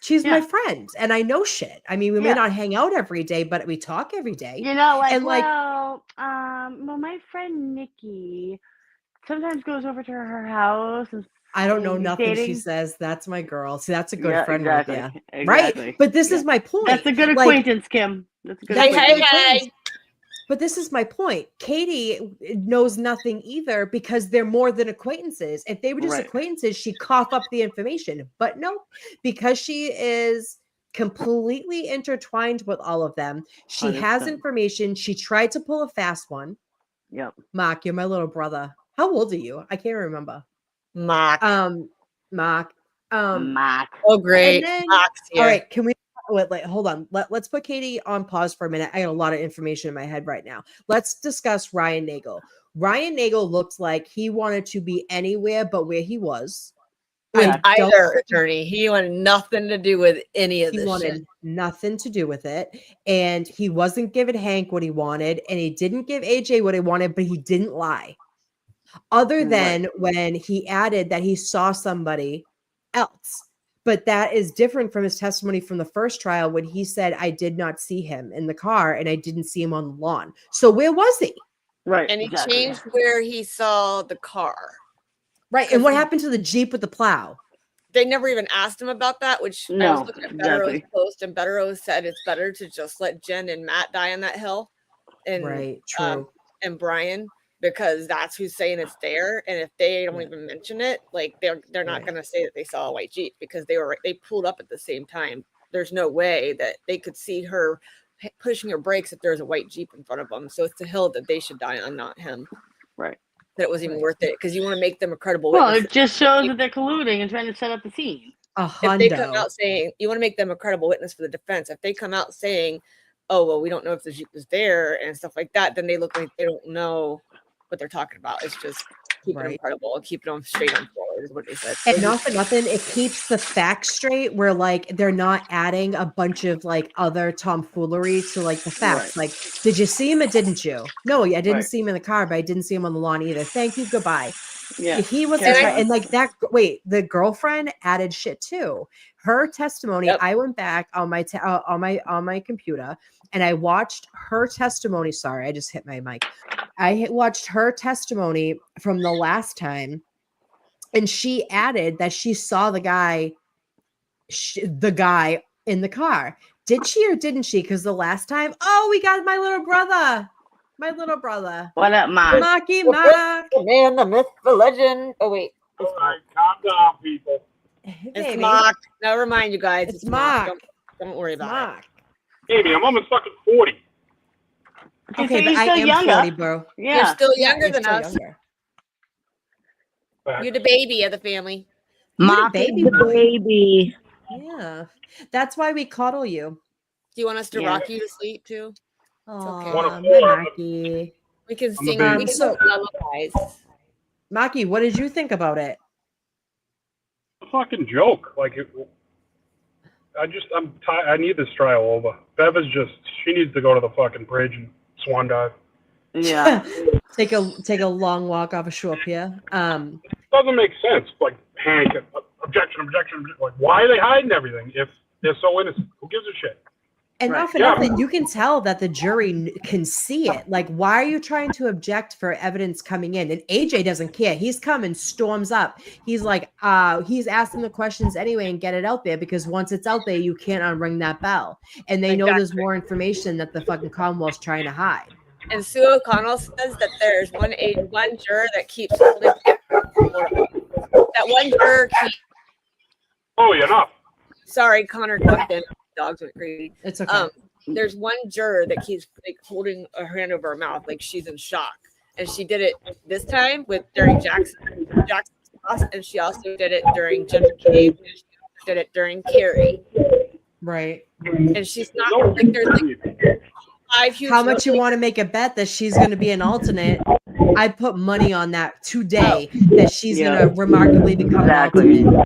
She's Yeah. my friend and I know shit. I mean, we may Yeah. not hang out every day, but we talk every day. You know, like, And like well, my friend Nikki sometimes goes over to her house I don't know and he's nothing she dating. says. That's my girl. See, that's a good Yeah, friend right exactly. there. Exactly. Right? But this Yeah. is my point. That's a good Like, acquaintance, Kim. That's a good that's a acquaintance. good acquaintance. But this is my point. Katie knows nothing either because they're more than acquaintances. If they were just Right. acquaintances, she'd cough up the information. But no, because she is completely intertwined with all of them, she has 100%. information. She tried to pull a fast one. Yep. Mark, you're my little brother. How old are you? I can't remember. Mark. Mark. Mark. Oh, great. And then, Mark's here. all right, can we wait, hold on. Let's put Katie on pause for a minute. I got a lot of information in my head right now. Let's discuss Ryan Nagel. Ryan Nagel looked like he wanted to be anywhere but where he was. With either attorney. He wanted nothing to do with any of He this wanted shit. nothing to do with it. And he wasn't giving Hank what he wanted. And he didn't give AJ what he wanted, but he didn't lie. Other than when he added that he saw somebody else. But that is different from his testimony from the first trial when he said, "I did not see him in the car and I didn't see him on the lawn." So where was he? Right. And he changed where he saw the car. Right. And what happened to the Jeep with the plow? They never even asked him about that, which I No, was looking at Better Rose exactly. post, and Better Rose said it's better to just let Jen and Matt die on that hill, and Right, true. And Brian, because that's who's saying it's there. And if they don't even mention it, like they're not going to say that they saw a white Jeep because they pulled up at the same time. There's no way that they could see her pushing her brakes if there's a white Jeep in front of them. So it's the hill that they should die on, not him. Right. That it wasn't even worth it because you want to make them a credible Well, witness. it just shows that they're colluding and trying to set up the scene. If they come out saying, you want to make them a credible witness for the defense. If they come out saying, "Oh, well, we don't know if the Jeep was there," and stuff like that, then they look like they don't know what they're talking about. It's just keeping them credible and keeping them straight on forward is what they said. And not for nothing, it keeps the facts straight where like they're not adding a bunch of like other tomfoolery to like the facts. Like, did you see him or didn't you? No, I didn't see him in the car, but I didn't see him on the lawn either. Thank you, goodbye. Yeah. He was Carry like, on. and like that. Wait, the girlfriend added shit too. Her testimony. I went back on my on my computer and I watched her testimony. Sorry, I just hit my mic. I watched her testimony from the last time, and she added that she saw the guy in the car. Did she or didn't she? Because the last time, we got my little brother. My little brother. What up, Mark? Marky Mark. The man, the myth, the legend. Oh, wait. All right, calm down, people. It's baby. Mark. Never mind, you guys. It's Mark. Don't worry about it. Baby, I'm almost fucking 40. Okay, but I am 40, bro. You're still Yeah, younger you're than still us. younger. You're the baby of the family. Mark is the baby. Yeah. That's why we cuddle you. Do you want us to rock you to sleep too? Oh, Maki. We can I'm a sing. baby. We can So- sing lullabies. Maki, what did you think about it? A fucking joke. Like, I'm tired. I need this trial over. Bev is she needs to go to the fucking bridge and swan dive. Yeah. Take a long walk off a shore pier. Doesn't make sense. Like, Hank, objection. Like, why are they hiding everything if they're so innocent? Who gives a shit? And not for nothing, you can tell that the jury can see it. Like, why are you trying to object for evidence coming in? And AJ doesn't care. He's come and storms up. He's like, he's asking the questions anyway and get it out there, because once it's out there, you can't unring that bell. And they know there's more information that the fucking Commonwealth's trying to hide. And Sue O'Connell says that there's one juror that keeps holding that one juror keeps. Oh, you're not. Sorry, Connor walked in. Dogs went crazy. It's okay. There's one juror that keeps like holding her hand over her mouth, like she's in shock, and she did it this time during Jackson's class, and she also did it during Jim Cave, and she did it during Carrie. Right. And she's not like there's like 5 huge. How much you want to make a bet that she's going to be an alternate? I'd put money on that today that she's going to remarkably become an alternate.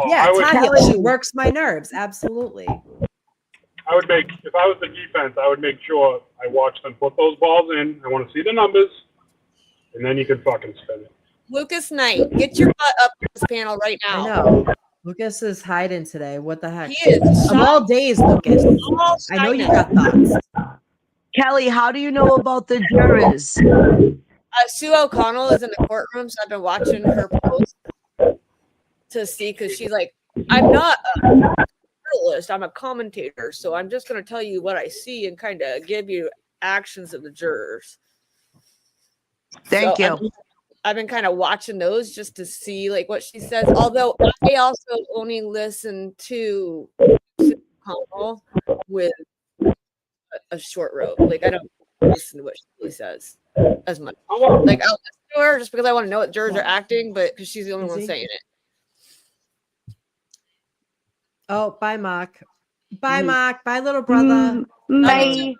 Yeah, Tanya, she works my nerves. Absolutely. I would make, if I was the defense, I would make sure I watch them put those balls in. I want to see the numbers, and then you can fucking spin it. Lucas Knight, get your butt up to this panel right now. I know. Lucas is hiding today. What the heck? He is. Of all days, Lucas. I know you got thoughts. Kelly, how do you know about the jurors? Sue O'Connell is in the courtroom, so I've been watching her post to see, because she's like, I'm not a journalist, I'm a commentator, so I'm just going to tell you what I see and kind of give you actions of the jurors. Thank you. I've been kind of watching those just to see like what she says, although I also only listen to Sue O'Connell with a short rope. Like, I don't listen to what she says as much. Like, I'll listen to her just because I want to know what jurors are acting, but because she's the only one saying it. Oh, bye, Mark. Bye, Mark. Bye, little brother. Bye.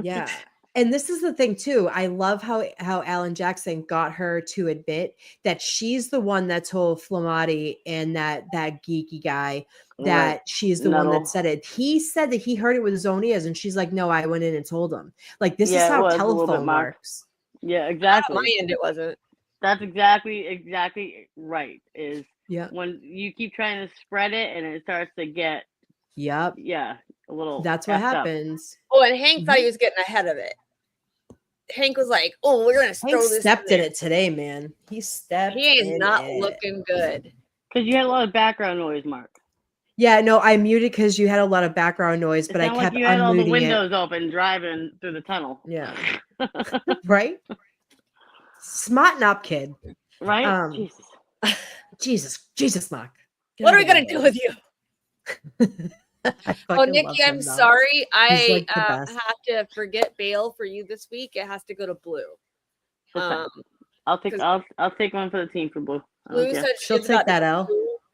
Yeah. And this is the thing too. I love how Alan Jackson got her to admit that she's the one that told Flamati and that geeky guy that she's the one that said it. He said that he heard it with his own ears, and she's like, "No, I went in and told him." Like, this is how telephone works. Yeah, exactly. On my end, it wasn't. That's exactly right. Is yeah, when you keep trying to spread it and it starts to get a little. That's what happens. Oh, and Hank thought he was getting ahead of it. Hank was like, "Oh, we're gonna throw this." Stepped in it today, man. He stepped. He is not looking good. Because you had a lot of background noise, Mark. Yeah, no, I muted because you had a lot of background noise, but I kept like you had all the unmuting windows open driving through the tunnel. Yeah. Right? Smarten up, kid. Right? Jesus, Mark. What are we gonna do with you? Oh, Nikki, I'm sorry. I have to forget bail for you this week. It has to go to Blue. I'll take one for the team for Blue. Blue said she'll take that L.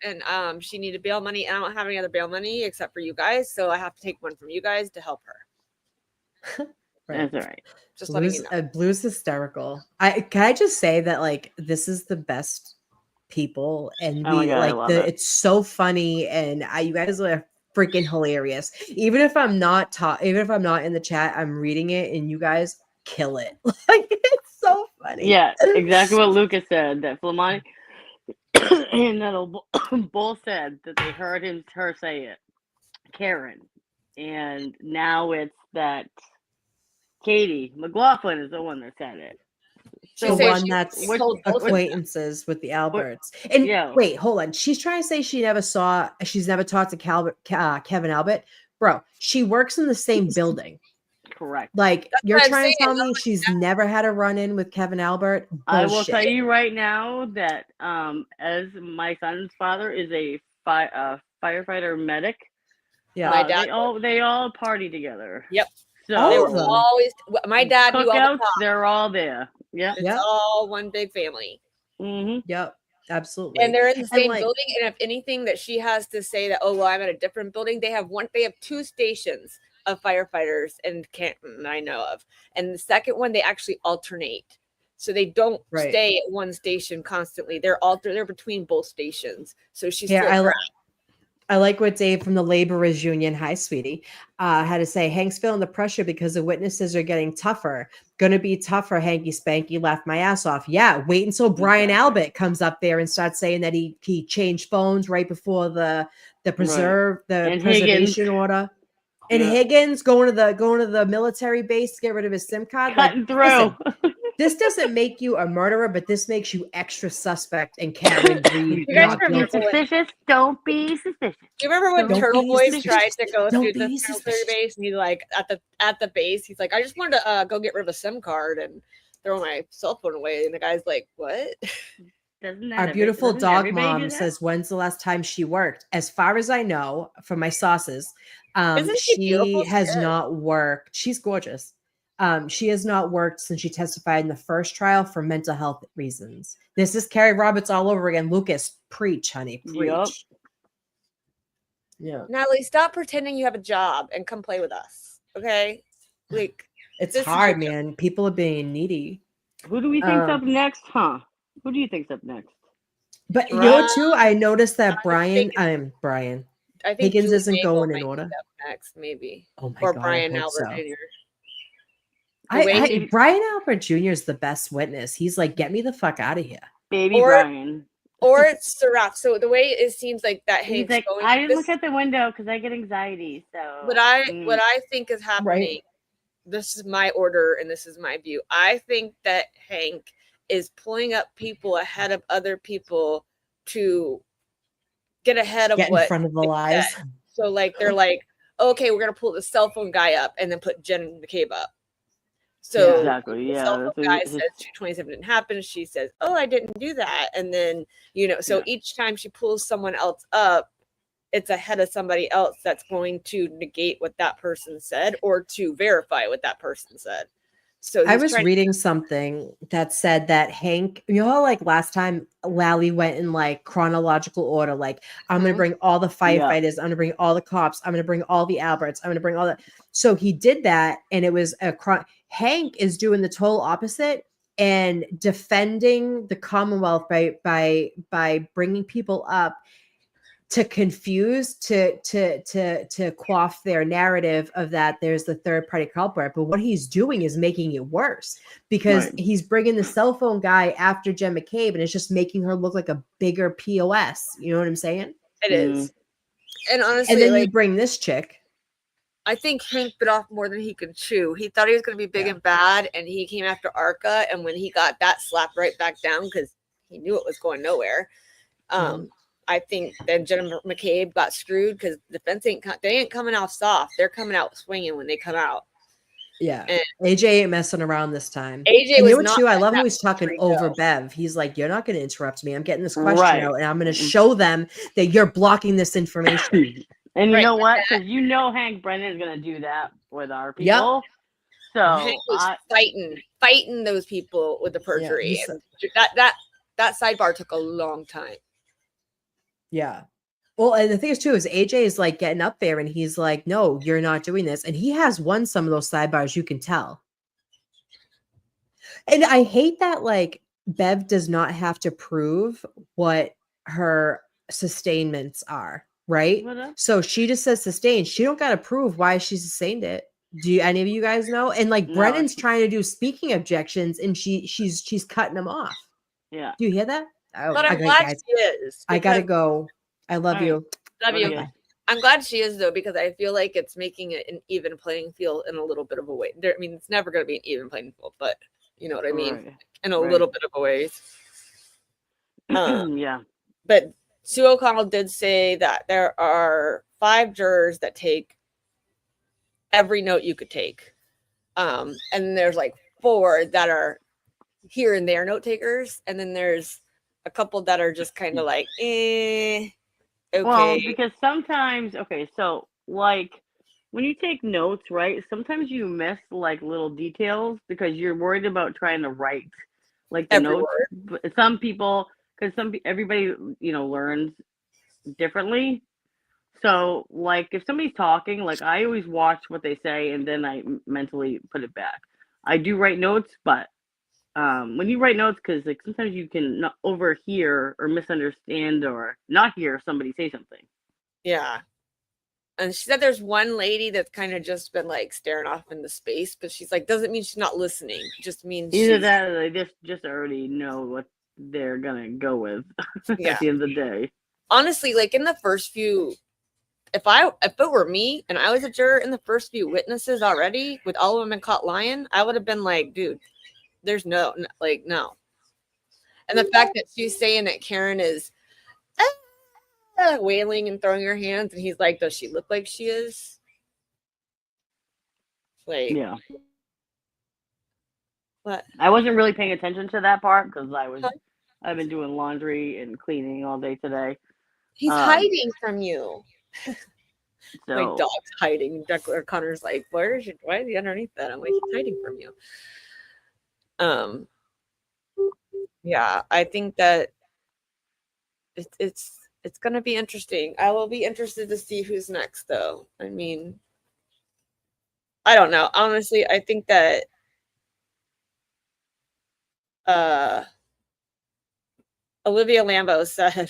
And she needed bail money. And I don't have any other bail money except for you guys, so I have to take one from you guys to help her. Right. That's all right. Just letting you know. Blue's hysterical. Can I just say that, like, this is the best people, and it's so funny, and you guys are freaking hilarious. Even if I'm not in the chat, I'm reading it, and you guys kill it. Like, it's so funny. Yeah, exactly what Lucas said. That Flamani and that both said that they heard her say it, Karen, and now it's that Katie McLaughlin is the one that said it. The one that's acquaintances with the Alberts. And wait, hold on. She's trying to say she's never talked to Kevin Albert. Bro, she works in the same building. Correct. Like, you're trying to tell me she's never had a run-in with Kevin Albert? Bullshit. I will tell you right now that as my son's father is a firefighter medic. Yeah. My dad, they all party together. Yep. So they were always, my dad knew all the cookouts, time. they're all there. Yeah. It's all one big family. Mm-hmm. Yep. Absolutely. And they're in the same building. And if anything that she has to say that, oh, well, I'm at a different building, they have 2 stations of firefighters in Canton I know of. And the second one, they actually alternate. So they don't stay at one station constantly. They're between both stations. So she's I like what Dave from the Laborers Union, hi, sweetie, had to say. Hank's feeling the pressure because the witnesses are getting tougher. Gonna be tougher, Hanky Spanky laughed my ass off. Yeah, wait until Brian Albert comes up there and starts saying that he changed phones right before the And preservation Higgins. order. And Higgins going to the military base to get rid of his SIM card. Cutting through. Listen, this doesn't make you a murderer, but this makes you extra suspect and Karen Reed. You guys not remember guilty. Suspicious? Don't be suspicious. Do you remember when Don't Turtle be Boy suspicious. tried to go Don't through the be military suspicious. base, and he's like at the base, he's like, I just wanted to go get rid of a SIM card and throw my cell phone away, and the guy's like, what? Our beautiful dog mom says, when's the last time she worked? As far as I know, from my sources, Isn't she beautiful? she has She is. not worked. She's gorgeous. She has not worked since she testified in the first trial for mental health reasons. This is Carrie Roberts all over again. Lucas, preach, honey, preach. Yup. Yeah. Natalie, stop pretending you have a job and come play with us. Okay? Like It's this is hard, your- man. People are being needy. Who do we think's up next, huh? Who do you think's up next? But you know, too, I noticed that I Brian think Higgins Julie isn't Nagel going might in be order. up next, maybe. Oh my or God, I Brian hope Albert so. Jr. The way Brian Albert Jr. is the best witness. He's like, get me the fuck out of here. Baby Brian. Or it's Seraph. So the way it seems like that He's Hank's like, going. I didn't this- look at the window because I get anxiety. So what I think is happening. Right. This is my order and this is my view. I think that Hank is pulling up people ahead of other people to get ahead of Get in what front of the they lies. said. So like they're like, okay, we're gonna pull the cell phone guy up and then put Jen McCabe up. So Exactly, the yeah, cell that's phone what guy it- says 227 didn't happen. She says, oh, I didn't do that. And then, so each time she pulls someone else up, it's ahead of somebody else that's going to negate what that person said or to verify what that person said. So I he's was trying- reading something that said that Hank, you know how like last time Lally went in like chronological order, like I'm going to bring all the firefighters, I'm going to bring all the cops, I'm going to bring all the Alberts, I'm going to bring all that. So he did that, and it was Hank is doing the total opposite and defending the Commonwealth by bringing people up to confuse, to quaff their narrative of that there's the third party culprit. But what he's doing is making it worse because Right. he's bringing the cell phone guy after Jen McCabe, and it's just making her look like a bigger POS. You know what I'm saying? It is. And honestly, And then like, you bring this chick. I think Hank bit off more than he could chew. He thought he was going to be big and bad, and he came after Arca. And when he got that slapped right back down because he knew it was going nowhere, I think then Jennifer McCabe got screwed because the defense they ain't coming out soft. They're coming out swinging when they come out. Yeah. And AJ ain't messing around this time. AJ And was you know what, not too? I letting love how that he's talking victory over go. Bev. He's like, you're not going to interrupt me. I'm getting this question Right. out, and I'm going to show them that you're blocking this information. And you Right, know but what? Because Hank Brennan's gonna do that with our Yep. people. So Hank was fighting those people with the perjury. he's- And that sidebar took a long time. Yeah. Well, and the thing is too is AJ is like getting up there and he's like, no, you're not doing this. And he has won some of those sidebars, you can tell. And I hate that like Bev does not have to prove what her sustainments are, right? So she just says sustained. She don't got to prove why she sustained it. Do you, any of you guys know? And like No. Brennan's trying to do speaking objections and she's cutting them off. Yeah. Do you hear that? Oh, But I'm okay, glad guys. she is. I gotta because- go. I love All right. you. Love you. Okay. I'm glad she is though, because I feel like it's making it an even playing field in a little bit of a way. I mean, it's never going to be an even playing field, but you know what I mean? Right. In a Right. little bit of a ways. Yeah. But Sue O'Connell did say that there are 5 jurors that take every note you could take. And there's like 4 that are here and there note takers. And then there's a couple that are just kind of like, okay. Well, because sometimes, so like when you take notes, right? Sometimes you miss like little details because you're worried about trying to write like the Every notes. word. But some people, because everybody learns differently. So like if somebody's talking, like I always watch what they say and then I mentally put it back. I do write notes, but when you write notes, because like sometimes you can not overhear or misunderstand or not hear somebody say something. Yeah. And she said there's one lady that's kind of just been like staring off into space, but she's like, doesn't mean she's not listening. It just means Either she's, that or they just already know what they're gonna go with yeah. at the end of the day. Honestly, like in the first few, if it were me and I was a juror in the first few witnesses already, with all of them been caught lying, I would have been like, dude, there's no. And the fact that she's saying that Karen is wailing and throwing her hands, and he's like, does she look like she is? Like, Yeah. What? I wasn't really paying attention to that part because I've been doing laundry and cleaning all day today. He's hiding from you. My So dog's hiding. Connor's like, why is he underneath that? I'm like, he's hiding from you. Yeah, I think that it's gonna be interesting. I will be interested to see who's next, though. I mean, I don't know. Honestly, I think that Olivia Lambo said,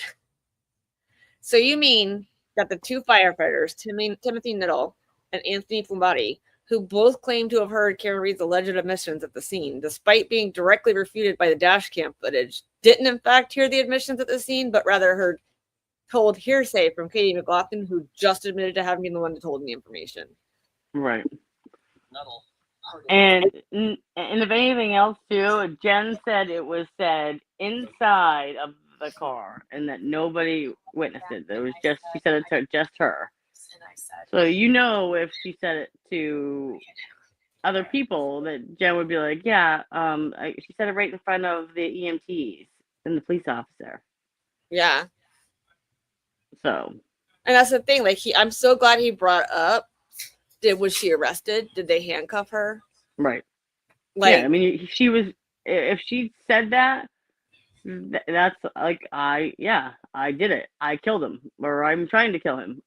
so you mean that the two firefighters, Timothy Niddle and Anthony Plumbotti, who both claim to have heard Karen Reed's alleged admissions at the scene, despite being directly refuted by the dash cam footage, didn't in fact hear the admissions at the scene, but rather told hearsay from Katie McLaughlin, who just admitted to having been the one that told him the information. right. And if anything else too, Jen said it was said inside of the car and that nobody witnessed it. It was just, she said it to just her. So if she said it to other people, that Jen would be like, yeah, she said it right in front of the EMTs and the police officer. Yeah. So. And that's the thing. Like I'm so glad he brought up. Was she arrested? Did they handcuff her? Right. Like, yeah, I mean, if she said that, that's like, I did it. I killed him, or I'm trying to kill him.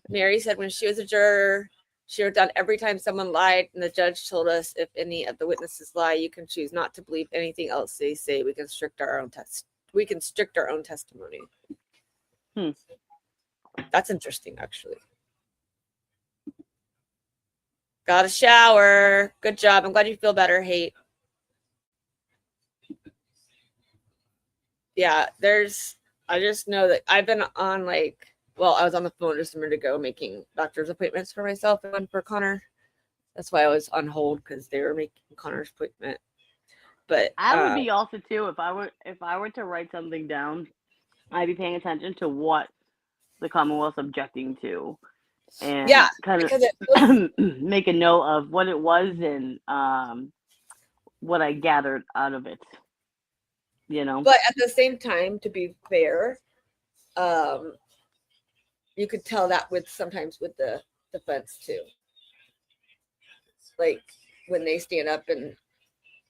Mary said when she was a juror, she wrote down every time someone lied, and the judge told us if any of the witnesses lie, you can choose not to believe anything else they say. We can strict our own testimony. That's interesting, actually. Got a shower. Good job. I'm glad you feel better, Hate. Yeah, I just know that I've been on I was on the phone just a minute ago making doctor's appointments for myself and one for Connor. That's why I was on hold, because they were making Connor's appointment. But I would be also too, if I were to write something down, I'd be paying attention to what the Commonwealth's objecting to. And kind of make a note of what it was and what I gathered out of it. But at the same time, to be fair, you could tell that sometimes with the defense too. Like when they stand up, and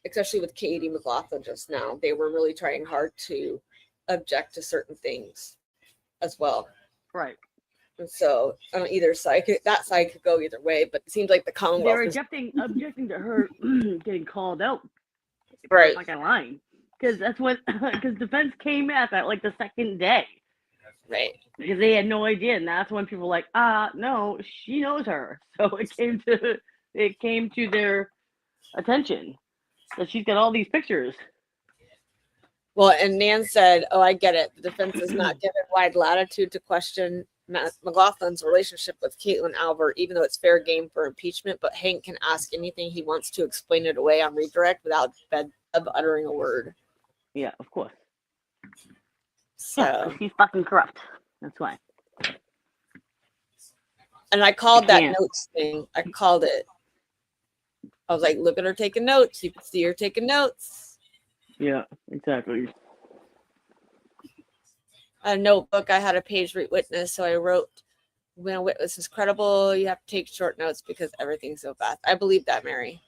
especially with Katie McLaughlin just now, they were really trying hard to object to certain things as well. Right. And so on either side, that side could go either way, but it seems like the Commonwealth They're objecting to her getting called out. Right. Fucking lying. Because because defense came at that the second day. Right. Because they had no idea. And that's when people were like, no, she knows her. So it came to their attention that she's got all these pictures. Well, and Nan said, I get it. The defense is not given wide latitude to question McLaughlin's relationship with Caitlin Albert, even though it's fair game for impeachment, but Hank can ask anything he wants to explain it away on redirect without uttering a word. Yeah, of course. So he's fucking corrupt. That's why. And I called that notes thing. I called it. I was like, look at her taking notes. You can see her taking notes. Yeah, exactly. A notebook. I had a page for witness, so I wrote, when a witness is credible, you have to take short notes because everything's so fast. I believe that, Mary.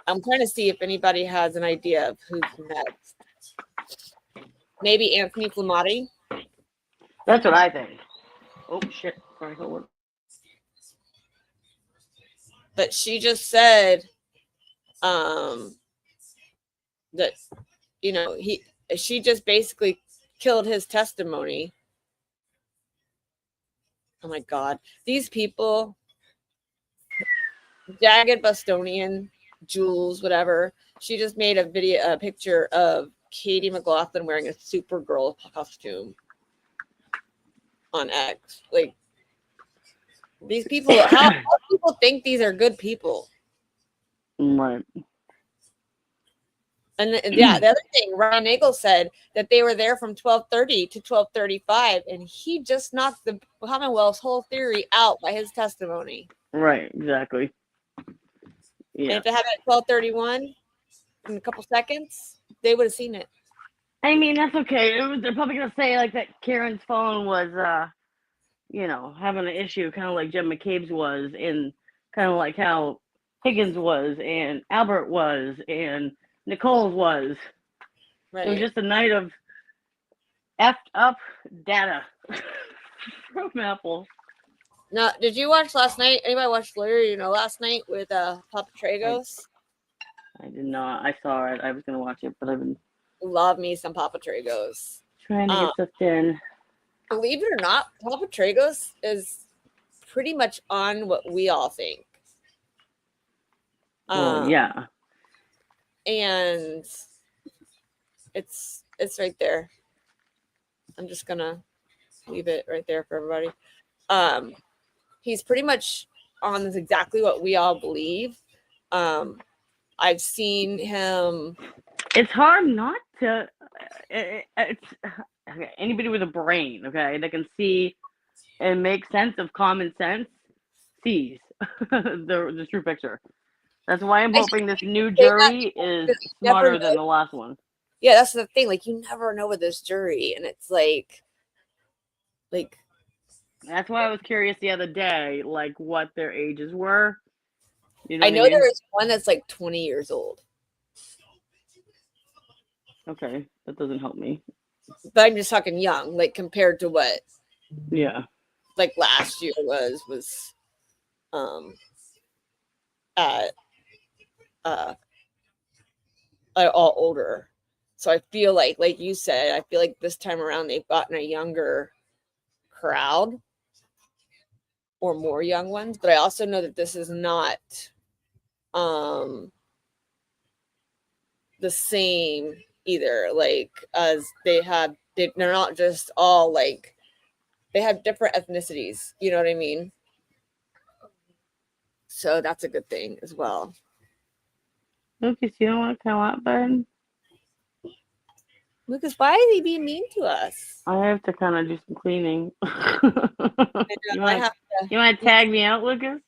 I'm trying to see if anybody has an idea of who's next. Maybe Anthony Plumbotti. That's what I think. Oh shit! Sorry, hold on. But she just said that she just basically killed his testimony. Oh my God. These people, Jagged Bostonian, Jules, whatever. She just made a picture of Katie McLaughlin wearing a Supergirl costume on X. Like, these people, how people think these are good people? Right. And yeah, the other thing, Ryan Nagel said that they were there from 12:30 to 12:35, and he just knocked the Commonwealth's whole theory out by his testimony. Right. Exactly. And Yeah. if it happened at 12:31 in a couple seconds, they would have seen it. I mean, that's okay. They're probably gonna say like that Karen's phone was, having an issue, kind of like Jen McCabe's was, and kind of like how Higgins was, and Albert was, and Nicole's was. Right. It was just a night of effed up data from Apple. Now, did you watch last night? Anybody watch Larry? Last night with Papa Tragos? I did not. I saw it. I was gonna watch it, but I've been Love me some Papa Tragos. trying to get sucked in. Believe it or not, Papa Tragos is pretty much on what we all think. Well, yeah. And it's right there. I'm just gonna leave it right there for everybody. He's pretty much on this exactly what we all believe. I've seen him. It's hard not to. It's okay, anybody with a brain, okay, that can see and make sense of common sense sees the true picture. That's why I'm hoping this new jury is smarter than the last one. Yeah, that's the thing. Like, you never know with this jury, and it's like. That's why I was curious the other day, like what their ages were. You know I what know mean? there was one that's like 20 years old. Okay, that doesn't help me. But I'm just talking young, like compared to what like last year was at all older. So I feel like you said, I feel like this time around they've gotten a younger crowd or more young ones, but I also know that this is not the same either, like as they're not just all like, they have different ethnicities, you know what I mean? So that's a good thing as well. Lucas, you don't want to come up, bud? Lucas, why is he being mean to us? I have to kind of do some cleaning. You I want to tag me out, Lucas?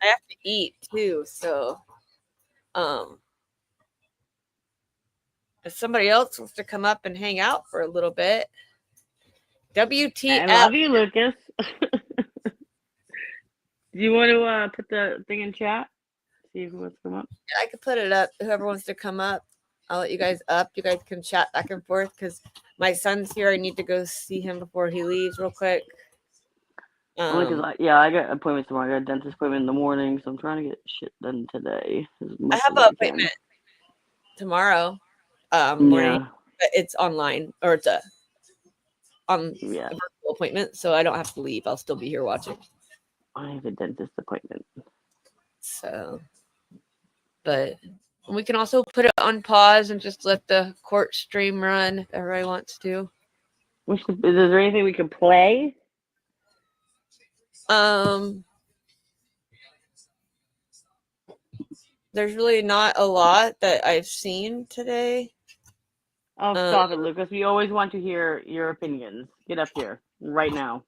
have to eat too, so if somebody else wants to come up and hang out for a little bit, WTF. I love you, Lucas. Do you want to put the thing in chat? See who wants to come up. I could put it up. Whoever wants to come up, I'll let you guys up. You guys can chat back and forth because my son's here. I need to go see him before he leaves real quick. Only because I got appointments tomorrow. I got a dentist appointment in the morning, so I'm trying to get shit done today. I have an appointment tomorrow morning, but it's online, or it's a virtual appointment, so I don't have to leave. I'll still be here watching. I have a dentist appointment. So, but we can also put it on pause and just let the court stream run if everybody wants to. Is there anything we can play? There's really not a lot that I've seen today. Oh, stop it, Lucas. We always want to hear your opinions. Get up here right now.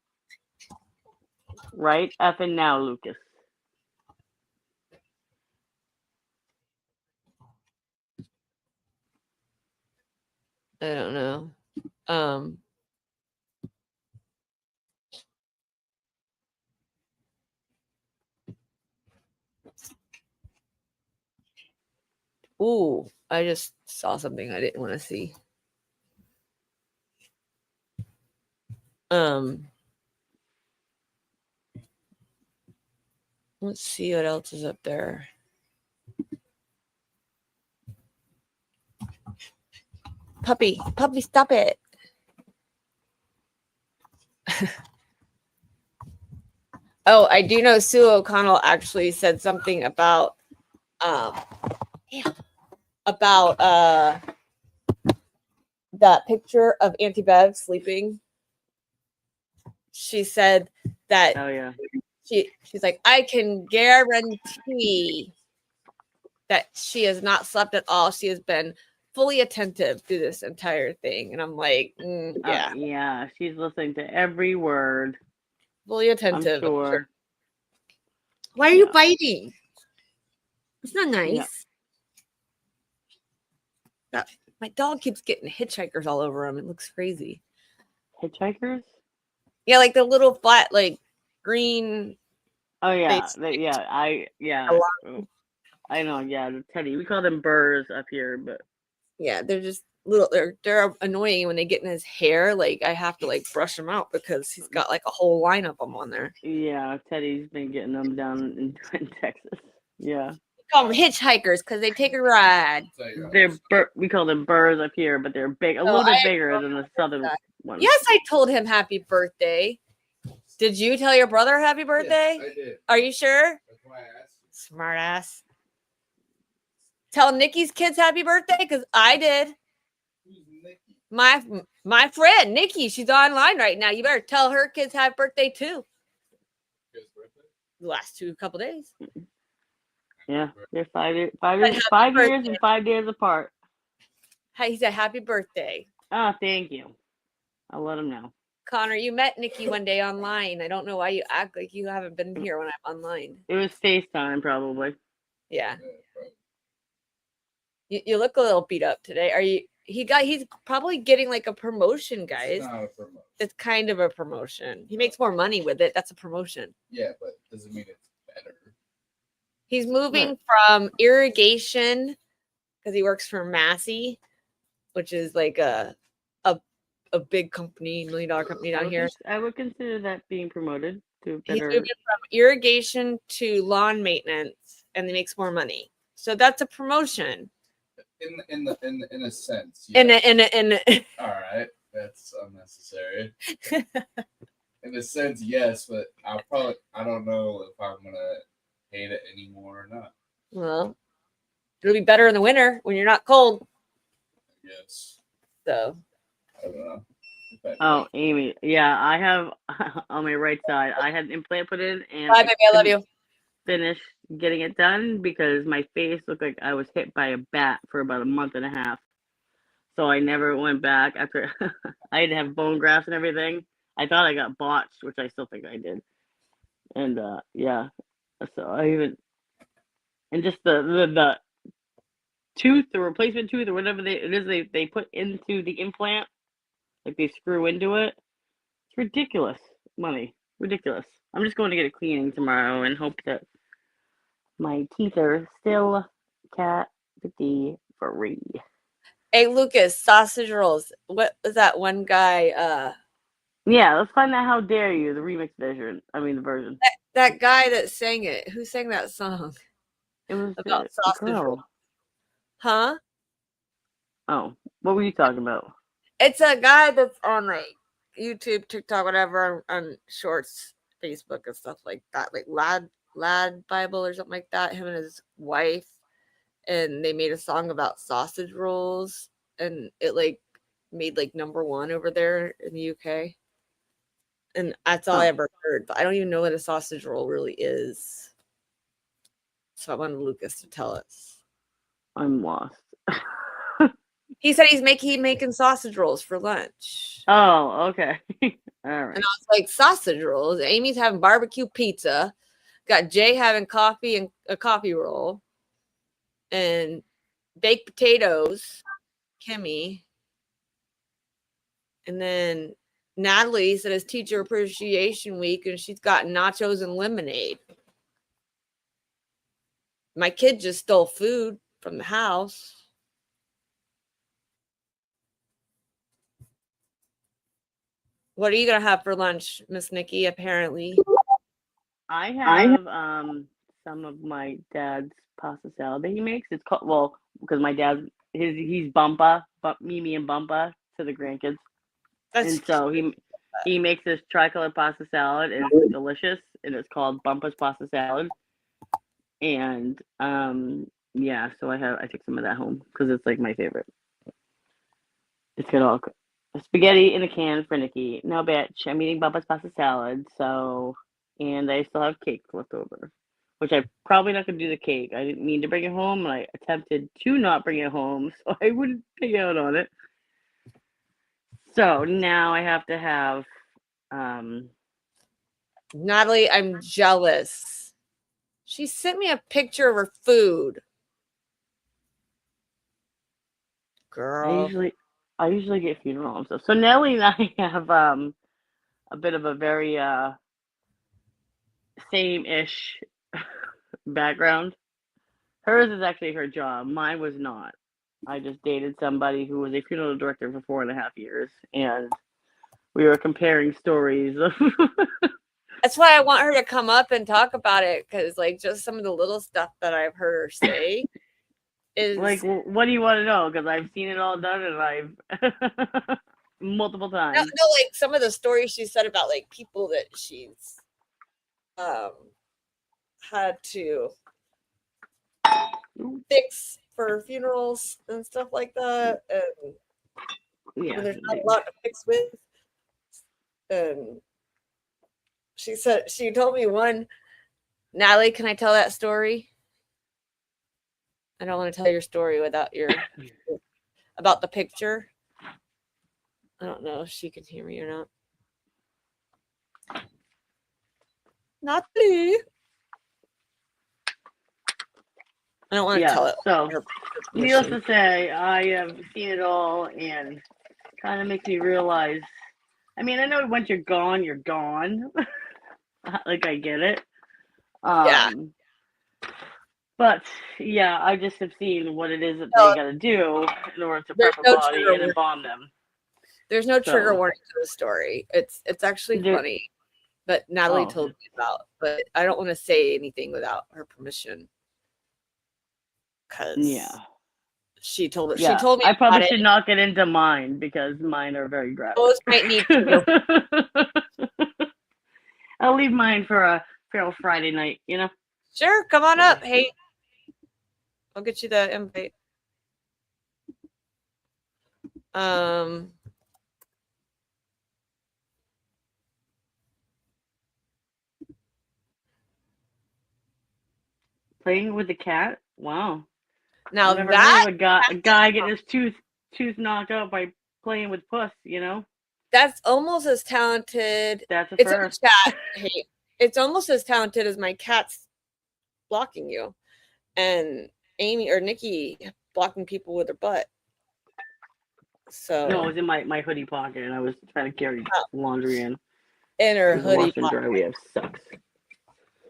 Right effing now, Lucas. I don't know. Ooh, I just saw something I didn't want to see. Let's see what else is up there. Puppy, stop it. Oh, I do know Sue O'Connell actually said something about that picture of Auntie Bev sleeping. She said that she's like, I can guarantee that she has not slept at all. She has been fully attentive through this entire thing. And I'm like, yeah. Yeah, she's listening to every word. Fully attentive. I'm sure. Why are you biting? It's not nice. My dog keeps getting hitchhikers all over him. It looks crazy. Hitchhikers? Yeah, like the little flat, like green. Oh yeah, I know. Yeah, the Teddy. We call them burrs up here, but yeah, they're just little. They're annoying when they get in his hair. Like I have to like brush him out because he's got like a whole line of them on there. yeah, Teddy's been getting them down in Texas. Yeah. We call them hitchhikers because they take a ride. We call them burrs up here, but they're big, a little bit bigger than the southern ones. Yes, I told him happy birthday. Did you tell your brother happy birthday? Yes, I did. Are you sure? That's why I asked you. Smart ass. Tell Nikki's kids happy birthday because I did. Who's Nikki? My friend Nikki, she's online right now. You better tell her kids happy birthday too. His birthday? The last couple days. Yeah, they're 5 years birthday. and 5 days apart. He said happy birthday. Oh, thank you. I'll let him know. Connor, you met Nikki one day online. I don't know why you act like you haven't been here when I'm online. It was FaceTime, probably. Yeah. You look a little beat up today. Are you? He's probably getting like a promotion, guys. It's not a promotion. It's kind of a promotion. He makes more money with it. That's a promotion. Yeah, but doesn't mean it's better. He's moving from irrigation because he works for Massey, which is like a big company, $1 million company down here. I would consider that being promoted to He's better. moving from irrigation to lawn maintenance, and he makes more money. So that's a promotion. In a sense. In Yes. a All right, that's unnecessary. In a sense, yes, but I don't know if I'm gonna hate it anymore or not. Well, it'll be better in the winter when you're not cold. Yes. So. I don't know. Oh, Amy. Yeah, I have on my right side. I had an implant put in, and Bye, baby. I love you. Finished getting it done because my face looked like I was hit by a bat for about a month and a half. So I never went back after. I had to have bone grafts and everything. I thought I got botched, which I still think I did. And yeah, so I even and just the tooth, the replacement tooth, or whatever they put into the implant. Like they screw into it. It's ridiculous money. Ridiculous. I'm just going to get a cleaning tomorrow and hope that my teeth are still cat-free. Hey, Lucas, sausage rolls. What was that one guy? Yeah, let's find out How Dare You, the remix version. The version. That guy that sang it. Who sang that song? It was about sausage girl. rolls. Huh? Oh, what were you talking about? It's a guy that's on like YouTube, TikTok, whatever, on Shorts, Facebook, and stuff like that. Like Lad Bible or something like that. Him and his wife, and they made a song about sausage rolls, and it like made like #1 over there in the UK. And that's all I ever heard. But I don't even know what a sausage roll really is. So I wanted Lucas to tell us. I'm lost. He said he's making sausage rolls for lunch. Oh, okay. All right. And I was like, sausage rolls? Amy's having barbecue pizza. Got Jay having coffee and a coffee roll. And baked potatoes. Kimmy. And then Natalie said it's Teacher Appreciation Week and she's got nachos and lemonade. My kid just stole food from the house. What are you gonna have for lunch, Miss Nikki? Apparently, I have some of my dad's pasta salad that he makes. It's called because my dad he's Bumpa, Mimi and Bumpa to the grandkids. That's And so he makes this tricolor pasta salad, and it's delicious, and it's called Bumpa's pasta salad. And yeah, so I took some of that home because it's like my favorite. It's got all spaghetti in a can for Nikki. No, bitch, I'm eating Bumpa's pasta salad. So, and I still have cake left over, which I'm probably not gonna do the cake. I didn't mean to bring it home. I attempted to not bring it home, so I wouldn't pay out on it. So now I have to have Natalie, I'm jealous. She sent me a picture of her food. Girl. I usually get funeral and stuff. So Nellie and I have a bit of a very same-ish background. Hers is actually her job. Mine was not. I just dated somebody who was a funeral director for 4.5 years, and we were comparing stories of That's why I want her to come up and talk about it, because like just some of the little stuff that I've heard her say is like, what do you want to know? Because I've seen it all done, and I've multiple times. no, like some of the stories she said about like people that she's had to fix for funerals and stuff like that, and when there's not a lot to fix with. And she told me one. Natalie, can I tell that story? I don't want to tell your story without your about the picture. I don't know if she can hear me or not. Natalie. I don't want to tell it. So, needless to say, I have seen it all, and kind of makes me realize. I mean, I know once you're gone, you're gone. Like, I get it. Yeah. But yeah, I just have seen what it is that they got to do in order to prep a body and embalm them. There's no trigger warning to the story. It's actually funny, but Natalie Oh. told me about. But I don't want to say anything without her permission. Yeah. She told Yeah, She told me I probably about should it. not get into mine because mine are very graphic. Those might need to. I'll leave mine for a Friday night, you know? Sure, come on up. Hey, I'll get you the invite. Playing with the cat? Wow. Now I've never that heard of a guy getting his tooth knocked out by playing with puss, you know? that's almost as talented. That's a It's in the first. chat. Hey, it's almost as talented as my cat's blocking you, and Amy or Nikki blocking people with her butt. So No, it was in my hoodie pocket, and I was trying to carry laundry in. In her The hoodie wash and dry we have sucks.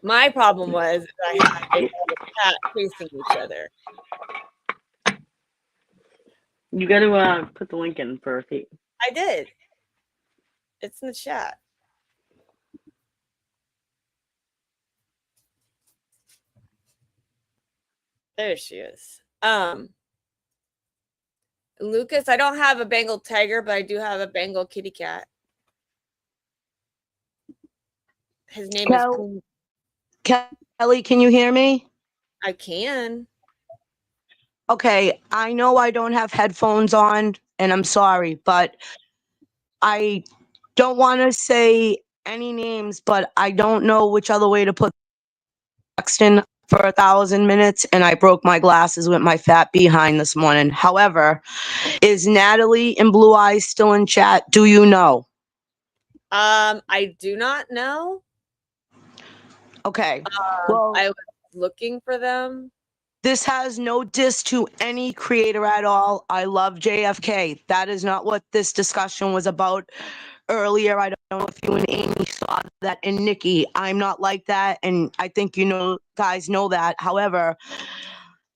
My problem was I had a cat facing each other. You got to put the link in for Kate. I did. It's in the chat. There she is. Lucas, I don't have a Bengal tiger, but I do have a Bengal kitty cat. His name is Kelly, can you hear me? I can. Okay, I know I don't have headphones on, and I'm sorry, but I don't want to say any names, but I don't know which other way to put Buxton for 1,000 minutes, and I broke my glasses with my fat behind this morning. However, is Natalie in Blue Eyes still in chat? Do you know? I do not know. Okay. I was looking for them. This has no diss to any creator at all. I love JFK. That is not what this discussion was about earlier. I don't know if you and Amy saw that, and Nikki. I'm not like that, and I think guys know that. However,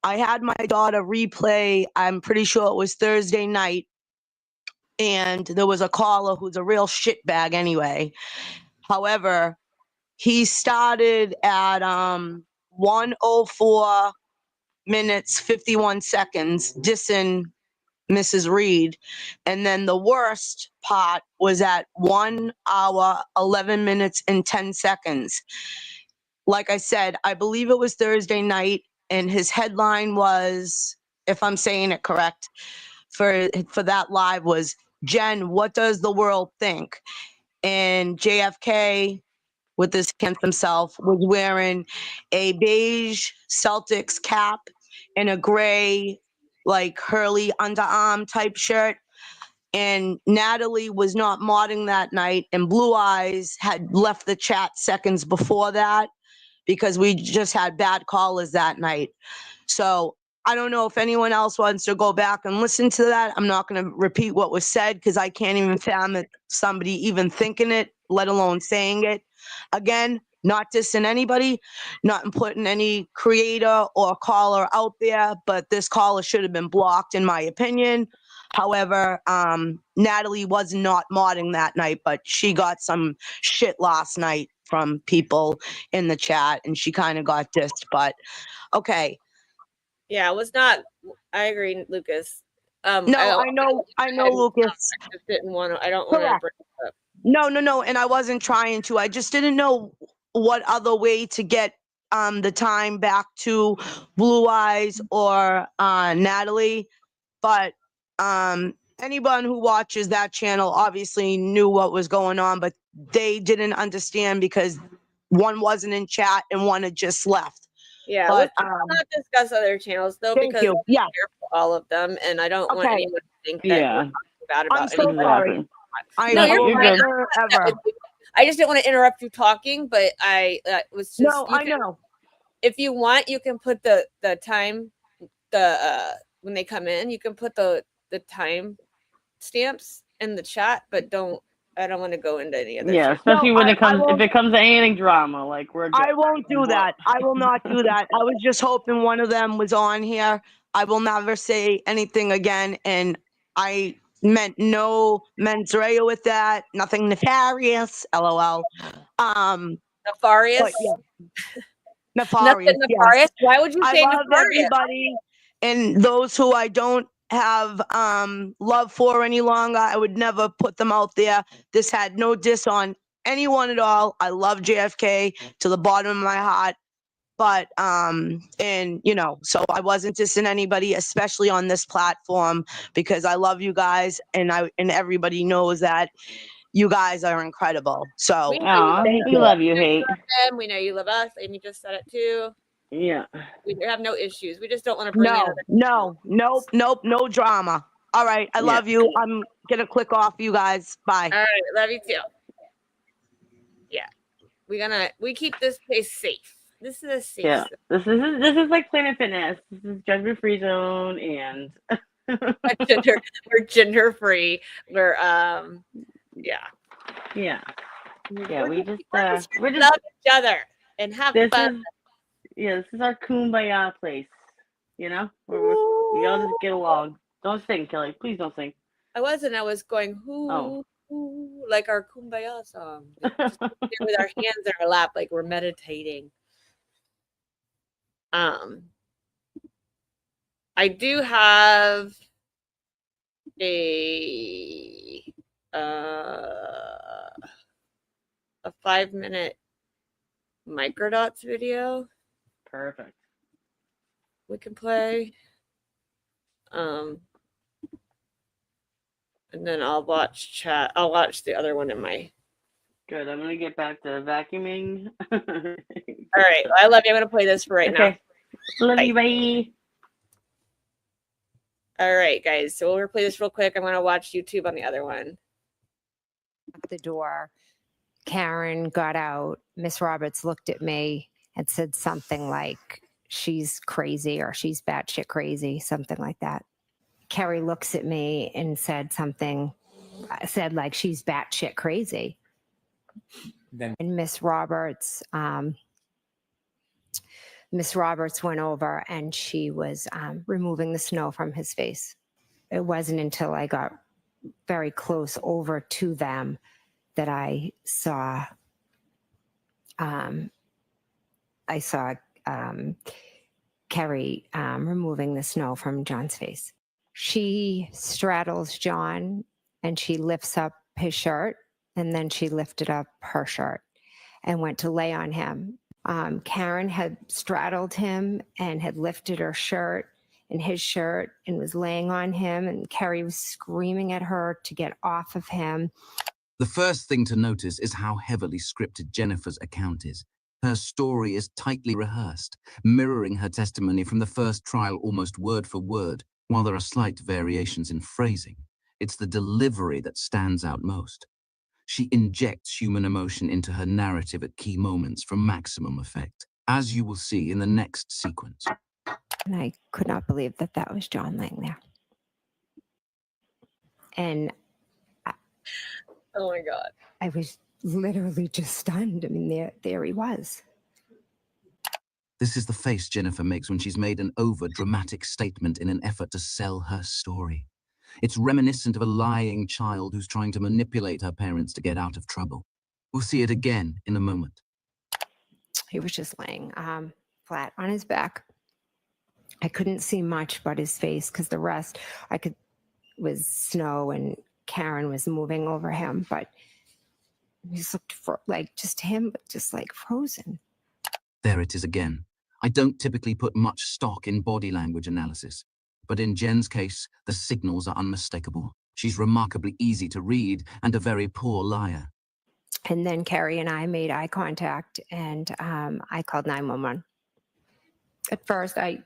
I had my daughter replay, I'm pretty sure it was Thursday night, and there was a caller who's a real shitbag anyway. However, he started at 1:04 minutes, 51 seconds, dissing Mrs. Reed. And then the worst part was at 1 hour, 11 minutes, and 10 seconds. Like I said, I believe it was Thursday night, and his headline was, if I'm saying it correct, for that live was, Jen, what does the world think? And JFK, with his handsome self, was wearing a beige Celtics cap and a gray, like Hurley underarm type shirt. And Natalie was not modding that night, and Blue Eyes had left the chat seconds before that because we just had bad callers that night. So I don't know if anyone else wants to go back and listen to that. I'm not going to repeat what was said because I can't even fathom somebody even thinking it, let alone saying it. Again, not dissing anybody, not putting any creator or caller out there, but this caller should have been blocked in my opinion. However, Natalie was not modding that night, but she got some shit last night from people in the chat and she kind of got dissed, but okay. Yeah, it was not. I agree, Lucas. No, I know, Lucas. I just didn't want to. I don't want to Correct. bring it up. No, and I wasn't trying to. I just didn't know what other way to get the time back to Blue Eyes or Natalie. But anyone who watches that channel obviously knew what was going on, but they didn't understand because one wasn't in chat and one had just left. Yeah, But let's not discuss other channels though, thank because you. I'm Yeah. here for all of them, and I don't want Okay. anyone to think that we're Yeah. talking bad about I'm so anybody. sorry. I No, I you're will fine. never ever. I just didn't want to interrupt you talking, but I was just. No, you I can- know. If you want, you can put the time, when they come in, you can put the time stamps in the chat, but I don't want to go into any other. Yeah, shit. especially when it comes if it comes to anything drama, like we're. I won't do that. I will not do that. I was just hoping one of them was on here. I will never say anything again, and I meant no mens rea with that. Nothing nefarious. LOL. Nefarious. But yeah. Nefarious. Nothing nefarious. Yeah. Why would you I say love nefarious? everybody, and those who I don't have love for any longer, I would never put them out there. This had no diss on anyone at all. I love JFK to the bottom of my heart. But and you know, so I wasn't dissing anybody, especially on this platform, because I love you guys, and everybody knows that you guys are incredible. So We know thank we you. love you, hate. them. We know you love us. Amy just said it too. Yeah. We have no issues. We just don't want to bring in. No drama. All right, I love you. I'm gonna click off you guys. Bye. All right, love you too. Yeah, we keep this place safe. This is a safe. Yeah. This is like Planet Fitness. This is judgment free zone, and We're gender free. We're yeah. Yeah. Yeah, We're we just we're just love each other and have fun. This is our kumbaya place. You know, we all just get along. Don't sing, Kelly. Please don't sing. I was going whoo, like our kumbaya song. Just with our hands in our lap, like we're meditating. I do have a 5-minute microdots video. Perfect. We can play. And then I'll watch chat. I'll watch the other one in my. Good. I'm gonna get back to vacuuming. All right. I love you. I'm gonna play this for right now. Love you. Bye. All right, guys. So we'll replay this real quick. I'm gonna watch YouTube on the other one. At the door, Karen got out. Miss Roberts looked at me and said something like, "She's crazy," or "She's batshit crazy," something like that. Carrie looks at me and said something, like, "She's batshit crazy." Then and Miss Roberts went over and she was removing the snow from his face. It wasn't until I got very close over to them that I saw Carrie removing the snow from John's face. She straddles John and she lifts up his shirt, and then she lifted up her shirt and went to lay on him. Karen had straddled him and had lifted her shirt and his shirt and was laying on him, and Carrie was screaming at her to get off of him. The first thing to notice is how heavily scripted Jennifer's account is. Her story is tightly rehearsed, mirroring her testimony from the first trial almost word for word. While there are slight variations in phrasing, it's the delivery that stands out most. She injects human emotion into her narrative at key moments for maximum effect, as you will see in the next sequence. And I could not believe that that was John laying there. And oh my God. I was literally just stunned. I mean, there he was. This is the face Jennifer makes when she's made an over-dramatic statement in an effort to sell her story. It's reminiscent of a lying child who's trying to manipulate her parents to get out of trouble. We'll see it again in a moment. He was just laying flat on his back. I couldn't see much but his face, because the rest was snow and Karen was moving over him, but he just looked like just him, but just like frozen. There it is again. I don't typically put much stock in body language analysis, but in Jen's case, the signals are unmistakable. She's remarkably easy to read and a very poor liar. And then Carrie and I made eye contact, and I called 911. At first, I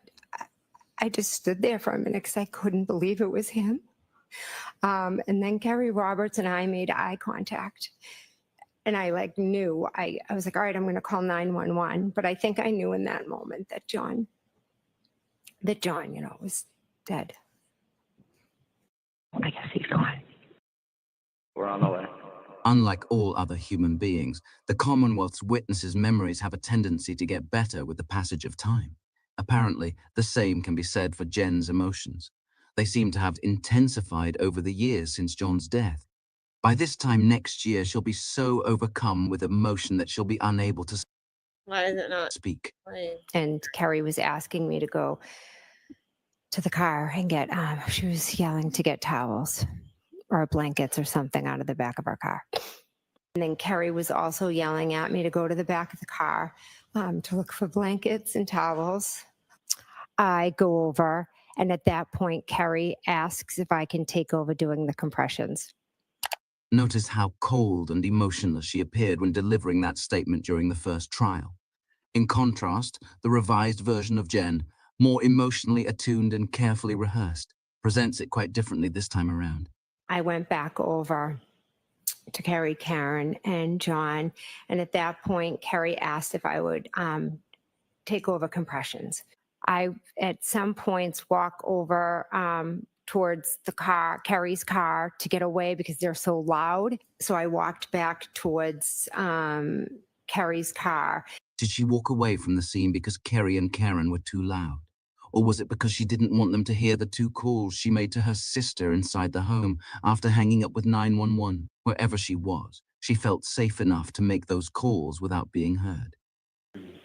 just stood there for a minute because I couldn't believe it was him. And then Carrie Roberts and I made eye contact. And I knew, I was like, all right, I'm going to call 911. But I think I knew in that moment that John, was dead. I guess he's gone. We're on the way. Unlike all other human beings, the Commonwealth's witnesses' memories have a tendency to get better with the passage of time. Apparently, the same can be said for Jen's emotions. They seem to have intensified over the years since John's death. By this time next year, she'll be so overcome with emotion that she'll be unable to Why is it not speak. playing? And Carrie was asking me to go to the car and get, she was yelling to get towels or blankets or something out of the back of our car. And then Carrie was also yelling at me to go to the back of the car to look for blankets and towels. I go over, and at that point, Carrie asks if I can take over doing the compressions. Notice how cold and emotionless she appeared when delivering that statement during the first trial. In contrast, the revised version of Jen, more emotionally attuned and carefully rehearsed, presents it quite differently this time around. I went back over to carry Karen and John, and at that point, Carrie asked if I would take over compressions. I, at some points, walk over towards the car, Carrie's car, to get away because they're so loud. So I walked back towards Carrie's car. Did she walk away from the scene because Kerry and Karen were too loud? Or was it because she didn't want them to hear the 2 calls she made to her sister inside the home after hanging up with 911? Wherever she was, she felt safe enough to make those calls without being heard.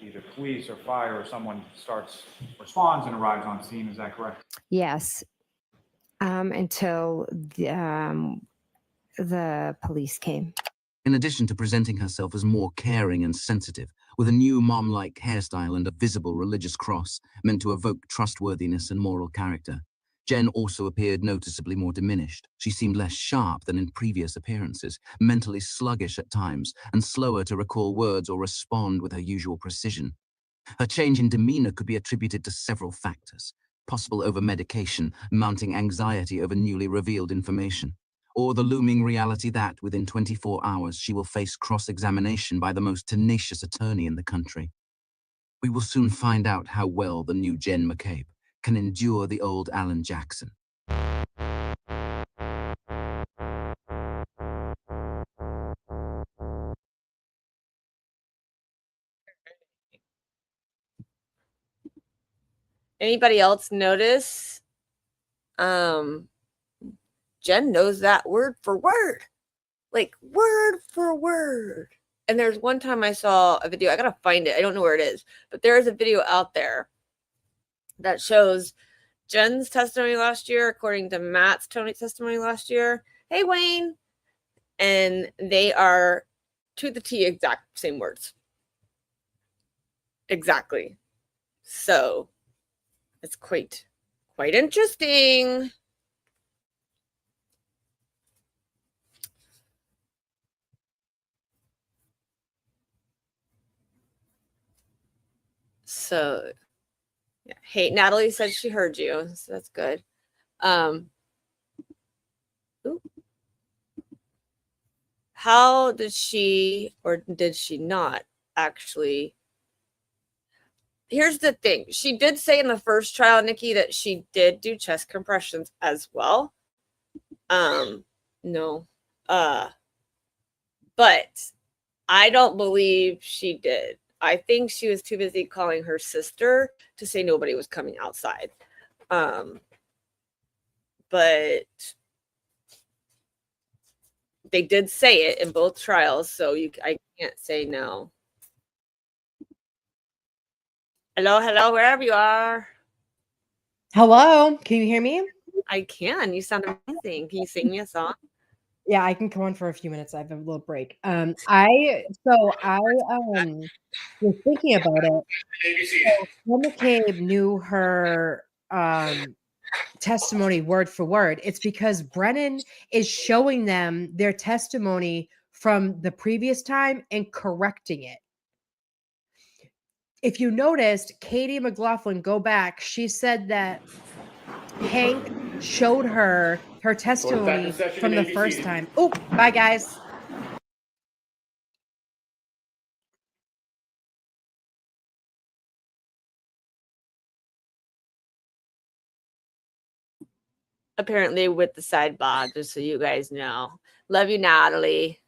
Either police or fire or someone responds and arrives on scene, is that correct? Yes, until the police came. In addition to presenting herself as more caring and sensitive, with a new mom-like hairstyle and a visible religious cross meant to evoke trustworthiness and moral character, Jen also appeared noticeably more diminished. She seemed less sharp than in previous appearances, mentally sluggish at times, and slower to recall words or respond with her usual precision. Her change in demeanor could be attributed to several factors: possible over-medication, mounting anxiety over newly revealed information, or the looming reality that, within 24 hours, she will face cross-examination by the most tenacious attorney in the country. We will soon find out how well the new Jen McCabe can endure the old Alan Jackson. Anybody else notice? Jen knows that word for word. Like word for word. And there's one time I saw a video, I gotta find it. I don't know where it is, but there is a video out there that shows Jen's testimony last year, according to Matt's testimony last year. Hey, Wayne. And they are to the T exact same words. Exactly. So it's quite interesting. So yeah. Hey, Natalie said she heard you, so that's good. How did she, or did she not actually? Here's the thing. She did say in the first trial, Nikki, that she did do chest compressions as well. No. But I don't believe she did. I think she was too busy calling her sister to say nobody was coming outside. But they did say it in both trials, so I can't say no. Hello, wherever you are. Hello, can you hear me? I can. You sound amazing. Can you sing me a song? Yeah, I can come on for a few minutes. I have a little break. I was thinking about it. So when McCabe knew her testimony word for word, it's because Brennan is showing them their testimony from the previous time and correcting it. If you noticed, Katie McLaughlin, go back, she said that Hank showed her testimony from the first time. Oh, bye guys. Apparently with the sidebar, just so you guys know. Love you, Natalie.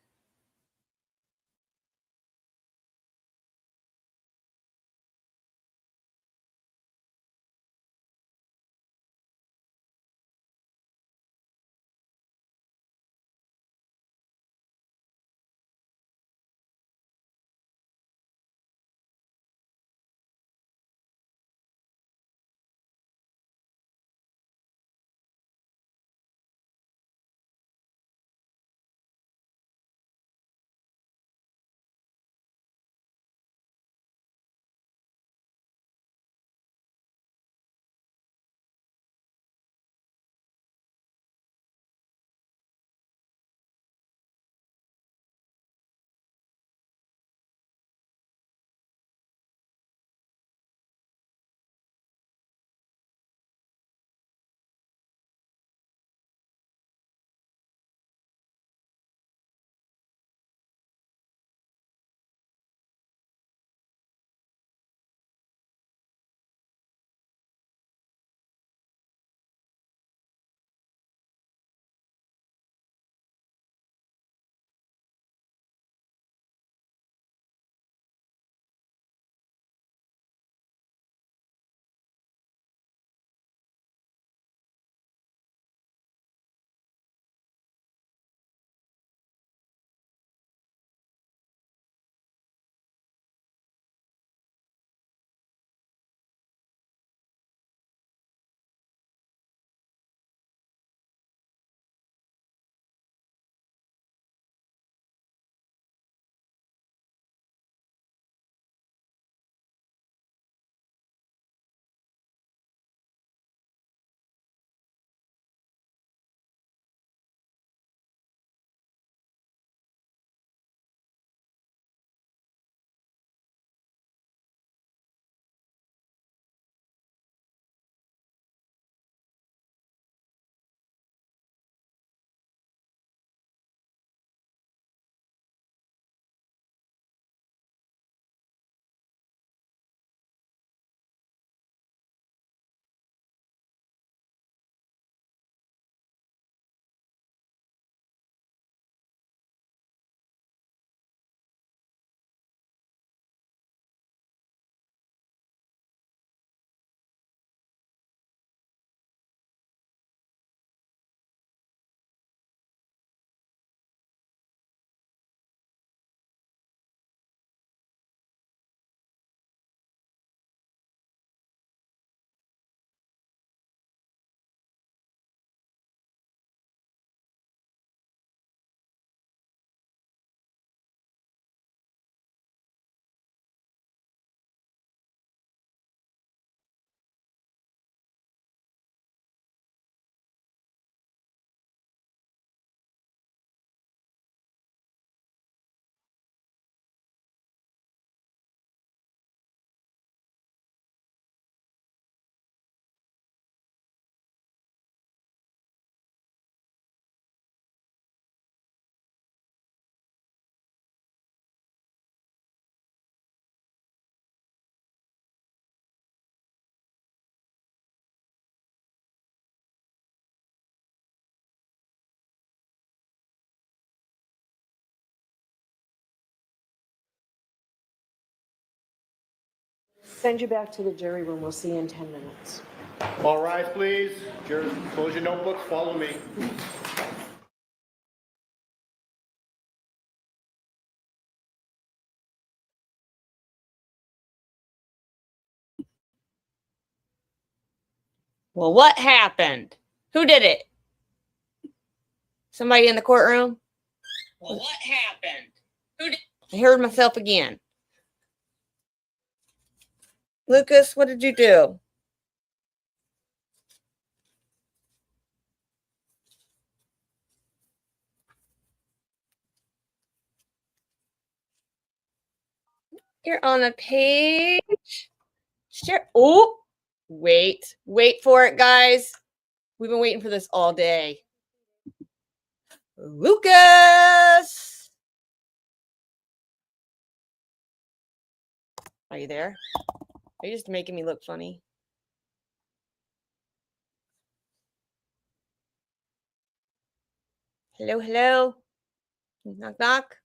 Send you back to the jury room. We'll see you in 10 minutes. All rise, please. Jurors, close your notebooks, follow me. Well, what happened? Who did it? Somebody in the courtroom? Well, what happened? Who did? I heard myself again. Lucas, what did you do? You're on a page. Sure. Oh, wait for it, guys. We've been waiting for this all day. Lucas! Are you there? Are you just making me look funny? Hello, hello. Knock, knock.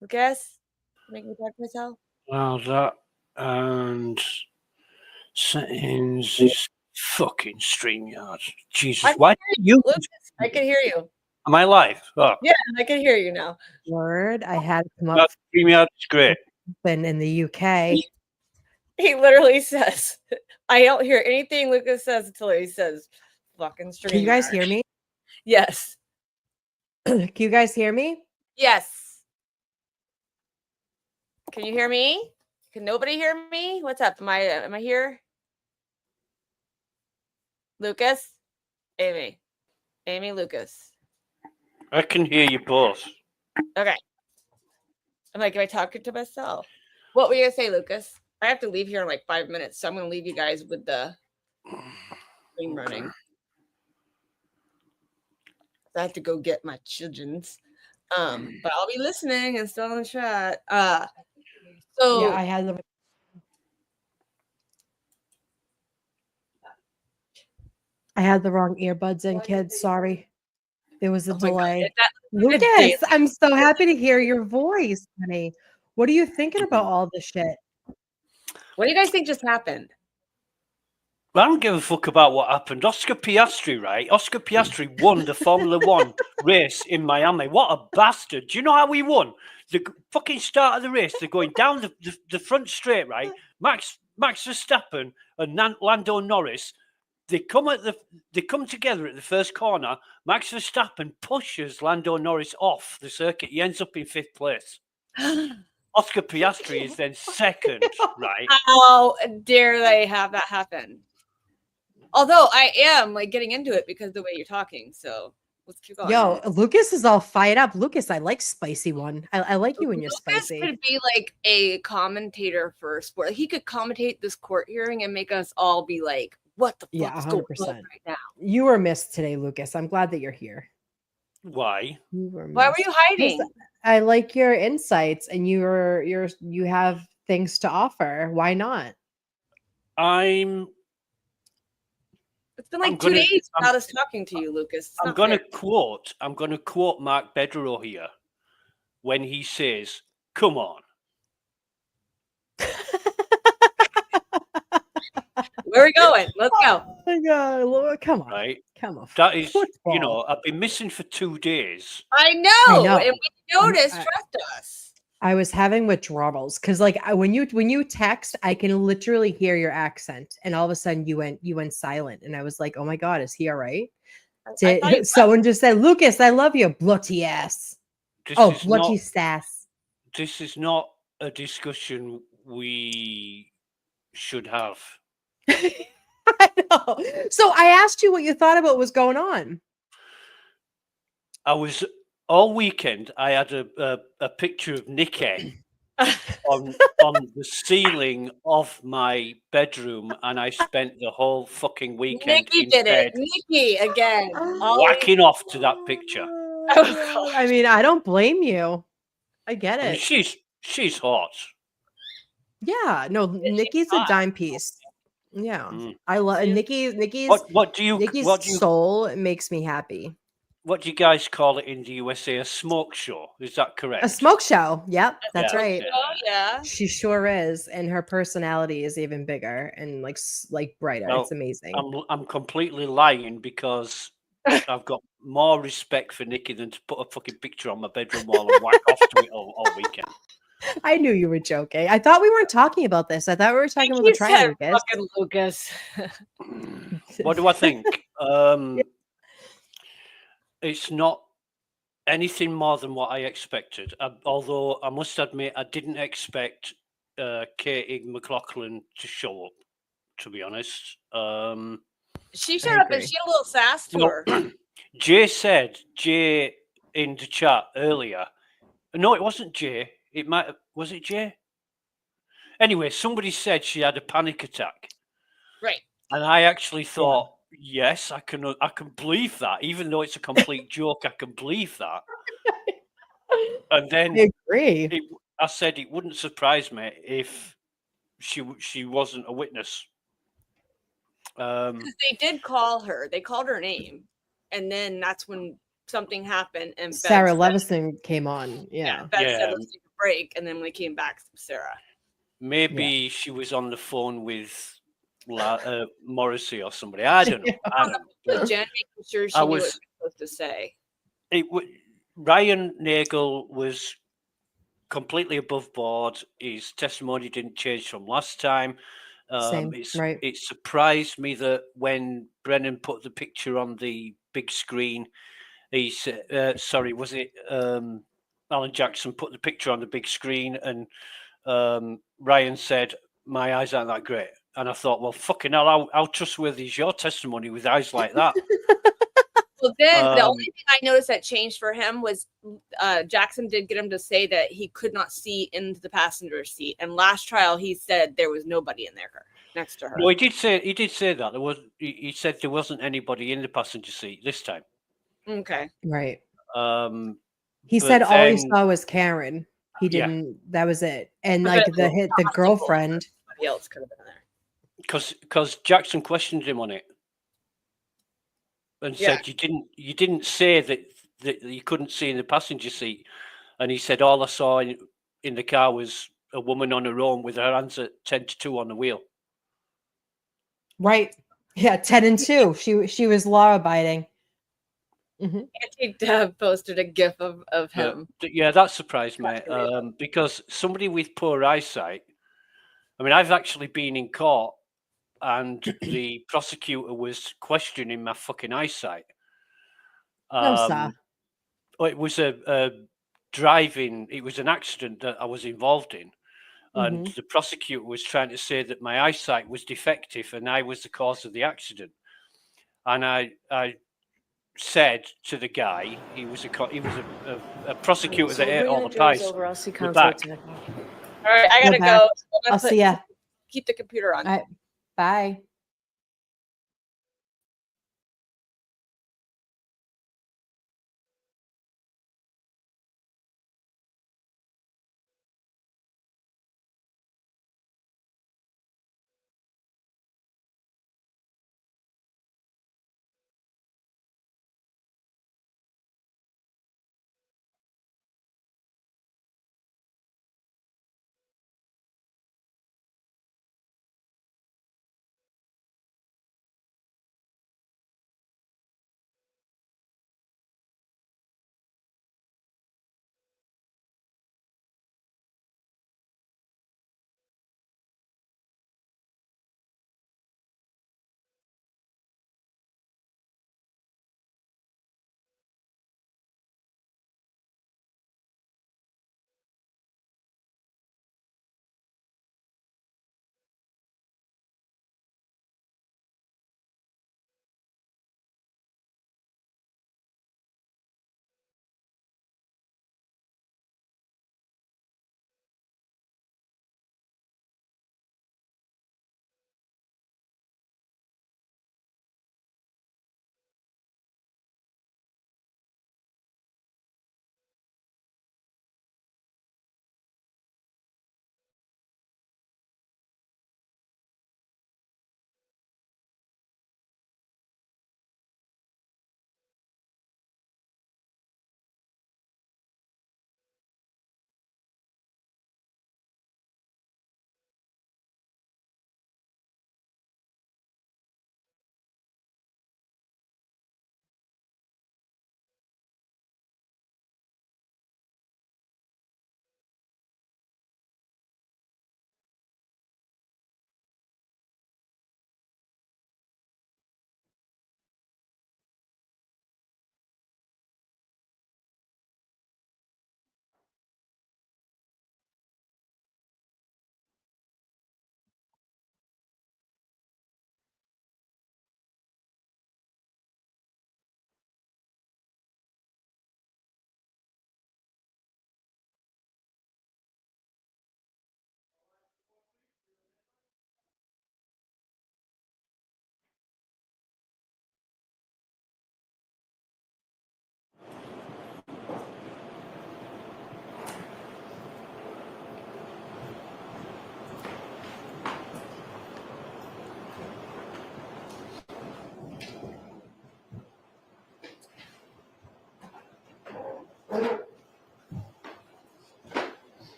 Lucas? Make me talk to myself. Well, that and settings is fucking StreamYard. Jesus, why do you? Lucas, I can hear you. Am I live? Oh, Yeah, I can hear you now. Word, I had to come no, up StreamYard is great. in the UK. He literally says, I don't hear anything Lucas says until he says, fucking stream. Can you guys hear me? Yes. Can you guys hear me? Yes. Can you hear me? Can nobody hear me? What's up? Am I here? Lucas? Amy, Lucas. I can hear you both. Okay. I'm like, am I talking to myself? What were you gonna say, Lucas? I have to leave here in like 5 minutes, so I'm gonna leave you guys with the thing running. I have to go get my children's. But I'll be listening and still in the chat. So Yeah, I had the wrong earbuds in, kids. Sorry. There was a delay. Lucas, I'm so happy to hear your voice, honey. What are you thinking about all this shit? What do you guys think just happened? I don't give a fuck about what happened. Oscar Piastri, right? Oscar Piastri won the Formula One race in Miami. What a bastard. Do you know how he won? The fucking start of the race, they're going down the front straight, right? Max Verstappen and Lando Norris, they come together at the first corner. Max Verstappen pushes Lando Norris off the circuit. He ends up in 5th place. Oscar Piastri is then 2nd, right? How dare they have that happen? Although I am like getting into it because of the way you're talking. So let's keep going. Yo, Lucas is all fired up. Lucas, I like spicy one. I like you when you're Lucas spicy. could be like a commentator for sport. He could commentate this court hearing and make us all be like, what the fuck is going on right now? You were missed today, Lucas. I'm glad that you're here. Why? Why were you hiding? I like your insights, and you have things to offer. Why not? It's been like 2 days without us talking to you, Lucas. I'm going to quote Mark Bedrow here when he says, "Come on." Where are we going? Let's go. Come on. Right? Come on. That is, you know, I've been missing for 2 days. I know. And we noticed. Trust us. I was having withdrawals because, like, when you text, I can literally hear your accent, and all of a sudden you went silent, and I was like, "Oh my god, is he all right?" Someone just said, "Lucas, I love you, bloody ass." Bloody sass. This is not a discussion we should have. I know. So I asked you what you thought about what was going on. I was all weekend. I had a picture of Nikki on the ceiling of my bedroom, and I spent the whole fucking weekend Nikki did it. Nikki again. whacking off to that picture. I mean, I don't blame you. I get I mean, it. she's hot. Yeah, no, Nikki's a dime piece. Yeah, I love Nikki's. What do you? Nikki's soul makes me happy. what do you guys call it in the USA? A smoke show? Is that correct? A smoke show. Yep, that's Yeah. right. Oh yeah. She sure is, and her personality is even bigger and like brighter. Well, It's amazing. I'm completely lying because I've got more respect for Nikki than to put a fucking picture on my bedroom wall and whack off to it all weekend. I knew you were joking. I thought we weren't talking about this. I thought we were talking about the You said triangle. fucking Lucas. What do I think? It's not anything more than what I expected. Although I must admit, I didn't expect Katie McLaughlin to show up. To be honest, She showed up and she had a little sass to her. Jay in the chat earlier. No, it wasn't Jay. Was it Jay? Anyway, somebody said she had a panic attack. Right. And I actually thought, yes, I can believe that. Even though it's a complete joke, I can believe that. And then I agree. I said it wouldn't surprise me if she wasn't a witness. They did call her. They called her name, and then that's when something happened. And Beth Sarah said- Levison came on. Yeah. Beth said, "Let's take a break," and then when we came back, Sarah. Maybe she was on the phone with Morrissey or somebody. I don't know. I don't know. Jen making sure she knew what she was supposed to say. Ryan Nagel was completely above board. His testimony didn't change from last time. Same, right. It surprised me that when Brennan put the picture on the big screen, he said, sorry, was it Alan Jackson put the picture on the big screen and Ryan said, my eyes aren't that great. And I thought, well, fucking hell, how trustworthy is your testimony with eyes like that? Well, then the only thing I noticed that changed for him was Jackson did get him to say that he could not see into the passenger seat. And last trial, he said there was nobody in there next to her. No, he did say that there was. He said there wasn't anybody in the passenger seat this time. Okay. Right. He said all he saw was Karen. He Yeah. didn't. That was it. And like the girlfriend. Somebody else could have been there. Because Jackson questioned him on it and said you didn't say that you couldn't see in the passenger seat, and he said all I saw in the car was a woman on her own with her hands at 10 to 2 on the wheel. Right. Yeah, 10 and 2. She was law abiding. Auntie Deb posted a gif of him. Yeah, that surprised me because somebody with poor eyesight. I mean, I've actually been in court and the prosecutor was questioning my fucking eyesight. No, sir. It was it was an accident that I was involved in. And the prosecutor was trying to say that my eyesight was defective and I was the cause of the accident. And I said to the guy, he was a prosecutor that ate all the pies. I'll see the counsel back. at 10 o'clock. All right, I gotta Go back. go. I'll see ya. Keep the computer on. All right. Bye.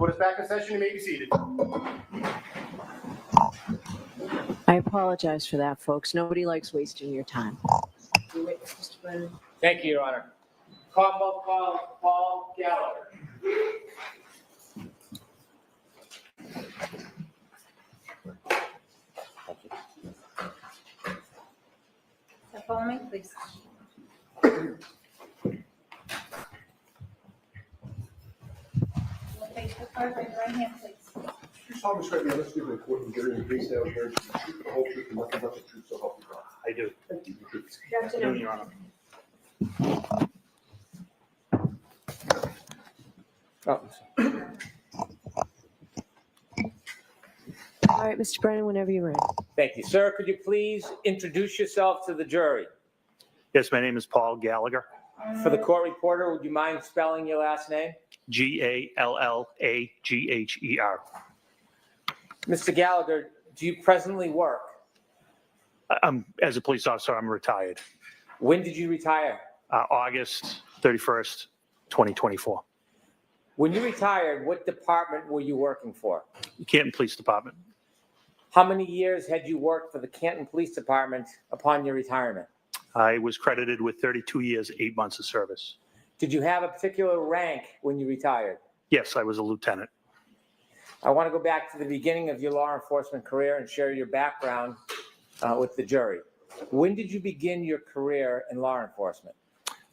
Court is back in session. You may be seated. I apologize for that, folks. Nobody likes wasting your time. Thank you, Your Honor. Commonwealth call Paul Gallagher. Follow me, please. Face the card, raise your right hand, please. You solemnly swear to be honest with the court and jury in the case now here, the truth, the whole truth, and nothing but the truth, so help you God. I do. Thank you. Good afternoon. Your Honor. All right, Mr. Brennan, whenever you're ready. Thank you. Sir, could you please introduce yourself to the jury? Yes, my name is Paul Gallagher. For the court reporter, would you mind spelling your last name? Gallagher. Mr. Gallagher, do you presently work? As a police officer, I'm retired. When did you retire? August 31st, 2024. When you retired, what department were you working for? Canton Police Department. How many years had you worked for the Canton Police Department upon your retirement? I was credited with 32 years, 8 months of service. Did you have a particular rank when you retired? Yes, I was a lieutenant. I want to go back to the beginning of your law enforcement career and share your background with the jury. When did you begin your career in law enforcement?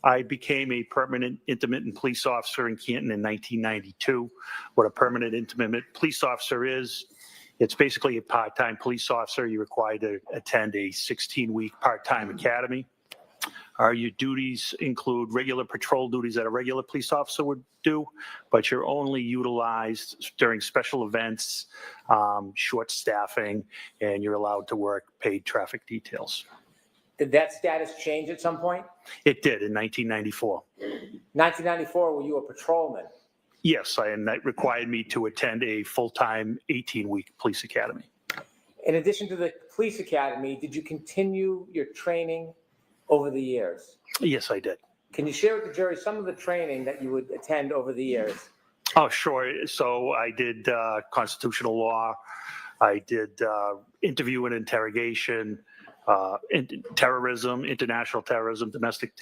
I became a permanent intermittent police officer in Canton in 1992. What a permanent intermittent police officer is, it's basically a part-time police officer. You're required to attend a 16-week part-time academy. Your duties include regular patrol duties that a regular police officer would do, but you're only utilized during special events, short staffing, and you're allowed to work paid traffic details. Did that status change at some point? It did in 1994. 1994, were you a patrolman? Yes, and that required me to attend a full-time 18-week police academy. In addition to the police academy, did you continue your training over the years? Yes, I did. Can you share with the jury some of the training that you would attend over the years? Oh, sure. So I did constitutional law. I did interview and interrogation, terrorism, international terrorism, domestic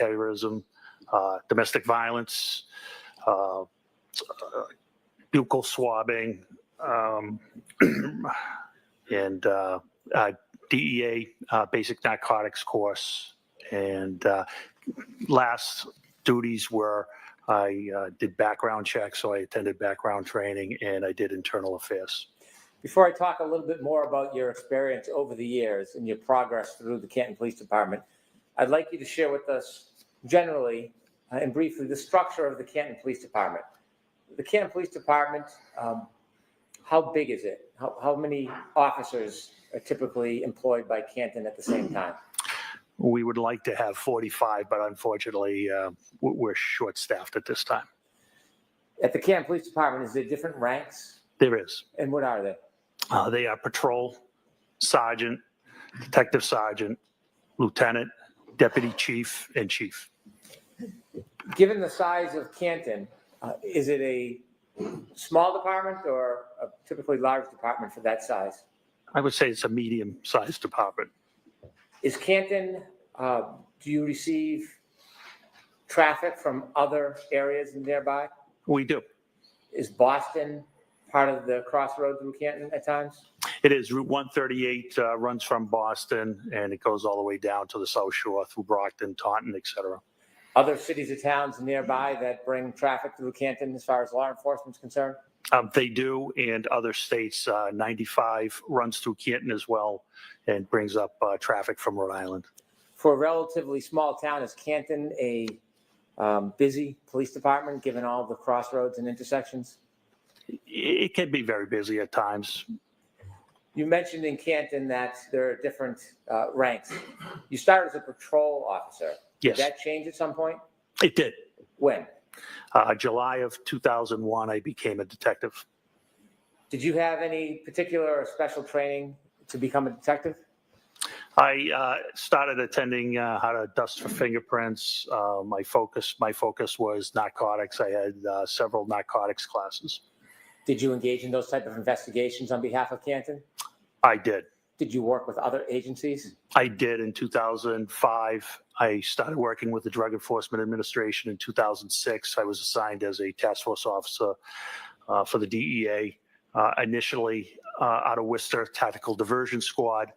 violence, buccal swabbing, and DEA basic narcotics course. And last duties were I did background checks, so I attended background training, and I did internal affairs. Before I talk a little bit more about your experience over the years and your progress through the Canton Police Department, I'd like you to share with us generally and briefly the structure of the Canton Police Department. The Canton Police Department, how big is it? How many officers are typically employed by Canton at the same time? We would like to have 45, but unfortunately, we're short-staffed at this time. At the Canton Police Department, is there different ranks? There is. And what are they? They are patrol, sergeant, detective sergeant, lieutenant, deputy chief, and chief. Given the size of Canton, is it a small department or a typically large department for that size? I would say it's a medium-sized department. Is Canton, do you receive traffic from other areas nearby? We do. Is Boston part of the crossroad through Canton at times? It is. Route 138 runs from Boston, and it goes all the way down to the South Shore through Brockton, Taunton, et cetera. Other cities or towns nearby that bring traffic through Canton as far as law enforcement is concerned? They do, and other states. 95 runs through Canton as well and brings up traffic from Rhode Island. For a relatively small town, is Canton a busy police department given all the crossroads and intersections? It can be very busy at times. You mentioned in Canton that there are different ranks. You started as a patrol officer. Yes. Did that change at some point? It did. When? July of 2001, I became a detective. Did you have any particular or special training to become a detective? I started attending how to dust for fingerprints. My focus was narcotics. I had several narcotics classes. Did you engage in those type of investigations on behalf of Canton? I did. Did you work with other agencies? I did in 2005. I started working with the Drug Enforcement Administration in 2006. I was assigned as a task force officer for the DEA, initially out of Worcester Tactical Diversion Squad,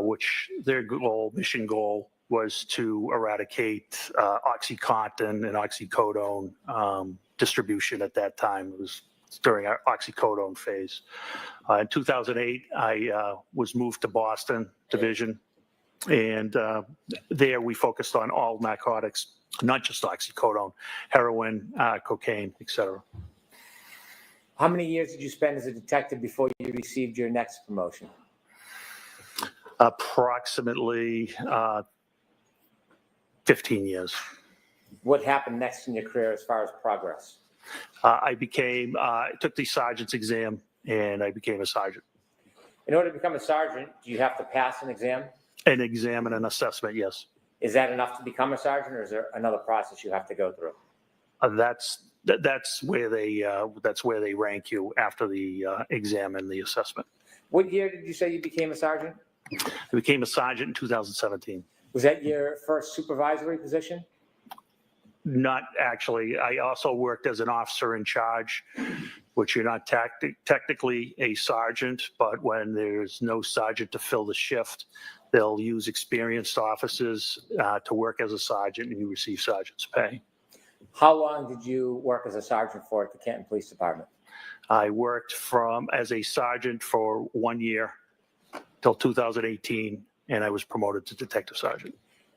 which their mission goal was to eradicate OxyContin and oxycodone distribution at that time. It was during our oxycodone phase. In 2008, I was moved to Boston Division, and there we focused on all narcotics, not just oxycodone, heroin, cocaine, etc. How many years did you spend as a detective before you received your next promotion? Approximately 15 years. What happened next in your career as far as progress? I took the sergeant's exam, and I became a sergeant. In order to become a sergeant, do you have to pass an exam? An exam and an assessment, yes. Is that enough to become a sergeant, or is there another process you have to go through? That's where they rank you after the exam and the assessment. What year did you say you became a sergeant? I became a sergeant in 2017. Was that your first supervisory position? Not actually. I also worked as an officer in charge, which you're not technically a sergeant, but when there's no sergeant to fill the shift, they'll use experienced officers to work as a sergeant, and you receive sergeant's pay. How long did you work as a sergeant for at the Canton Police Department? I worked as a sergeant for 1 year till 2018, and I was promoted to detective sergeant.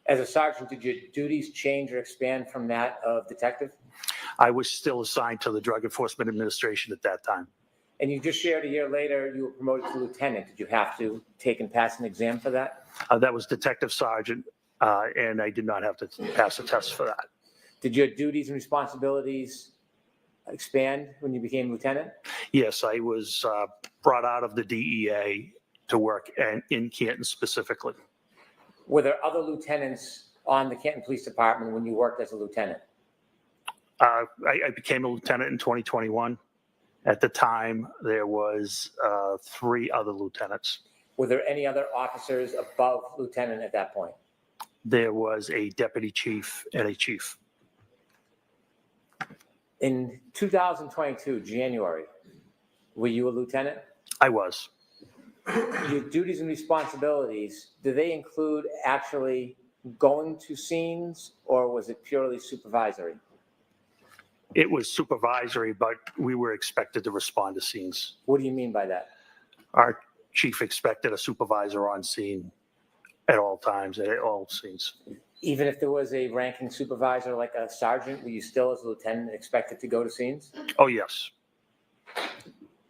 As a sergeant, did your duties change or expand from that of detective? I was still assigned to the Drug Enforcement Administration at that time. And you just shared a year later you were promoted to lieutenant. Did you have to take and pass an exam for that? That was detective sergeant, and I did not have to pass a test for that. Did your duties and responsibilities expand when you became lieutenant? Yes, I was brought out of the DEA to work in Canton specifically. Were there other lieutenants on the Canton Police Department when you worked as a lieutenant? I became a lieutenant in 2021. At the time, there was 3 other lieutenants. Were there any other officers above lieutenant at that point? There was a deputy chief and a chief. In 2022, January, were you a lieutenant? I was. Your duties and responsibilities, do they include actually going to scenes, or was it purely supervisory? It was supervisory, but we were expected to respond to scenes. What do you mean by that? Our chief expected a supervisor on scene at all times, at all scenes. Even if there was a ranking supervisor like a sergeant, were you still as a lieutenant expected to go to scenes? Oh, yes.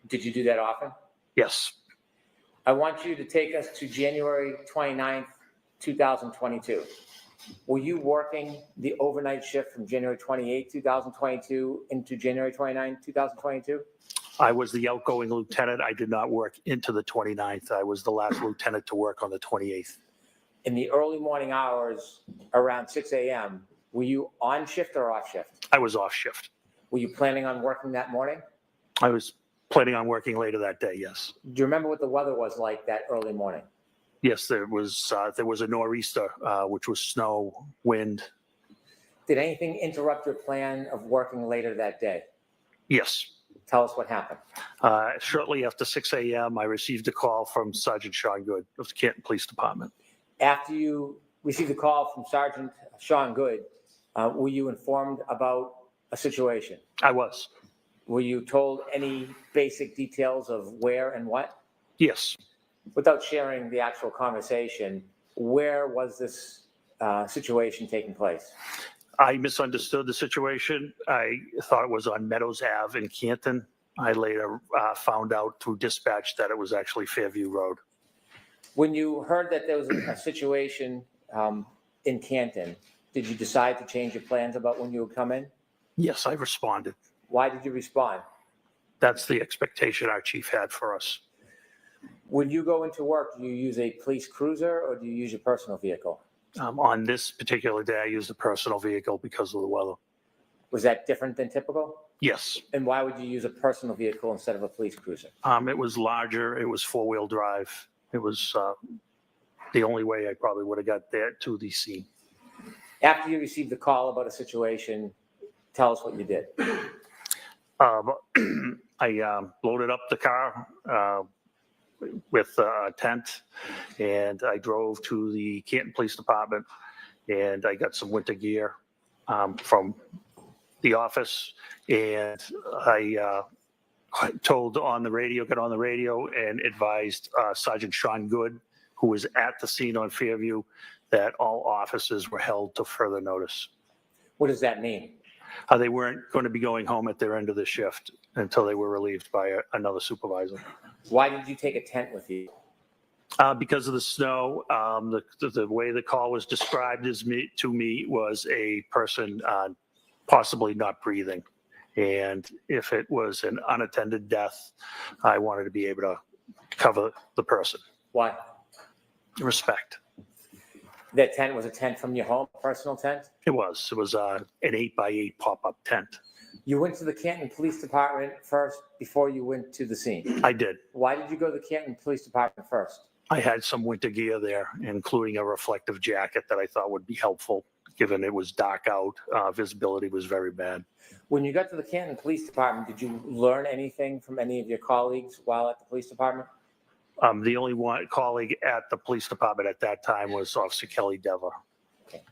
Did you do that often? Yes. I want you to take us to January 29th, 2022. Were you working the overnight shift from January 28th, 2022 into January 29th, 2022? I was the outgoing lieutenant. I did not work into the 29th. I was the last lieutenant to work on the 28th. In the early morning hours around 6 a.m., were you on shift or off shift? I was off shift. Were you planning on working that morning? I was planning on working later that day, yes. Do you remember what the weather was like that early morning? Yes, there was a nor'easter, which was snow, wind. Did anything interrupt your plan of working later that day? Yes. Tell us what happened. Shortly after 6 a.m., I received a call from Sergeant Sean Good of the Canton Police Department. After you received a call from Sergeant Sean Good, were you informed about a situation? I was. Were you told any basic details of where and what? Yes. Without sharing the actual conversation, where was this situation taking place? I misunderstood the situation. I thought it was on Meadows Ave in Canton. I later found out through dispatch that it was actually Fairview Road. When you heard that there was a situation in Canton, did you decide to change your plans about when you would come in? Yes, I responded. Why did you respond? That's the expectation our chief had for us. When you go into work, do you use a police cruiser or do you use your personal vehicle? On this particular day, I used a personal vehicle because of the weather. Was that different than typical? Yes. And why would you use a personal vehicle instead of a police cruiser? It was larger. It was 4-wheel drive. It was the only way I probably would have got there to the scene. After you received the call about a situation, tell us what you did. I loaded up the car with a tent, and I drove to the Canton Police Department, and I got some winter gear from the office, and I got on the radio and advised Sergeant Sean Good, who was at the scene on Fairview, that all officers were held to further notice. What does that mean? They weren't going to be going home at their end of the shift until they were relieved by another supervisor. Why did you take a tent with you? Because of the snow. The way the call was described to me was a person possibly not breathing. And if it was an unattended death, I wanted to be able to cover the person. Why? Respect. That tent was a tent from your home, a personal tent? It was. It was an 8x8 pop-up tent. You went to the Canton Police Department first before you went to the scene? I did. Why did you go to the Canton Police Department first? I had some winter gear there, including a reflective jacket that I thought would be helpful, given it was dark out. Visibility was very bad. When you got to the Canton Police Department, did you learn anything from any of your colleagues while at the police department? The only one colleague at the police department at that time was Officer Kelly Dever. Okay.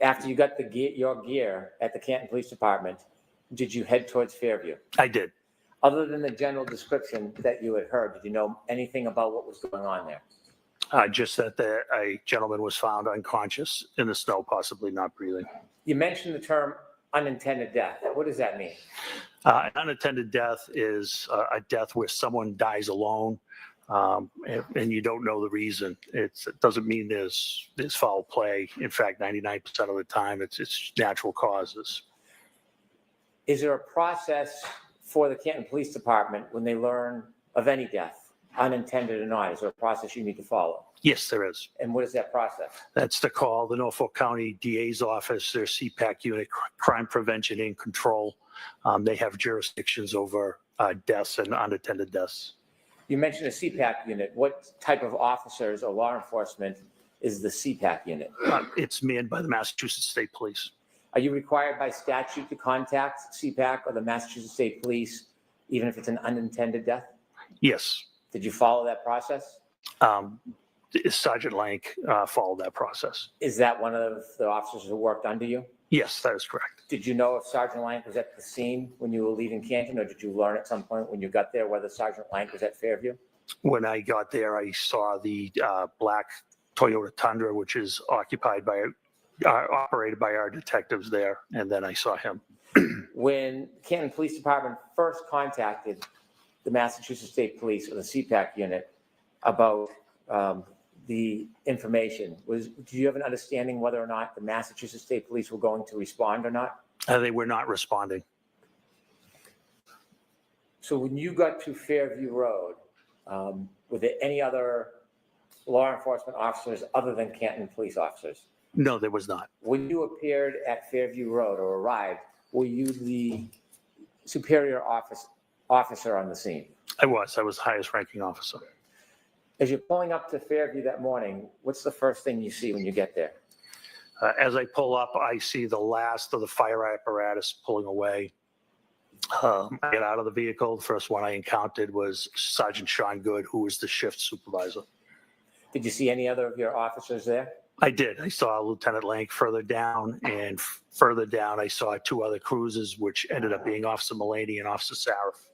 After you got your gear at the Canton Police Department, did you head towards Fairview? I did. Other than the general description that you had heard, did you know anything about what was going on there? Just that a gentleman was found unconscious in the snow, possibly not breathing. You mentioned the term unintended death. What does that mean? An unattended death is a death where someone dies alone, and you don't know the reason. It doesn't mean there's foul play. In fact, 99% of the time, it's natural causes. Is there a process for the Canton Police Department when they learn of any death, unintended or not? Is there a process you need to follow? Yes, there is. And what is that process? That's to call the Norfolk County DA's office, their CPAC unit, Crime Prevention and Control. They have jurisdictions over deaths and unattended deaths. You mentioned a CPAC unit. What type of officers or law enforcement is the CPAC unit? It's manned by the Massachusetts State Police. Are you required by statute to contact CPAC or the Massachusetts State Police, even if it's an unintended death? Yes. Did you follow that process? Sergeant Lank followed that process. Is that one of the officers who worked under you? Yes, that is correct. Did you know if Sergeant Lank was at the scene when you were leaving Canton, or did you learn at some point when you got there whether Sergeant Lank was at Fairview? When I got there, I saw the black Toyota Tundra, which is operated by our detectives there, and then I saw him. When Canton Police Department first contacted the Massachusetts State Police or the CPAC unit about the information, do you have an understanding whether or not the Massachusetts State Police were going to respond or not? They were not responding. So when you got to Fairview Road, were there any other law enforcement officers other than Canton police officers? No, there was not. When you appeared at Fairview Road or arrived, were you the superior officer on the scene? I was highest ranking officer. As you're pulling up to Fairview that morning, what's the first thing you see when you get there? As I pull up, I see the last of the fire apparatus pulling away. I get out of the vehicle. The first one I encountered was Sergeant Sean Good, who was the shift supervisor. Did you see any other of your officers there? I did. I saw Lieutenant Lank further down, and further down, I saw two other cruisers, which ended up being Officer Mulaney and Officer Sarif.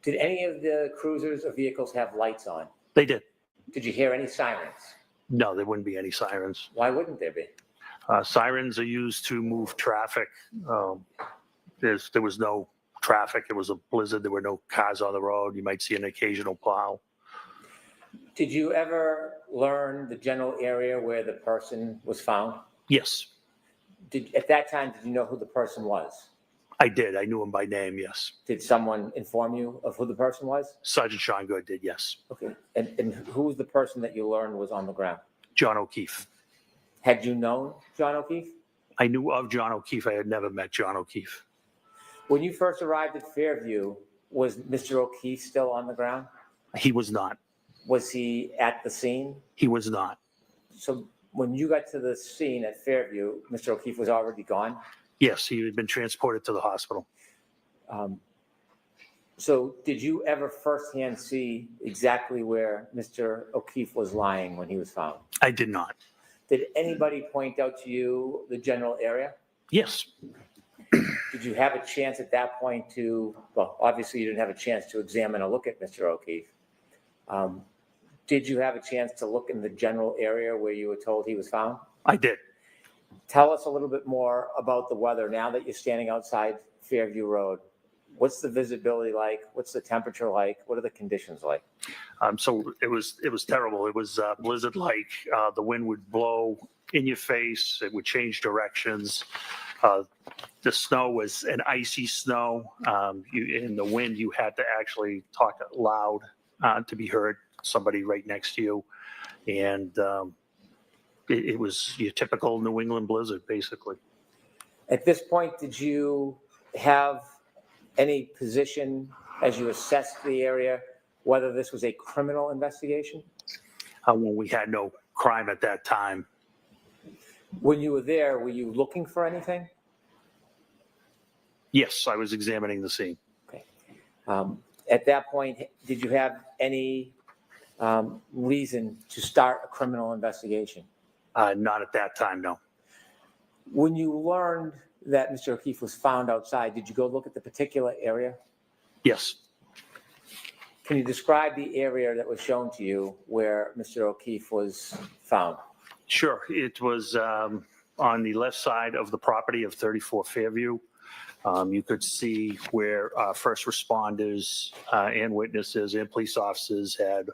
Did any of the cruisers or vehicles have lights on? They did. Did you hear any sirens? No, there wouldn't be any sirens. Why wouldn't there be? Sirens are used to move traffic. There was no traffic. It was a blizzard. There were no cars on the road. You might see an occasional plow. Did you ever learn the general area where the person was found? Yes. At that time, did you know who the person was? I did. I knew him by name, yes. Did someone inform you of who the person was? Sergeant Sean Good did, yes. Okay. And who was the person that you learned was on the ground? John O'Keefe. Had you known John O'Keefe? I knew of John O'Keefe. I had never met John O'Keefe. When you first arrived at Fairview, was Mr. O'Keefe still on the ground? He was not. Was he at the scene? He was not. So when you got to the scene at Fairview, Mr. O'Keefe was already gone? Yes, he had been transported to the hospital. So did you ever firsthand see exactly where Mr. O'Keefe was lying when he was found? I did not. Did anybody point out to you the general area? Yes. Did you have a chance at that point to, well, obviously you didn't have a chance to examine or look at Mr. O'Keefe. Did you have a chance to look in the general area where you were told he was found? I did. Tell us a little bit more about the weather now that you're standing outside Fairview Road. What's the visibility like? What's the temperature like? What are the conditions like? So it was terrible. It was blizzard-like. The wind would blow in your face. It would change directions. The snow was an icy snow. In the wind, you had to actually talk loud to be heard. Somebody right next to you, and it was your typical New England blizzard, basically. At this point, did you have any position as you assessed the area, whether this was a criminal investigation? When we had no crime at that time. When you were there, were you looking for anything? Yes, I was examining the scene. Okay. At that point, did you have any reason to start a criminal investigation? Not at that time, no. When you learned that Mr. O'Keefe was found outside, did you go look at the particular area? Yes. Can you describe the area that was shown to you where Mr. O'Keefe was found? Sure. It was on the left side of the property of 34 Fairview. You could see where first responders and witnesses and police officers had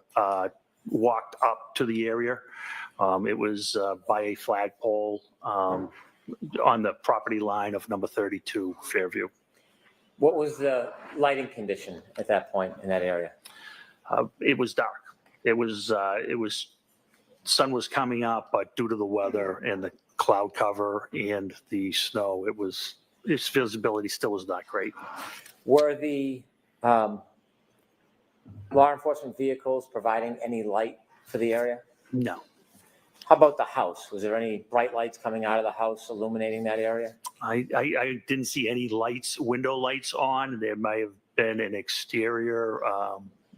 walked up to the area. It was by a flagpole on the property line of number 32 Fairview. What was the lighting condition at that point in that area? It was dark. It was sun was coming up, but due to the weather and the cloud cover and the snow, its visibility still was not great. Were the law enforcement vehicles providing any light for the area? No. How about the house? Was there any bright lights coming out of the house illuminating that area? I didn't see any lights, window lights on. There may have been an exterior,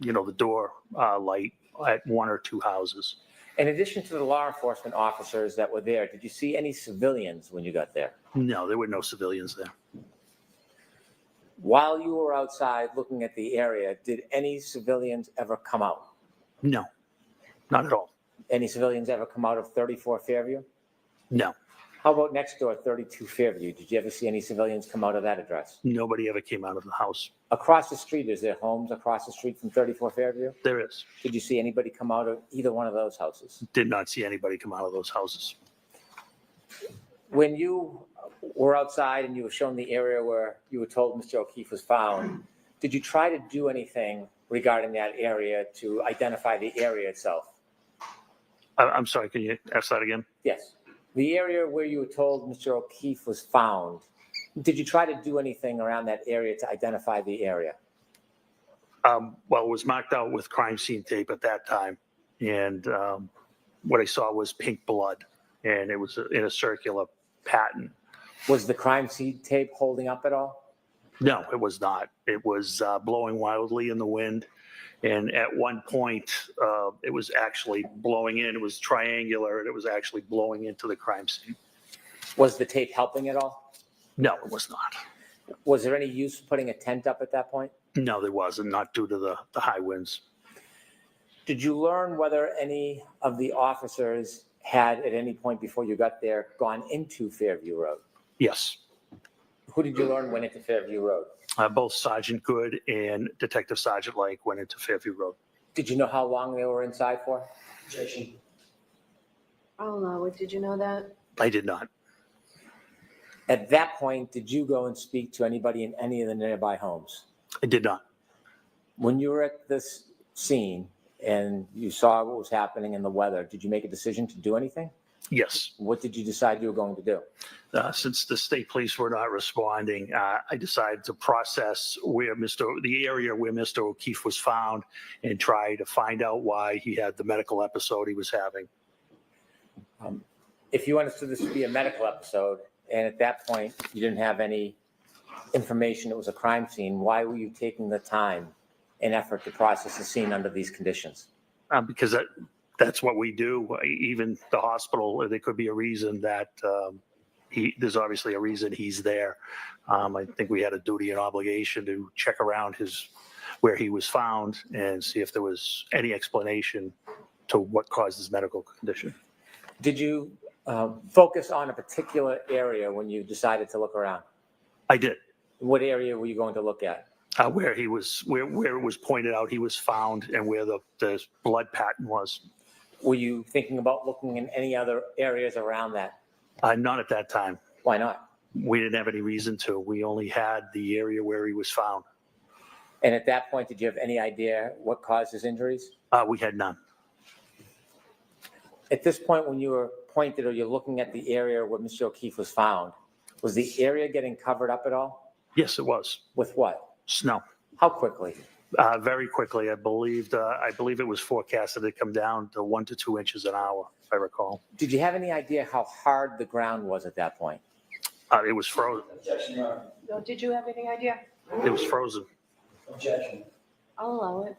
the door light at one or two houses. In addition to the law enforcement officers that were there, did you see any civilians when you got there? No, there were no civilians there. While you were outside looking at the area, did any civilians ever come out? No, not at all. Any civilians ever come out of 34 Fairview? No. How about next door, 32 Fairview? Did you ever see any civilians come out of that address? Nobody ever came out of the house. Across the street, is there homes across the street from 34 Fairview? There is. Did you see anybody come out of either one of those houses? Did not see anybody come out of those houses. When you were outside and you were shown the area where you were told Mr. O'Keefe was found, did you try to do anything regarding that area to identify the area itself? I'm sorry, can you ask that again? Yes. The area where you were told Mr. O'Keefe was found, did you try to do anything around that area to identify the area? Well, it was marked out with crime scene tape at that time. And what I saw was pink blood, and it was in a circular pattern. Was the crime scene tape holding up at all? No, it was not. It was blowing wildly in the wind. And at one point, it was actually blowing in. It was triangular, and it was actually blowing into the crime scene. Was the tape helping at all? No, it was not. Was there any use putting a tent up at that point? No, there wasn't, not due to the high winds. Did you learn whether any of the officers had, at any point before you got there, gone into Fairview Road? Yes. Who did you learn went into Fairview Road? Both Sergeant Good and Detective Sergeant Lake went into Fairview Road. Did you know how long they were inside for? Oh, did you know that? I did not. At that point, did you go and speak to anybody in any of the nearby homes? I did not. When you were at this scene and you saw what was happening in the weather, did you make a decision to do anything? Yes. What did you decide you were going to do? Since the state police were not responding, I decided to process the area where Mr. O'Keefe was found and try to find out why he had the medical episode he was having. If you understood this to be a medical episode, and at that point you didn't have any information it was a crime scene, why were you taking the time and effort to process the scene under these conditions? Because that's what we do. Even the hospital, there could be a reason that there's obviously a reason he's there. I think we had a duty and obligation to check around where he was found and see if there was any explanation to what caused his medical condition. Did you focus on a particular area when you decided to look around? I did. What area were you going to look at? Where it was pointed out he was found and where the blood pattern was. Were you thinking about looking in any other areas around that? Not at that time. Why not? We didn't have any reason to. We only had the area where he was found. And at that point, did you have any idea what caused his injuries? We had none. At this point, when you were pointed or you're looking at the area where Mr. O'Keefe was found, was the area getting covered up at all? Yes, it was. With what? Snow. How quickly? Very quickly. I believe it was forecasted to come down to 1 to 2 inches an hour, if I recall. Did you have any idea how hard the ground was at that point? It was frozen. No, did you have any idea? It was frozen. Objection. I'll allow it.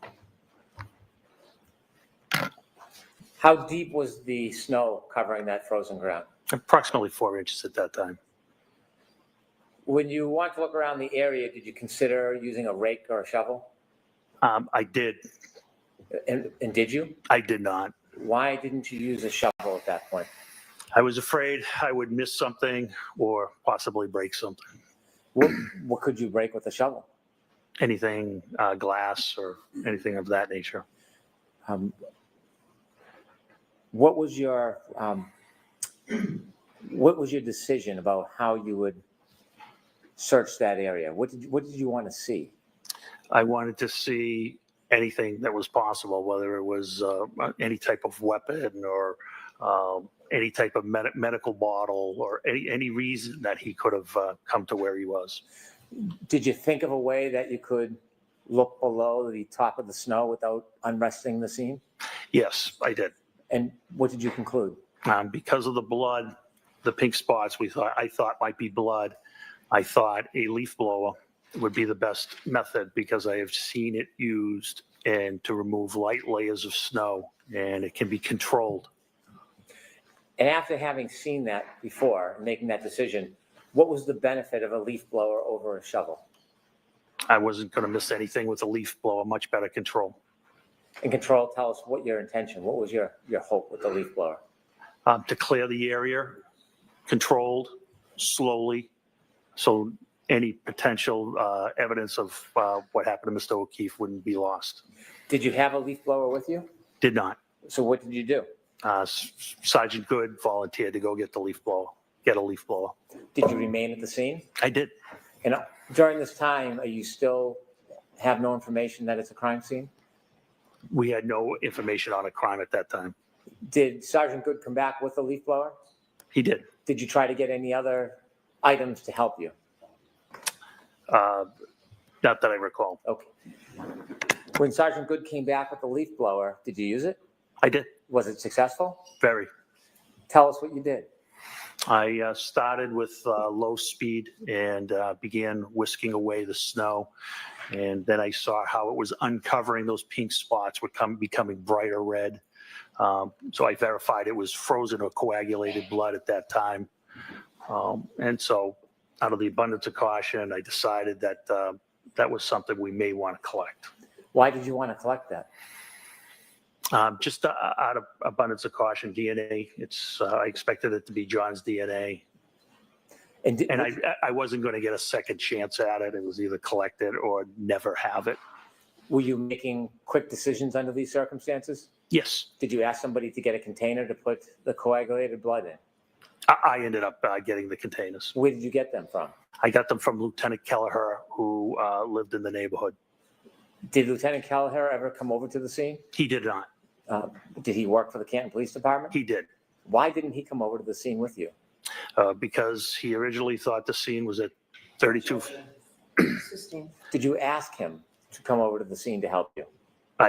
How deep was the snow covering that frozen ground? Approximately 4 inches at that time. When you wanted to look around the area, did you consider using a rake or a shovel? I did. And did you? I did not. Why didn't you use a shovel at that point? I was afraid I would miss something or possibly break something. What could you break with a shovel? Anything, glass or anything of that nature. What was your decision about how you would search that area? What did you want to see? I wanted to see anything that was possible, whether it was any type of weapon or any type of medical bottle or any reason that he could have come to where he was. Did you think of a way that you could look below the top of the snow without unresting the scene? Yes, I did. And what did you conclude? Because of the blood, the pink spots I thought might be blood, I thought a leaf blower would be the best method because I have seen it used and to remove light layers of snow, and it can be controlled. And after having seen that before and making that decision, what was the benefit of a leaf blower over a shovel? I wasn't going to miss anything with a leaf blower, much better control. And control, tell us what your intention, what was your hope with the leaf blower? To clear the area, controlled, slowly, so any potential evidence of what happened to Mr. O'Keefe wouldn't be lost. Did you have a leaf blower with you? Did not. So what did you do? Sergeant Good volunteered to go get a leaf blower. Did you remain at the scene? I did. And during this time, are you still have no information that it's a crime scene? We had no information on a crime at that time. Did Sergeant Good come back with a leaf blower? He did. Did you try to get any other items to help you? Not that I recall. Okay. When Sergeant Good came back with the leaf blower, did you use it? I did. Was it successful? Very. Tell us what you did. I started with low speed and began whisking away the snow. And then I saw how it was uncovering those pink spots were becoming brighter red. So I verified it was frozen or coagulated blood at that time. And so out of the abundance of caution, I decided that that was something we may want to collect. Why did you want to collect that? Just out of abundance of caution, DNA. I expected it to be John's DNA. And I wasn't going to get a second chance at it. It was either collect it or never have it. Were you making quick decisions under these circumstances? Yes. Did you ask somebody to get a container to put the coagulated blood in? I ended up getting the containers. Where did you get them from? I got them from Lieutenant Kelleher, who lived in the neighborhood. Did Lieutenant Kelleher ever come over to the scene? He did not. Did he work for the Canton Police Department? He did. Why didn't he come over to the scene with you? Because he originally thought the scene was at 32. Did you ask him to come over to the scene to help you?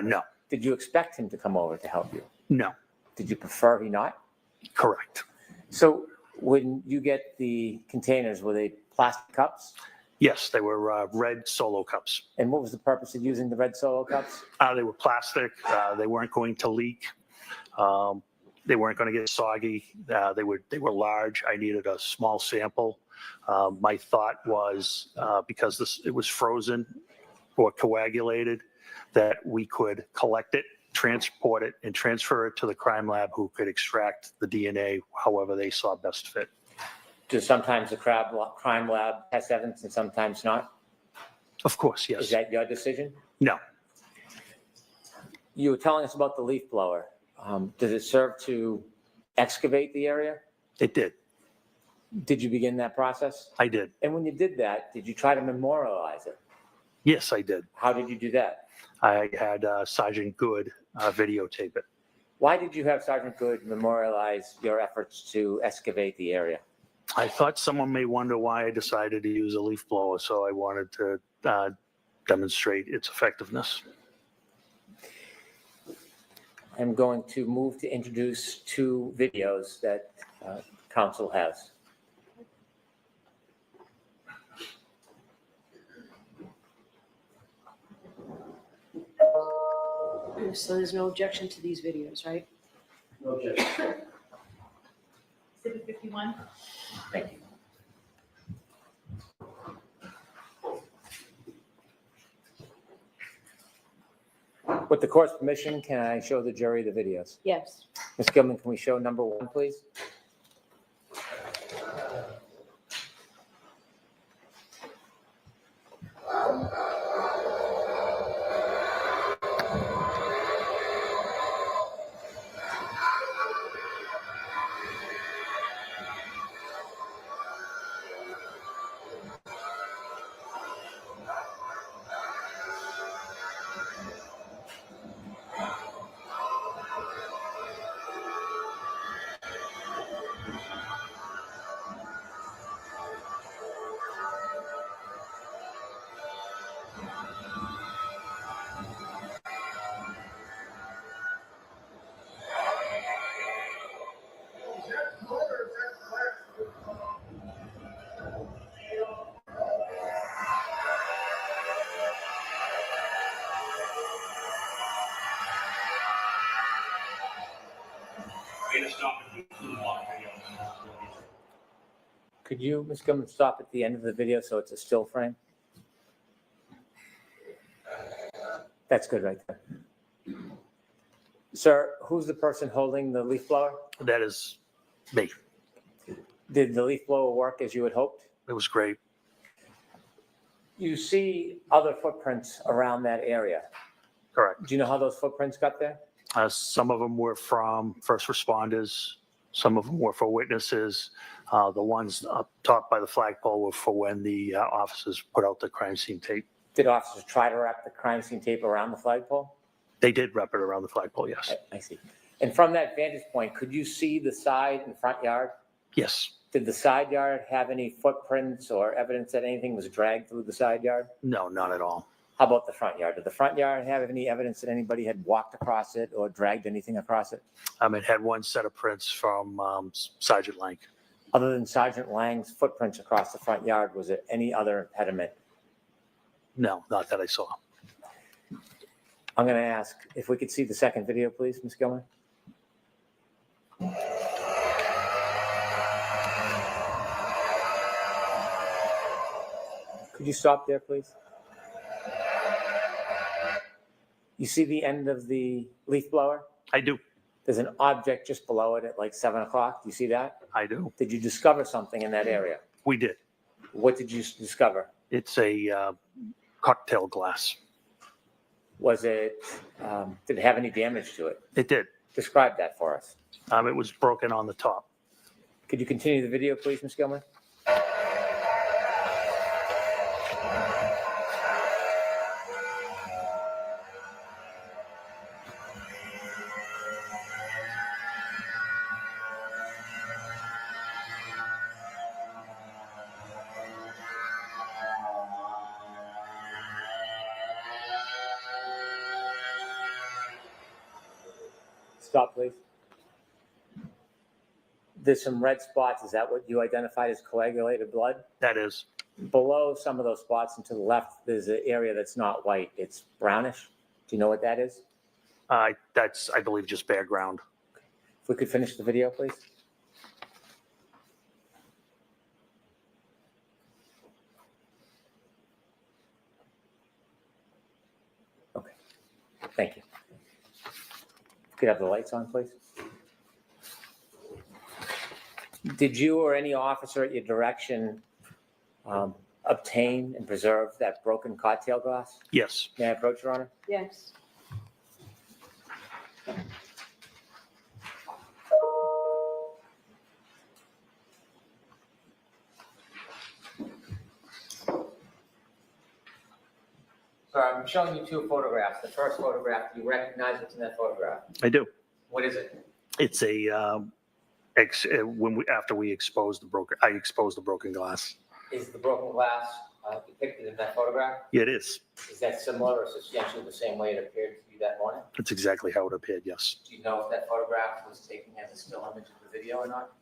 No. Did you expect him to come over to help you? No. Did you prefer he not? Correct. So when you get the containers, were they plastic cups? Yes, they were red Solo cups. And what was the purpose of using the red Solo cups? They were plastic. They weren't going to leak. They weren't going to get soggy. They were large. I needed a small sample. My thought was because it was frozen or coagulated, that we could collect it, transport it, and transfer it to the crime lab, who could extract the DNA however they saw best fit. Do sometimes the crime lab test evidence and sometimes not? Of course, yes. Is that your decision? No. You were telling us about the leaf blower. Does it serve to excavate the area? It did. Did you begin that process? I did. And when you did that, did you try to memorialize it? Yes, I did. How did you do that? I had Sergeant Good videotape it. Why did you have Sergeant Good memorialize your efforts to excavate the area? I thought someone may wonder why I decided to use a leaf blower, so I wanted to demonstrate its effectiveness. I'm going to move to introduce two videos that council has. So there's no objection to these videos, right? No objection. Exhibit 51. Thank you. With the court's permission, can I show the jury the videos? Yes. Ms. Gilman, can we show number one, please? Could you, Ms. Gilman, stop at the end of the video so it's a still frame? That's good right there. Sir, who's the person holding the leaf blower? That is me. Did the leaf blower work as you had hoped? It was great. You see other footprints around that area. Correct. Do you know how those footprints got there? Some of them were from first responders. Some of them were for witnesses. The ones up top by the flagpole were for when the officers put out the crime scene tape. Did officers try to wrap the crime scene tape around the flagpole? They did wrap it around the flagpole, yes. I see. And from that vantage point, could you see the side and front yard? Yes. Did the side yard have any footprints or evidence that anything was dragged through the side yard? No, not at all. How about the front yard? Did the front yard have any evidence that anybody had walked across it or dragged anything across it? It had one set of prints from Sergeant Lang. Other than Sergeant Lang's footprints across the front yard, was there any other impediment? No, not that I saw. I'm going to ask if we could see the second video, please, Ms. Gilman. Could you stop there, please? You see the end of the leaf blower? I do. There's an object just below it at like 7 o'clock. Do you see that? I do. Did you discover something in that area? We did. What did you discover? It's a cocktail glass. Was it, did it have any damage to it? It did. Describe that for us. It was broken on the top. Could you continue the video, please, Ms. Gilman? Stop, please. There's some red spots. Is that what you identified as coagulated blood? That is. Below some of those spots and to the left, there's an area that's not white. It's brownish. Do you know what that is? That's, I believe, just bare ground. If we could finish the video, please. Okay. Thank you. Could have the lights on, please. Did you or any officer at your direction obtain and preserve that broken cocktail glass? Yes. May I approach, Your Honor? Yes. So I'm showing you two photographs. The first photograph, do you recognize what's in that photograph? I do. What is it? It's a after we exposed the broken, I exposed the broken glass. Is the broken glass depicted in that photograph? Yeah, it is. Is that similar or substantially the same way it appeared to you that morning? That's exactly how it appeared. Yes. Do you know if that photograph was taken as a still image of the video or not?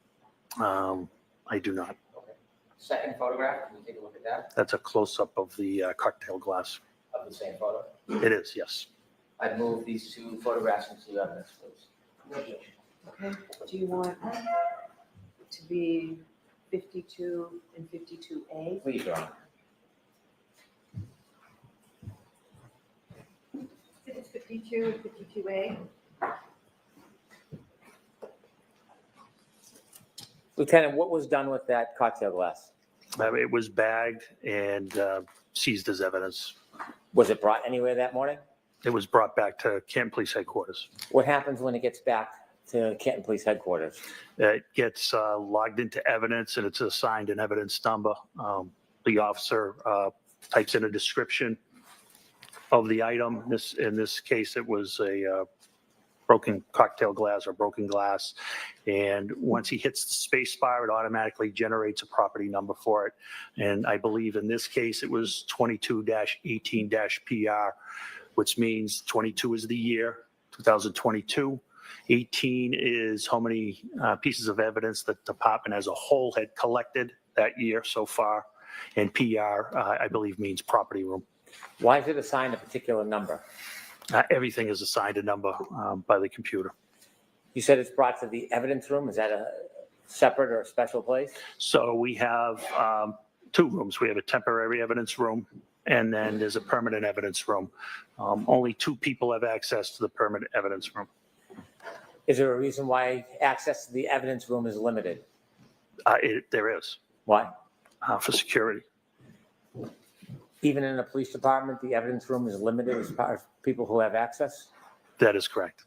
I do not. Okay. Second photograph, can we take a look at that? That's a close-up of the cocktail glass. Of the same photo? It is. Yes. I'd move these two photographs into evidence, please. Okay, do you want to be 52 and 52A? Please, Your Honor. It's 52 and 52A. Lieutenant, what was done with that cocktail glass? It was bagged and seized as evidence. Was it brought anywhere that morning? It was brought back to Canton Police Headquarters. What happens when it gets back to Canton Police Headquarters? It gets logged into evidence and it's assigned an evidence number. The officer types in a description of the item. In this case, it was a broken cocktail glass or broken glass. And once he hits the space bar, it automatically generates a property number for it. And I believe in this case, it was 22-18-PR, which means 22 is the year, 2022. 18 is how many pieces of evidence the department as a whole had collected that year so far. And PR, I believe, means property room. Why is it assigned a particular number? Everything is assigned a number by the computer. You said it's brought to the evidence room. Is that a separate or a special place? So we have two rooms. We have a temporary evidence room, and then there's a permanent evidence room. Only two people have access to the permanent evidence room. Is there a reason why access to the evidence room is limited? There is. Why? For security. Even in a police department, the evidence room is limited as far as people who have access? That is correct.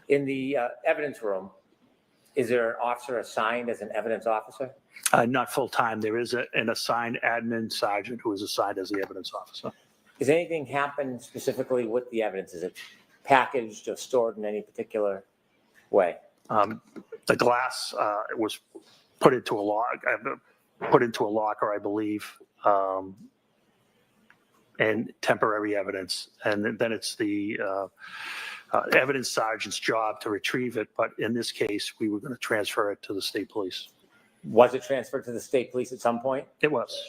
In the evidence room, is there an officer assigned as an evidence officer? Not full-time. There is an assigned admin sergeant who is assigned as the evidence officer. Does anything happen specifically with the evidence? Is it packaged or stored in any particular way? The glass was put into a locker, I believe, and temporary evidence. And then it's the evidence sergeant's job to retrieve it. But in this case, we were going to transfer it to the state police. Was it transferred to the state police at some point? It was.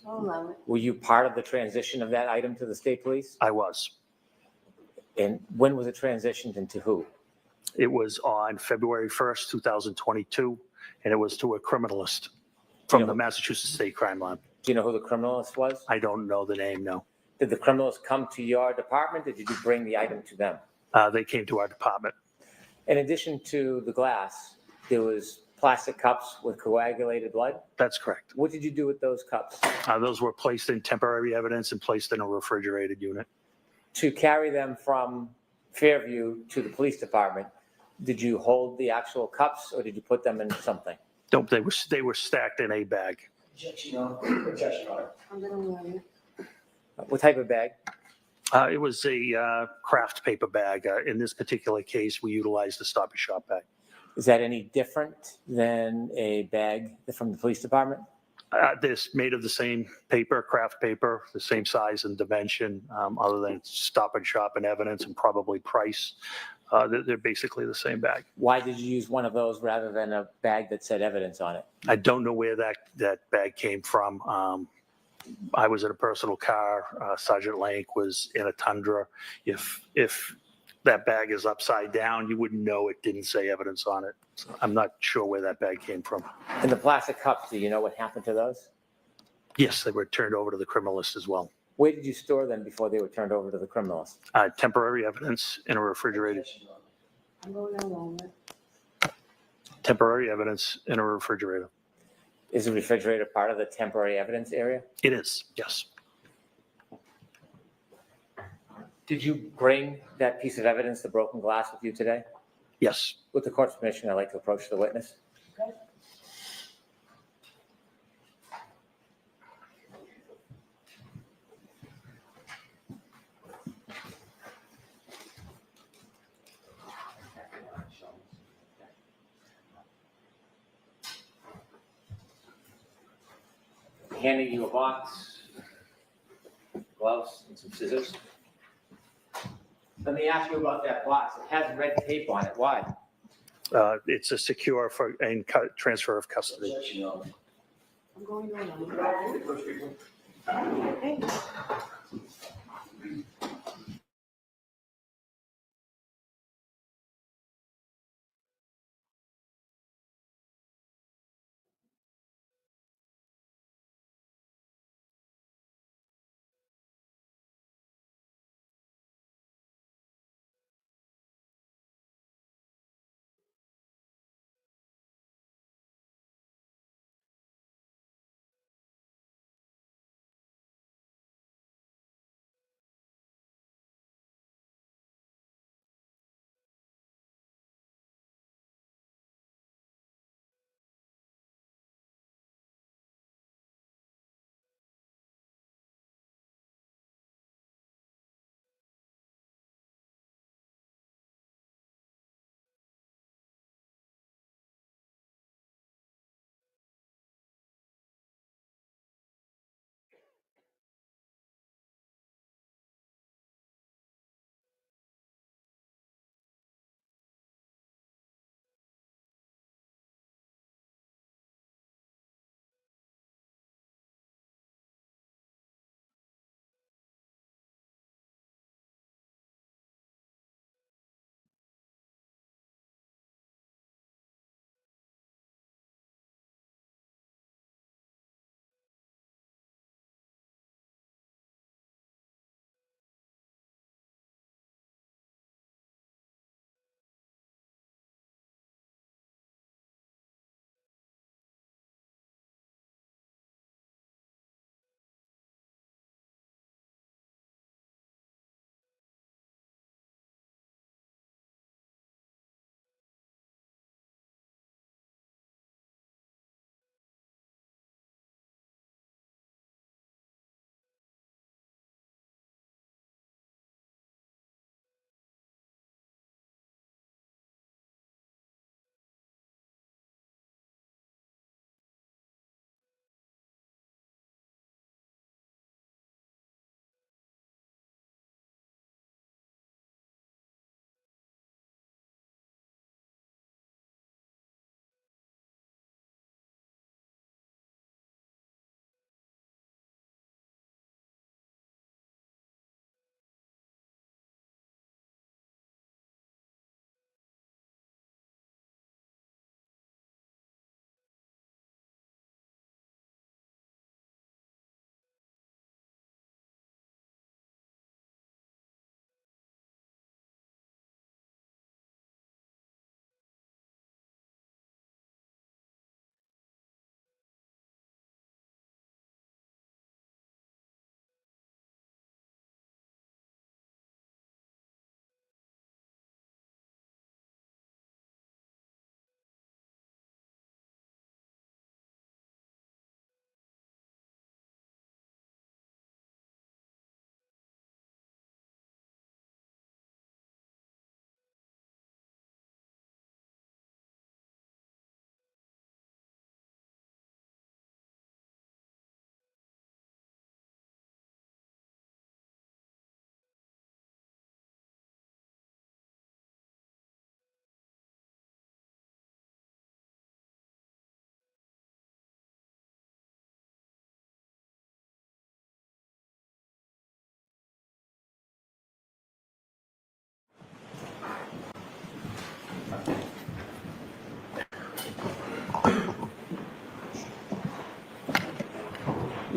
I'll allow it. Were you part of the transition of that item to the state police? I was. And when was it transitioned and to who? It was on February 1st, 2022, and it was to a criminalist from the Massachusetts State Crime Lab. Do you know who the criminalist was? I don't know the name, no. Did the criminalist come to your department, or did you bring the item to them? They came to our department. In addition to the glass, there was plastic cups with coagulated blood? That's correct. What did you do with those cups? Those were placed in temporary evidence and placed in a refrigerated unit. To carry them from Fairview to the police department, did you hold the actual cups or did you put them in something? Nope, they were stacked in a bag. Objection, Honor. I'm gonna allow it. What type of bag? It was a craft paper bag. In this particular case, we utilized the Stop and Shop bag. Is that any different than a bag from the police department? This made of the same paper, craft paper, the same size and dimension, other than Stop and Shop and evidence and probably price. They're basically the same bag. Why did you use one of those rather than a bag that said evidence on it? I don't know where that bag came from. I was in a personal car. Sergeant Lank was in a Tundra. If that bag is upside down, you wouldn't know it didn't say evidence on it. So I'm not sure where that bag came from. And the plastic cups, do you know what happened to those? Yes, they were turned over to the criminalist as well. Where did you store them before they were turned over to the criminalist? Temporary evidence in a refrigerator. I'm going along with. Temporary evidence in a refrigerator. Is the refrigerator part of the temporary evidence area? It is, yes. Did you bring that piece of evidence, the broken glass, with you today? Yes. With the court's permission, I'd like to approach the witness. Okay. Handing you a box, gloves, and some scissors. Let me ask you about that box. It has red tape on it. Why? It's a secure and transfer of custody. I'm going along. Okay.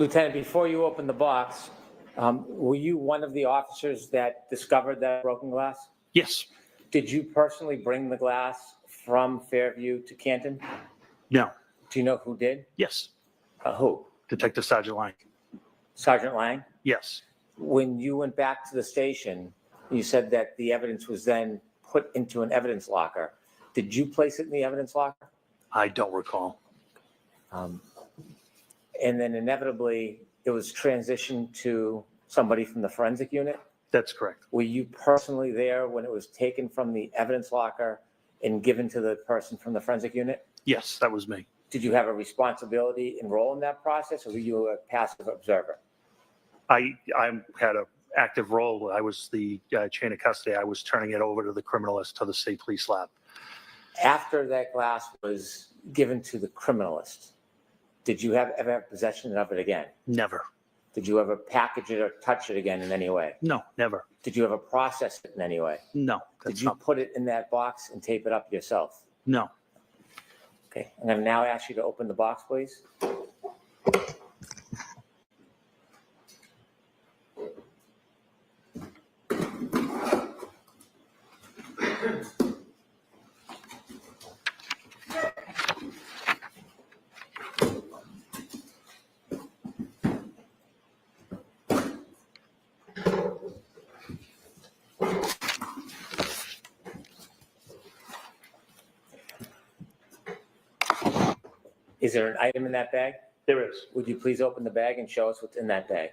Lieutenant, before you open the box, were you one of the officers that discovered that broken glass? Yes. Did you personally bring the glass from Fairview to Canton? No. Do you know who did? Yes. Who? Detective Sergeant Lang. Sergeant Lang? Yes. When you went back to the station, you said that the evidence was then put into an evidence locker. Did you place it in the evidence locker? I don't recall. And then inevitably, it was transitioned to somebody from the forensic unit? That's correct. Were you personally there when it was taken from the evidence locker and given to the person from the forensic unit? Yes, that was me. Did you have a responsibility and role in that process, or were you a passive observer? I had an active role. I was the chain of custody. I was turning it over to the criminalist, to the state police lab. After that glass was given to the criminalist, did you ever have possession of it again? Never. Did you ever package it or touch it again in any way? No, never. Did you ever process it in any way? No. Did you put it in that box and tape it up yourself? No. Okay, I'm going to now ask you to open the box, please. Is there an item in that bag? There is. Would you please open the bag and show us what's in that bag?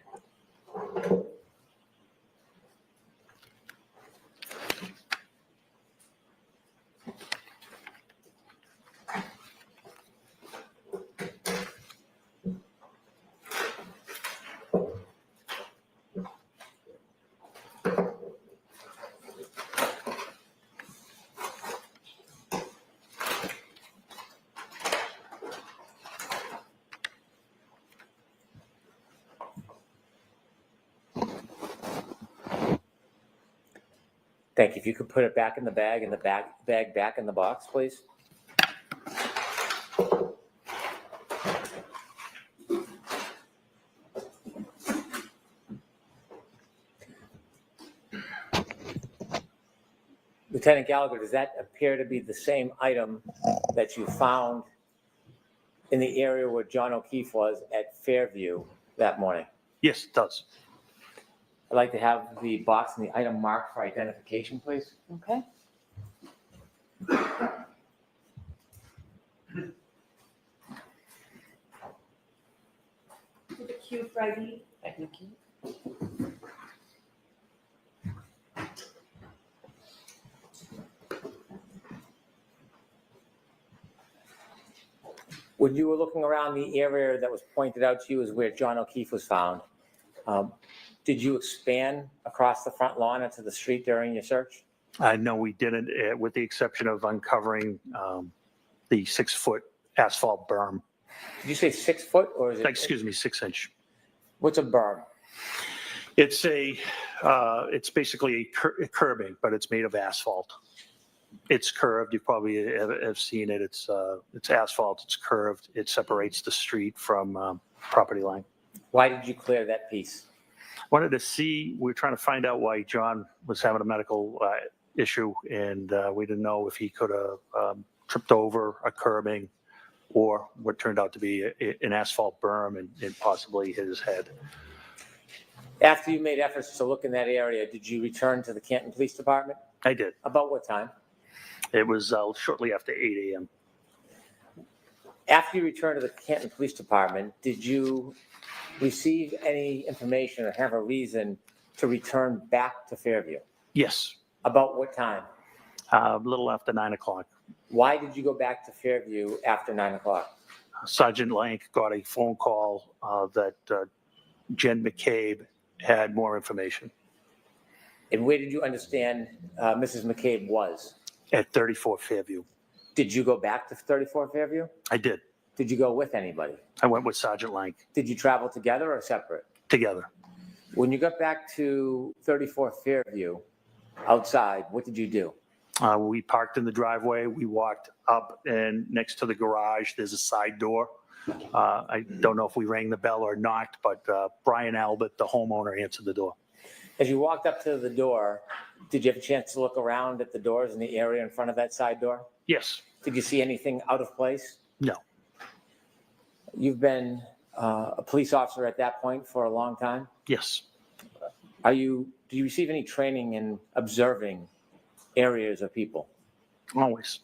Thank you. If you could put it back in the bag and the bag back in the box, please. Lieutenant Gallagher, does that appear to be the same item that you found in the area where John O'Keefe was at Fairview that morning? Yes, it does. I'd like to have the box and the item marked for identification, please. Okay. The Q for ID. Thank you. When you were looking around the area that was pointed out to you as where John O'Keefe was found, did you expand across the front lawn into the street during your search? No, we didn't, with the exception of uncovering the 6-foot asphalt berm. Did you say 6 foot or is it? Excuse me, 6-inch. What's a berm? It's it's basically a curbing, but it's made of asphalt. It's curved. You probably have seen it. It's asphalt. It's curved. It separates the street from property line. Why did you clear that piece? Wanted to see. We were trying to find out why John was having a medical issue, and we didn't know if he could have tripped over a curbing or what turned out to be an asphalt berm and possibly hit his head. After you made efforts to look in that area, did you return to the Canton Police Department? I did. About what time? It was shortly after 8 a.m. After you returned to the Canton Police Department, did you receive any information or have a reason to return back to Fairview? Yes. About what time? A little after 9 o'clock. Why did you go back to Fairview after 9 o'clock? Sergeant Lank got a phone call that Jen McCabe had more information. And where did you understand Mrs. McCabe was? At 34 Fairview. Did you go back to 34 Fairview? I did. Did you go with anybody? I went with Sergeant Lank. Did you travel together or separate? Together. When you got back to 34 Fairview, outside, what did you do? We parked in the driveway. We walked up, and next to the garage, there's a side door. I don't know if we rang the bell or not, but Brian Albert, the homeowner, answered the door. As you walked up to the door, did you have a chance to look around at the doors in the area in front of that side door? Yes. Did you see anything out of place? No. You've been a police officer at that point for a long time. Yes. Do you receive any training in observing areas of people? Always.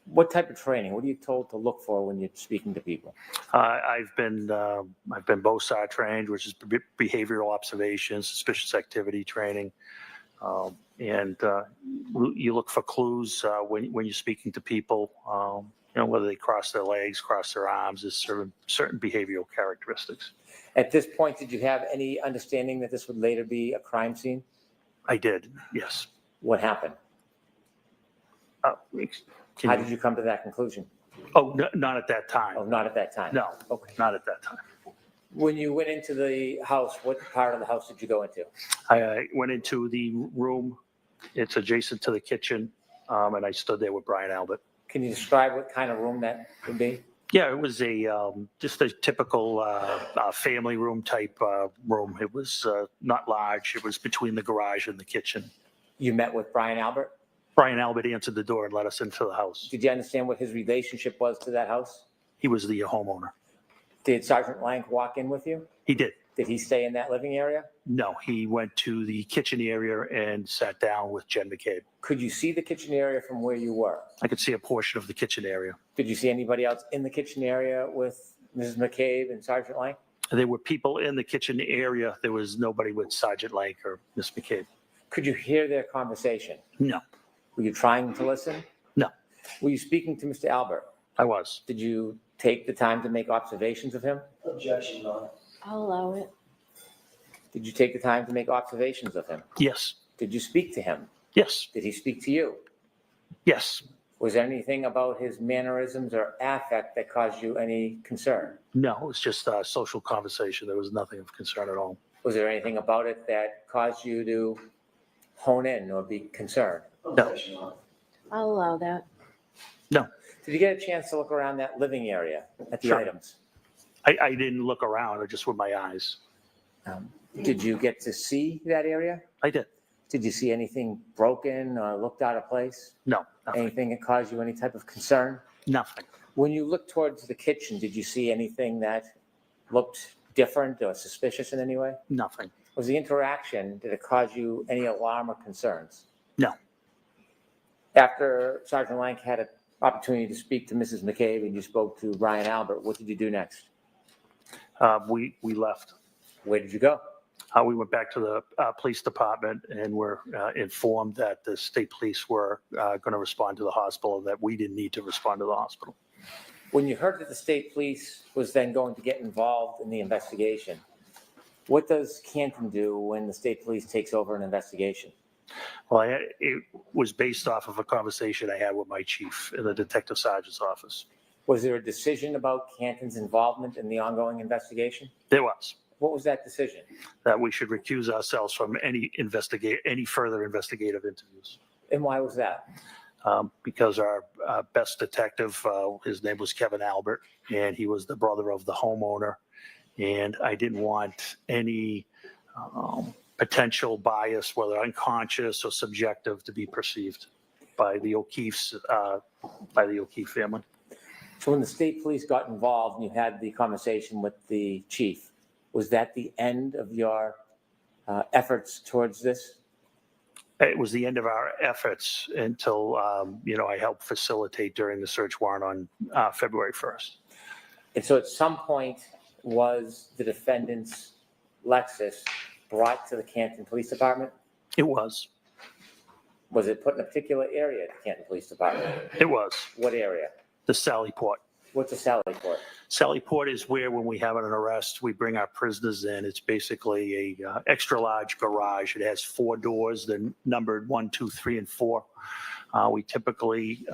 What type of training? What are you told to look for when you're speaking to people? I've been BOSAR trained, which is behavioral observation, suspicious activity training, and you look for clues when you're speaking to people. Whether they cross their legs, cross their arms, is certain behavioral characteristics. At this point, did you have any understanding that this would later be a crime scene? I did. Yes. What happened? How did you come to that conclusion? Oh, no, not at that time. Oh, not at that time. No. Okay. Not at that time. When you went into the house, what part of the house did you go into? I went into the room. It's adjacent to the kitchen, and I stood there with Brian Albert. Can you describe what kind of room that would be? Yeah, it was just a typical family room type room. It was not large. It was between the garage and the kitchen. You met with Brian Albert? Brian Albert answered the door and let us into the house. Did you understand what his relationship was to that house? He was the homeowner. Did Sergeant Lank walk in with you? He did. Did he stay in that living area? No, he went to the kitchen area and sat down with Jen McCabe. Could you see the kitchen area from where you were? I could see a portion of the kitchen area. Did you see anybody else in the kitchen area with Mrs. McCabe and Sergeant Lank? There were people in the kitchen area. There was nobody with Sergeant Lank or Miss McCabe. Could you hear their conversation? No. Were you trying to listen? No. Were you speaking to Mr. Albert? I was. Did you take the time to make observations of him? Objection, Your Honor. I'll allow it. Did you take the time to make observations of him? Yes. Did you speak to him? Yes. Did he speak to you? Yes. Was there anything about his mannerisms or affect that caused you any concern? No, it was just a social conversation. There was nothing of concern at all. Was there anything about it that caused you to hone in or be concerned? No. I'll allow that. No. Did you get a chance to look around that living area at the Sure. items? I didn't look around, just with my eyes. Did you get to see that area? I did. Did you see anything broken or looked out of place? No, nothing. Anything that caused you any type of concern? Nothing. When you looked towards the kitchen, did you see anything that looked different or suspicious in any way? Nothing. Was the interaction, did it cause you any alarm or concerns? No. After Sergeant Lank had an opportunity to speak to Mrs. McCabe and you spoke to Brian Albert, what did you do next? We left. Where did you go? We went back to the police department and were informed that the state police were going to respond to the hospital, that we didn't need to respond to the hospital. When you heard that the state police was then going to get involved in the investigation, what does Canton do when the state police takes over an investigation? Well, it was based off of a conversation I had with my chief in the detective sergeant's office. Was there a decision about Canton's involvement in the ongoing investigation? There was. What was that decision? That we should recuse ourselves from any further investigative interviews. And why was that? Because our best detective, his name was Kevin Albert, and he was the brother of the homeowner. And I didn't want any potential bias, whether unconscious or subjective, to be perceived by the O'Keefe's, by the O'Keefe family. So when the state police got involved and you had the conversation with the chief, was that the end of your efforts towards this? It was the end of our efforts until, I helped facilitate during the search warrant on February 1st. And so at some point, was the defendant's Lexus brought to the Canton Police Department? It was. Was it put in a particular area at the Canton Police Department? It was. What area? The Sally Port. What's a Sally Port? Sally Port is where, when we have an arrest, we bring our prisoners in. It's basically a extra large garage. It has 4 doors. They're numbered 1, 2, 3, and 4. We typically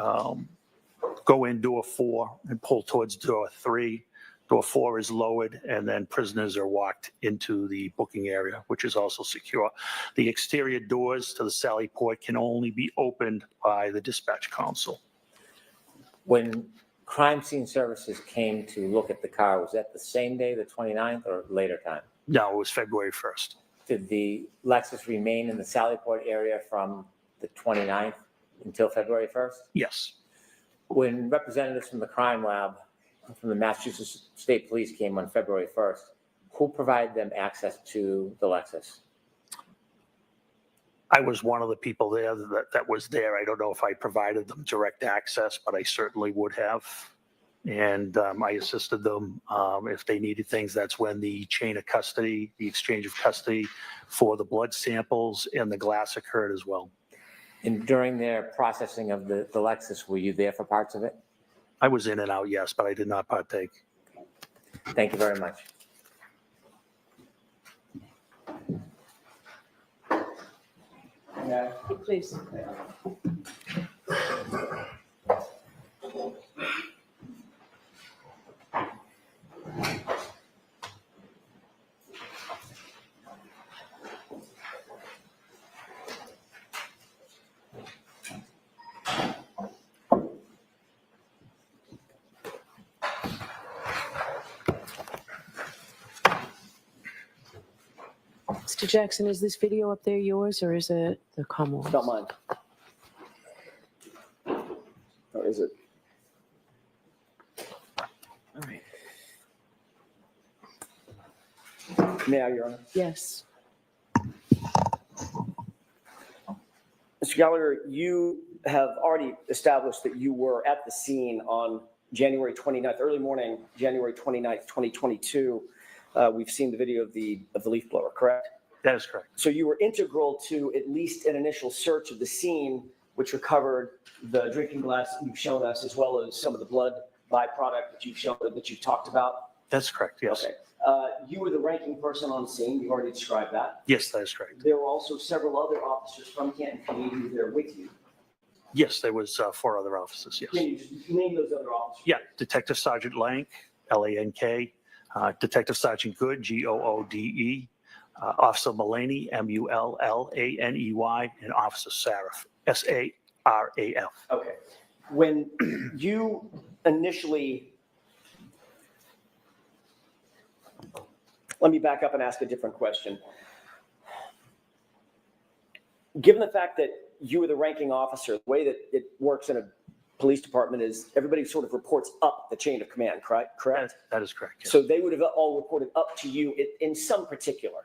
go in door 4 and pull towards door 3. Door 4 is lowered, and then prisoners are walked into the booking area, which is also secure. The exterior doors to the Sally Port can only be opened by the dispatch council. When crime scene services came to look at the car, was that the same day, the 29th, or later time? No, it was February 1st. Did the Lexus remain in the Sallyport area from the 29th until February 1st? Yes. When representatives from the crime lab from the Massachusetts State Police came on February 1st, who provided them access to the Lexus? I was one of the people there that was there. I don't know if I provided them direct access, but I certainly would have. And I assisted them if they needed things. That's when the chain of custody, the exchange of custody for the blood samples and the glass occurred as well. And during their processing of the Lexus, were you there for parts of it? I was in and out, yes, but I did not partake. Thank you very much. Yeah. Please. Mr. Jackson, is this video up there yours or is it the Commonwealth? It's not mine. Or is it? All right. May I, Your Honor? Yes. Mr. Gallagher, you have already established that you were at the scene on January 29th, early morning, January 29th, 2022. We've seen the video of the leaf blower, correct? That is correct. So you were integral to at least an initial search of the scene, which recovered the drinking glass that you've shown us, as well as some of the blood byproduct that you've talked about. That's correct, yes. Okay. You were the ranking person on the scene. You've already described that. Yes, that is correct. There were also several other officers from Canton PD who were there with you. Yes, there was 4 other officers, yes. Can you just name those other officers? Yeah, Detective Sergeant Lank, Lank, Detective Sergeant Good, Goode, Officer Mullaney, Mullaney, and Officer Saraf, Saraf. Okay. When you initially, let me back up and ask a different question. Given the fact that you were the ranking officer, the way that it works in a police department is everybody sort of reports up the chain of command, correct? That is correct. Yes. So they would have all reported up to you in some particular.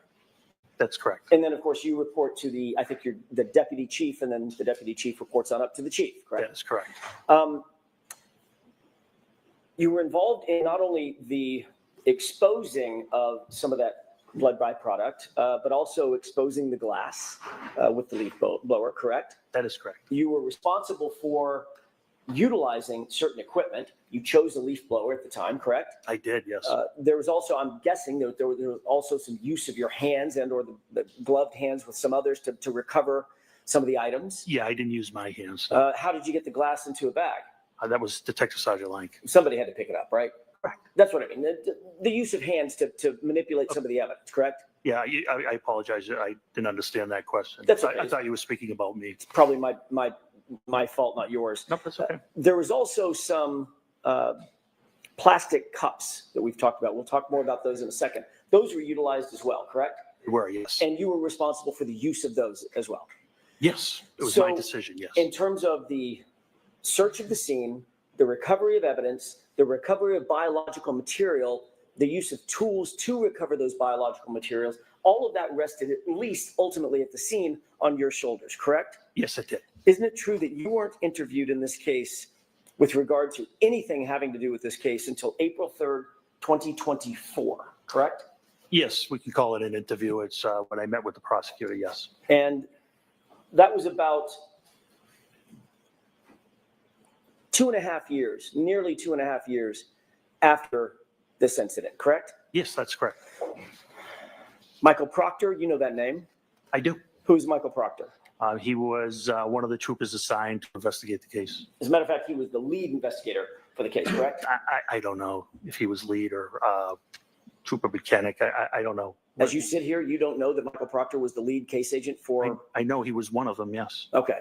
That's correct. And then, of course, you report to I think you're the deputy chief, and then the deputy chief reports on up to the chief, correct? That is correct. You were involved in not only the exposing of some of that blood byproduct, but also exposing the glass with the leaf blower, correct? That is correct. You were responsible for utilizing certain equipment. You chose a leaf blower at the time, correct? I did, yes. There was also, I'm guessing, there was also some use of your hands and or the gloved hands with some others to recover some of the items. Yeah, I didn't use my hands. How did you get the glass into a bag? That was Detective Sergeant Lank. Somebody had to pick it up, right? Correct. That's what I mean. The use of hands to manipulate some of the evidence, correct? Yeah, I apologize. I didn't understand that question. That's okay. I thought you were speaking about me. It's probably my fault, not yours. No, that's okay. There was also some plastic cups that we've talked about. We'll talk more about those in a second. Those were utilized as well, correct? They were, yes. And you were responsible for the use of those as well. Yes, it was my decision, yes. In terms of the search of the scene, the recovery of evidence, the recovery of biological material, the use of tools to recover those biological materials, all of that rested at least ultimately at the scene on your shoulders, correct? Yes, it did. Isn't it true that you weren't interviewed in this case with regard to anything having to do with this case until April 3rd, 2024, correct? Yes, we can call it an interview. It's when I met with the prosecutor, yes. And that was about 2.5 years, nearly 2.5 years after this incident, correct? Yes, that's correct. Michael Proctor, you know that name? I do. Who's Michael Proctor? He was one of the troopers assigned to investigate the case. As a matter of fact, he was the lead investigator for the case, correct? I don't know if he was lead or Trooper Buchanan, I don't know. As you sit here, you don't know that Michael Proctor was the lead case agent for? I know he was one of them, yes. Okay.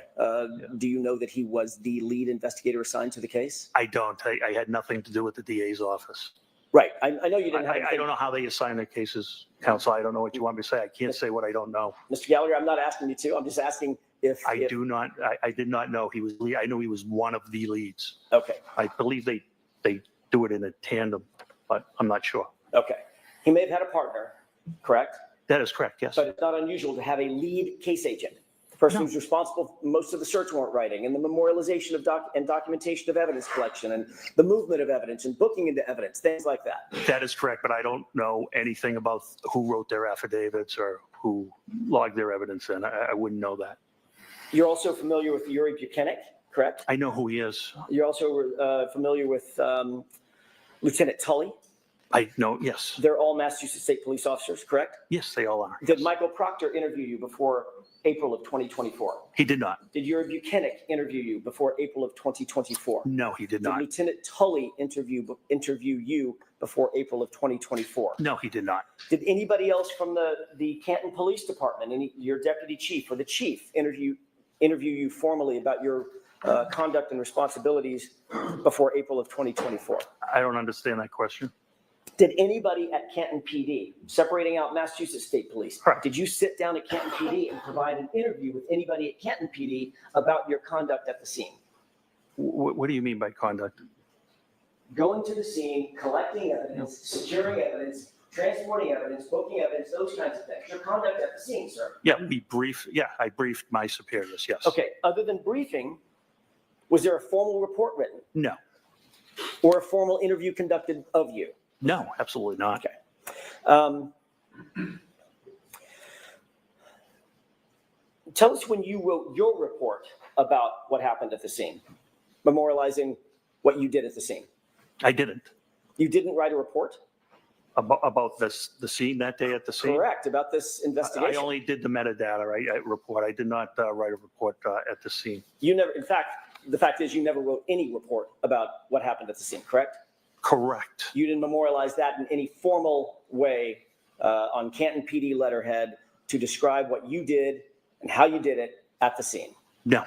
Do you know that he was the lead investigator assigned to the case? I don't. I had nothing to do with the DA's office. Right. I know you didn't have I don't know how they assign their cases, counsel. I don't know what you want me to say. I can't say what I don't know. Mr. Gallagher, I'm not asking you to. I'm just asking if I did not know he was lead. I knew he was one of the leads. Okay. I believe they do it in a tandem, but I'm not sure. Okay. He may have had a partner, correct? That is correct, yes. But it's not unusual to have a lead case agent, the person who's responsible for most of the search warrant writing and the memorialization of documentation of evidence collection and the movement of evidence and booking into evidence, things like that. That is correct, but I don't know anything about who wrote their affidavits or who logged their evidence in. I wouldn't know that. You're also familiar with Yuri Buchanan, correct? I know who he is. You're also familiar with Lieutenant Tully? I know, yes. They're all Massachusetts State Police officers, correct? Yes, they all are. Did Michael Proctor interview you before April of 2024? He did not. Did Yuri Buchanan interview you before April of 2024? No, he did Did not. Lieutenant Tully interview you before April of 2024? No, he did not. Did anybody else from the Canton Police Department, your deputy chief or the chief, interview you formally about your conduct and responsibilities before April of 2024? I don't understand that question. Did anybody at Canton PD, separating out Massachusetts State Police, did you sit down at Canton PD and provide an interview with anybody at Canton PD about your conduct at the scene? What do you mean by conduct? Going to the scene, collecting evidence, securing evidence, transporting evidence, booking evidence, those kinds of things. Your conduct at the scene, sir. Yeah, I briefed my superiors, yes. Okay, other than briefing, was there a formal report written? No. Or a formal interview conducted of you? No, absolutely not. Okay. Tell us when you wrote your report about what happened at the scene, memorializing what you did at the scene. I didn't. You didn't write a report? About the scene that day at the scene? Correct, about this investigation. I only did the metadata report. I did not write a report at the scene. You never, in fact, the fact is you never wrote any report about what happened at the scene, correct? Correct. You didn't memorialize that in any formal way on Canton PD letterhead to describe what you did and how you did it at the scene? No.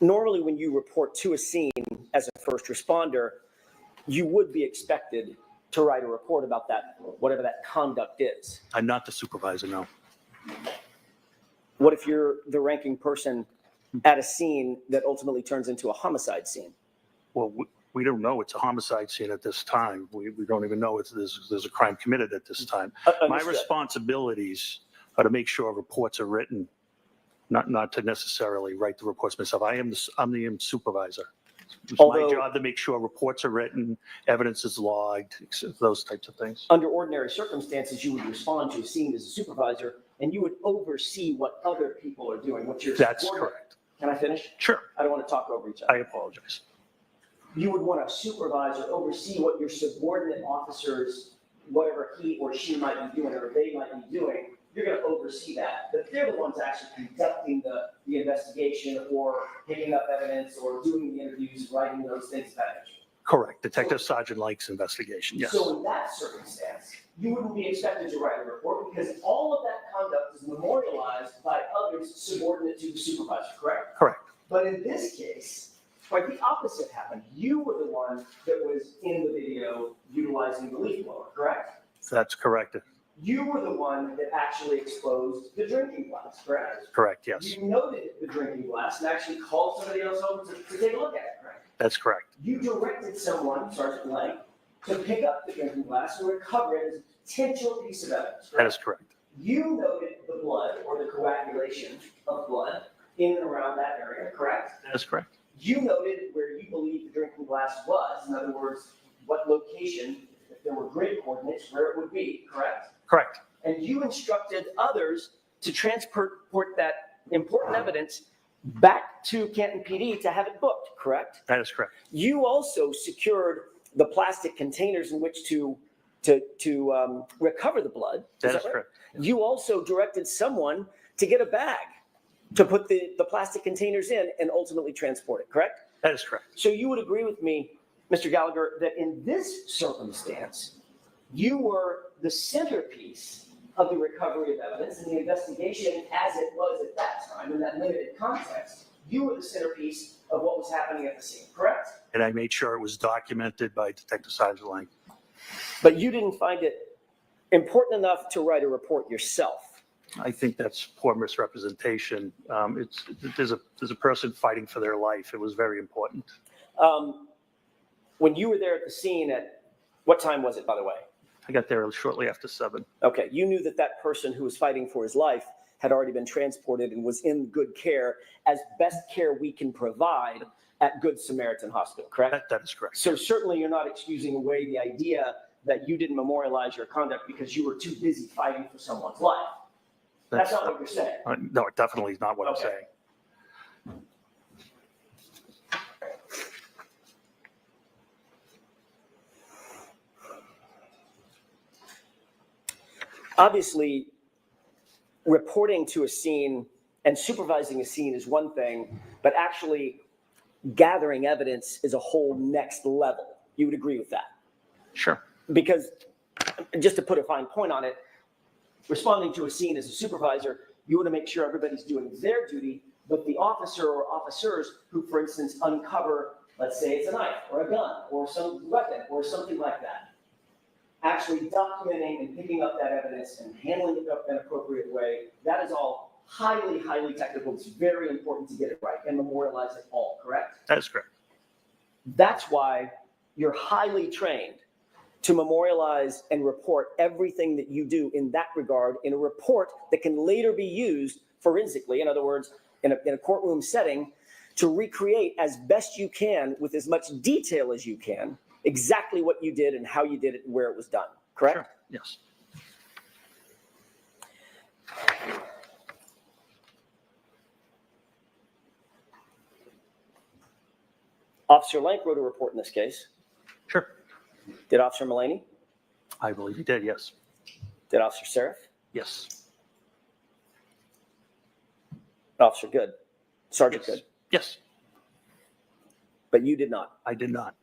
Normally, when you report to a scene as a first responder, you would be expected to write a report about that, whatever that conduct is. I'm not the supervisor, no. What if you're the ranking person at a scene that ultimately turns into a homicide scene? Well, we don't know it's a homicide scene at this time. We don't even know there's a crime committed at this time. My responsibilities are to make sure reports are written, not to necessarily write the reports myself. I'm the supervisor. It's my job to make sure reports are written, evidence is logged, those types of things. Under ordinary circumstances, you would respond to a scene as a supervisor, and you would oversee what other people are doing. That's correct. Can I finish? Sure. I don't want to talk over each other. I apologize. You would want a supervisor oversee what your subordinate officers, whatever he or she might be doing or they might be doing. You're going to oversee that. But they're the ones actually conducting the investigation or picking up evidence or doing the interviews, writing those things about it. Correct. Detective Sergeant Lake's investigation, yes. So in that circumstance, you wouldn't be expected to write a report because all of that conduct is memorialized by others subordinate to the supervisor, correct? Correct. But in this case, right, the opposite happened. You were the one that was in the video utilizing the leaf blower, correct? That's correct. You were the one that actually exposed the drinking glass, correct? Correct, yes. You noted the drinking glass and actually called somebody else over to take a look at it, correct? That's correct. You directed someone, Sergeant Lang, to pick up the drinking glass and recover it as a potential piece of evidence, correct? That is correct. You noted the blood or the coagulation of blood in and around that area, correct? That is correct. You noted where you believe the drinking glass was, in other words, what location, if there were grid coordinates, where it would be, correct? Correct. And you instructed others to transport that important evidence back to Canton PD to have it booked, correct? That is correct. You also secured the plastic containers in which to recover the blood. That is right? correct. You also directed someone to get a bag to put the plastic containers in and ultimately transport it, correct? That is correct. So you would agree with me, Mr. Gallagher, that in this circumstance, you were the centerpiece of the recovery of evidence and the investigation as it was at that time in that limited context. You were the centerpiece of what was happening at the scene, correct? And I made sure it was documented by Detective Sergeant Lang. But you didn't find it important enough to write a report yourself. I think that's poor misrepresentation. There's a person fighting for their life. It was very important. When you were there at the scene at, what time was it, by the way? I got there shortly after 7. Okay, you knew that that person who was fighting for his life had already been transported and was in good care, as best care we can provide at Good Samaritan Hospital, correct? That is correct. So certainly you're not excusing away the idea that you didn't memorialize your conduct because you were too busy fighting for someone's life. That's not what you're saying. No, it definitely is not what I'm saying. Obviously, reporting to a scene and supervising a scene is one thing, but actually gathering evidence is a whole next level. You would agree with that? Sure. Because, just to put a fine point on it, responding to a scene as a supervisor, you want to make sure everybody's doing their duty, but the officer or officers who, for instance, uncover, let's say it's a knife or a gun or some weapon or something like that, actually documenting and picking up that evidence and handling it in an appropriate way, that is all highly, highly technical. It's very important to get it right and memorialize it all, correct? That is correct. That's why you're highly trained to memorialize and report everything that you do in that regard in a report that can later be used forensically, in other words, in a courtroom setting, to recreate as best you can with as much detail as you can exactly what you did and how you did it and where it was done, correct? Sure. Yes. Officer Lank wrote a report in this case. Sure. Did Officer Mullaney? I believe he did, yes. Did Officer Seraph? Yes. Officer Good? Sergeant Good? Yes. But you did not? I did not.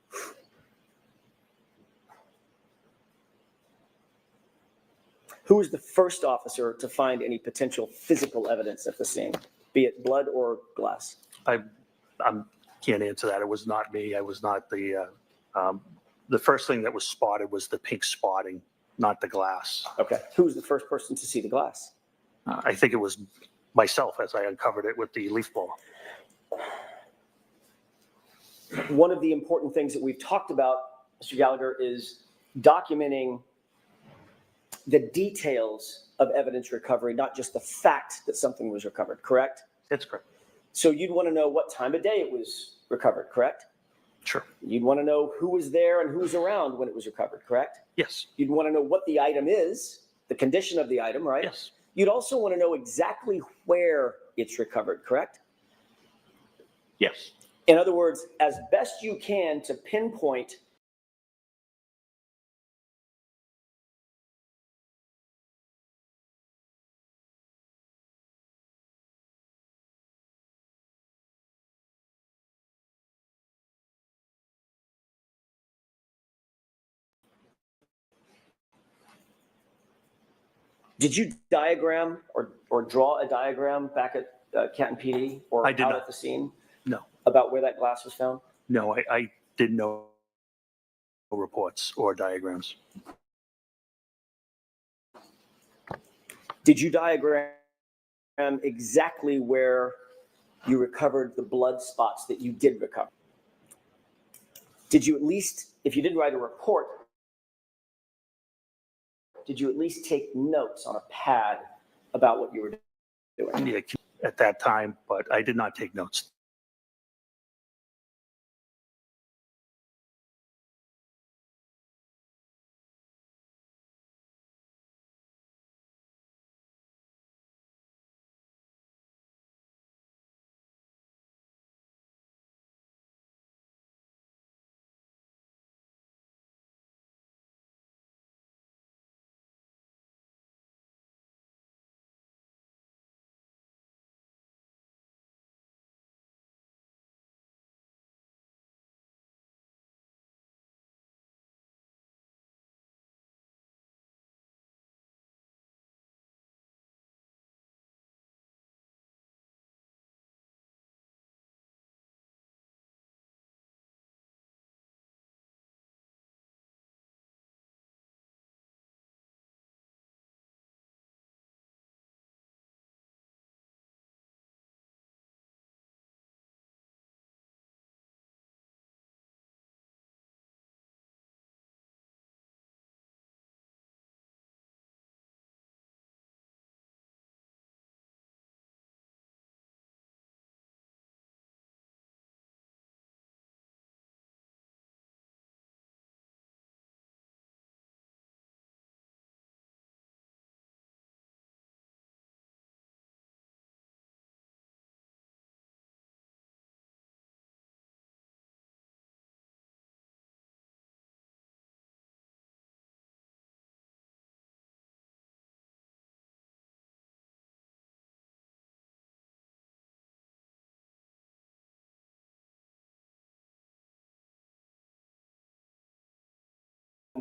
Who was the first officer to find any potential physical evidence at the scene, be it blood or glass? I can't answer that. It was not me. I was not the first thing that was spotted was the pink spotting, not the glass. Okay. Who was the first person to see the glass? I think it was myself as I uncovered it with the leaf blower. One of the important things that we've talked about, Mr. Gallagher, is documenting the details of evidence recovery, not just the fact that something was recovered, correct? That's correct. So you'd want to know what time of day it was recovered, correct? Sure. You'd want to know who was there and who was around when it was recovered, correct? Yes. You'd want to know what the item is, the condition of the item, right? Yes. You'd also want to know exactly where it's recovered, correct? Yes. In other words, as best you can to pinpoint Did you diagram or draw a diagram back at Canton PD or I did out not. at the scene? No. About where that glass was found? No, I did no reports or diagrams. Did you diagram exactly where you recovered the blood spots that you did recover? Did you at least, if you didn't write a report, did you at least take notes on a pad about what you were doing? Yeah, at that time, but I did not take notes.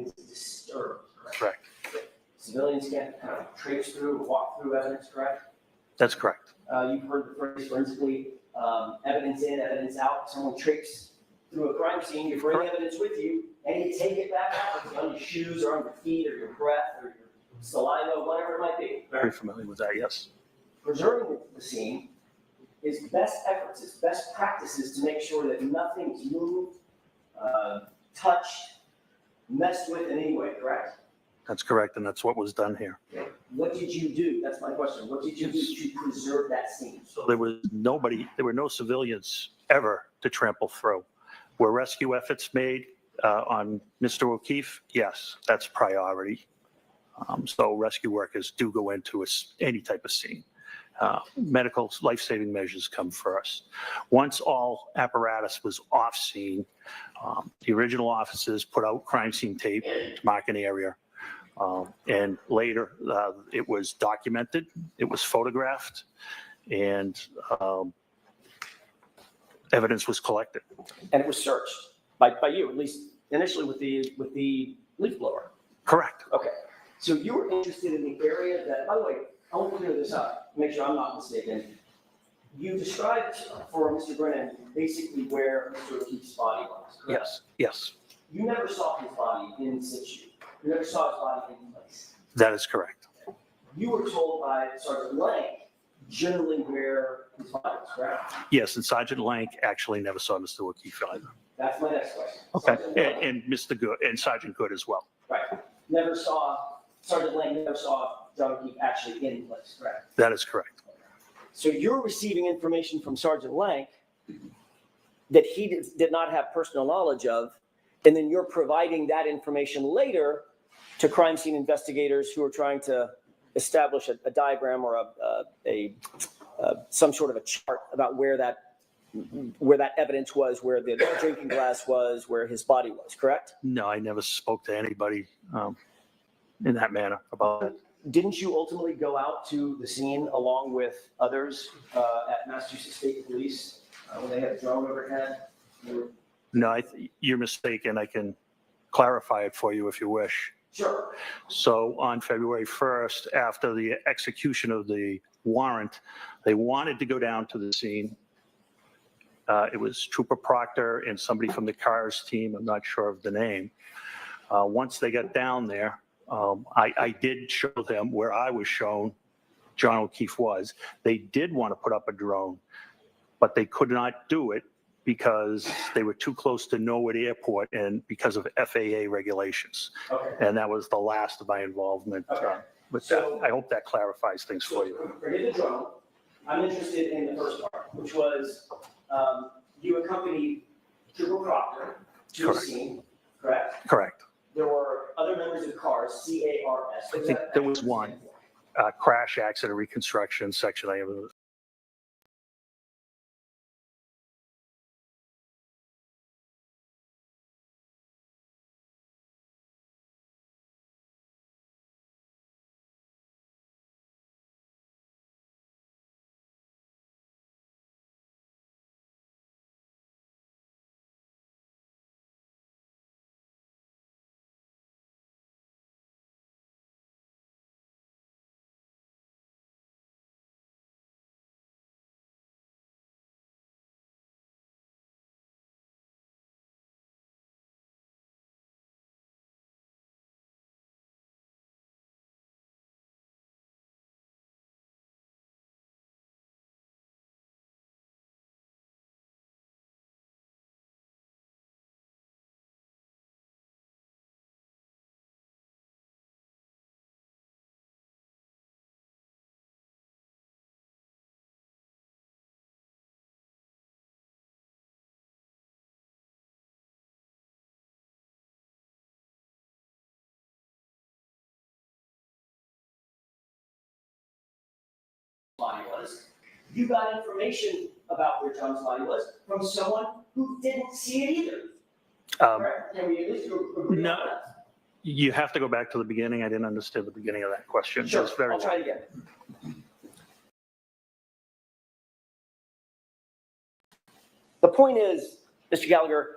is disturbed, correct? Correct. Civilians can't kind of traipse through, walk through evidence, correct? That's correct. You've heard the phrase forensically, evidence in, evidence out. Someone traipses through a crime scene, you bring evidence with you, and you take it back out. It's on your shoes or on your feet or your breath or your saliva, whatever it might be. Very familiar with that, yes. Preserving the scene is best efforts, it's best practices to make sure that nothing's moved, touched, messed with in any way, correct? That's correct, and that's what was done here. What did you do? That's my question. What did you do to preserve that scene? So there was nobody, there were no civilians ever to trample through. Were rescue efforts made on Mr. O'Keefe? Yes, that's priority. So rescue workers do go into any type of scene. Medical life-saving measures come first. Once all apparatus was off scene, the original officers put out crime scene tape to mark an area. And later, it was documented, it was photographed, and evidence was collected. And it was searched by you, at least initially with the leaf blower. Correct. Okay. So you were interested in the area that, by the way, I want to clear this up, make sure I'm not mistaken. You described for Mr. Brennan basically where Mr. O'Keefe's body was, correct? Yes, yes, You never saw his body in situ. You never saw his body in place. that is correct. You were told by Sergeant Lang generally where his body was, correct? Yes, and Sergeant Lank actually never saw Mr. O'Keefe either. That's my next question. Okay, Sergeant Lang, and Mr. Good, and Sergeant Good as well. right. Sergeant Lang never saw John O'Keefe actually in place, correct? That is correct. So you're receiving information from Sergeant Lang that he did not have personal knowledge of, and then you're providing that information later to crime scene investigators who are trying to establish a diagram or some sort of a chart about where that evidence was, where the drinking glass was, where his body was, correct? No, I never spoke to anybody in that manner about it. Didn't you ultimately go out to the scene along with others at Massachusetts State Police when they had a drone overhead? No, you're mistaken. I can clarify it for you if you wish. Sure. So on February 1st, after the execution of the warrant, they wanted to go down to the scene. It was Trooper Proctor and somebody from the CARS team. I'm not sure of the name. Once they got down there, I did show them where I was shown John O'Keefe was. They did want to put up a drone, but they could not do it because they were too close to Norwood Airport and because of FAA regulations. Okay. And that was the last of my involvement with that. I hope that clarifies things for you. Forget the drone. I'm interested in the first part, which was you accompanied Trooper Proctor to the scene, correct? Correct. There were other members of CARS, C-A-R-S. I think there was one crash accident reconstruction section. I have body was. You got information about where John's body was from someone who didn't see it either. Correct? Can we at least agree no. on that? You have to go back to the beginning. I didn't understand the beginning of that question. Sure, It was very I'll try it long. again. The point is, Mr. Gallagher,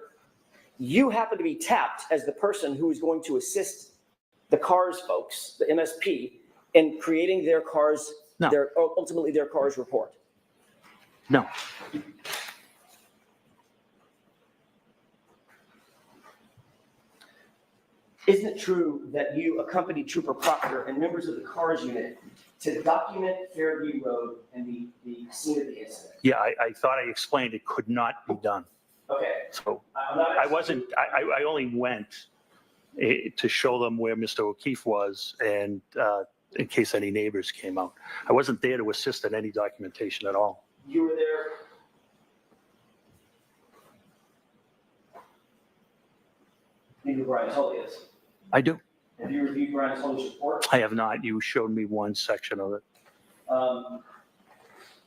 You happen to be tapped as the person who is going to assist the CARS folks, the MSP, in creating their CARS, ultimately their CARS report. No. Isn't it true that you accompanied Trooper Proctor and members of the CARS unit to document Fairview Road and the scene of the incident? Yeah, I thought I explained it could not be done. Okay. So I only went to show them where Mr. O'Keefe was and in case any neighbors came out. I wasn't there to assist in any documentation at all. You were there. You know who Brian Tully is. I do. Have you reviewed Brian Tully's report? I have not. You showed me one section of it.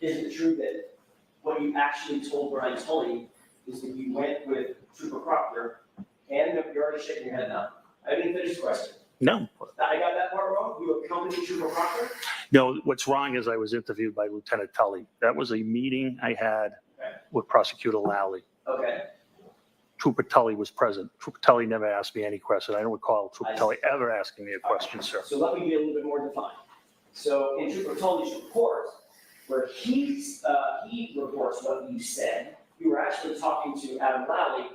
Is it true that what you actually told Brian Tully is that you went with Trooper Proctor and you're already shaking your head now? I didn't finish the question. No. I got that part wrong? You accompanied Trooper Proctor? No, what's wrong is I was interviewed by Lieutenant Tully. That was a meeting I had with Prosecutor Lally. Okay. Trooper Tully was present. Trooper Tully never asked me any question. I don't recall Trooper Tully ever asking me a question, sir. So let me be a little bit more defined. So in Trooper Tully's report, where he reports what you said, you were actually talking to Adam Lally,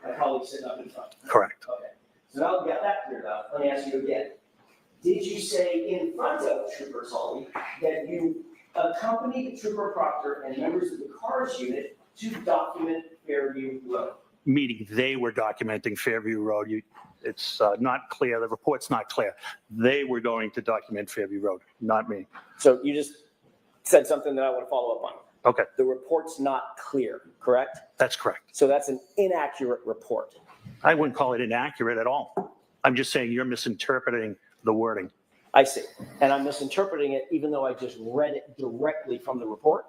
my colleague sitting up in front. Correct. Okay. So now we've got that cleared up. Let me ask you again. Did you say in front of Trooper Tully that you accompanied Trooper Proctor and members of the CARS unit to document Fairview Road? Meaning they were documenting Fairview Road. It's not clear. The report's not clear. They were going to document Fairview Road, not me. So you just said something that I want to follow up on. Okay. The report's not clear, correct? That's correct. So that's an inaccurate report. I wouldn't call it inaccurate at all. I'm just saying you're misinterpreting the wording. I see. And I'm misinterpreting it even though I just read it directly from the report?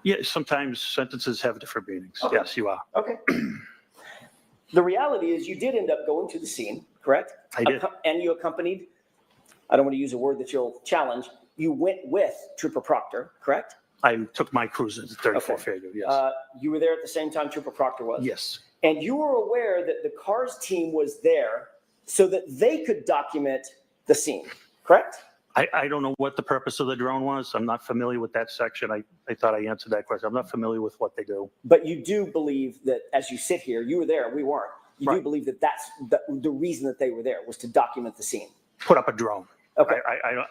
Yeah, sometimes sentences have different meanings. Okay. Yes, you are. Okay. The reality is you did end up going to the scene, correct? I did. And you accompanied, I don't want to use a word that you'll challenge, you went with Trooper Proctor, correct? I took my cruise into 34 Fairview, yes. You were there at the same time Trooper Proctor was? Yes. And you were aware that the CARS team was there so that they could document the scene, correct? I don't know what the purpose of the drone was. I'm not familiar with that section. I thought I answered that question. I'm not familiar with what they do. But you do believe that as you sit here, you were there, we weren't. You do believe that that's the reason that they were there was to document the scene. Put up a drone. Okay.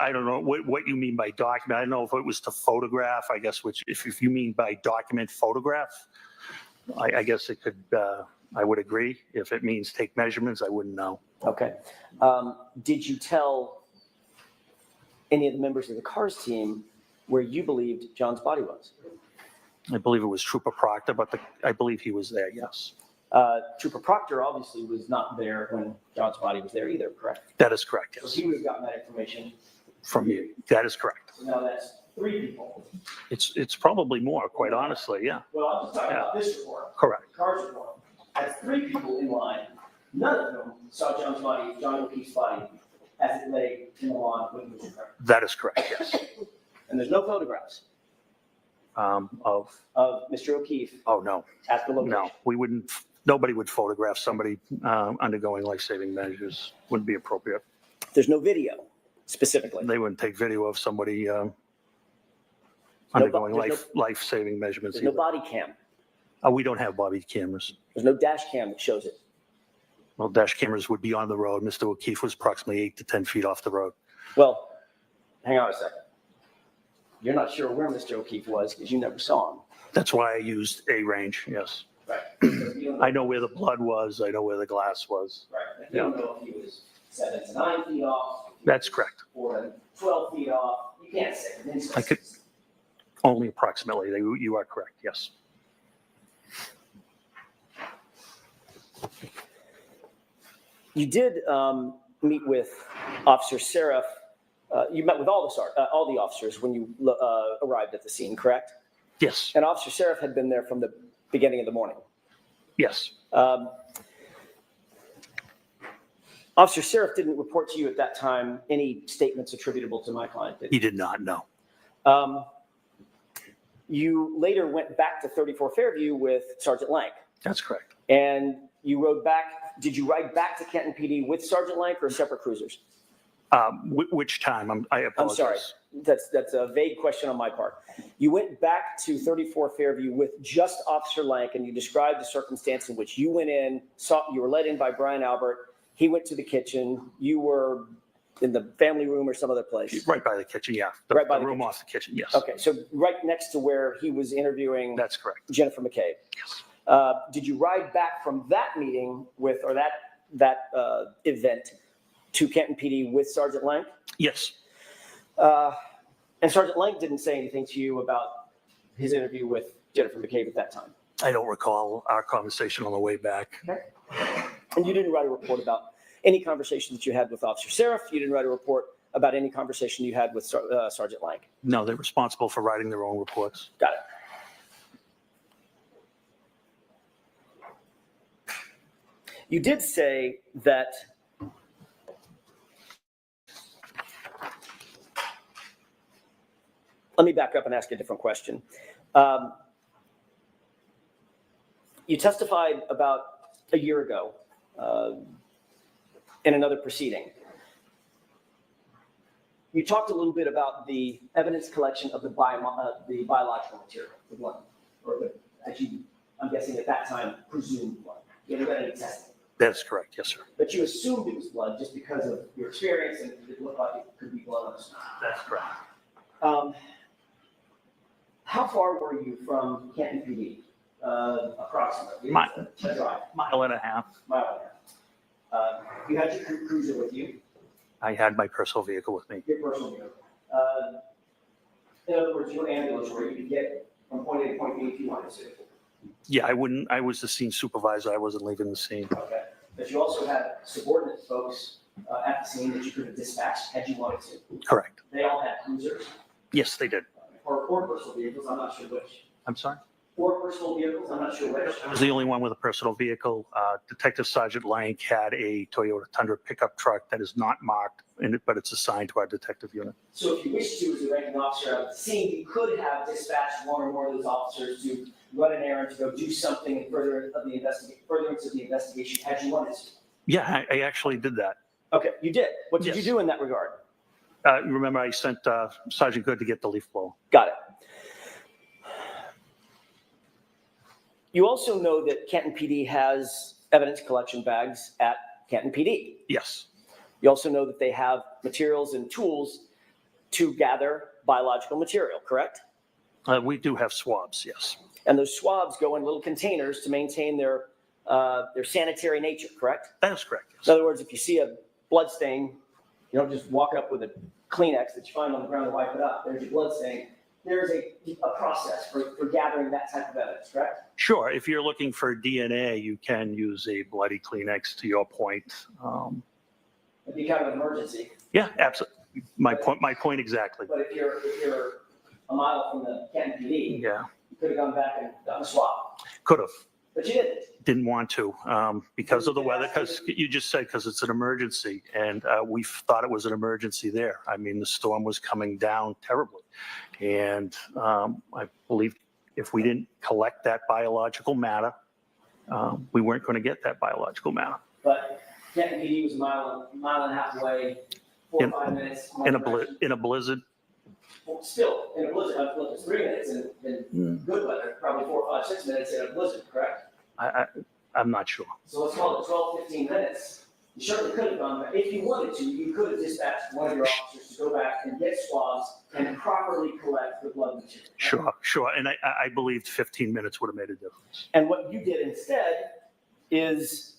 I don't know what you mean by document. I don't know if it was to photograph, I guess, which if you mean by document photograph, I guess it could, I would agree. If it means take measurements, I wouldn't know. Okay. Did you tell any of the members of the CARS team where you believed John's body was? I believe it was Trooper Proctor, but I believe he was there, yes. Trooper Proctor obviously was not there when John's body was there either, correct? That is correct, yes. So he would have gotten that information. From you. That is correct. So now that's 3 people. It's probably more, quite honestly, yeah. Well, I'm just talking about this report. Correct. CARS report. That's 3 people in line. None of them saw John's body, John O'Keefe's body, as it lay in the lawn when he was recovered. That is correct, yes. And there's no photographs Of Mr. O'Keefe. Oh, no. At the location. No, we wouldn't, nobody would photograph somebody undergoing life-saving measures. Wouldn't be appropriate. There's no video specifically. They wouldn't take video of somebody undergoing life-saving measurements. There's no body cam. We don't have body cameras. There's no dash cam that shows it. Well, dash cameras would be on the road. Mr. O'Keefe was approximately 8 to 10 feet off the road. Well, hang on a second. You're not sure where Mr. O'Keefe was because you never saw him. That's why I used a range, yes. Right. I know where the blood was. I know where the glass was. Right. You don't know if he was 7 to 9 feet off. That's correct. 4 to 12 feet off. You can't say. I could only approximately. You are correct, yes. You did meet with Officer Seraph. You met with all the officers when you arrived at the scene, correct? Yes. And Officer Seraph had been there from the beginning of the morning. Yes. Officer Seraph didn't report to you at that time any statements attributable to my client, did he? He did not, no. You later went back to 34 Fairview with Sergeant Lang. That's correct. And you rode back, did you ride back to Canton PD with Sergeant Lank or separate cruisers? Which time? I I'm sorry, apologize. that's a vague question on my part. You went back to 34 Fairview with just Officer Lank, and you described the circumstance in which you went in, you were let in by Brian Albert, he went to the kitchen, you were in the family room or some other place? Right by the kitchen, yeah. Right by the the room kitchen. off the kitchen, yes. Okay, so right next to where he was interviewing. That's correct. Jennifer McCabe. Did you ride back from that meeting with, or that event to Canton PD with Sergeant Lank? Yes. And Sergeant Lank didn't say anything to you about his interview with Jennifer McCabe at that time? I don't recall our conversation on the way back. Okay. And you didn't write a report about any conversation that you had with Officer Seraph? You didn't write a report about any conversation you had with Sergeant Lank? No, they're responsible for writing their own reports. Got it. You did say that let me back up and ask a different question. You testified about a year ago in another proceeding. You talked a little bit about the evidence collection of the biological material, the blood, or as you, I'm guessing at that time, presumed blood. You haven't done any testing. That's correct, yes, sir. But you assumed it was blood just because of your experience and it looked like it could be blood on the snow. That's correct. How far were you from Canton PD, approximately? Mile To drive? and a half. Mile and a half. You had your cruiser with you, I had my personal vehicle with me. your personal vehicle. In other words, your ambulance where you could get from point A to point B if you wanted to. Yeah, I was the scene supervisor. I wasn't leaving the scene. Okay. But you also had subordinate folks at the scene that you could have dispatched had you wanted to. Correct. They all had cruisers Yes, they did. or personal vehicles, I'm not sure which. I'm sorry? Or personal vehicles, I'm not sure which. I was the only one with a personal vehicle. Detective Sergeant Lank had a Toyota Tundra pickup truck that is not marked, but it's assigned to our detective unit. So if you wish to, as a ranking officer at the scene, you could have dispatched one or more of those officers to run an errand, to go do something in furtherance of the investigation, had you wanted to. Yeah, I actually did that. Okay, you did. What did Yes. you do in that regard? Remember, I sent Sergeant Good to get the leaf blower. Got it. You also know that Canton PD has evidence collection bags at Canton PD. Yes. You also know that they have materials and tools to gather biological material, correct? We do have swabs, yes. And those swabs go in little containers to maintain their sanitary nature, correct? That is correct. In other words, if you see a blood stain, you don't just walk up with a Kleenex that you find on the ground and wipe it up. There's your blood stain. There's a process for gathering that type of evidence, correct? Sure. If you're looking for DNA, you can use a bloody Kleenex, to your point. It'd be kind of an emergency. Yeah, absolutely. My point exactly. But if you're a mile from the Canton PD, Yeah, you could have gone back and done a swab. could have. But you didn't. Didn't want to because of the weather, because you just said because it's an emergency, and we thought it was an emergency there. I mean, the storm was coming down terribly, and I believe if we didn't collect that biological matter, we weren't going to get that biological matter. But Canton PD was a mile and a half away, 4 or 5 minutes. In a blizzard. Still, in a blizzard, it's 3 minutes in good weather, probably 4, 5, 6 minutes in a blizzard, correct? I'm not sure. So let's call it 12, 15 minutes. You certainly could have gone back. If you wanted to, you could have dispatched one of your officers to go back and get swabs and properly collect the blood material. Sure. And I believed 15 minutes would have made a difference. And what you did instead is,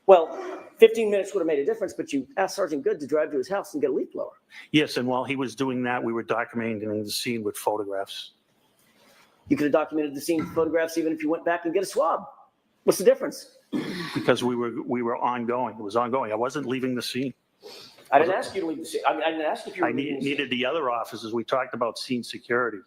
well, 15 minutes would have made a difference, but you asked Sergeant Good to drive to his house and get a leaf blower. Yes, and while he was doing that, we were documenting the scene with photographs. You could have documented the scene with photographs even if you went back and get a swab. What's the difference? Because we were ongoing. It was ongoing. I wasn't leaving the scene. I didn't ask you to leave the scene. I didn't ask if you were leaving the scene. Needed the other officers. We talked about scene security.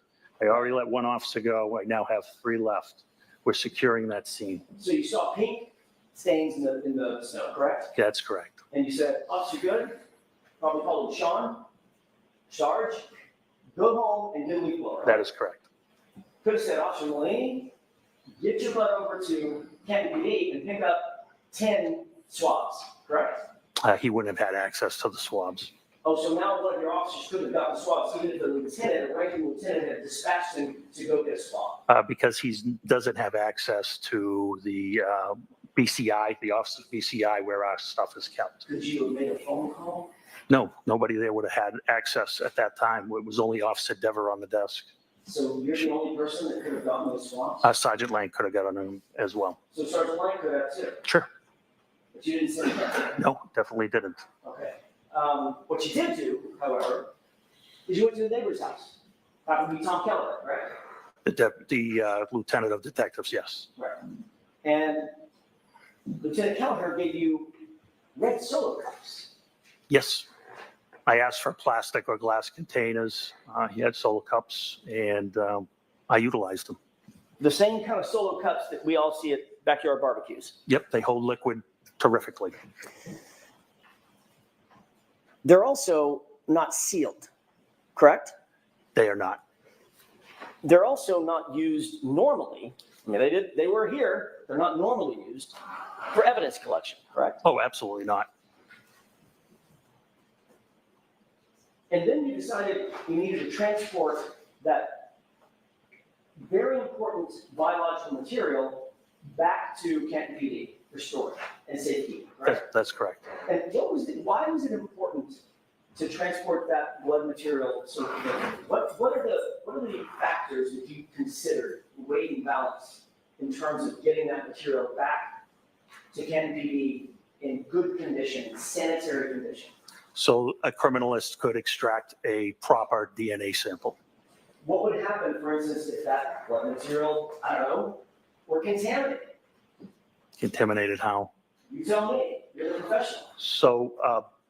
I already let one officer go. I now have 3 left. We're securing that scene. So you saw pink stains in the snow, correct? That's correct. And you said, Officer Good, probably called him Sean, Sarge, go home and get a leaf blower. That is correct. Could have said, Officer Mulaney, get your butt over to Canton PD and pick up 10 swabs, correct? He wouldn't have had access to the swabs. Oh, so now one of your officers could have gotten swabs, even if the lieutenant, or ranking lieutenant, had dispatched him to go get a swab. Because he doesn't have access to the BCI, the Office of BCI, where our stuff is kept. Could you have made a phone call? No, nobody there would have had access at that time. It was only Officer Dever on the desk. So you're the only person that could have gotten those swabs? Sergeant Lang could have gotten them as well. So Sergeant Lang could have too? Sure. But you didn't say that? No, definitely didn't. Okay. What you did do, however, is you went to the neighbor's house. That would be Tom Keller, right? The lieutenant of detectives, yes. Right. And Lieutenant Keller gave you red Solo cups. Yes. I asked for plastic or glass containers. He had Solo cups, and I utilized them. The same kind of Solo cups that we all see at backyard barbecues. Yep, they hold liquid terrifically. They're also not sealed, correct? They are not. They're also not used normally. I mean, they were here. They're not normally used for evidence collection, correct? Oh, absolutely not. And then you decided you needed to transport that very important biological material back to Canton PD for storage and safekeeping, right? That's correct. And why was it important to transport that blood material so quickly? What are the factors that you considered, weighed and balanced, in terms of getting that material back to Canton PD in good condition, sanitary condition? So a criminalist could extract a proper DNA sample. What would happen, for instance, if that blood material, I don't know, were contaminated? Contaminated how? You tell me. You're the professional. So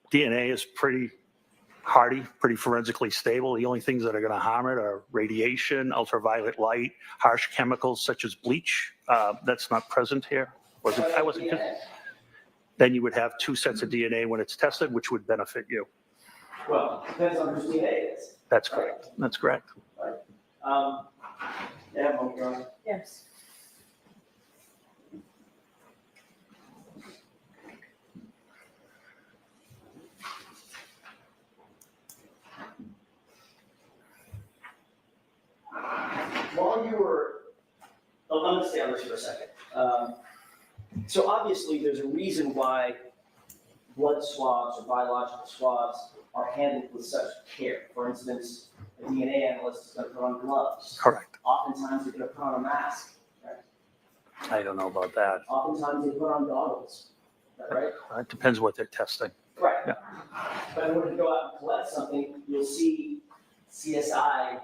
DNA is pretty hardy, pretty forensically stable. The only things that are going to harm it are radiation, ultraviolet light, harsh chemicals such as bleach. That's not present here. I wasn't. Then you would have 2 sets of DNA when it's tested, which would benefit you. Well, depends on whose DNA it is. That's correct. That's correct. Right. Yeah, Monica. Yes. While you were, I'm going to stay on this for a second. So obviously there's a reason why blood swabs or biological swabs are handled with such care. For instance, a DNA analyst is going to put on gloves. Correct. Oftentimes they're going to put on a mask. Right? I don't know about that. Oftentimes they put on goggles. Is that right? It depends what they're testing. Right. Yeah. But in order to go out and collect something, you'll see CSI,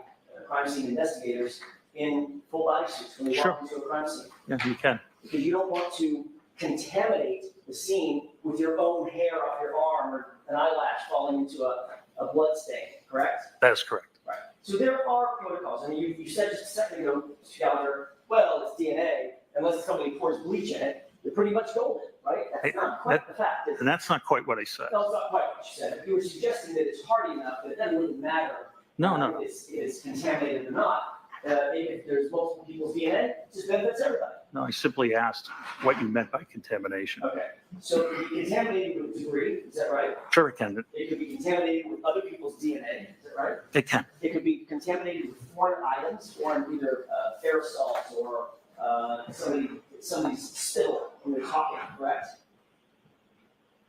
crime scene investigators, in full body suits when they walk into a crime scene. Yeah, you can. Because you don't want to contaminate the scene with your own hair off your arm or an eyelash falling into a blood stain, correct? That is correct. Right. So there are protocols. I mean, you said just a second ago, Mr. Gallagher, well, it's DNA. Unless somebody pours bleach in it, you're pretty much golden, right? That's not quite the fact. And that's not quite what I said. No, it's not quite what you said. You were suggesting that it's hardy enough that it doesn't really matter No. if it's contaminated or not. If there's multiple people's DNA, it just benefits everybody. No, I simply asked what you meant by contamination. Okay. So it could be contaminated with debris, is that right? Sure, it can. It could be contaminated with other people's DNA, is that right? It can. It could be contaminated with foreign items, foreign either aerosols or somebody's spittle when they're talking, correct?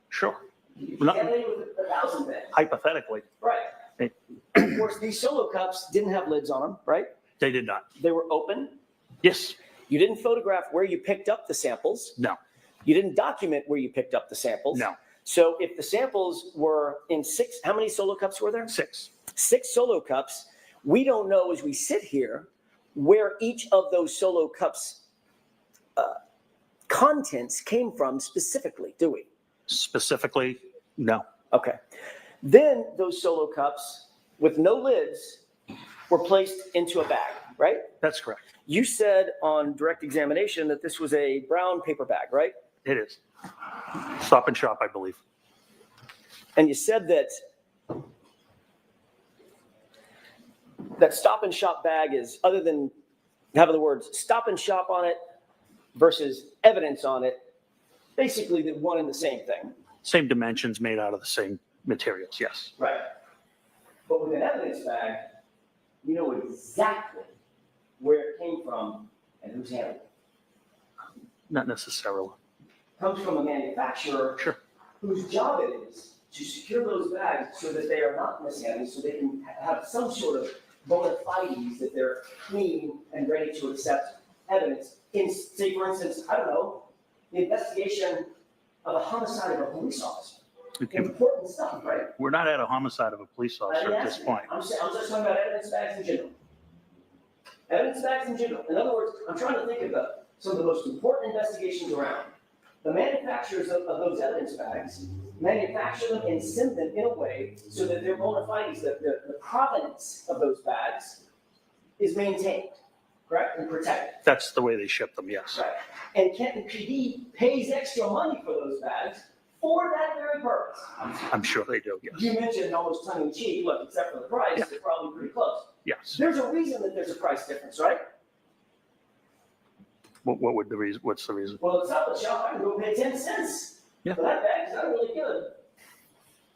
Sure. It could be contaminated with 1,000 things. Hypothetically. Right. Of course, these Solo cups didn't have lids on them, right? They did not. They were open. Yes. You didn't photograph where you picked up the samples. No. You didn't document where you picked up the samples. No. So if the samples were in 6, how many Solo cups were there? 6. 6 Solo cups. We don't know as we sit here where each of those Solo cups contents came from specifically, do we? Specifically, no. Okay. Then those Solo cups with no lids were placed into a bag, right? That's correct. You said on direct examination that this was a brown paper bag, right? It is. Stop and Shop, I believe. And you said that Stop and Shop bag is, other than having the words Stop and Shop on it, versus evidence on it, basically the one and the same thing. Same dimensions, made out of the same materials, yes. Right. But with an evidence bag, you know exactly where it came from and who's handling it. Not necessarily. Comes from a manufacturer whose job it is to secure those bags so that they are not mishandled, so they can have some sort of bona fides that they're clean and ready to accept evidence. In, say, for instance, I don't know, the investigation of a homicide of a police officer. Important stuff, right? We're not at a homicide of a police officer at this point. I'm just talking about evidence bags in general. Evidence bags in general. In other words, I'm trying to think of some of the most important investigations around. The manufacturers of those evidence bags manufacture them and send them in a way so that their bona fides, the provenance of those bags is maintained, correct, and protected. That's the way they ship them, yes. Right. And Canton PD pays extra money for those bags for that very purpose. I'm sure they do, yes. You mentioned almost tongue in cheek, look, except for the price, they're probably pretty close. Yes. There's a reason that there's a price difference, right? What would the reason, what's the reason? Well, it's not the shop, I can go pay 10 cents. Yeah. But that bag is not really good.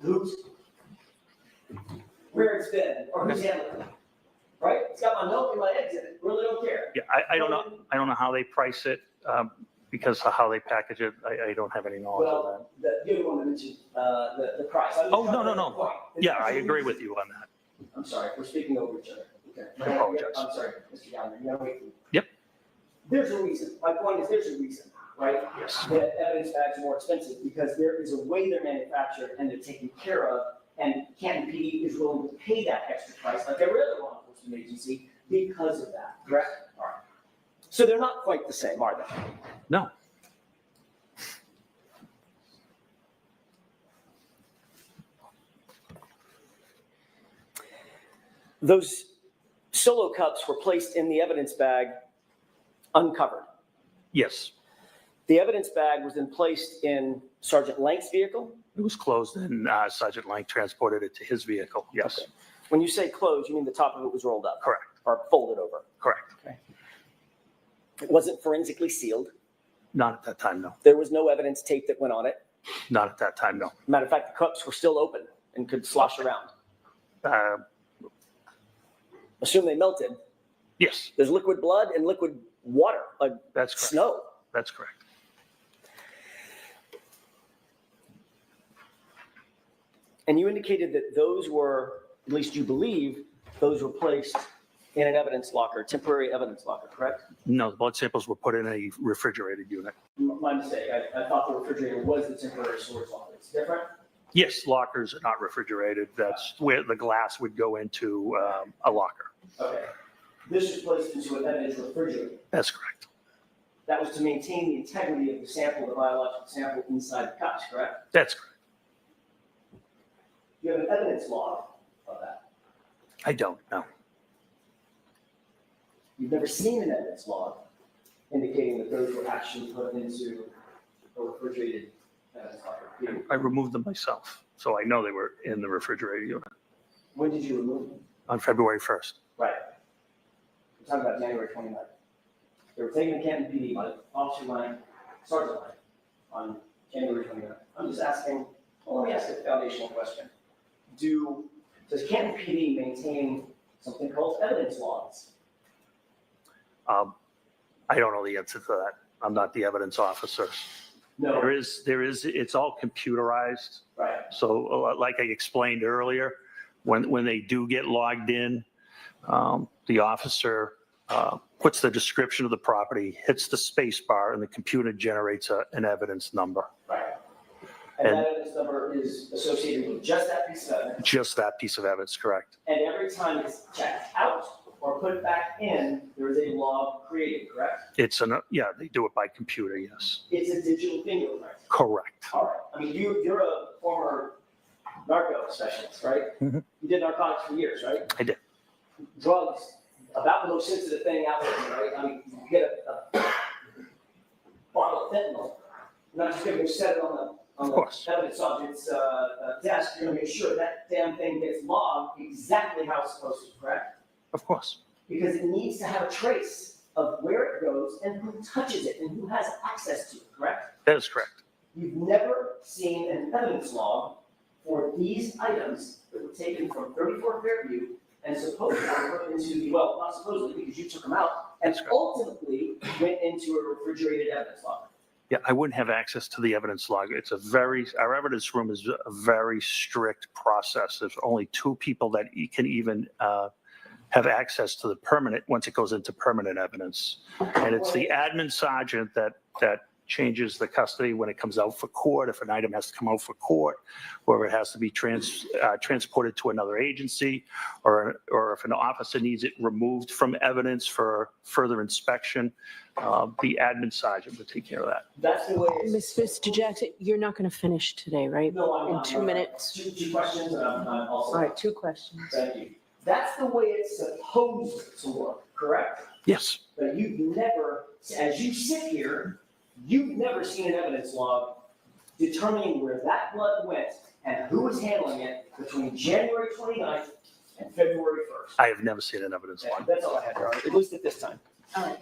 Oops. Where it's been, or who's handling it. Right? It's got my milk and my eggs in it. Really don't care. Yeah, I don't know how they price it, because of how they package it. I don't have any knowledge of that. The other one that mentioned, the price. Oh, no. Yeah, I agree with you on that. I'm sorry, we're speaking over each other. Okay. I apologize. I'm sorry, Mr. Gallagher, you gotta wait. Yep. There's a reason. My point is, there's a reason, right? Yes. That evidence bags are more expensive because there is a way they're manufactured and they're taken care of, and Canton PD is willing to pay that extra price, like every other law enforcement agency, because of that. Correct? All right. So they're not quite the same, are they? No. Those solo cups were placed in the evidence bag uncovered. Yes. The evidence bag was then placed in Sergeant Lank's vehicle. It was closed and Sergeant Lank transported it to his vehicle, yes. Okay. When you say closed, you mean the top of it was rolled up? Correct. Or folded over? Correct. Okay. It wasn't forensically sealed? Not at that time, no. There was no evidence tape that went on it? Not at that time, no. Matter of fact, the cups were still open and could slosh around? Assume they melted? Yes. There's liquid blood and liquid water, like that's correct. Snow. That's correct. And you indicated that those were, at least you believe, those were placed in an evidence locker, temporary evidence locker, correct? No, the blood samples were put in a refrigerated unit. My mistake. I thought the refrigerator was the temporary storage locker. It's different? Yes, lockers are not refrigerated. That's where the glass would go into a locker. Okay. This was placed into an evidence refrigerator. That's correct. That was to maintain the integrity of the sample, the biological sample inside the cups, correct? That's correct. You have an evidence log of that. I don't, no. You've never seen an evidence log indicating that those were actually put into a refrigerated evidence locker. I removed them myself, so I know they were in the refrigerator unit. When did you remove them? On February 1st. Right. We're talking about January 29th. They were taken to Canton PD by Officer Lang, Sergeant Lang, on January 29th. I'm just asking, well, let me ask a foundational question. Does Canton PD maintain something called evidence logs? I don't know the answer to that. I'm not the evidence officer. No. There is, it's all computerized. Right. So like I explained earlier, when they do get logged in, the officer puts the description of the property, hits the space bar, and the computer generates an evidence number. Right. And that evidence number is associated with just that piece of evidence. Just that piece of evidence, correct. And every time it's checked out or put back in, there is a log created, correct? Yeah, they do it by computer, yes. It's a digital fingerprint. Correct. All right. I mean, you're a former narco specialist, right? Mm-hmm. You did narcotics for years, right? I did. Drugs, about the most sensitive thing out there, right? I mean, you get a bottle of fentanyl, you're not just going to set it on the evidence subject's desk. You're going to make sure that damn thing gets logged exactly how it's supposed to, correct? Of course. Because it needs to have a trace of where it goes goes and who touches it and who has access to it, correct? That is correct. You've never seen an evidence log for these items that were taken from 34 Fairview and supposedly put into the, well, not supposedly because you took them out, and ultimately went into a refrigerated evidence log. Yeah, I wouldn't have access to the evidence log. It's our evidence room is a very strict process. There's only 2 people that can even have access to the permanent once it goes into permanent evidence. And it's the admin sergeant that changes the custody when it comes out for court, if an item has to come out for court, or it has to be transported to another agency, or if an officer needs it removed from evidence for further inspection, the admin sergeant would take care of that. That's the way it's. Mr. Jackson, you're not going to finish today, right? No, I'm In not. 2 minutes? Two questions, and I'm also. All right, 2 questions. Thank you. That's the way it's supposed to work, correct? Yes. But you've never, as you sit here, you've never seen an evidence log determining where that blood went and who was handling it between January 29th and February 1st. I have never seen an evidence log. That's all I had, Your Honor, at least at this time. All right.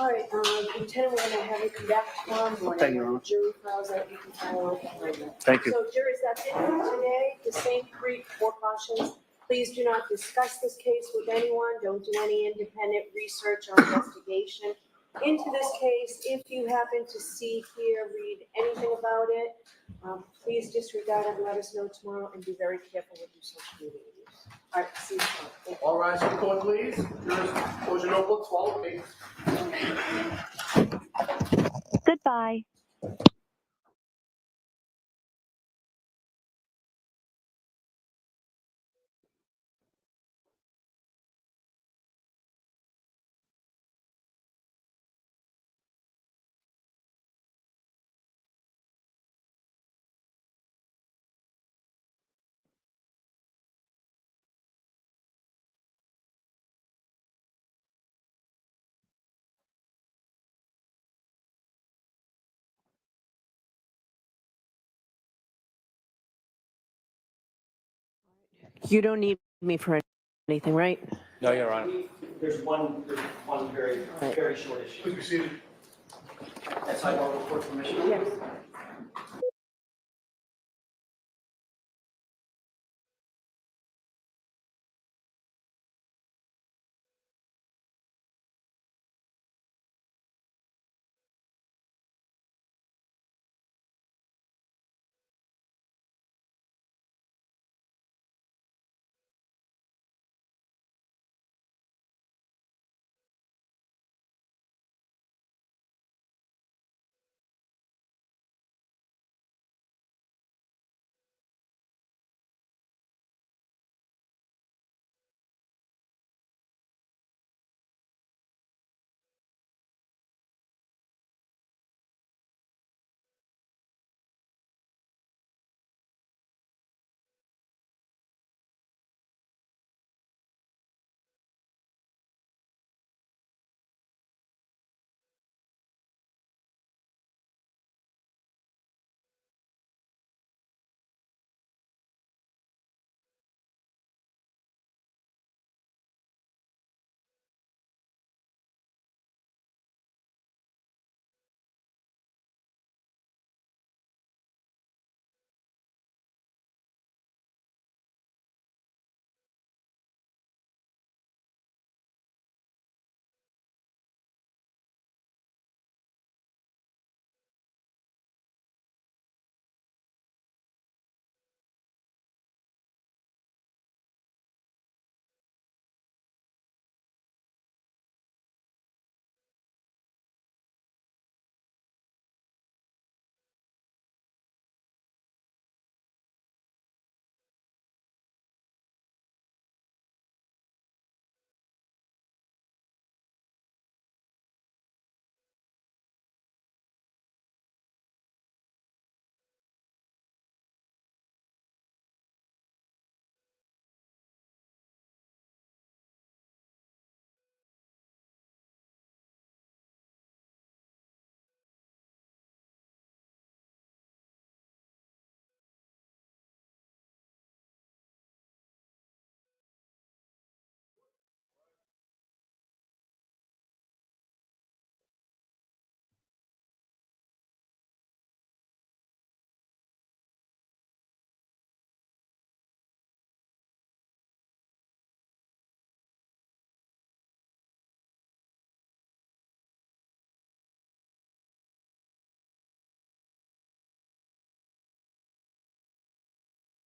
All right, Lieutenant, we're going to have you come back tomorrow morning. Thank you, Your Honor. Jury files that you can file later. Thank you. So juries, that's it for today. The same 4 cautions. Please do not discuss this case with anyone. Don't do any independent research or investigation into this case. If you happen to see, hear, read anything about it, please disregard it and let us know tomorrow, and be very careful with your social media use. All right, see you tomorrow. Thank you. All rise for the court, please. Jurors, close your notebooks, follow me. Goodbye. You don't need me for anything, right? No, Your Honor. There's one very, very short issue. Please be seated. That's how I want to report permission. Yes.